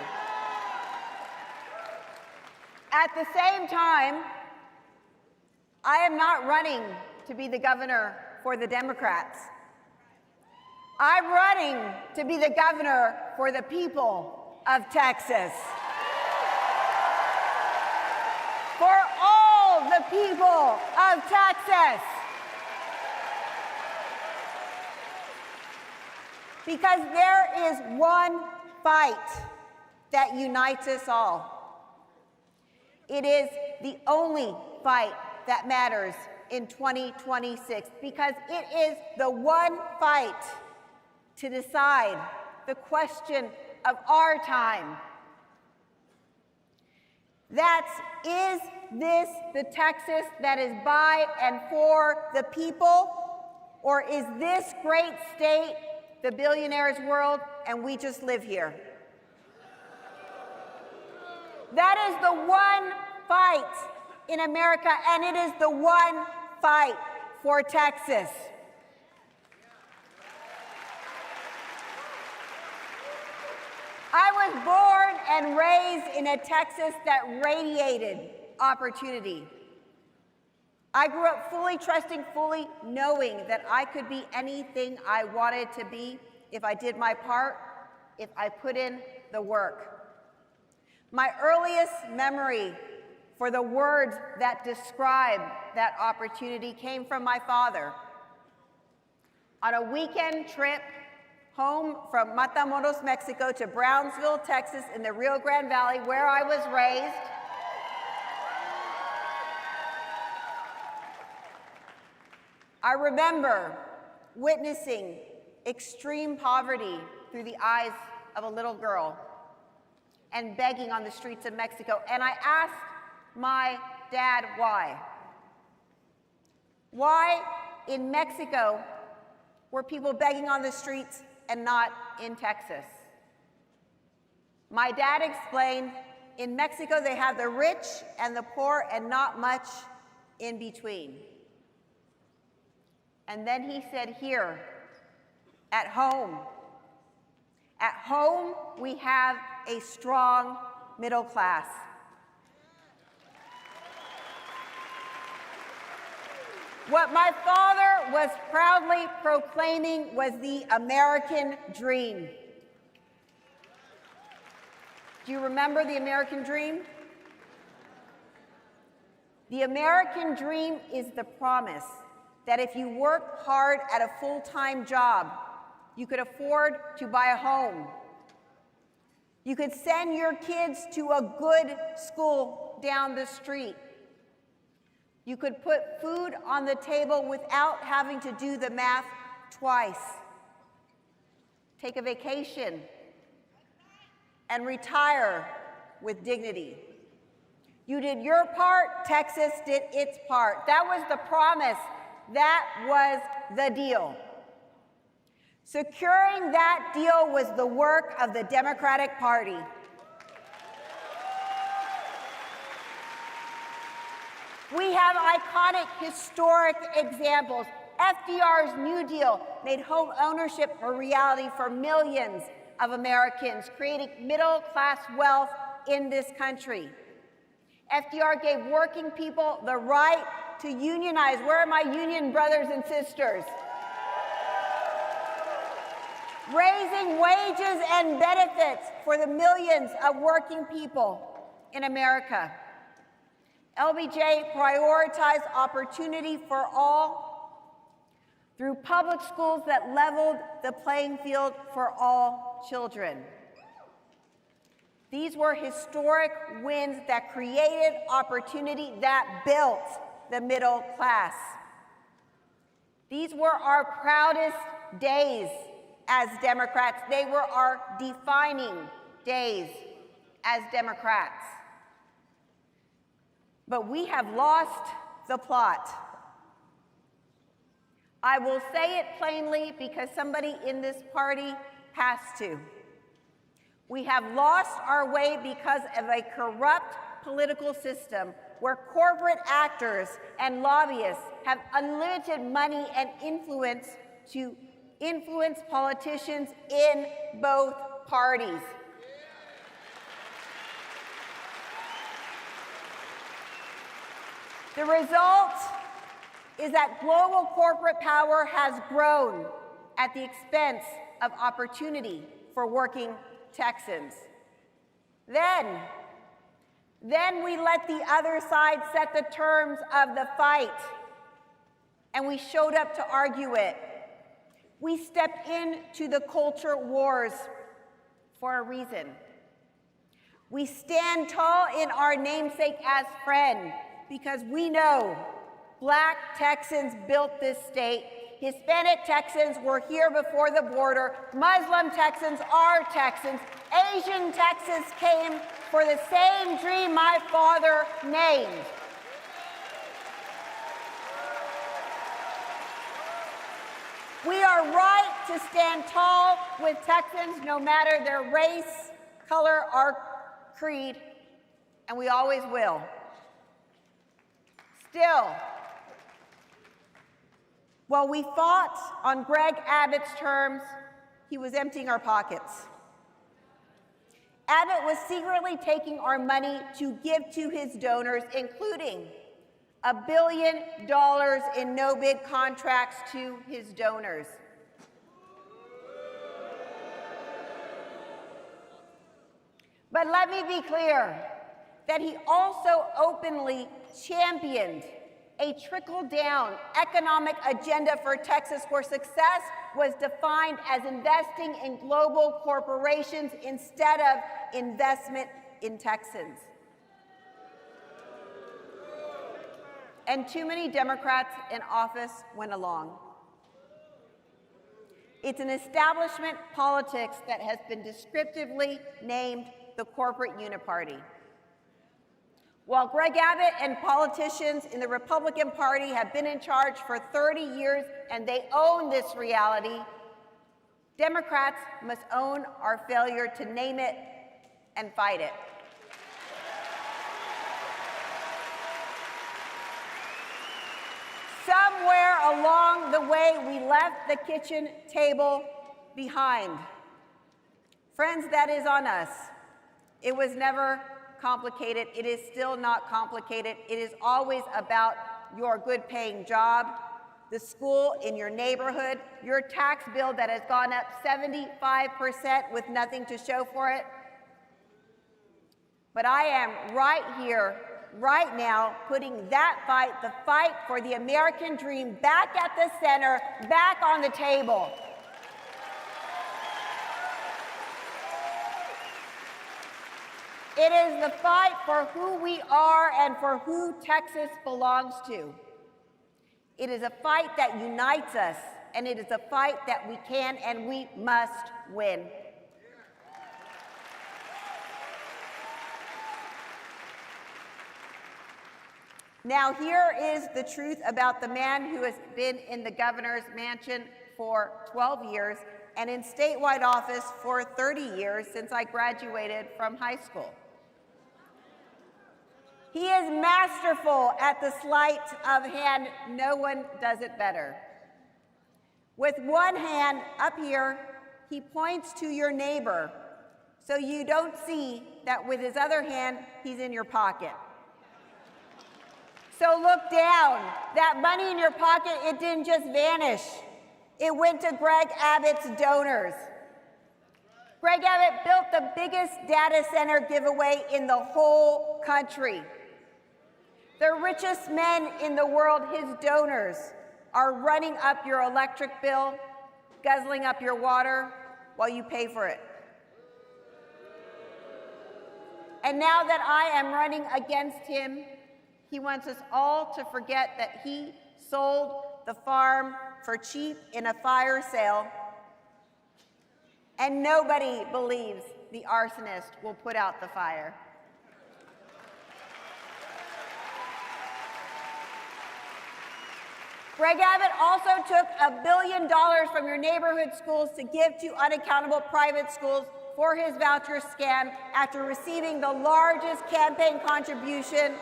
At the same time, I am not running to be the governor for the Democrats. I'm running to be the governor for the people of Texas. For all the people of Texas. Because there is one fight that unites us all. It is the only fight that matters in 2026 because it is the one fight to decide the question of our time. Is this the Texas that is by and for the people, or is this great state the billionaires' world and we just live here? That is the one fight in America, and it is the one fight for Texas. I was born and raised in a Texas that radiated opportunity. I grew up fully trusting, fully knowing that I could be anything I wanted to be if I did my part, if I put in the work. My earliest memory for the words that describe that opportunity came from my father. On a weekend trip home from Matamoros, Mexico to Brownsville, Texas in the Rio Grande Valley where I was raised, I remember witnessing extreme poverty through the eyes of a little girl and begging on the streets of Mexico. And I asked my dad why. Why in Mexico were people begging on the streets and not in Texas? My dad explained, in Mexico they have the rich and the poor and not much in between. And then he said, here, at home we have a strong middle class. What my father was proudly proclaiming was the American dream. Do you remember the American dream? The American dream is the promise that if you work hard at a full-time job, you could afford to buy a home. You could send your kids to a good school down the street. You could put food on the table without having to do the math twice. Take a vacation and retire with dignity. You did your part, Texas did its part. That was the promise. That was the deal. Securing that deal was the work of the Democratic Party. We have iconic, historic examples. FDR's New Deal made home ownership a reality for millions of Americans, creating middle-class wealth in this country. FDR gave working people the right to unionize. Where are my union brothers and sisters? Raising wages and benefits for the millions of working people in America. LBJ prioritized opportunity for all through public schools that leveled the playing field for all children. These were historic wins that created opportunity, that built the middle class. These were our proudest days as Democrats. They were our defining days as Democrats. But we have lost the plot. I will say it plainly because somebody in this party has to. We have lost our way because of a corrupt political system where corporate actors and lobbyists have unlimited money and influence to influence politicians in both parties. The result is that global corporate power has grown at the expense of opportunity for working Texans. Then we let the other side set the terms of the fight, and we showed up to argue it. We stepped into the culture wars for a reason. We stand tall in our namesake as friend because we know Black Texans built this state. Hispanic Texans were here before the border. Muslim Texans are Texans. Asian Texans came for the same dream my father named. We are right to stand tall with Texans no matter their race, color, or creed, and we always will. Still, while we fought on Greg Abbott's terms, he was emptying our pockets. Abbott was secretly taking our money to give to his donors, including $1 billion in no-bid contracts to his donors. But let me be clear that he also openly championed a trickle-down economic agenda for Texas where success was defined as investing in global corporations instead of investment in Texans. And too many Democrats in office went along. It's an establishment politics that has been descriptively named the corporate uniparty. While Greg Abbott and politicians in the Republican Party have been in charge for 30 years and they own this reality, Democrats must own our failure to name it and fight it. Somewhere along the way, we left the kitchen table behind. Friends, that is on us. It was never complicated. It is still not complicated. It is always about your good-paying job, the school in your neighborhood, your tax bill that has gone up 75% with nothing to show for it. But I am right here, right now, putting that fight, the fight for the American dream, back at the center, back on the table. It is the fight for who we are and for who Texas belongs to. It is a fight that unites us, and it is a fight that we can and we must win. Now, here is the truth about the man who has been in the governor's mansion for 12 years and in statewide office for 30 years since I graduated from high school. He is masterful at the sleight of hand. No one does it better. With one hand up here, he points to your neighbor so you don't see that with his other hand, he's in your pocket. So look down. That money in your pocket, it didn't just vanish. It went to Greg Abbott's donors. Greg Abbott built the biggest data center giveaway in the whole country. The richest men in the world, his donors, are running up your electric bill, guzzling up your water while you pay for it. And now that I am running against him, he wants us all to forget that he sold the farm for cheap in a fire sale, and nobody believes the arsonist will put out the fire. Greg Abbott also took $1 billion from your neighborhood schools to give to unaccountable private schools for his voucher scam after receiving the largest campaign contribution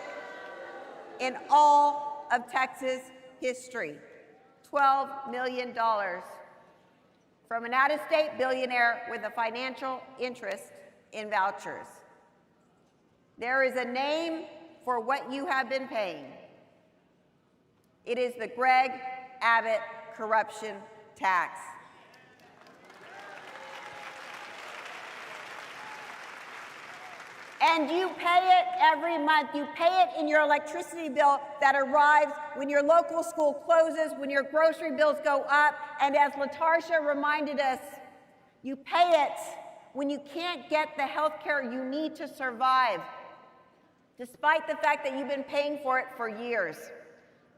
in all of Texas history, $12 million from an out-of-state billionaire with a financial interest in vouchers. There is a name for what you have been paying. It is the Greg Abbott corruption tax. And you pay it every month. You pay it in your electricity bill that arrives when your local school closes, when your grocery bills go up, and as LaTarsha reminded us, you pay it when you can't get the health care you need to survive, despite the fact that you've been paying for it for years.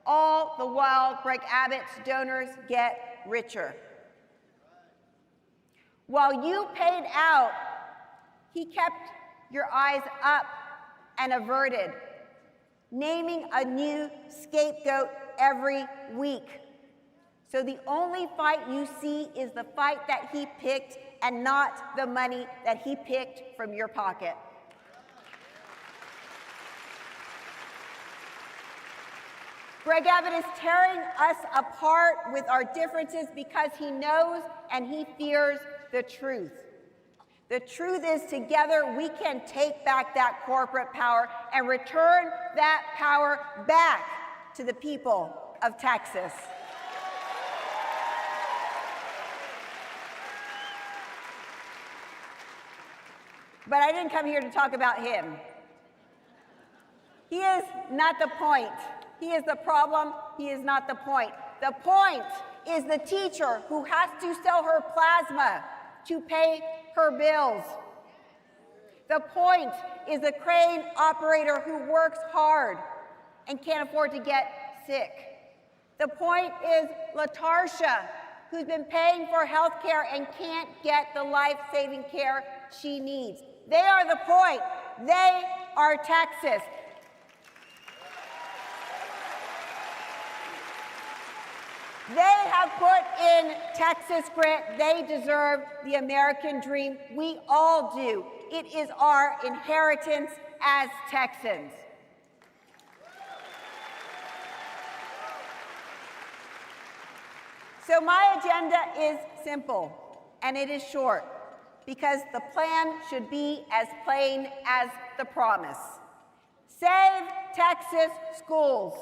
All the while, Greg Abbott's donors get richer. While you paid out, he kept your eyes up and averted, naming a new scapegoat every week. So the only fight you see is the fight that he picked and not the money that he picked from your pocket. Greg Abbott is tearing us apart with our differences because he knows and he fears the truth. The truth is, together we can take back that corporate power and return that power back to the people of Texas. But I didn't come here to talk about him. He is not the point. He is the problem. He is not the point. The point is the teacher who has to sell her plasma to pay her bills. The point is the crane operator who works hard and can't afford to get sick. The point is LaTarsha, who's been paying for health care and can't get the life-saving care she needs. They are the point. They are Texas. They have put in Texas grit. They deserve the American dream. We all do. It is our inheritance as Texans. So my agenda is simple, and it is short, because the plan should be as plain as the promise. Save Texas schools.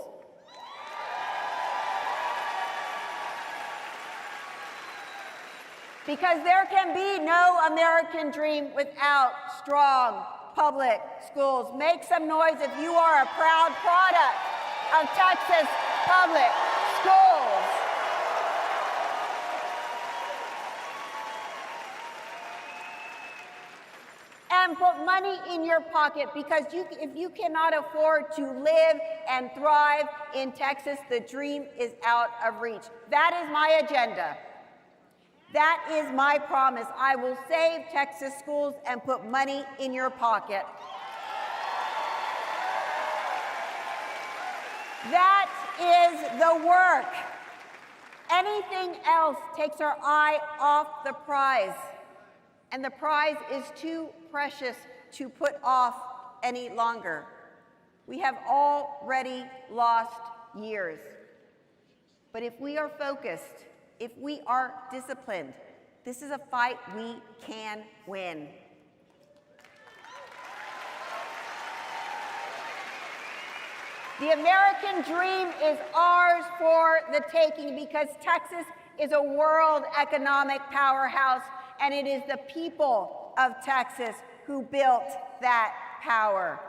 Because there can be no American dream without strong public schools. Make some noise if you are a proud product of Texas public schools. And put money in your pocket, because if you cannot afford to live and thrive in Texas, the dream is out of reach. That is my agenda. That is my promise. I will save Texas schools and put money in your pocket. That is the work. Anything else takes our eye off the prize. And the prize is too precious to put off any longer. We have already lost years. But if we are focused, if we are disciplined, this is a fight we can win. The American dream is ours for the taking because Texas is a world economic powerhouse, and it is the people of Texas who built that power.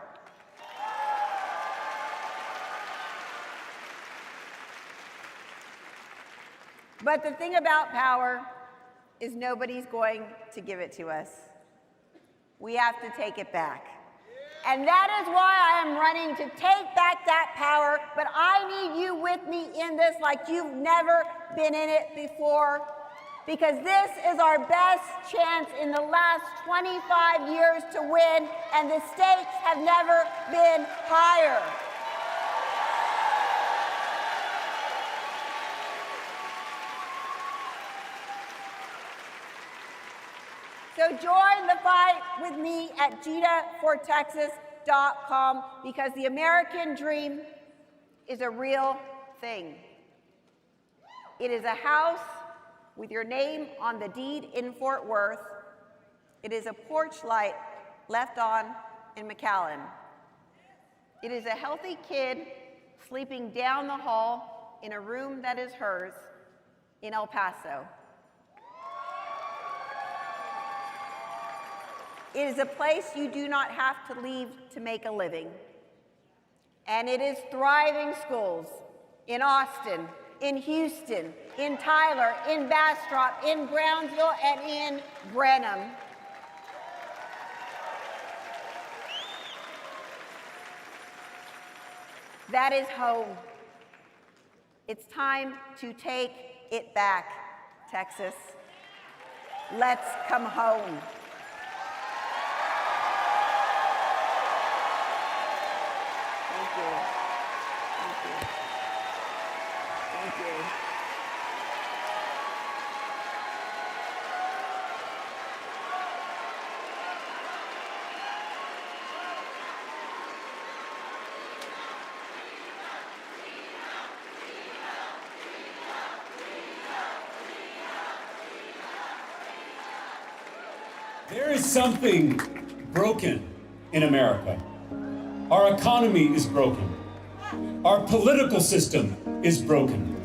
But the thing about power is nobody's going to give it to us. We have to take it back. And that is why I am running to take back that power, but I need you with me in this like you've never been in it before, because this is our best chance in the last 25 years to win, and the stakes have never been higher. So join the fight with me at GinaForTexas.com because the American dream is a real thing. It is a house with your name on the deed in Fort Worth. It is a porch light left on in McAllen. It is a healthy kid sleeping down the hall in a room that is hers in El Paso. It is a place you do not have to leave to make a living. And it is thriving schools in Austin, in Houston, in Tyler, in Bastrop, in Brownsville, and in Brenham. That is home. It's time to take it back, Texas. Let's come home. There is something broken in America. Our economy is broken. Our political system is broken.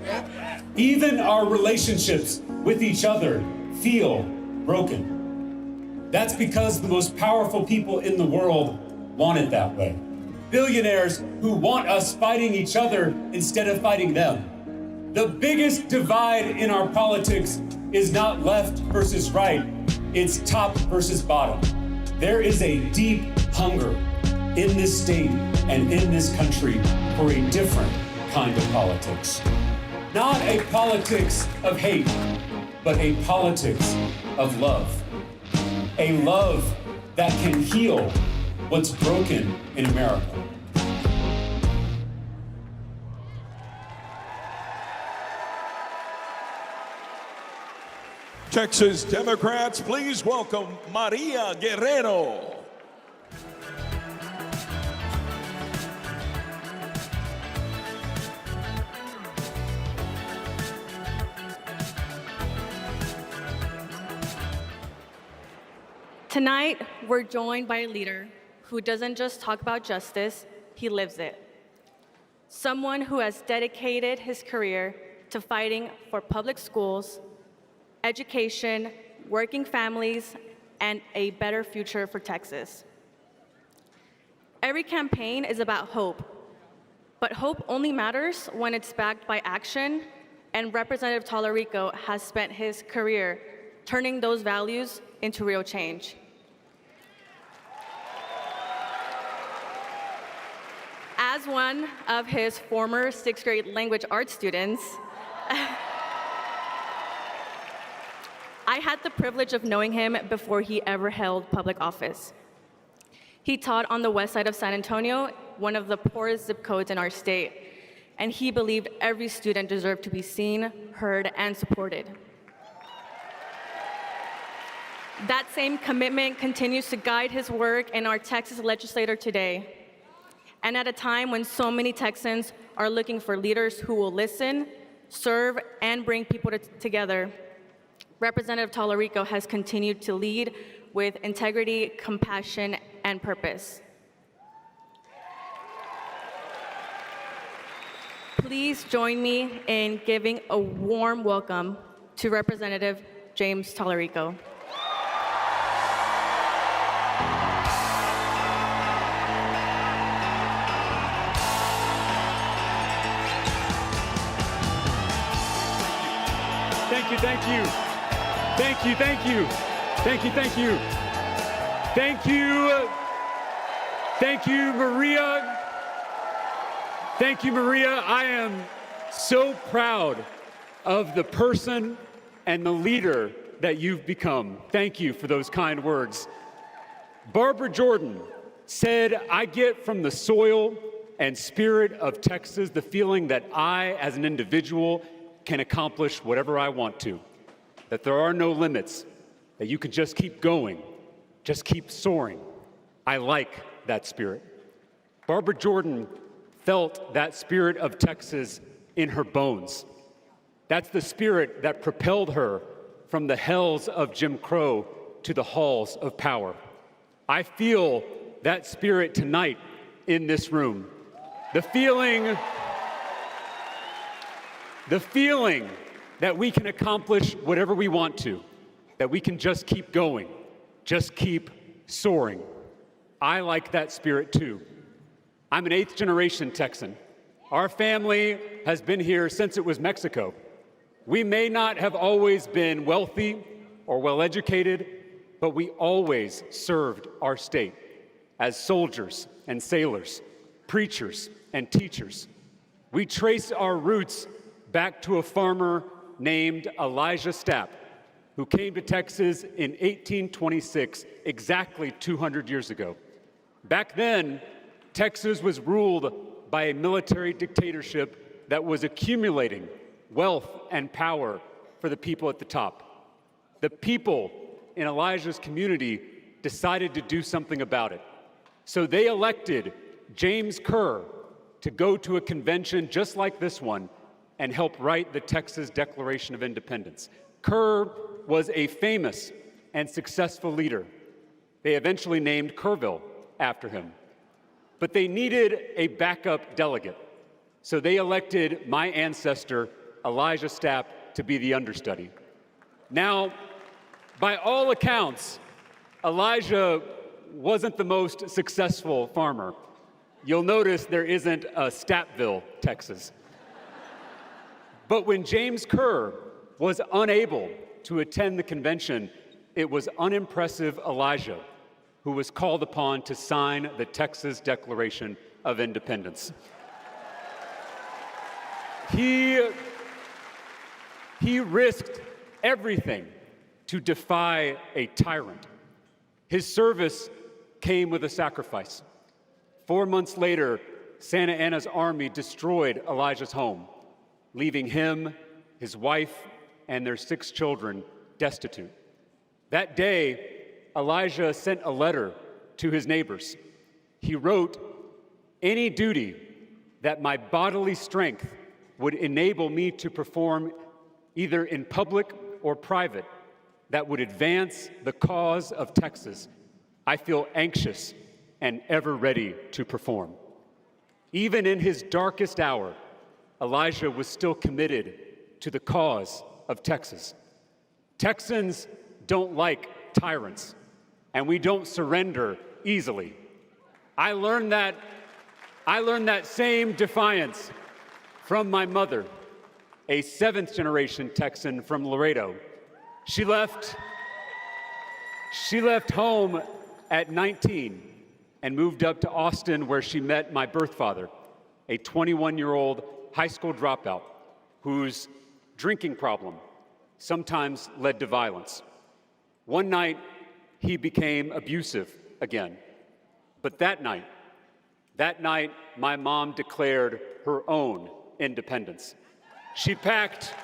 Even our relationships with each other feel broken. That's because the most powerful people in the world want it that way. Billionaires who want us fighting each other instead of fighting them. The biggest divide in our politics is not left versus right. It's top versus bottom. There is a deep hunger in this state and in this country for a different kind of politics. Not a politics of hate, but a politics of love. A love that can heal what's broken in America. Texas Democrats, please welcome Maria Guerrero. Tonight, we're joined by a leader who doesn't just talk about justice, he lives it. Someone who has dedicated his career to fighting for public schools, education, working families, and a better future for Texas. Every campaign is about hope, but hope only matters when it's backed by action, and Representative Talarico has spent his career turning those values into real change. As one of his former sixth grade language arts students, I had the privilege of knowing him before he ever held public office. He taught on the west side of San Antonio, one of the poorest zip codes in our state, and he believed every student deserved to be seen, heard, and supported. That same commitment continues to guide his work in our Texas legislature today. And at a time when so many Texans are looking for leaders who will listen, serve, and bring people together, Representative Talarico has continued to lead with integrity, compassion, and purpose. Please join me in giving a warm welcome to Representative James Talarico. Thank you, thank you. Thank you, thank you. Thank you, thank you. Thank you. Thank you, Maria. Thank you, Maria. I am so proud of the person and the leader that you've become. Thank you for those kind words. Barbara Jordan said, I get from the soil and spirit of Texas the feeling that I, as an individual, can accomplish whatever I want to, that there are no limits, that you can just keep going, just keep soaring. I like that spirit. Barbara Jordan felt that spirit of Texas in her bones. That's the spirit that propelled her from the hells of Jim Crow to the halls of power. I feel that spirit tonight in this room. The feeling that we can accomplish whatever we want to, that we can just keep going, just keep soaring. I like that spirit too. I'm an 8th generation Texan. Our family has been here since it was Mexico. We may not have always been wealthy or well-educated, but we always served our state as soldiers and sailors, preachers and teachers. We trace our roots back to a farmer named Elijah Stapp, who came to Texas in 1826, exactly 200 years ago. Back then, Texas was ruled by a military dictatorship that was accumulating wealth and power for the people at the top. The people in Elijah's community decided to do something about it. So they elected James Kerr to go to a convention just like this one and help write the Texas Declaration of Independence. Kerr was a famous and successful leader. They eventually named Kerrville after him. But they needed a backup delegate. So they elected my ancestor, Elijah Stapp, to be the understudy. Now, by all accounts, Elijah wasn't the most successful farmer. You'll notice there isn't a Stappville, Texas. But when James Kerr was unable to attend the convention, it was unimpressive Elijah who was called upon to sign the Texas Declaration of Independence. He risked everything to defy a tyrant. His service came with a sacrifice. 4 months later, Santa Anna's army destroyed Elijah's home, leaving him, his wife, and their 6 children destitute. That day, Elijah sent a letter to his neighbors. He wrote, "Any duty that my bodily strength would enable me to perform either in public or private that would advance the cause of Texas, I feel anxious and ever ready to perform." Even in his darkest hour, Elijah was still committed to the cause of Texas. Texans don't like tyrants, and we don't surrender easily. I learned that same defiance from my mother, a 7th generation Texan from Laredo. She left home at 19 and moved up to Austin, where she met my birth father, a 21-year-old high school dropout whose drinking problem sometimes led to violence. One night, he became abusive again. But that night, my mom declared her own independence. She packed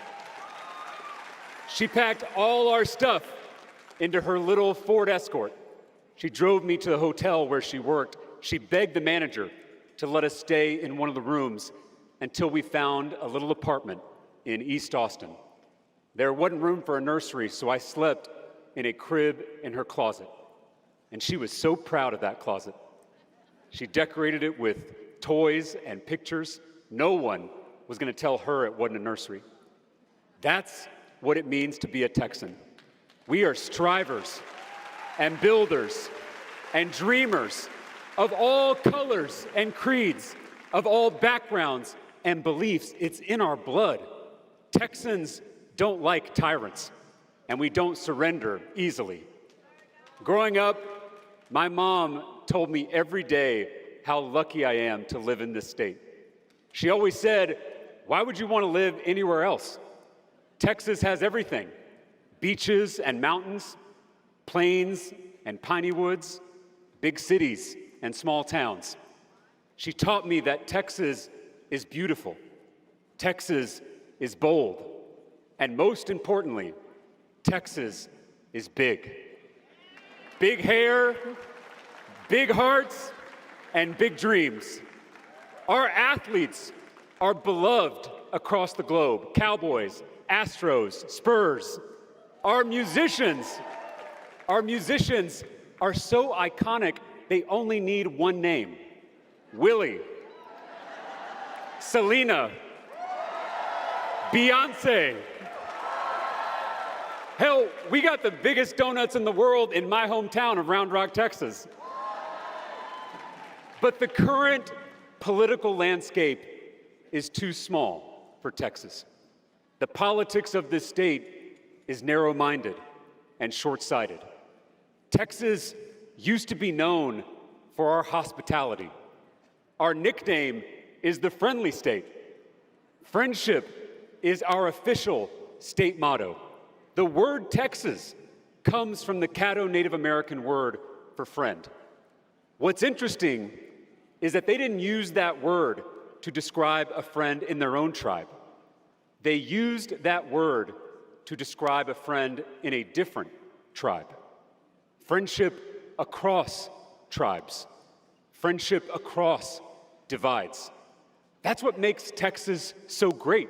all our stuff into her little Ford Escort. She drove me to the hotel where she worked. She begged the manager to let us stay in one of the rooms until we found a little apartment in East Austin. There wasn't room for a nursery, so I slept in a crib in her closet. And she was so proud of that closet. She decorated it with toys and pictures. No one was going to tell her it wasn't a nursery. That's what it means to be a Texan. We are strivers and builders and dreamers of all colors and creeds, of all backgrounds and beliefs. It's in our blood. Texans don't like tyrants, and we don't surrender easily. Growing up, my mom told me every day how lucky I am to live in this state. She always said, "Why would you want to live anywhere else? Texas has everything: beaches and mountains, plains and piney woods, big cities and small towns." She taught me that Texas is beautiful, Texas is bold, and most importantly, Texas is big. Big hair, big hearts, and big dreams. Our athletes are beloved across the globe: Cowboys, Astros, Spurs. Our musicians are so iconic, they only need one name: Willie, Selena, Beyonce. Hell, we got the biggest donuts in the world in my hometown of Round Rock, Texas. But the current political landscape is too small for Texas. The politics of this state is narrow-minded and short-sighted. Texas used to be known for our hospitality. Our nickname is the Friendly State. Friendship is our official state motto. The word Texas comes from the Caddo Native American word for friend. What's interesting is that they didn't use that word to describe a friend in their own tribe. They used that word to describe a friend in a different tribe. Friendship across tribes. Friendship across divides. That's what makes Texas so great.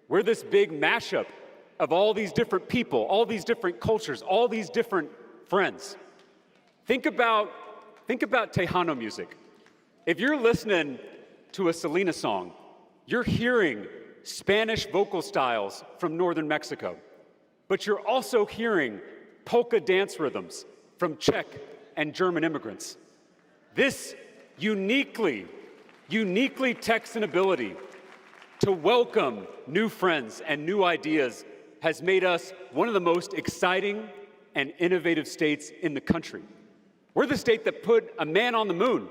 We're this big mashup of all these different people, all these different cultures, all these different friends. Think about Tejano music. If you're listening to a Selena song, you're hearing Spanish vocal styles from northern Mexico, but you're also hearing polka dance rhythms from Czech and German immigrants. This uniquely Texan ability to welcome new friends and new ideas has made us one of the most exciting and innovative states in the country. We're the state that put a man on the moon.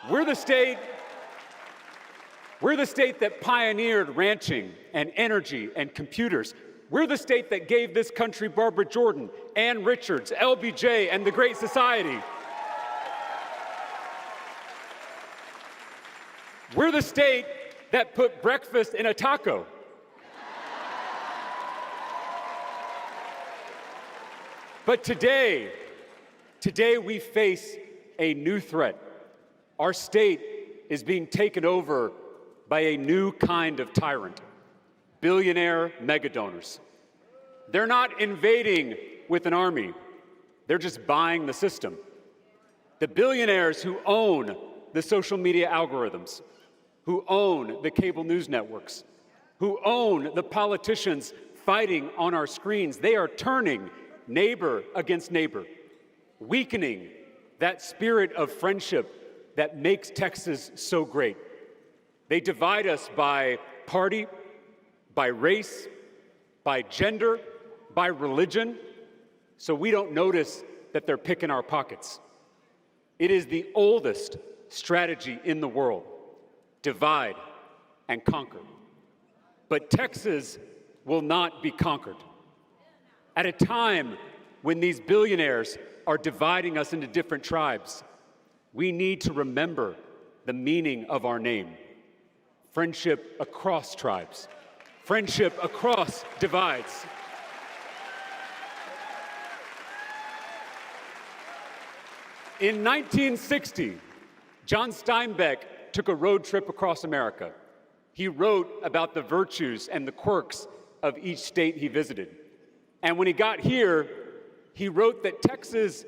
We're the state that pioneered ranching and energy and computers. We're the state that gave this country Barbara Jordan, Ann Richards, LBJ, and the Great Society. We're the state that put breakfast in a taco. But today we face a new threat. Our state is being taken over by a new kind of tyrant: billionaire megadonors. They're not invading with an army. They're just buying the system. The billionaires who own the social media algorithms, who own the cable news networks, who own the politicians fighting on our screens, they are turning neighbor against neighbor, weakening that spirit of friendship that makes Texas so great. They divide us by party, by race, by gender, by religion, so we don't notice that they're picking our pockets. It is the oldest strategy in the world: divide and conquer. But Texas will not be conquered. At a time when these billionaires are dividing us into different tribes, we need to remember the meaning of our name: friendship across tribes, friendship across divides. In 1960, John Steinbeck took a road trip across America. He wrote about the virtues and the quirks of each state he visited. And when he got here, he wrote that Texas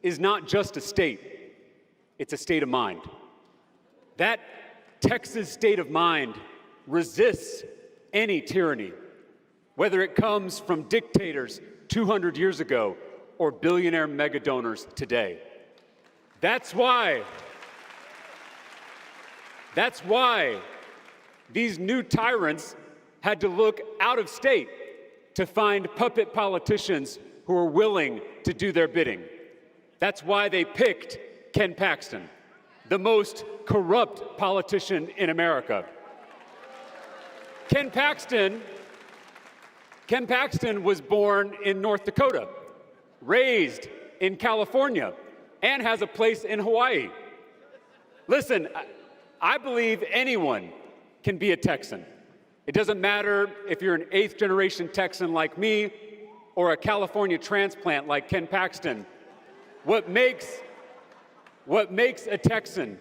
is not just a state, it's a state of mind. That Texas state of mind resists any tyranny, whether it comes from dictators 200 years ago or billionaire mega donors today. That's why these new tyrants had to look out of state to find puppet politicians who are willing to do their bidding. That's why they picked Ken Paxton, the most corrupt politician in America. Ken Paxton was born in North Dakota, raised in California, and has a place in Hawaii. Listen, I believe anyone can be a Texan. It doesn't matter if you're an 8th generation Texan like me or a California transplant like Ken Paxton. What makes a Texan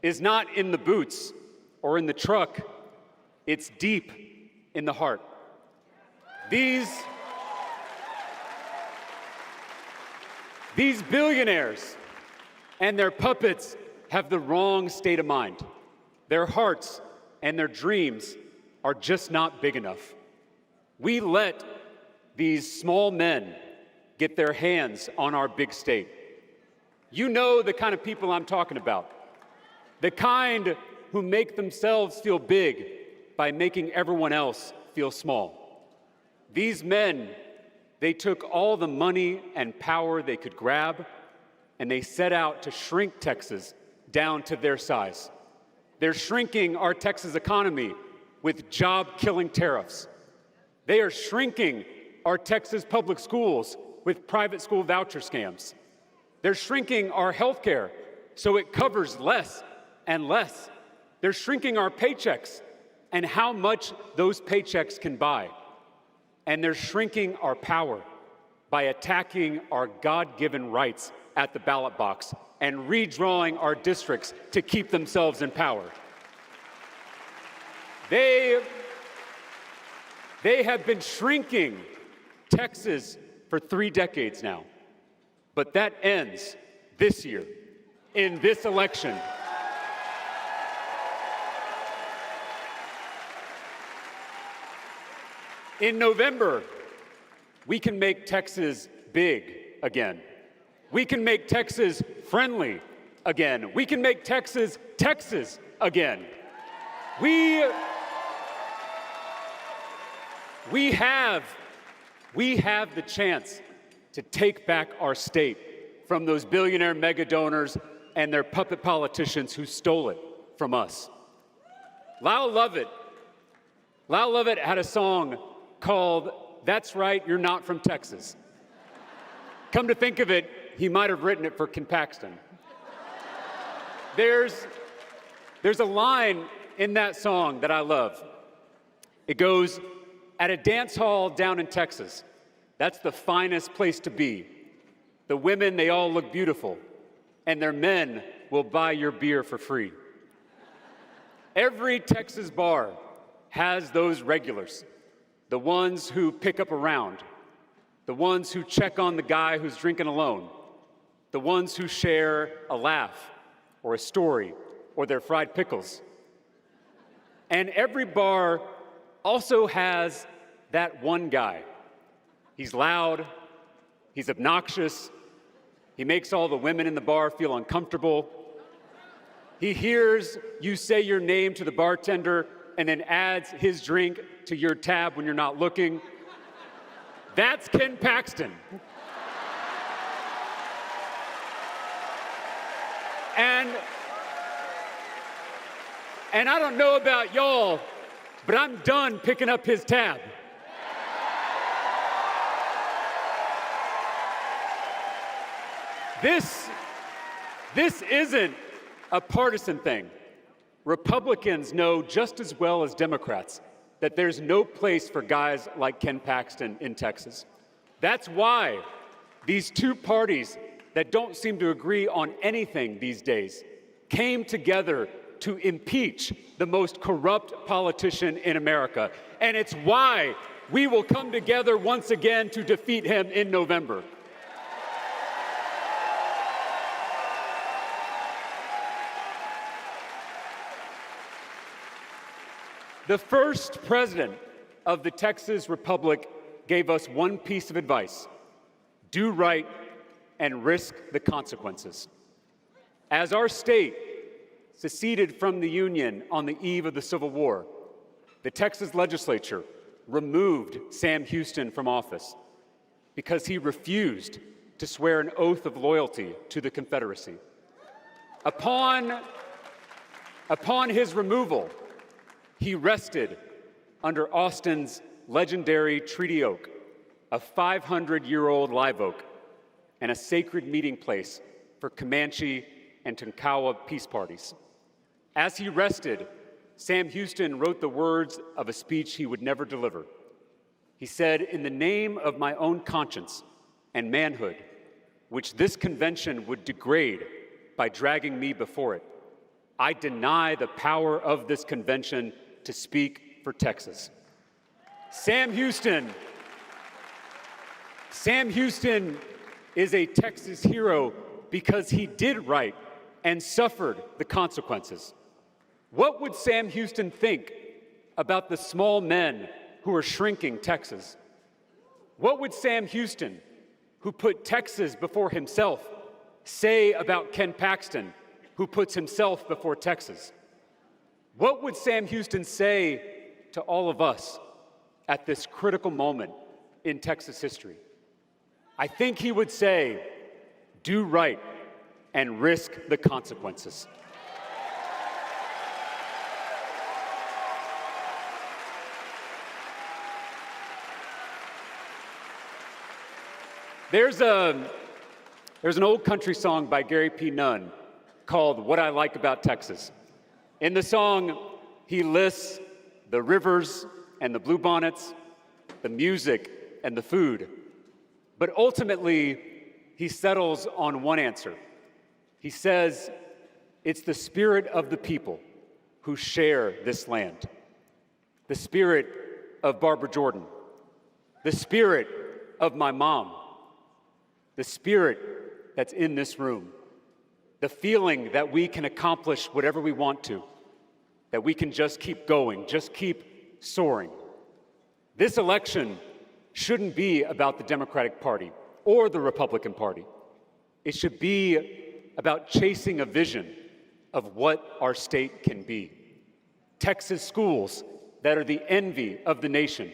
is not in the boots or in the truck. It's deep in the heart. These billionaires and their puppets have the wrong state of mind. Their hearts and their dreams are just not big enough. We let these small men get their hands on our big state. You know the kind of people I'm talking about. The kind who make themselves feel big by making everyone else feel small. These men, they took all the money and power they could grab, and they set out to shrink Texas down to their size. They're shrinking our Texas economy with job-killing tariffs. They are shrinking our Texas public schools with private school voucher scams. They're shrinking our health care so it covers less and less. They're shrinking our paychecks and how much those paychecks can buy. And they're shrinking our power by attacking our God-given rights at the ballot box and redrawing our districts to keep themselves in power. They have been shrinking Texas for 3 decades now, but that ends this year, in this election. In November, we can make Texas big again. We can make Texas friendly again. We can make Texas Texas again. We have the chance to take back our state from those billionaire mega donors and their puppet politicians who stole it from us. Lyle Lovett had a song called "That's Right, You're Not From Texas." Come to think of it, he might have written it for Ken Paxton. There's a line in that song that I love. It goes, "At a dance hall down in Texas, that's the finest place to be. The women, they all look beautiful, and their men will buy your beer for free." Every Texas bar has those regulars, the ones who pick up a round, the ones who check on the guy who's drinking alone, the ones who share a laugh or a story or their fried pickles. And every bar also has that one guy. He's loud, he's obnoxious, he makes all the women in the bar feel uncomfortable. He hears you say your name to the bartender and then adds his drink to your tab when you're not looking. That's Ken Paxton. And I don't know about y'all, but I'm done picking up his tab. This isn't a partisan thing. Republicans know just as well as Democrats that there's no place for guys like Ken Paxton in Texas. That's why these two parties that don't seem to agree on anything these days came together to impeach the most corrupt politician in America. And it's why we will come together once again to defeat him in November. The first president of the Texas Republic gave us one piece of advice: do right and risk the consequences. As our state seceded from the Union on the eve of the Civil War, the Texas legislature removed Sam Houston from office because he refused to swear an oath of loyalty to the Confederacy. Upon his removal, he rested under Austin's legendary treaty oak, a 500-year-old live oak, and a sacred meeting place for Comanche and Tonkawa peace parties. As he rested, Sam Houston wrote the words of a speech he would never deliver. He said, "In the name of my own conscience and manhood, which this convention would degrade by dragging me before it, I deny the power of this convention to speak for Texas." Sam Houston is a Texas hero because he did right and suffered the consequences. What would Sam Houston think about the small men who are shrinking Texas? What would Sam Houston, who put Texas before himself, say about Ken Paxton, who puts himself before Texas? What would Sam Houston say to all of us at this critical moment in Texas history? I think he would say, do right and risk the consequences. There's an old country song by Gary P. Nunn called "What I Like About Texas." In the song, he lists the rivers and the bluebonnets, the music and the food. But ultimately, he settles on one answer. He says, it's the spirit of the people who share this land. The spirit of Barbara Jordan, the spirit of my mom, the spirit that's in this room, the feeling that we can accomplish whatever we want to, that we can just keep going, just keep soaring. This election shouldn't be about the Democratic Party or the Republican Party. It should be about chasing a vision of what our state can be. Texas schools that are the envy of the nation,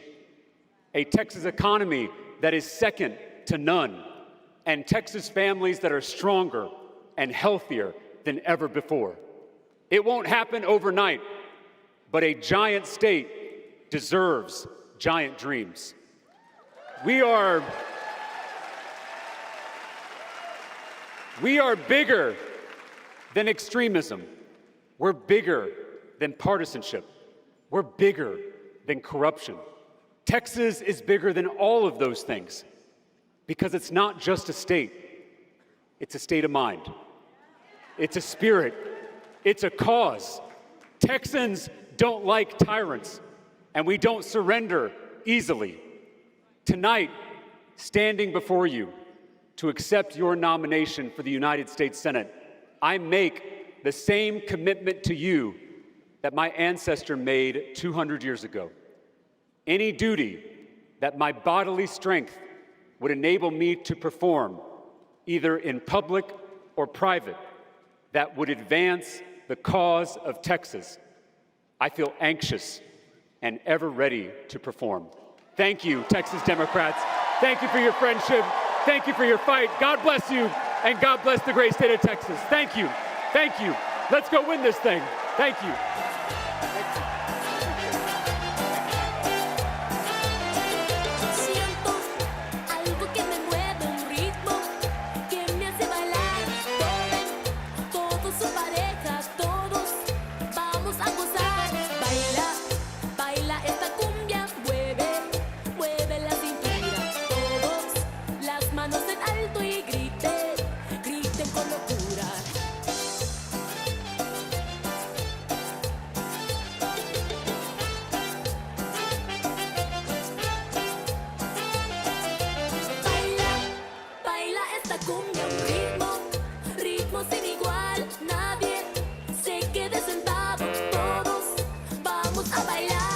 a Texas economy that is second to none, and Texas families that are stronger and healthier than ever before. It won't happen overnight, but a giant state deserves giant dreams. We are bigger than extremism. We're bigger than partisanship. We're bigger than corruption. Texas is bigger than all of those things because it's not just a state. It's a state of mind. It's a spirit. It's a cause. Texans don't like tyrants, and we don't surrender easily. Tonight, standing before you to accept your nomination for the United States Senate, I make the same commitment to you that my ancestor made 200 years ago. Any duty that my bodily strength would enable me to perform, either in public or private, that would advance the cause of Texas, I feel anxious and ever ready to perform. Thank you, Texas Democrats. Thank you for your friendship. Thank you for your fight. God bless you, and God bless the great state of Texas. Thank you. Thank you. Let's go win this thing. Thank you. Nadie se quede sentado, todos vamos a bailar.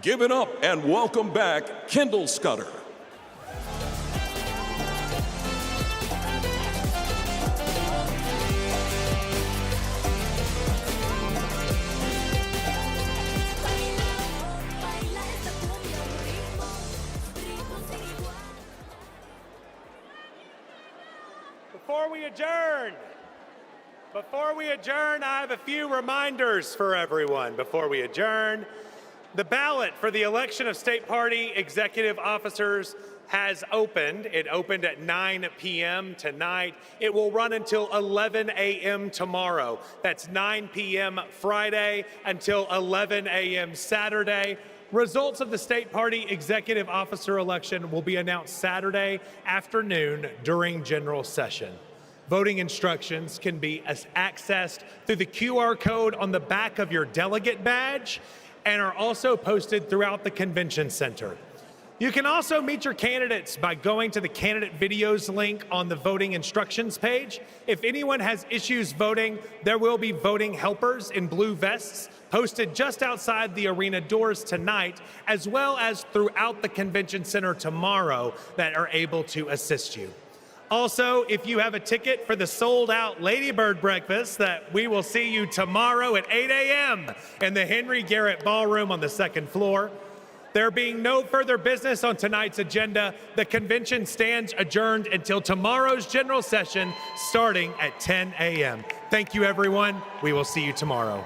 Give it up and welcome back Kendall Scudder. Before we adjourn, I have a few reminders for everyone. Before we adjourn, the ballot for the election of state party executive officers has opened. It opened at 9 p.m. tonight. It will run until 11 a.m. tomorrow. That's 9 p.m. Friday until 11 a.m. Saturday. Results of the state party executive officer election will be announced Saturday afternoon during general session. Voting instructions can be accessed through the QR code on the back of your delegate badge and are also posted throughout the convention center. You can also meet your candidates by going to the candidate videos link on the voting instructions page. If anyone has issues voting, there will be voting helpers in blue vests posted just outside the arena doors tonight, as well as throughout the convention center tomorrow that are able to assist you. Also, if you have a ticket for the sold-out Lady Bird breakfast that we will see you tomorrow at 8 a.m. in the Henry Garrett Ballroom on the second floor. There being no further business on tonight's agenda, the convention stands adjourned until tomorrow's general session starting at 10 a.m. Thank you, everyone. We will see you tomorrow.